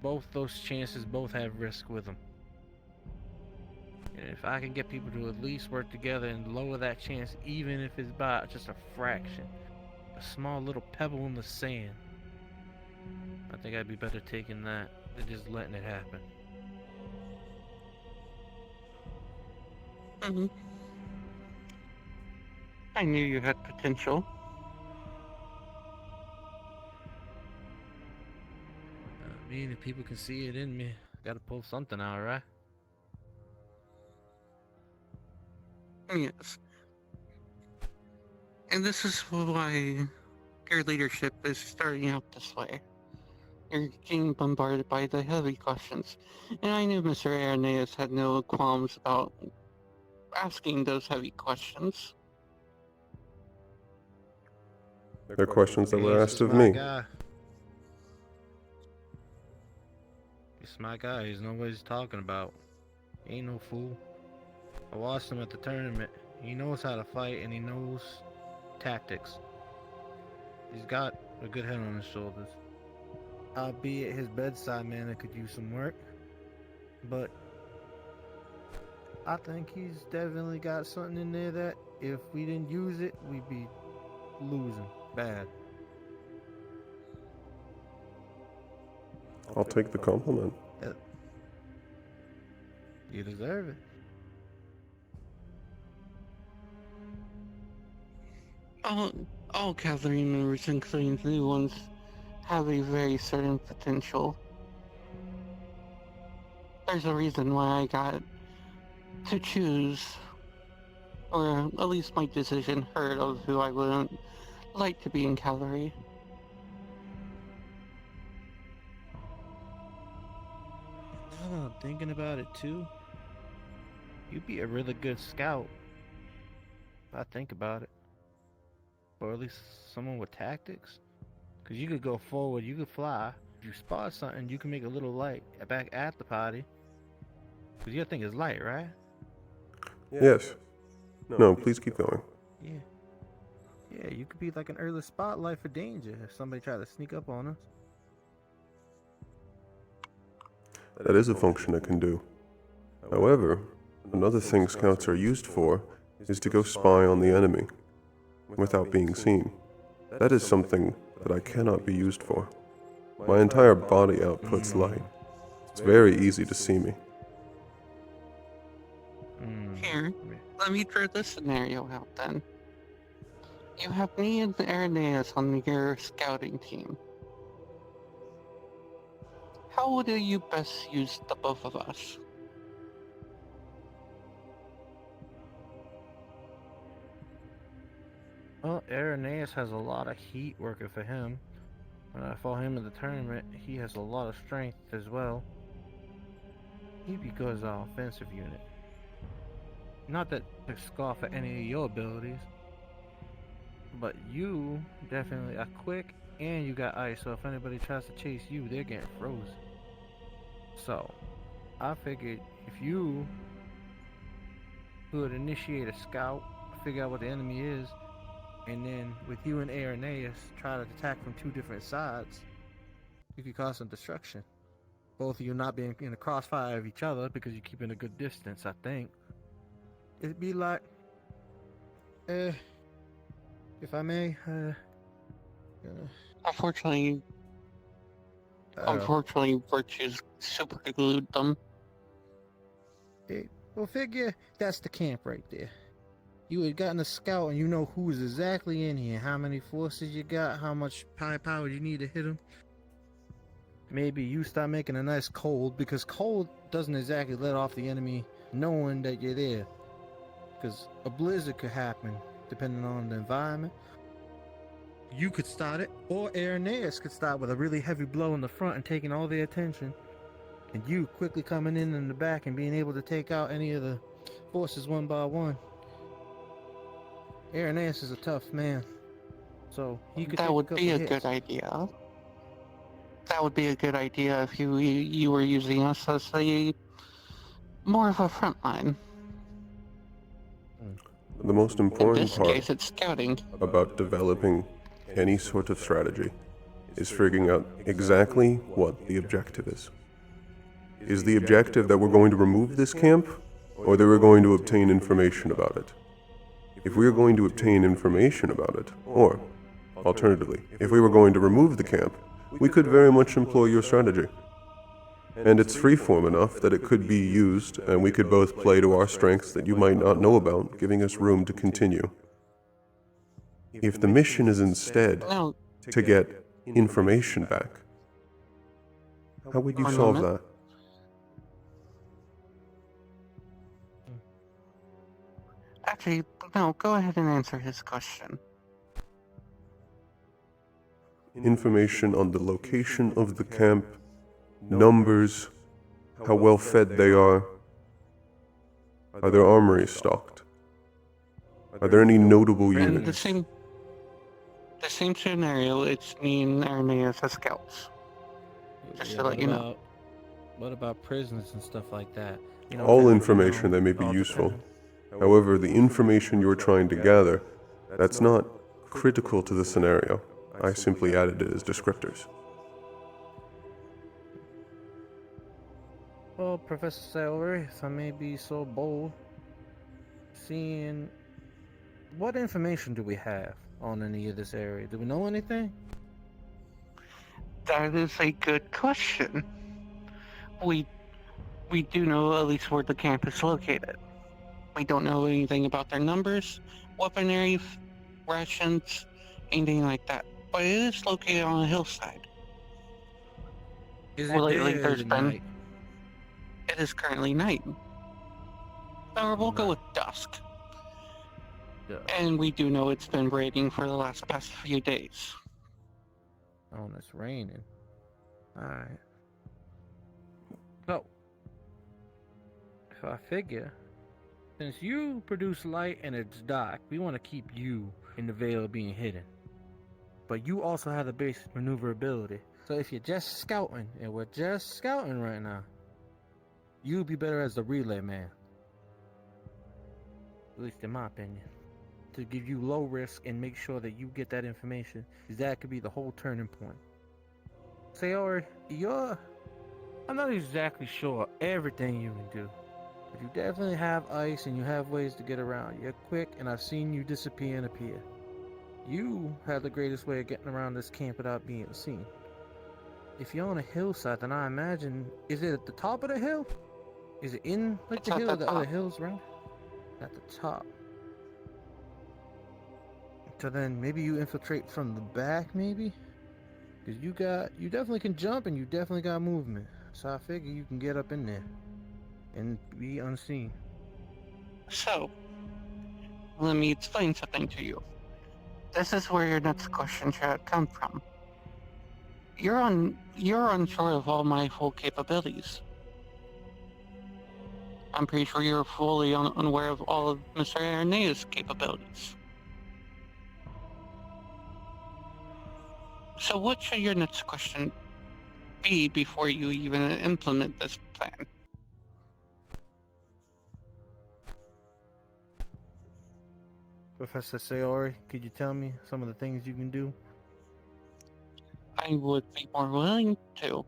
Both those chances both have risk with them. And if I can get people to at least work together and lower that chance, even if it's by just a fraction, a a small little pebble in the sand. I think I'd be better taking that than just letting it happen. Mhm. I knew you had potential. I mean, if people can see it in me, gotta pull something out, right? Yes. And this is why your leadership is starting out this way. You're getting bombarded by the heavy questions. And I knew Mr. Irenaeus had no qualms about asking those heavy questions. They're questions that were He's asked just of my me. guy. He's my guy. He knows what he's talking about. He ain't no fool. I watched him at the tournament. He knows how to fight and he knows tactics. He's got a good head on his shoulders. Albeit his bedside manner could use some work. But I think he's definitely got something in there that if we didn't use it, we'd be losing bad. I'll take the compliment. You deserve it. All cavalry members, including the new ones, have a very certain potential. There's a reason why I got to choose, or at least my decision heard of who I would like to be in cavalry. Oh, thinking about it too. You'd be a really good scout. If I think about it. Or at least someone with tactics. Because you could go forward, you could fly. If you spot something, you can make a little light back at the party. Because your thing is light, right? Yes. No, please keep going. Yeah. Yeah, you could be like an early spotlight for danger if somebody tried to sneak up on us. That is a function it can do. However, another thing scouts are used for is to go spy on the enemy without being seen. That is something that I cannot be used for. My entire body outputs light. It's very easy to see me. Here, let me draw this scenario out then. You have me and Irenaeus on your scouting team. How would you best use the both of us? Well, Irenaeus has a lot of heat working for him. When I fought him in the tournament, he has a lot of strength as well. He'd be good as our offensive unit. Not that to scoff at any of your abilities, but you definitely are quick and you got ice, so if anybody tries to chase you, they're getting frozen. So, I figured if you would initiate a scout, figure out what the enemy is, and then with you and Irenaeus try to attack from two different sides, you could cause some destruction. Both of you not being in a crossfire of each other because you're keeping a good distance, I think. It'd be like, if I may, Unfortunately, Virtue's super glued them. Well, figure that's the camp right there. You had gotten a scout and you know who's exactly in here, how many forces you got, how much power you need to hit them. Maybe you start making a nice cold, because cold doesn't exactly let off the enemy knowing that you're there. Because a blizzard could happen depending on the environment. You could start it, or Irenaeus could start with a really heavy blow in the front and taking all their attention. And you quickly coming in the back and being able to take out any of the forces one by one. Irenaeus is a tough man, so he could. That would be a good idea. That would be a good idea if you were using us as a more of a front line. The most important In this part case, it's scouting. about developing any sort of strategy is figuring out exactly what the objective is. Is the objective that we're going to remove this camp, or that we're going to obtain information about it? If we are going to obtain information about it, or Alternatively, if we were going to remove the camp, we could very much employ your strategy. And it's freeform enough that it could be used, and we could both play to our strengths that you might not know about, giving us room to continue. If the mission is instead to get information back, how would you solve that? Actually, no, go ahead and answer his question. Information on the location of the camp, numbers, how well fed they are their armories stocked? Are there any notable In units? the same scenario, it's me and Irenaeus as scouts. Just to let you know. What about prisons and stuff like that? You know, All information that may be useful. However, the information you're trying to gather, that's not critical to the scenario. I simply added it as descriptors. Well, Professor Salary, if I may be so bold, seeing what information do we have on any of this area? Do we know anything? That is a good question. We do know at least where the camp is located. We don't know anything about their numbers, weaponry, rations, anything like that. But it is located on a hillside. Is it Lately, day or there's is it been. night? It is currently night. Or we'll go with dusk. Yeah. And we do know it's been raining for the past few days. Oh, and it's raining. Alright. So, if I figure, since you produce light and it's dark, we want to keep you in the veil of being hidden. But you also have the basic maneuverability. So if you're just scouting, and we're just scouting right now, you'd be better as the relay man. At least in my opinion. To give you low risk and make sure that you get that information, because that could be the whole turning point. Sayori, I'm not exactly sure everything you can do, but you definitely have ice and you have ways to get around. You're quick, and I've seen you disappear and appear. You have the greatest way of getting around this camp without being seen. If you're on a hillside, then I imagine, is it at the top of the hill? Is it in like the hill or the other hills around? At the top. So then maybe you infiltrate from the back, maybe? Because you definitely can jump and you definitely got movement. So I figure you can get up in there and be unseen. So, let me explain something to you. This is where your next question should come from. You're unsure of all my full capabilities. I'm pretty sure you're fully unaware of all of Mr. Irenaeus' capabilities. So what should your next question be before you even implement this plan? Professor Sayori, could you tell me some of the things you can do? I would be more willing to.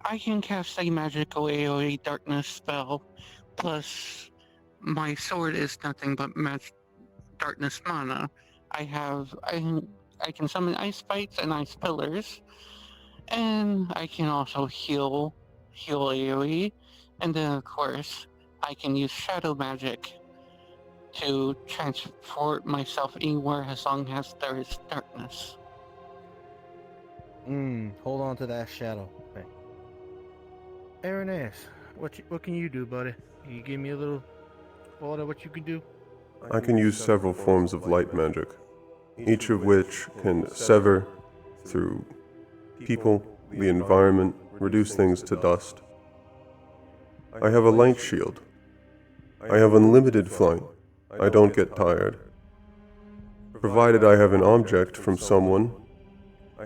I can cast a magical AoE darkness spell, plus my sword is nothing but darkness mana. I can summon ice bites and ice pillars, and I can also heal AoE, and then of course I can use shadow magic to transport myself anywhere as long as there is darkness. Hold on to that shadow thing. Irenaeus, what can you do, buddy? Can you give me a little order what you can do? I can use several forms of light magic, each of which can sever through people, the environment, reduce things to dust. I have a light shield. I have unlimited flight. I don't get tired. Provided I have an object from someone,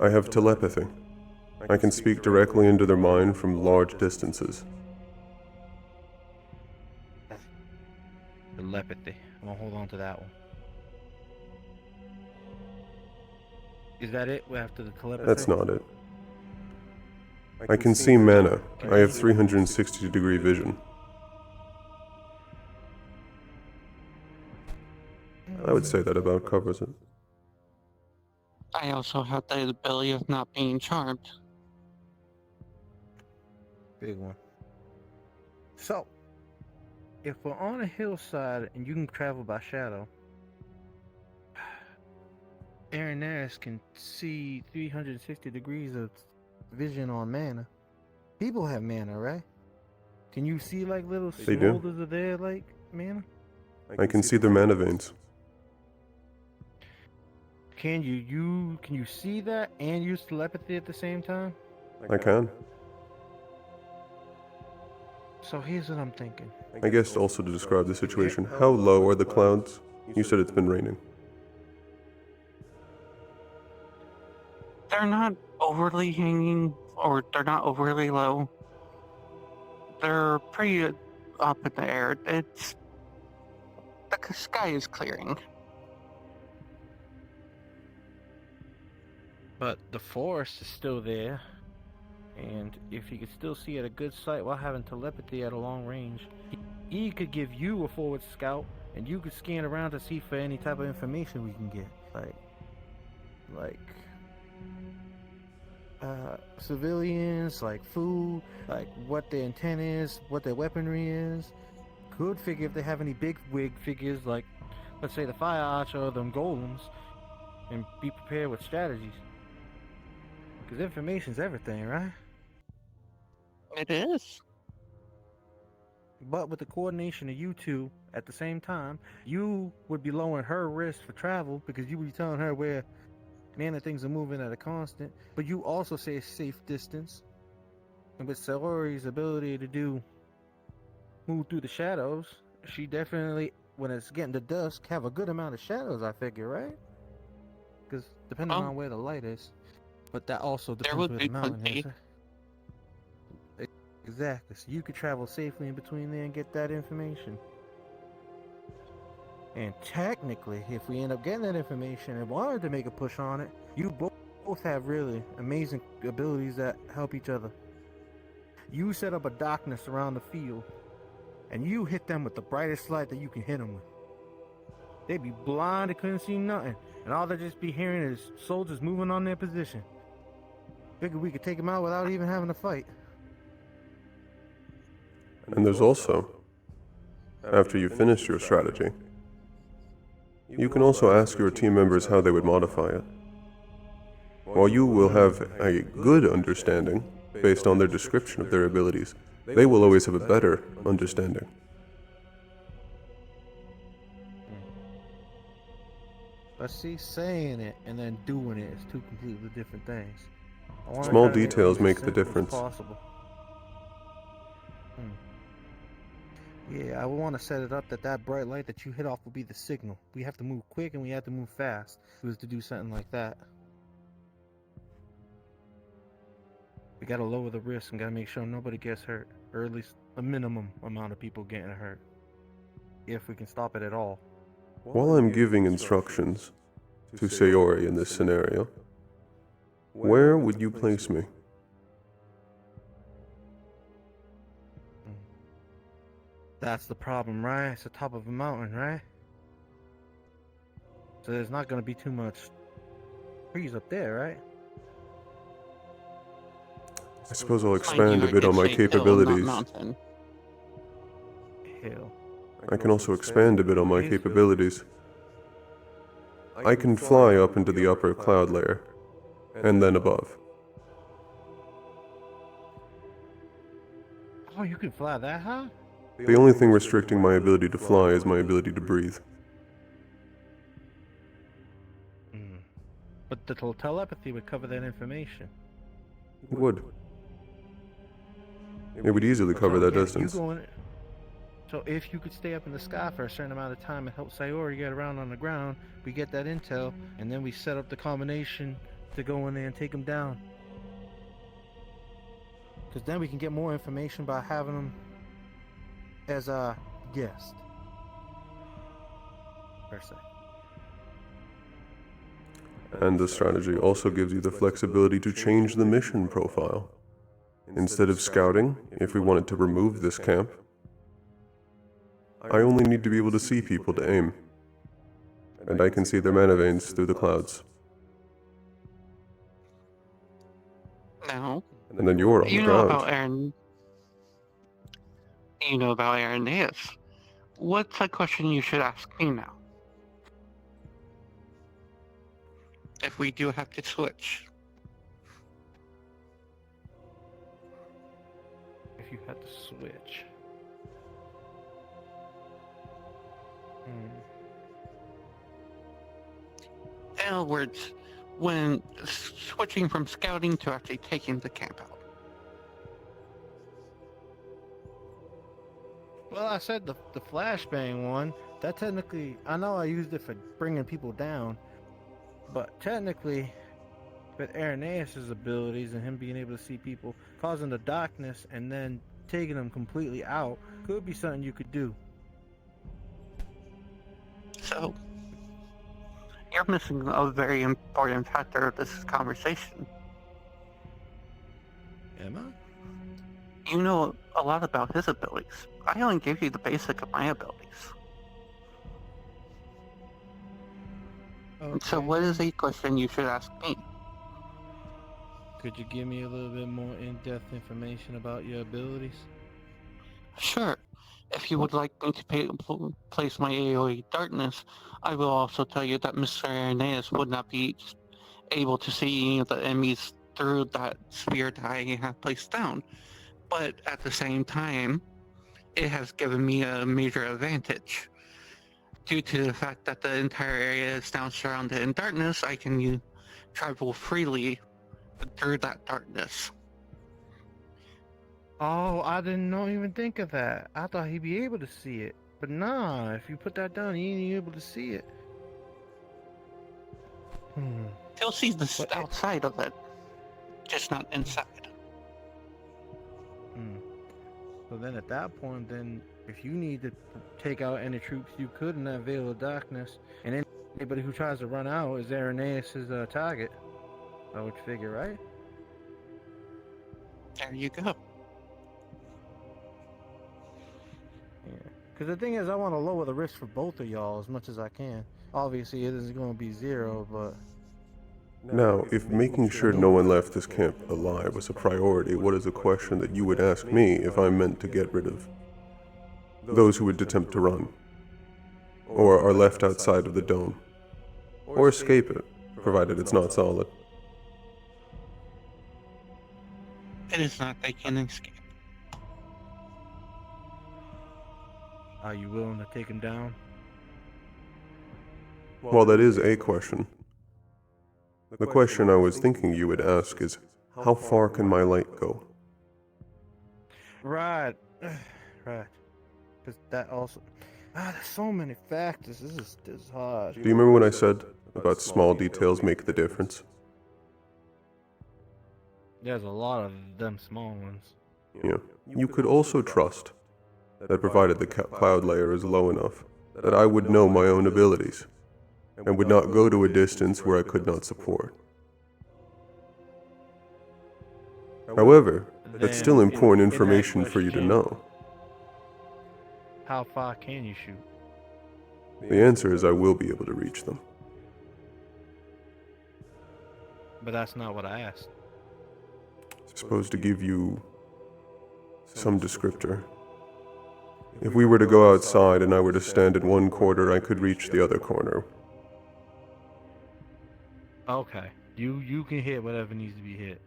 I have telepathy. I can speak directly into their mind from large distances. Telepathy. I'm gonna hold on to that one. Is that it after the telepathy? That's not it. I can see mana. I have 360-degree vision. I would say that about covers it. I also have the ability of not being charmed. Big one. So, if we're on a hillside and you can travel by shadow, Aaron can see 360 degrees of vision on mana. People have mana, right? Can you see like little They do. smolders of their like mana? I can see their mana veins. Can you see that and use telepathy at the same time? I can. So here's what I'm thinking. I guess also to describe the situation, how low are the clouds? You said it's been raining. They're not overly hanging, or they're not overly low. They're pretty up in the air. The sky is clearing. But the forest is still there, and if you could still see at a good sight while having telepathy at a long range, he could give you a forward scout, and you could scan around to see for any type of information we can get, like civilians, like food, like what their intent is, what their weaponry is. Could figure if they have any big wig figures, like let's say the fire archer or them golems, and be prepared with strategies. Because information's everything, right? It is. But with the coordination of you two at the same time, you would be lowering her risk for travel because you would be telling her where mana things are moving at a constant, but you also say a safe distance. And with Saori's ability to move through the shadows, she definitely, when it's getting to dusk, have a good amount of shadows, I figure, right? Because depending on where the light is. But that also depends where the mountain is. Exactly. So you could travel safely in between there and get that information. And technically, if we end up getting that information and wanted to make a push on it, you both have really amazing abilities that help each other. You set up a darkness around the field, and you hit them with the brightest light that you can hit them with. They'd be blind, they couldn't see nothing, and all they'd just be hearing is soldiers moving on their position. Figured we could take them out without even having to fight. And there's also, after you finish your strategy, you can also ask your team members how they would modify it. While you will have a good understanding based on their description of their abilities, they will always have a better understanding. But see, saying it and then doing it is two completely different things. Small details make the difference. Yeah, I would want to set it up that bright light that you hit off will be the signal. We have to move quick and we have to move fast if it was to do something like that. We gotta lower the risk and gotta make sure nobody gets hurt, or at least a minimum amount of people getting hurt, if we can stop it at all. While I'm giving instructions to Sayori in this scenario, where would you place me? That's the problem, right? It's the top of a mountain, right? So there's not going to be too much trees up there, right? I suppose I'll expand a bit on my capabilities. Hill. I can also expand a bit on my capabilities. I can fly up into the upper cloud layer, and then above. Oh, you can fly that high? The only thing restricting my ability to fly is my ability to breathe. But the telepathy would cover that information. It would. It would easily cover that distance. So if you could stay up in the sky for a certain amount of time and help Sayori get around on the ground, we get that intel, and then we set up the combination to go in there and take them down. Because then we can get more information by having them as a guest, per se. And the strategy also gives you the flexibility to change the mission profile. Instead of scouting, if we wanted to remove this camp, I only need to be able to see people to aim. And I can see their mana veins through the clouds. And then you're on the You know ground. about Aaron. You know about Irenaeus. What's a question you should ask me now? If we do have to switch. If you had to switch. In other words, when switching from scouting to actually taking the camp out. Well, I said the flashbang one. That technically, I know I used it for bringing people down, but technically, with Irenaeus' abilities and him being able to see people, causing the darkness and then taking them completely out could be something you could do. So, you're missing a very important factor of this conversation. Am I? You know a lot about his abilities. I only gave you the basic of my abilities. Okay. So what is a question you should ask me? Could you give me a little bit more in-depth information about your abilities? Sure. If you would like me to place my AoE darkness, I will also tell you that Mr. Irenaeus would not be able to see the enemies through that sphere that I have placed down. But at the same time, it has given me a major advantage. Due to the fact that the entire area is now surrounded in darkness, I can travel freely through that darkness. Oh, I didn't even think of that. I thought he'd be able to see it. But nah, if you put that down, he ain't able to see it. He'll see the outside of it, just not inside. So then at that point, then if you need to take out any troops you could in that veil of darkness, and anybody who tries to run out is Irenaeus' target, I would figure, right? There you go. Yeah. Because the thing is, I want to lower the risk for both of y'all as much as I can. Obviously, it isn't going to be zero, but... Now, if making sure no one left this camp alive was a priority, what is a question that you would ask me if I meant to get rid of those who would attempt to run, or are left outside of the dome, or escape it, provided it's not solid? It is not they can escape. Are you willing to take him down? Well, that is a question. The question I was thinking you would ask is, how far can my light go? Right. Right. Because that also... there's so many factors. This is hard. Do you remember when I said about small details make the difference? There's a lot of them small ones. Yeah. You could also trust that provided the cloud layer is low enough, that I would know my own abilities, and would not go to a distance where I could not support. However, that's still important information for you to know. How far can you shoot? The answer is I will be able to reach them. But that's not what I asked. Supposed to give you some descriptor. If we were to go outside and I were to stand in one corner, I could reach the other corner. Okay. You can hit whatever needs to be hit.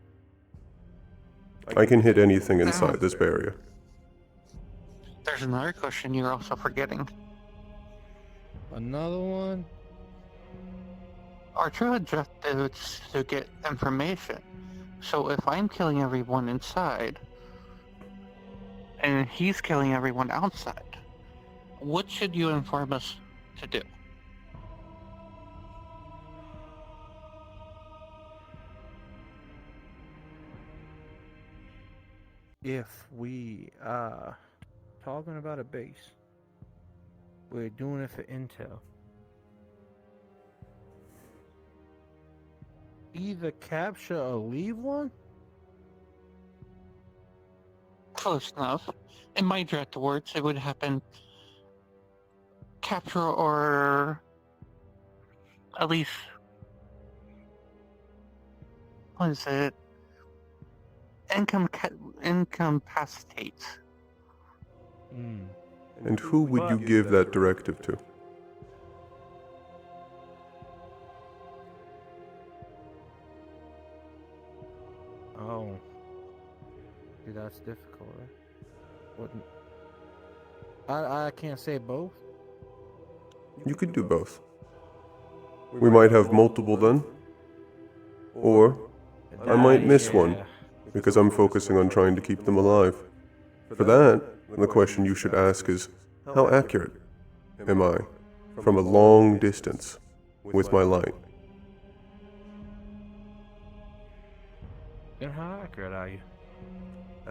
I can hit anything inside this barrier. There's another question you're also forgetting. Another one? Our true objective is to get information. So if I'm killing everyone inside, and he's killing everyone outside, what should you inform us to do? If we are talking about a base, we're doing it for intel. Either capture or leave one? Close enough. In my direct words, it would happen capture or at least, what is it? incapacitate. And who would you give that directive to? Oh. See, that's difficult, right? Wouldn't... I can't say both. You could do both. We might have multiple then. Or I might miss one, because I'm focusing on trying to keep them alive. For that, the question you should ask is, how accurate am I from a long distance with my light? And how accurate are you?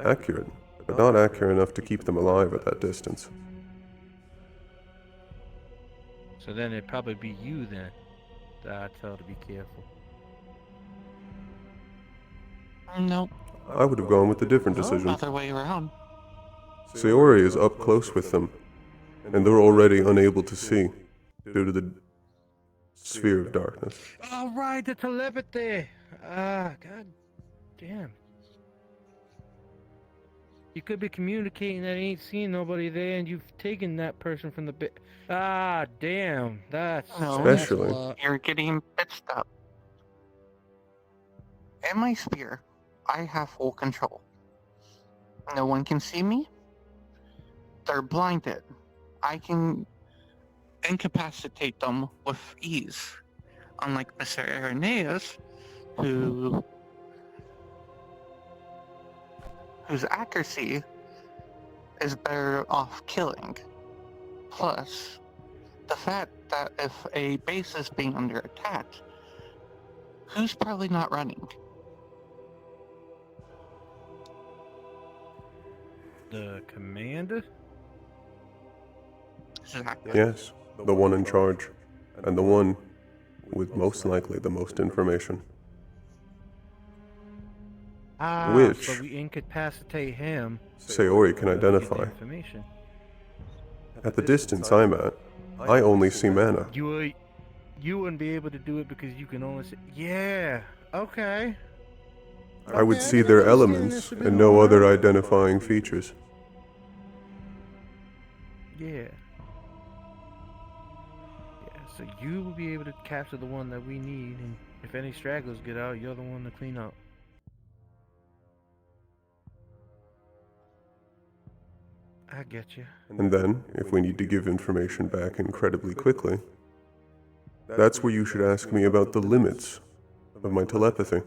Accurate, but not accurate enough to keep them alive at that distance. So then it'd probably be you then that I tell to be careful. Nope. I would have gone with a different decision. Other way around. Sayori is up close with them, and they're already unable to see due to the sphere of darkness. All right, the telepathy. God damn. You could be communicating that ain't seeing nobody there, and you've taken that person from the bit. Damn. That's Especially. You're getting mixed up. In my sphere, I have full control. No one can see me. They're blinded. I can incapacitate them with ease. Unlike Mr. Irenaeus, whose accuracy is better off killing. Plus, the fact that if a base is being under attack, who's probably not running? The commander? Yes, the one in charge, and the one with most likely the most information. Which so we incapacitate him. Sayori can identify. Information. At the distance I'm at, I only see mana. You wouldn't be able to do it because you can only see... Yeah, okay. I would see their elements and no other identifying features. Yeah. So you will be able to capture the one that we need, and if any stragglers get out, you're the one to clean up. I get you. And then, if we need to give information back incredibly quickly, that's where you should ask me about the limits of my telepathy.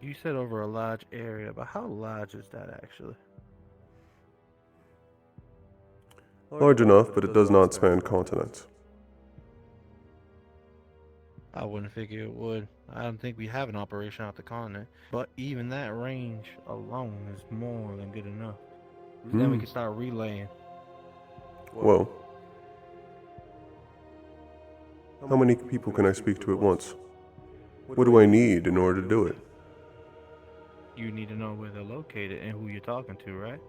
You said over a large area, but how large is that actually? Large enough, but it does not span continents. I wouldn't figure it would. I don't think we have an operation out the continent. But even that range alone is more than good enough. Then we can start relaying. Whoa. How many people can I speak to at once? What do I need in order to do it? You need to know where they're located and who you're talking to, right?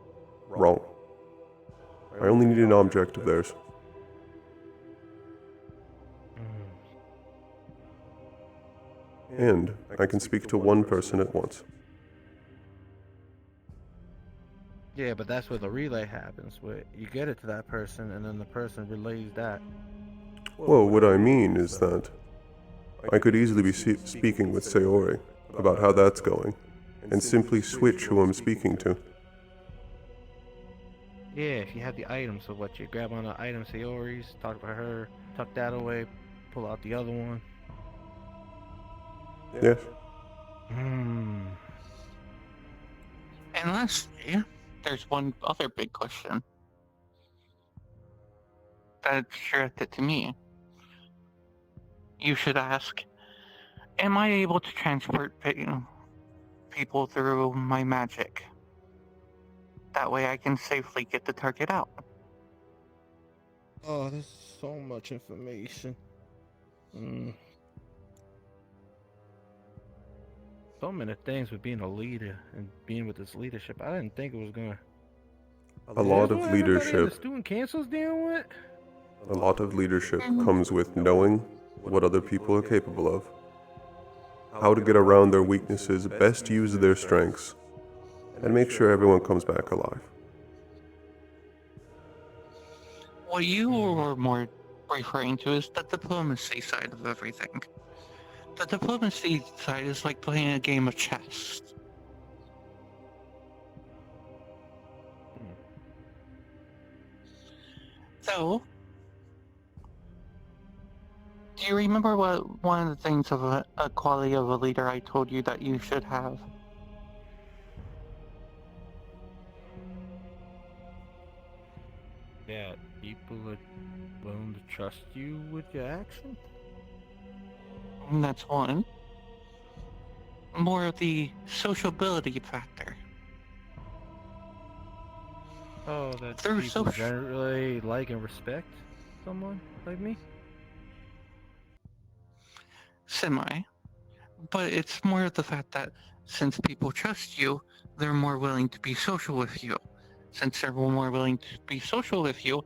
Wrong. I only need an object of theirs. And I can speak to one person at once. Yeah, but that's where the relay happens, where you get it to that person and then the person relays that. Well, what I mean is that I could easily be speaking with Sayori about how that's going, and simply switch who I'm speaking to. Yeah, if you have the item, so what, you grab on the item, Sayori's, talk to her, tuck that away, pull out the other one. Yes. And lastly, there's one other big question that's directed to me. You should ask, am I able to transport people through my magic? That way I can safely get the target out. Oh, there's so much information. So many things with being a leader and being with this leadership. I didn't think it was gonna... A lot of leadership. The student council's dealing with? A lot of leadership comes with knowing what other people are capable of, how to get around their weaknesses, best use their strengths, and make sure everyone comes back alive. What you were more referring to is the diplomacy side of everything. The diplomacy side is like playing a game of chess. So, do you remember what one of the things of a quality of a leader I told you that you should have? Yeah, people are willing to trust you with your actions? And that's one. More of the sociability factor. Oh, that They're people generally like and respect someone like me? Semi. But it's more of the fact that since people trust you, they're more willing to be social with you. Since they're more willing to be social with you,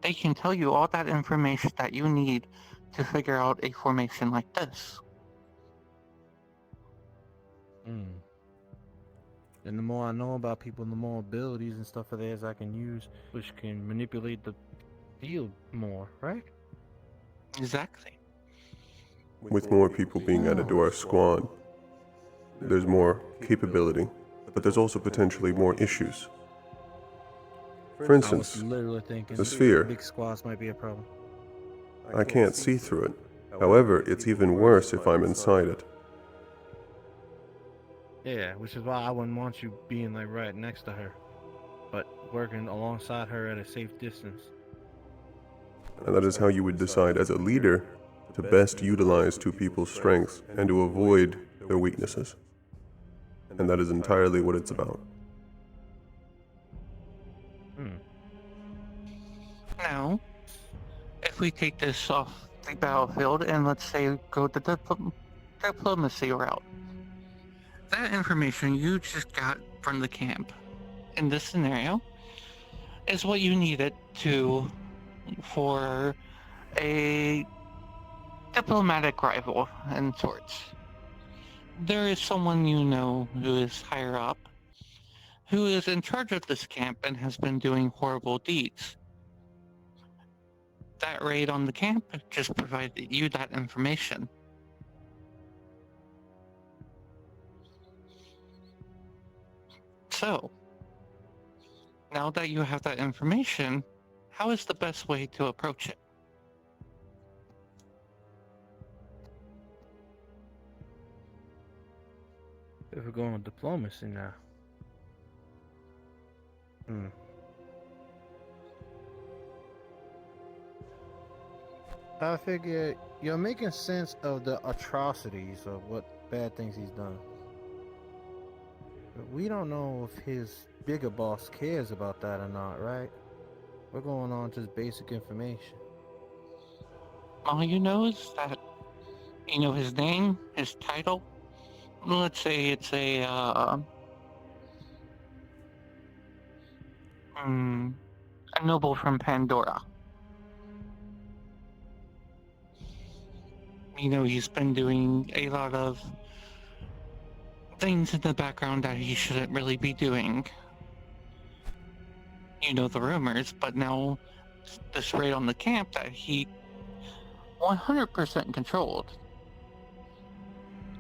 they can tell you all that information that you need to figure out a formation like this. And the more I know about people, the more abilities and stuff of theirs I can use, which can manipulate the field more, right? Exactly. With more people being added to our squad, there's more capability, but there's also potentially more issues. For instance, I was literally thinking the sphere. big squads might be a problem. I can't see through it. However, it's even worse if I'm inside it. Yeah, which is why I wouldn't want you being like right next to her, but working alongside her at a safe distance. And that is how you would decide as a leader to best utilize two people's strengths and to avoid their weaknesses. And that is entirely what it's about. Now, if we take this off the battlefield and let's say go the diplomacy route, that information you just got from the camp in this scenario is what you needed for a diplomatic rival in sorts. There is someone you know who is higher up, who is in charge of this camp and has been doing horrible deeds. That raid on the camp just provided you that information. So, now that you have that information, how is the best way to approach it? If we're going with diplomacy now. I figure you're making sense of the atrocities of what bad things he's done. But we don't know if his bigger boss cares about that or not, right? We're going on just basic information. All you know is that you know his name, his title. Let's say it's a noble from Pandora. You know, he's been doing a lot of things in the background that he shouldn't really be doing. You know the rumors, but now this raid on the camp that he 100% controlled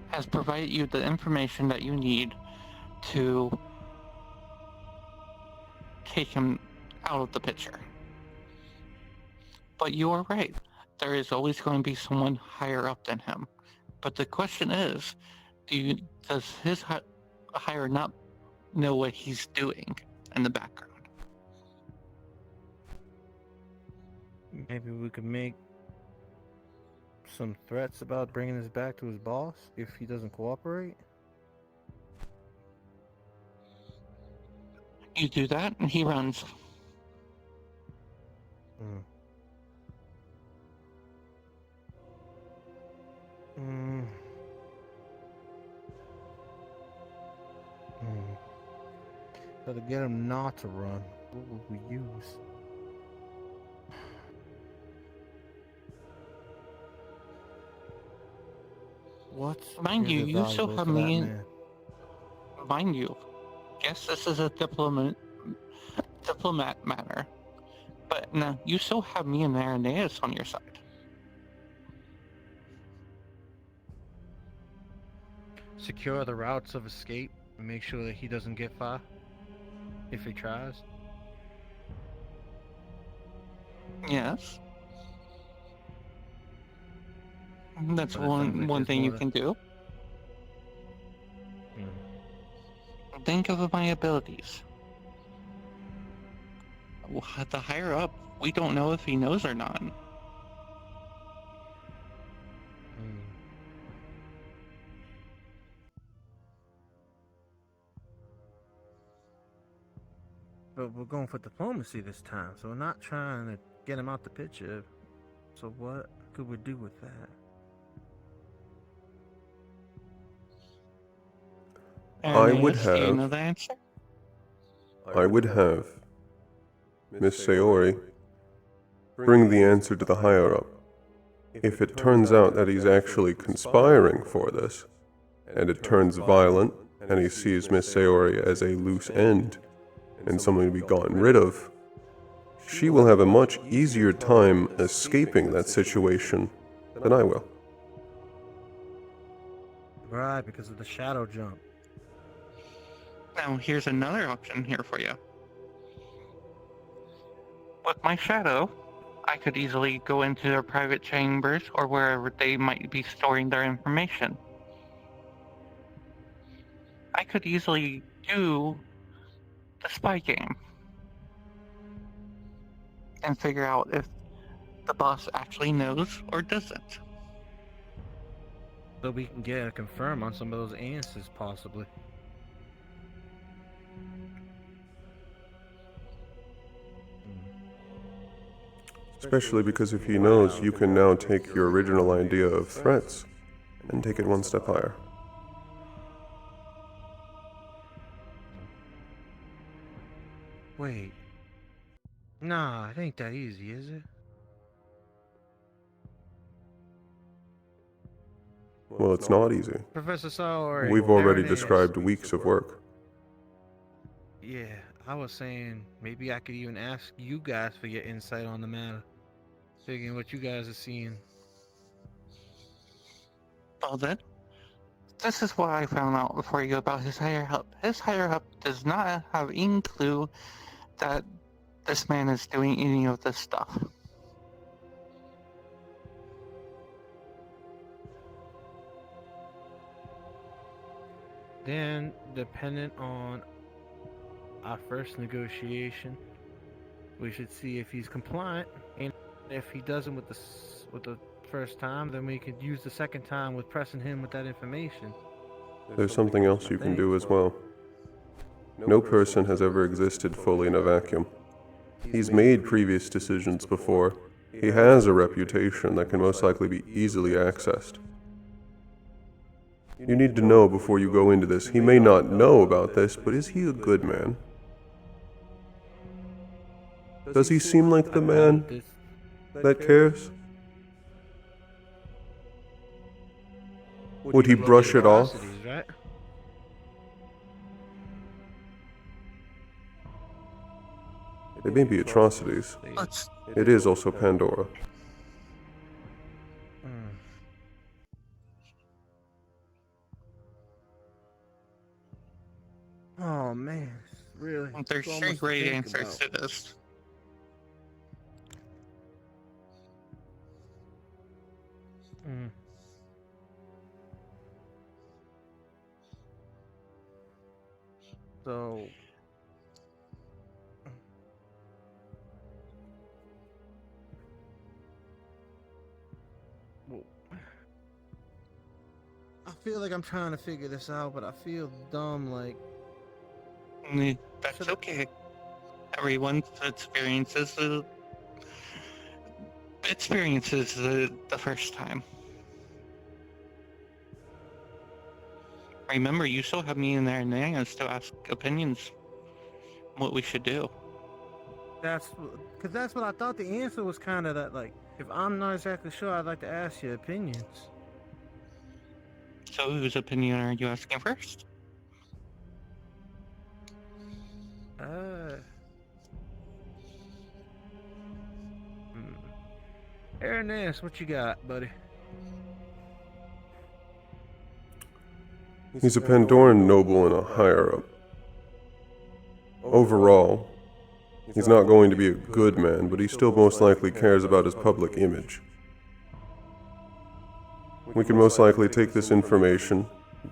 has provided you the information that you need to take him out of the picture. But you are right. There is always going to be someone higher up than him. But the question is, does his higher not know what he's doing in the background? Maybe we could make some threats about bringing this back to his boss if he doesn't cooperate. You do that, and he runs. So to get him not to run, what would we use? What's Mind you, really you still valuable have to that me in. man? Mind you, yes, this is a diplomat matter, but no, you still have me and Irenaeus on your side. Secure the routes of escape and make sure that he doesn't get far. If he tries. Yes. That's But it sounds like one there's thing more you to- can do. Think of my abilities. The higher up, we don't know if he knows or not. But we're going for diplomacy this time, so we're not trying to get him out the picture. So what could we do with that? I would Irenaeus, do you know have. the answer? I would have Miss Sayori bring the answer to the higher up. If it turns out that he's actually conspiring for this, and it turns violent, and he sees Miss Sayori as a loose end, and something to be gotten rid of, she will have a much easier time escaping that situation than I will. Right, because of the shadow jump. Now, here's another option here for you. With my shadow, I could easily go into their private chambers or wherever they might be storing their information. I could easily do the spy game and figure out if the boss actually knows or doesn't. So we can get a confirm on some of those answers, possibly. Especially because if he knows, you can now take your original idea of threats and take it one step higher. Wait. Nah, it ain't that easy, is it? Well, it's not easy. Professor Sayori. We've already Irenaeus. described weeks of work. Yeah, I was saying maybe I could even ask you guys for your insight on the matter. Figuring what you guys are seeing. Well then, this is what I found out before you go about his higher up. His higher up does not have any clue that this man is doing any of this stuff. Then, dependent on our first negotiation, we should see if he's compliant, and if he doesn't with the first time, then we could use the second time with pressing him with that information. There's something else you can do as well. No person has ever existed fully in a vacuum. He's made previous decisions before. He has a reputation that can most likely be easily accessed. You need to know before you go into this. He may not know about this, but is he a good man? Does he seem like the man that cares? Would he brush it off? Right? They may be atrocities. It is also Pandora. Oh man, really? There's so three much to great think answers about. to this. Mm. So, well, I feel like I'm trying to figure this out, but I feel dumb. Like, That's okay. Everyone's experiences the first time. Remember, you still have me in there and I still ask opinions what we should do. that's what I thought the answer was. Kind of that, like, if I'm not exactly sure, I'd like to ask your opinions. So whose opinion are you asking first? Aaron, what you got, buddy? He's a Pandoran noble and a higher-up. Overall, he's not going to be a good man, but he still most likely cares about his public image. We can most likely take this information,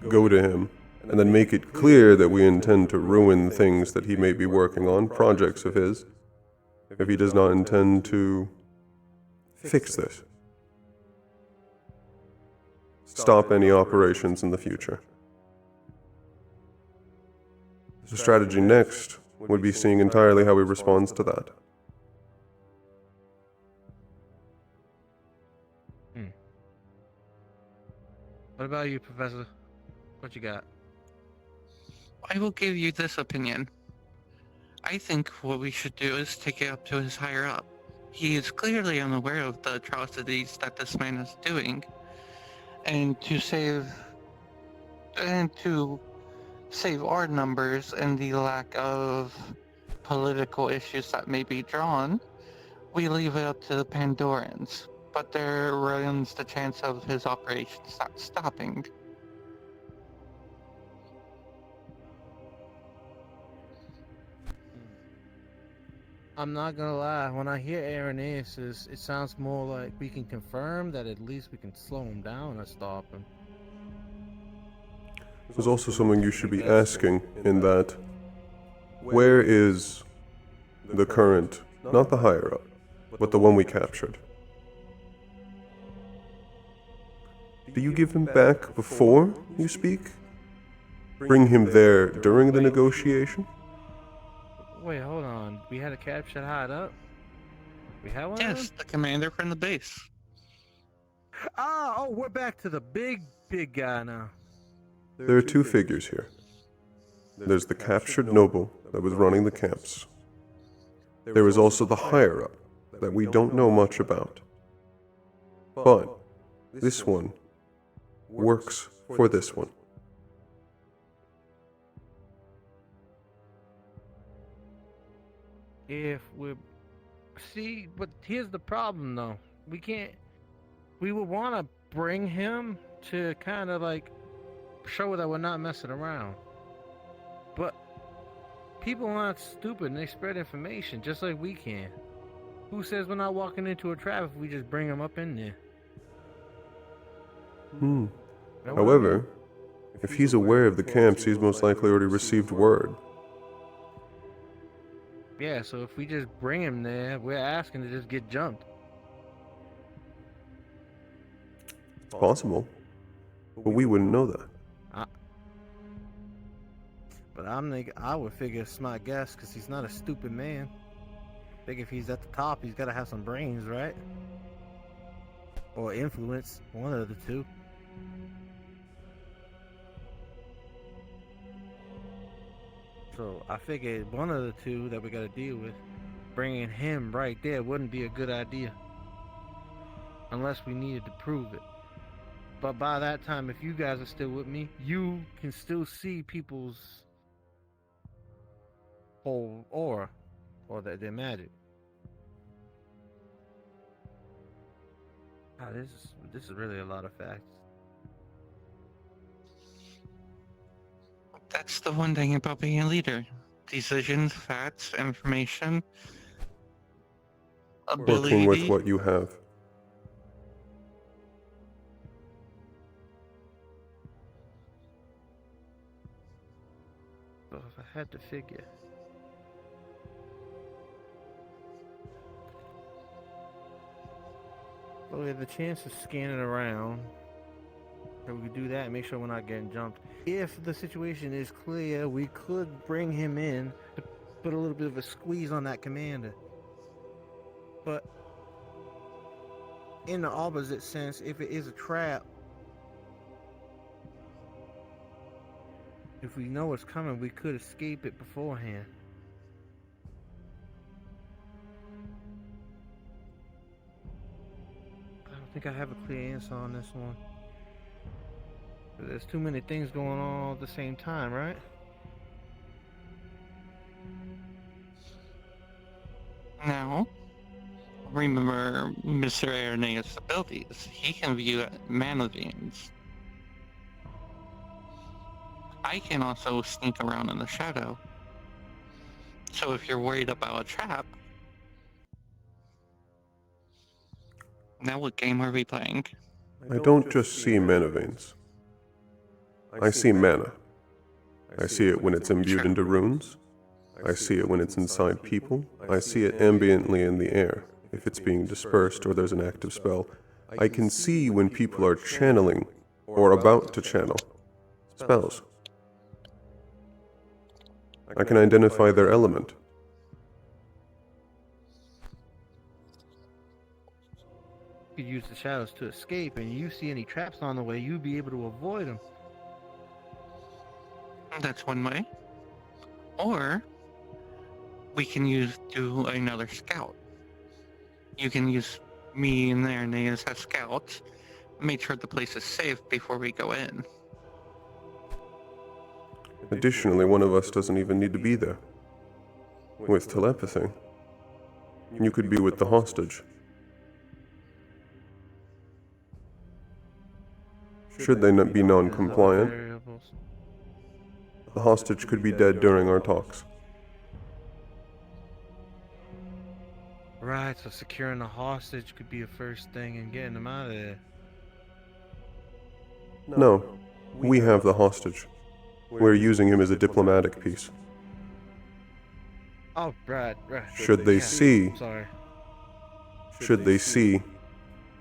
go to him, and then make it clear that we intend to ruin things that he may be working on, projects of his, if he does not intend to fix this. Stop any operations in the future. The strategy next would be seeing entirely how he responds to that. What about you, Professor? What you got? I will give you this opinion. I think what we should do is take it up to his higher up. He is clearly unaware of the atrocities that this man is doing. And to save our numbers and the lack of political issues that may be drawn, we leave it up to the Pandorans. But there runs the chance of his operations not stopping. I'm not gonna lie, when I hear Aaron says, it sounds more like we can confirm that at least we can slow him down or stop him. There's also something you should be asking in that, where is the current, not the higher up, but the one we captured? Do you give him back before you speak? Bring him there during the negotiation? Wait, hold on. We had a captured hide up? We had one? Yes, the commander from the base. Oh, we're back to the big guy now. There are two figures here. There's the captured noble that was running the camps. There is also the higher-up that we don't know much about. But this one works for this one. If we see, but here's the problem though. We would want to bring him to kind of like show that we're not messing around. But people aren't stupid and they spread information just like we can. Who says we're not walking into a trap if we just bring him up in there? However, if he's aware of the camps, he's most likely already received word. Yeah, so if we just bring him there, we're asking to just get jumped. It's possible, but we wouldn't know that. But I would figure it's my guess because he's not a stupid man. I think if he's at the top, he's got to have some brains, right? Or influence, one of the two. So I figured one of the two that we got to deal with, bringing him right there wouldn't be a good idea. Unless we needed to prove it. But by that time, if you guys are still with me, you can still see people's whole aura or their magic. This is really a lot of facts. That's the one thing about being a leader. Decisions, facts, information, ability. Working with what you have. So if I had to figure, well, we have the chance of scanning around. So we could do that and make sure we're not getting jumped. If the situation is clear, we could bring him in to put a little bit of a squeeze on that commander. But in the opposite sense, if it is a trap, if we know what's coming, we could escape it beforehand. I don't think I have a clear answer on this one. There's too many things going on all at the same time, right? Now, remember Mr. Irenaeus' abilities. He can view mana veins. I can also sneak around in the shadow. So if you're worried about a trap, now what game are we playing? I don't just see mana veins. I see mana. I see it when it's imbued into runes. I see it when it's inside people. I see it ambiently in the air, if it's being dispersed or there's an active spell. I can see when people are channeling or about to channel spells. I can identify their element. You could use the shadows to escape, and you see any traps on the way, you'd be able to avoid them. That's one way. Or we can do another scout. You can use me and Irenaeus as scouts, make sure the place is safe before we go in. Additionally, one of us doesn't even need to be there. With telepathy, you could be with the hostage. Should they not be non-compliant, the hostage could be dead during our talks. Right, so securing the hostage could be a first thing and getting them out of there. No, we have the hostage. We're using him as a diplomatic piece. Oh, right. Should they see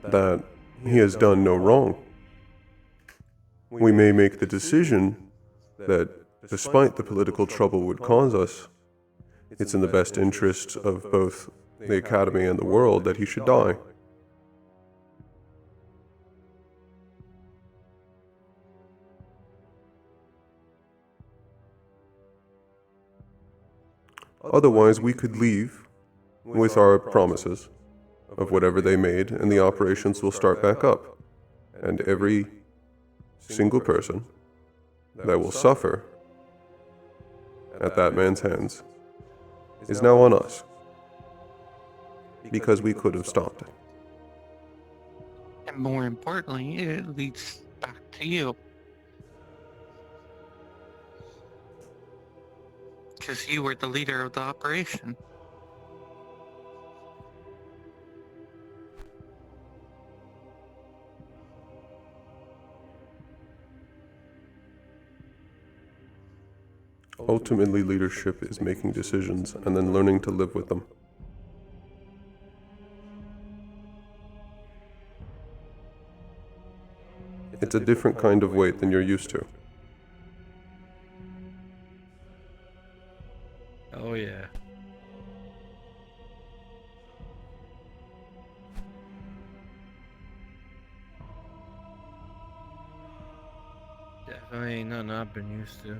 that he has done no wrong, we may make the decision that, despite the political trouble would cause us, it's in the best interests of both the Academy and the world that he should die. Otherwise, we could leave with our promises of whatever they made, and the operations will start back up. And every single person that will suffer at that man's hands is now on us, because we could have stopped it. And more importantly, it leads back to you. Because you were the leader of the operation. Ultimately, leadership is making decisions and then learning to live with them. It's a different kind of weight than you're used to. Oh, yeah. Definitely ain't nothing I've been used to.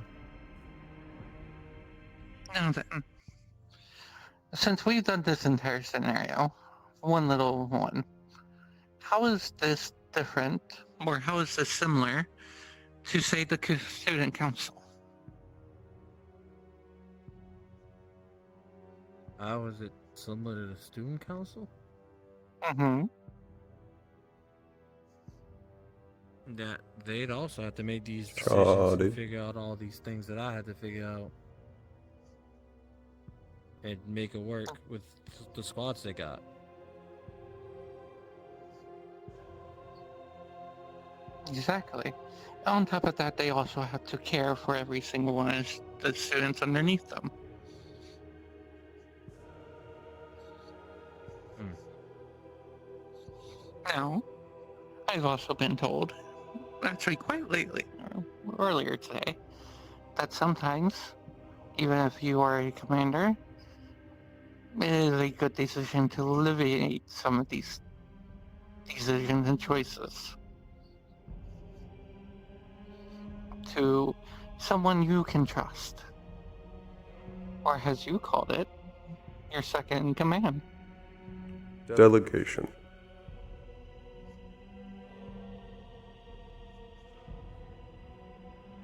Now then, since we've done this entire scenario, one little one, how is this different, or how is this similar to, say, the student council? How is it similar to the student council? Mm-hmm. That they'd also have to make these decisions Dude. and figure out all these things that I had to figure out. And make it work with the squads they got. Exactly. On top of that, they also have to care for every single one of the students underneath them. Now, I've also been told, actually quite lately, or earlier today, that sometimes, even if you are a commander, it is a good decision to alleviate some of these decisions and choices to someone you can trust. Or as you called it, your second in command. Delegation.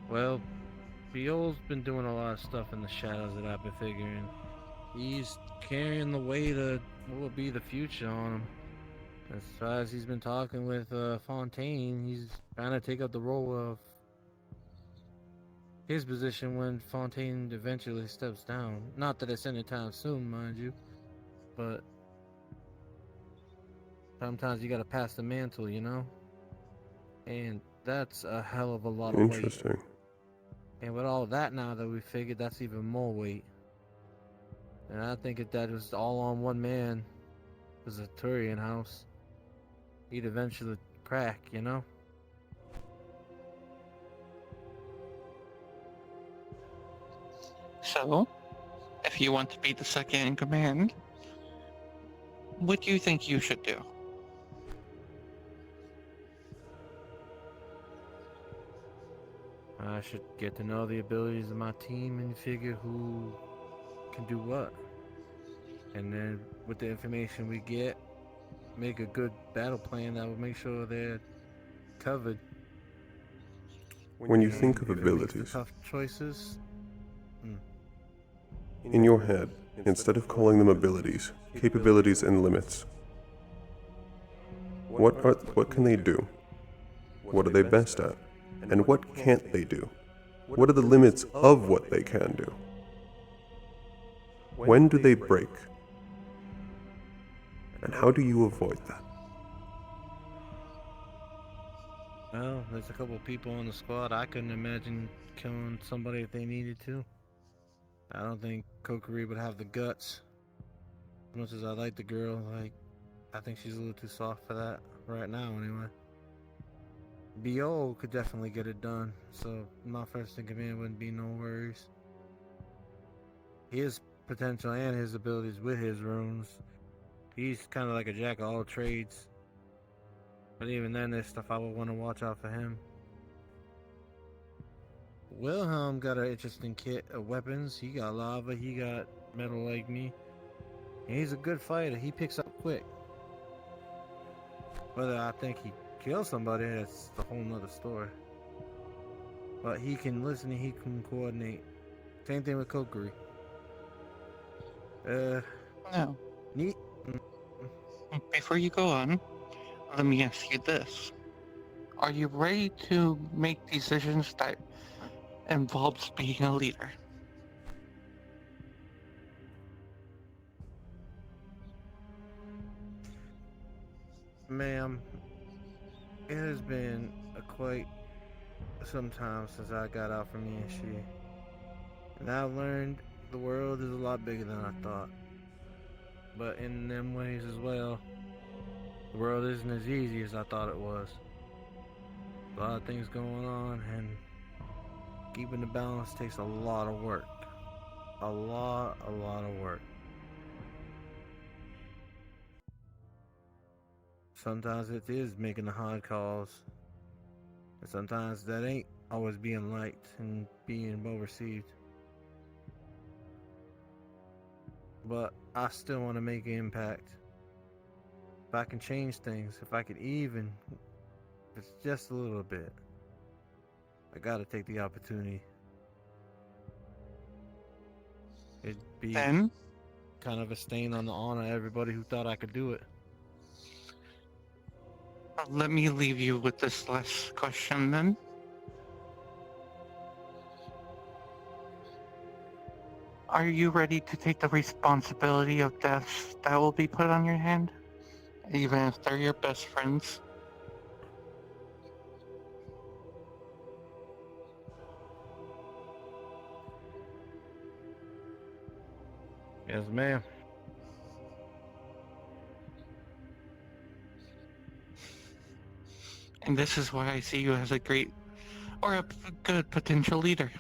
Well, Biol's been doing a lot of stuff in the shadows that I've been figuring. He's carrying the weight of what will be the future on him. As far as he's been talking with Fontaine, he's trying to take up the role of his position when Fontaine eventually steps down. Not that it's anytime soon, mind you, but sometimes you gotta pass the mantle, you know? And that's a hell of a lot of weight. Interesting. And with all that now that we figured, that's even more weight. And I think if that was all on one man, was a Turian house, he'd eventually crack, you know? So, if you want to be the second in command, what do you think you should do? I should get to know the abilities of my team and figure who can do what. And then with the information we get, make a good battle plan that will make sure they're covered. When you think of If it makes the abilities, tough choices. in your head, instead of calling them abilities, capabilities and limits, what can they do? What are they best at? And what can't they do? What are the limits of what they can do? When do they break? And how do you avoid that? Well, there's a couple people on the squad I couldn't imagine killing somebody if they needed to. I don't think Kokiri would have the guts. As much as I like the girl, I think she's a little too soft for that right now anyway. B.O. could definitely get it done, so my first in command wouldn't be no worries. His potential and his abilities with his runes, he's kind of like a jack of all trades. But even then, there's stuff I would want to watch out for him. Wilhelm got an interesting kit of weapons. He got lava, he got metal like me. And he's a good fighter, he picks up quick. Whether I think he kills somebody, that's a whole nother story. But he can listen and he can coordinate. Same thing with Kokiri. Now, Neat. before you go on, let me ask you this. Are you ready to make decisions that involves being a leader? Ma'am, it has been quite some time since I got out from ESG. And I've learned the world is a lot bigger than I thought. But in them ways as well, the world isn't as easy as I thought it was. A lot of things going on, and keeping the balance takes a lot of work. A lot of work. Sometimes it is making the hard calls. And sometimes that ain't always being liked and being well received. But I still want to make an impact. If I can change things, if I could even, if it's just a little bit, I gotta take the opportunity. It'd be Then, kind of a stain on the honor of everybody who thought I could do it. let me leave you with this last question then. Are you ready to take the responsibility of deaths that will be put on your hand? Even if they're your best friends? Yes, ma'am. And this is why I see you as a great, or a good potential leader.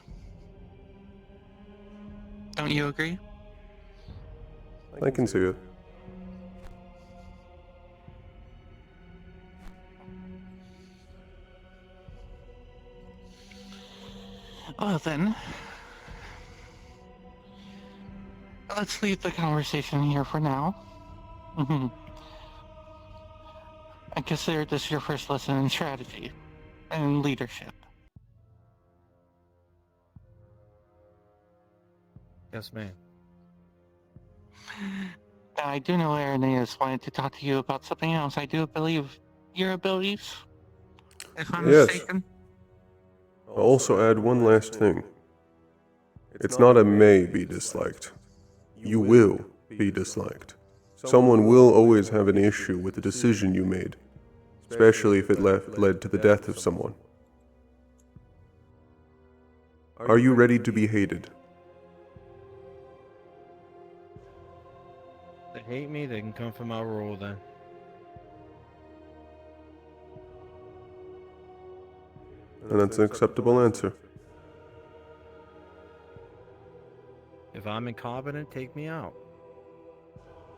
Don't you agree? I can see it. Well then, let's leave the conversation here for now. And consider this your first lesson in strategy and leadership. Yes, ma'am. I do know Irenaeus wanted to talk to you about something else. I do believe your abilities, if I'm Yes. mistaken. I'll also add one last thing. It's not a may be disliked. You will be disliked. Someone will always have an issue with the decision you made, especially if it led to the death of someone. Are you ready to be hated? They hate me, they can come for my role then. And that's an acceptable answer. If I'm incompetent, take me out.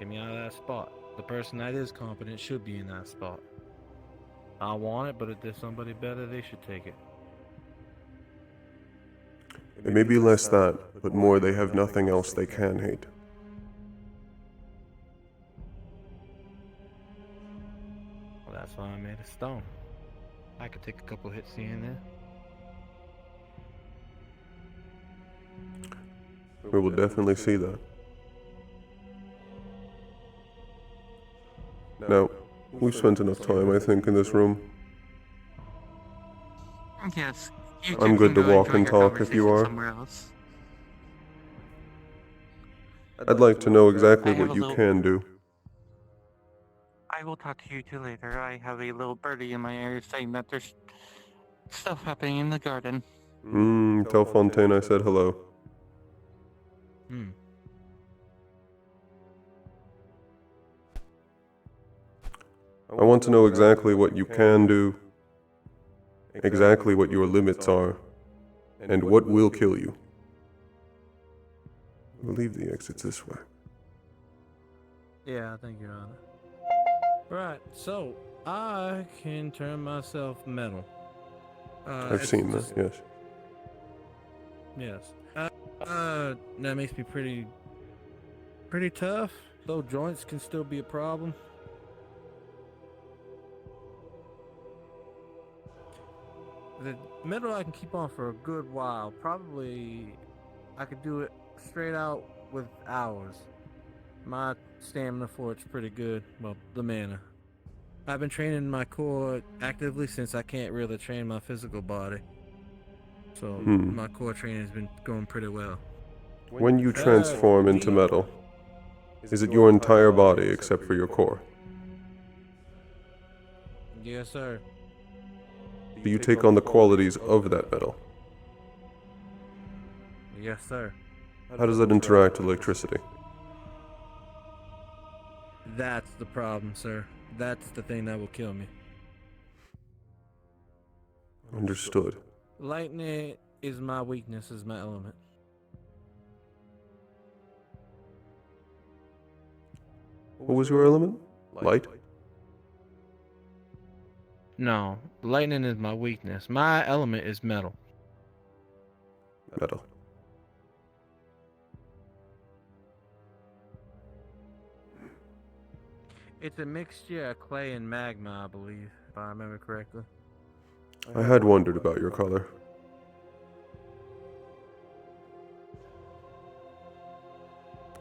Get me out of that spot. The person that is competent should be in that spot. I want it, but if there's somebody better, they should take it. It may be less that, but more they have nothing else they can hate. Well, that's why I made a stone. I could take a couple hits here and there. We will definitely see that. Now, we've spent enough time, I think, in this room. Yes. I'm good to walk and talk if you are. Somewhere else. I'd like to know exactly what you can do. I will talk to you two later. I have a little birdie in my ear saying that there's stuff happening in the garden. Tell Fontaine I said hello. I want to know exactly what you can do, exactly what your limits are, and what will kill you. I believe the exit's this way. Yeah, I think you're on it. Right, so I can turn myself metal. I've seen that, yes. Yes. That makes me pretty tough, though joints can still be a problem. The metal I can keep on for a good while. Probably I could do it straight out with hours. My stamina for it's pretty good. Well, the mana. I've been training my core actively since I can't really train my physical body. So my core training has been going pretty well. When you transform into metal, is it your entire body except for your core? Yes, sir. Do you take on the qualities of that metal? Yes, sir. How does that interact with electricity? That's the problem, sir. That's the thing that will kill me. Understood. Lightning is my weakness, is my element. What was your element? Light? No, lightning is my weakness. My element is metal. Metal. It's a mixture of clay and magma, I believe, if I remember correctly. I had wondered about your color.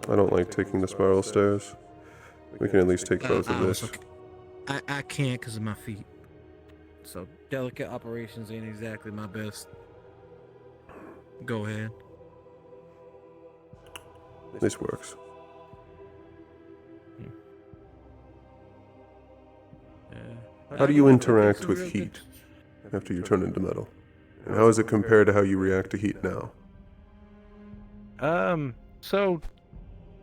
I don't like taking the spiral stairs. We can at least take both of this. I can't because of my feet. So delicate operations ain't exactly my best. Go ahead. This works. How do you interact with heat after you turn into metal? And how does it compare to how you react to heat now? So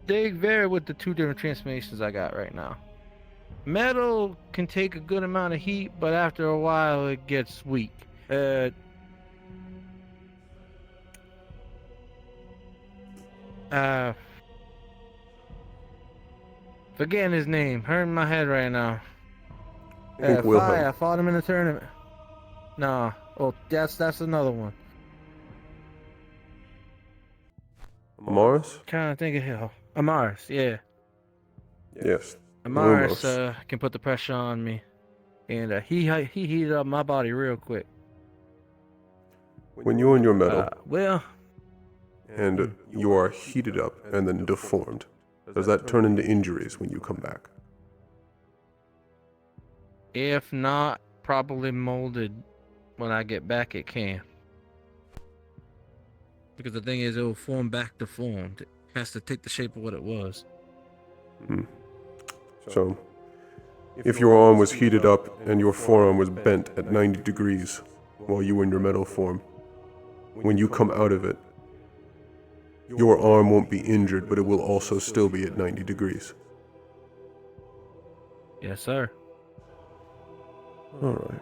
they vary with the two different transformations I got right now. Metal can take a good amount of heat, but after a while it gets weak. Forgetting his name. Hurting my head right now. Fire. I fought him in the tournament. Nah. Oh, that's another one. Amaris? Trying to think of him. Amaris, yeah. Yes. Amaris can put the pressure on me, and he heated up my body real quick. When you're in your metal, and you are heated up and then deformed, does that turn into injuries when you come back? If not properly molded when I get back, it can. Because the thing is, it will form back deformed. It has to take the shape of what it was. So, if your arm was heated up and your forearm was bent at 90 degrees while you were in your metal form, when you come out of it, your arm won't be injured, but it will also still be at 90 degrees. Yes, sir. Alright.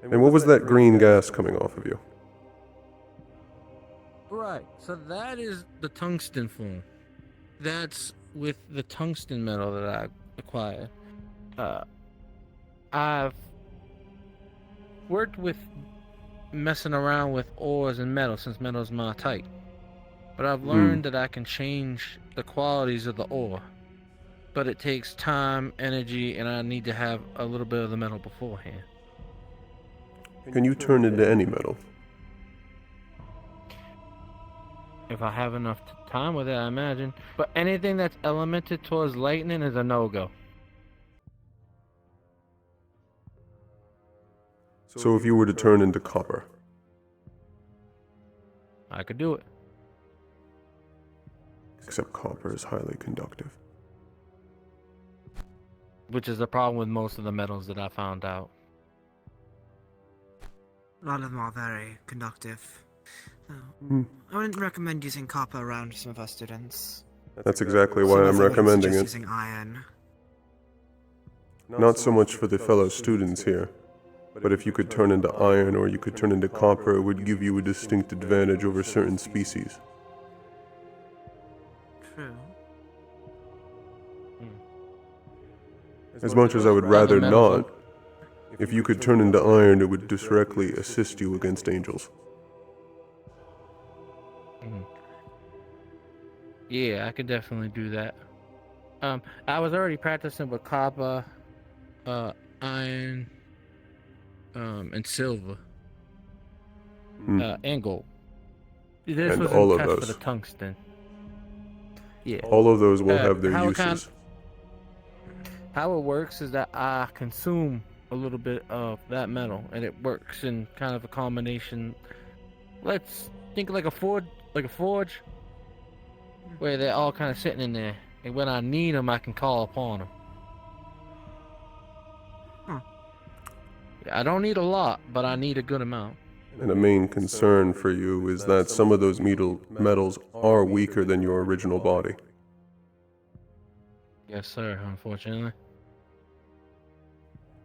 And what was that green gas coming off of you? Right, so that is the tungsten form. That's with the tungsten metal that I acquired. I've worked with messing around with ores and metal since metal is my type. But I've learned that I can change the qualities of the ore. But it takes time, energy, and I need to have a little bit of the metal beforehand. Can you turn into any metal? If I have enough time with it, I imagine. But anything that's elemented towards lightning is a no-go. So if you were to turn into copper? I could do it. Except copper is highly conductive. Which is the problem with most of the metals that I found out. A lot of them are very conductive. Hmm. I wouldn't recommend using copper around some of our students. That's exactly why Some I'm of them recommending suggest it. using iron. Not so much for the fellow students here, but if you could turn into iron or you could turn into copper, it would give you a distinct advantage over certain species. True. As much as I would rather not, if you could turn into iron, it would directly assist you against angels. Yeah, I could definitely do that. I was already practicing with copper, iron, and silver, and gold. This And was all in of test for the those. tungsten. Yeah. All of those will have their how uses. How it works is that I consume a little bit of that metal, and it works in kind of a combination. Let's think like a forge, where they're all kind of sitting in there, and when I need them, I can call upon them. I don't need a lot, but I need a good amount. And a main concern for you is that some of those metals are weaker than your original body. Yes, sir, unfortunately.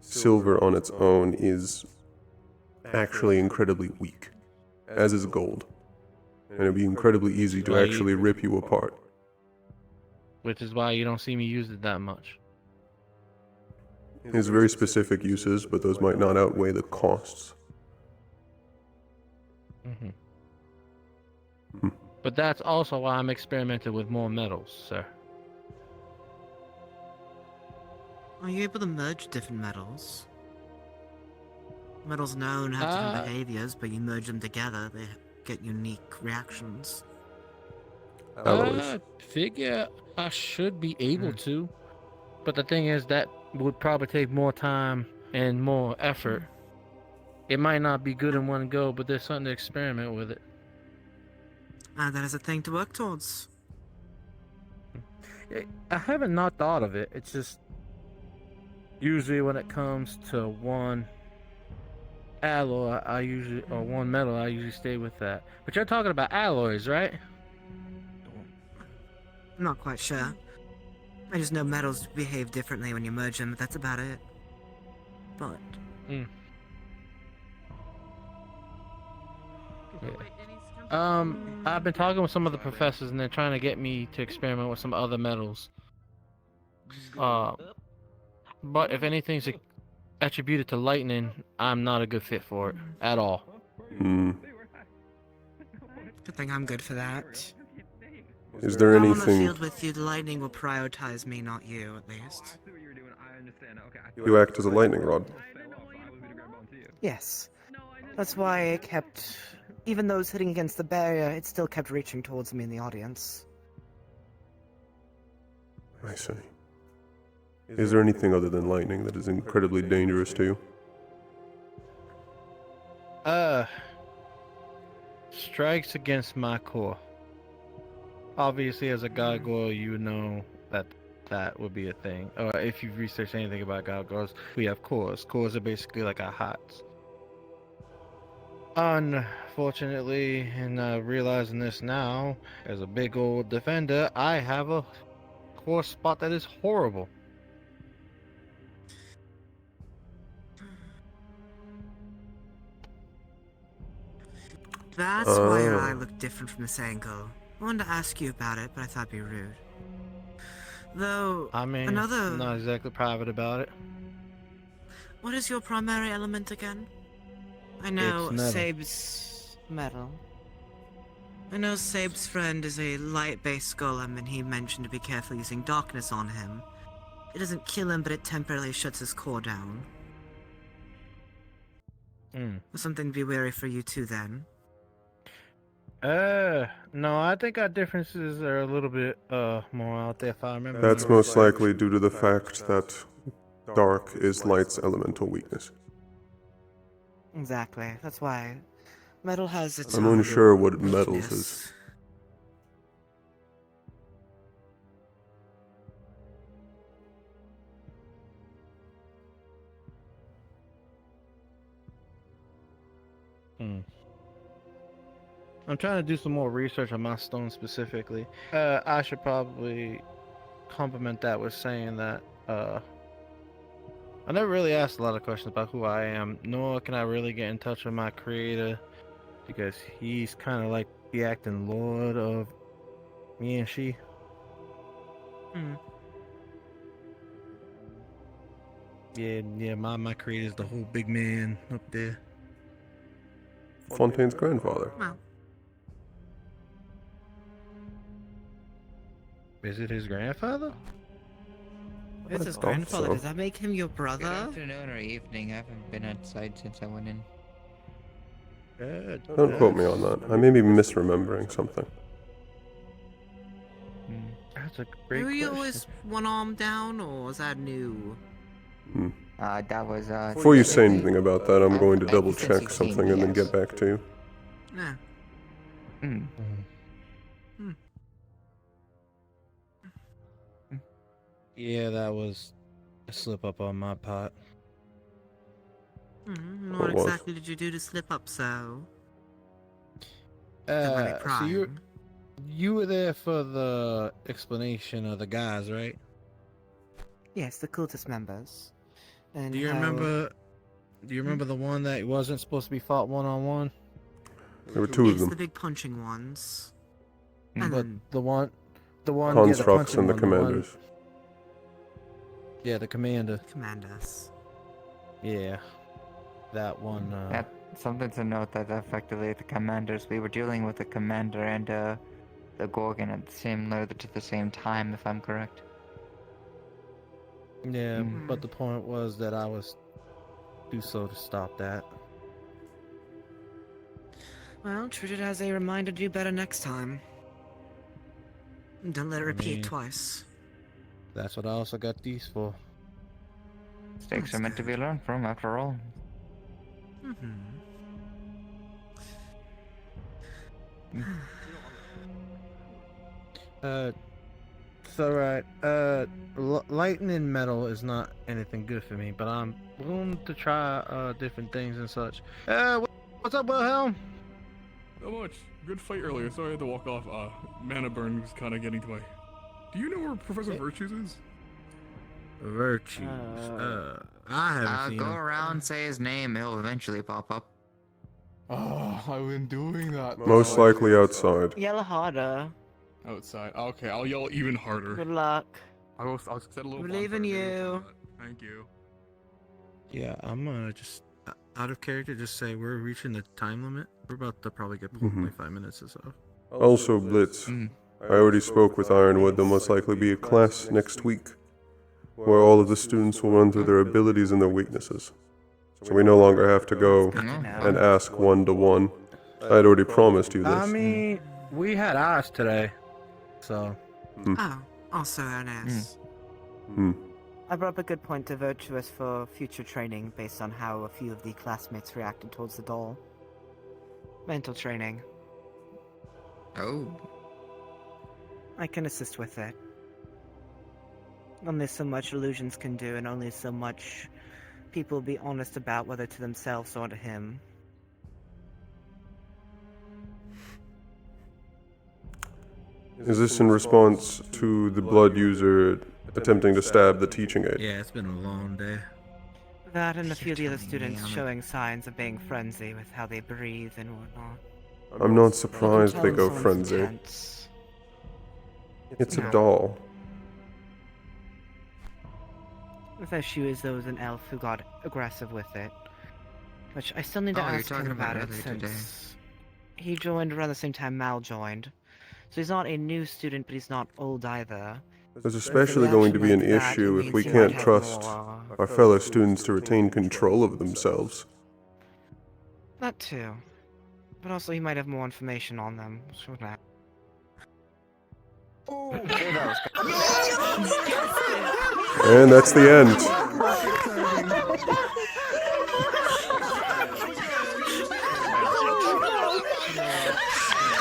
Silver on its own is actually incredibly weak, as is gold. And it'd be incredibly easy to actually rip you apart. Which is why you don't see me use it that much. It has very specific uses, but those might not outweigh the costs. But that's also why I'm experimenting with more metals, sir. Are you able to merge different metals? Metals known have different behaviors, but you merge them together, they get unique reactions. I figure I should be able to. But the thing is, that would probably take more time and more effort. It might not be good in one go, but there's something to experiment with it. That is a thing to work towards. I haven't not thought of it. It's just usually when it comes to one alloy, or one metal, I usually stay with that. But you're talking about alloys, right? I'm not quite sure. I just know metals behave differently when you merge them, but that's about it. But... I've been talking with some of the professors, and they're trying to get me to experiment with some other metals. But if anything's attributed to lightning, I'm not a good fit for it at all. Good thing I'm good for that. Is there I'm on the anything... field with you, the lightning will prioritize me, not you, at least. You act as a lightning rod. Yes. That's why I kept even though it was hitting against the barrier, it still kept reaching towards me in the audience. I see. Is there anything other than lightning that is incredibly dangerous to you? Strikes against my core. Obviously, as a gargoyle, you know that that would be a thing. Or if you've researched anything about gargoyles, we have cores. Cores are basically like our hearts. Unfortunately, and realizing this now, as a big old defender, I have a core spot that is horrible. That's why your eye looked different from this angle. I wanted to ask you about it, but I thought it'd be rude. Though, I mean, I'm not exactly private about it. What is your primary element again? I know It's metal. Sabe's metal. I know Sabe's friend is a light-based golem, and he mentioned to be careful using darkness on him. It doesn't kill him, but it temporarily shuts his core down. Something to be wary for you too, then. No, I think our differences are a little bit, more out there, if I remember. That's most likely due to the fact that dark is light's elemental weakness. Exactly. That's why metal has its I'm own unsure what metals weakness. is. I'm trying to do some more research on my stone specifically. I should probably complement that with saying that, I never really asked a lot of questions about who I am, nor can I really get in touch with my creator, because he's kind of like the acting lord of me and she. Yeah, my creator's the whole big man up there. Fontaine's grandfather. Well, is it his grandfather? it's his thought grandfather. so. Does that make him your brother? Good afternoon or evening. I haven't been outside since I went in. Don't quote me on that. I may be misremembering something. That's a great Were you question. always one arm down, or was that new? That was, Before you say anything about that, I'm going to I've double since check you've seen something me, and then yes. get back to you. Yeah. Yeah, that was a slip up on my part. What What was? exactly did you do to slip up so? Don't let me So pry. you were there for the explanation of the guys, right? Yes, the cultist members. And Do you remember the one that wasn't supposed to be fought one-on-one? There were two of Yes, the them. big punching ones. But the one Constructs yeah, and the punching one, commanders. Yeah, the commander. Commanders. Yeah, that one. Yeah, something to note that effectively the commanders, we were dealing with the commander and the Gorgon at the same time, if I'm correct. Yeah, but the point was that I was do so to stop that. Well, treat it as a reminder to do better next time. Don't let it repeat mean- twice. That's what I also got these for. Mistakes are meant to be learned from, after all. So right, lightning metal is not anything good for me, but I'm willing to try different things and such. What's up, Wilhelm? Not much. Good fight earlier. Sorry I had to walk off. Mana burn was kind of getting to my. Do you know where Professor Virtues is? Virtues. I haven't seen Go him. around, say his name, he'll eventually pop up. Oh, I've been doing that. Most likely outside. Yell harder. Outside. Okay, I'll yell even harder. Good luck. I'll set a little. Believe in you. Thank you. Yeah, I'm gonna just out of character just say we're reaching the time limit. We're about to probably get pulled in like 5 minutes or so. Also, Blitz. I already spoke with Ironwood. There'll most likely be a class next week where all of the students will run through their abilities and their weaknesses. So we no longer have to go and ask one-to-one. I'd already promised you this. I mean, we had ours today, so. Oh, also an ass. I brought up a good point to Virtuous for future training based on how a few of the classmates reacted towards the doll. Mental training. Oh. I can assist with it. Only so much illusions can do, and only so much people will be honest about, whether to themselves or to him. Is this in response to the blood user attempting to stab the teaching aide? Yeah, it's been a long day. That and a few of the other students showing signs of being frenzy with how they breathe and whatnot. I'm not surprised they go frenzy. Tense. It's a doll. With issue is there was an elf who got aggressive with it. Which I still need to Oh, you're ask him talking about about it earlier since today. he joined around the same time Mal joined. So he's not a new student, but he's not old either. There's especially going to be an issue if we can't trust our fellow students to retain control of themselves. That too. But also he might have more information on them. So that. And that's the end.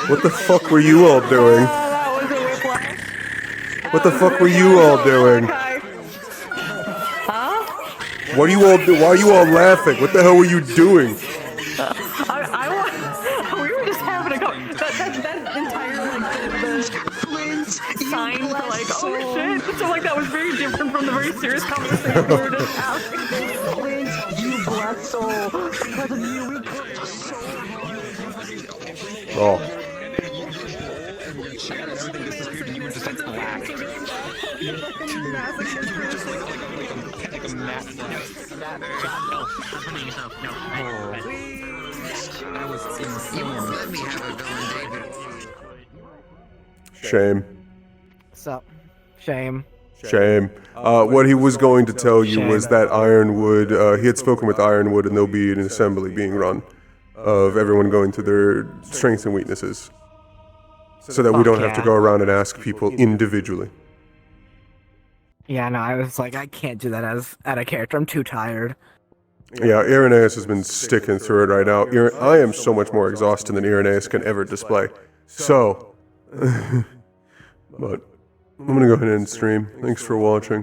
What the fuck were you all doing? What the fuck were you all doing? Huh? What are you all why are you all laughing? What the hell were you doing? We were just having a go. That entire the sign for like, oh shit. So like that was very different from the very serious conversation we were just having. Flint, you black soul. Because of you, we cooked so Oh. Everything disappeared and you were just like black. You were just like a matte black. That was insane. You won't let me have a villain, David. Shame. So, shame. Shame. What he was going to tell you was that Ironwood, he had spoken with Ironwood and there'll be an assembly being run of everyone going through their strengths and weaknesses. So that we don't have to go around and ask people individually. Yeah, no, I was like, I can't do that as out of character. I'm too tired. Yeah, Irenaeus has been sticking through it right now. I am so much more exhausted than Irenaeus can ever display. So, but I'm gonna go ahead and stream. Thanks for watching.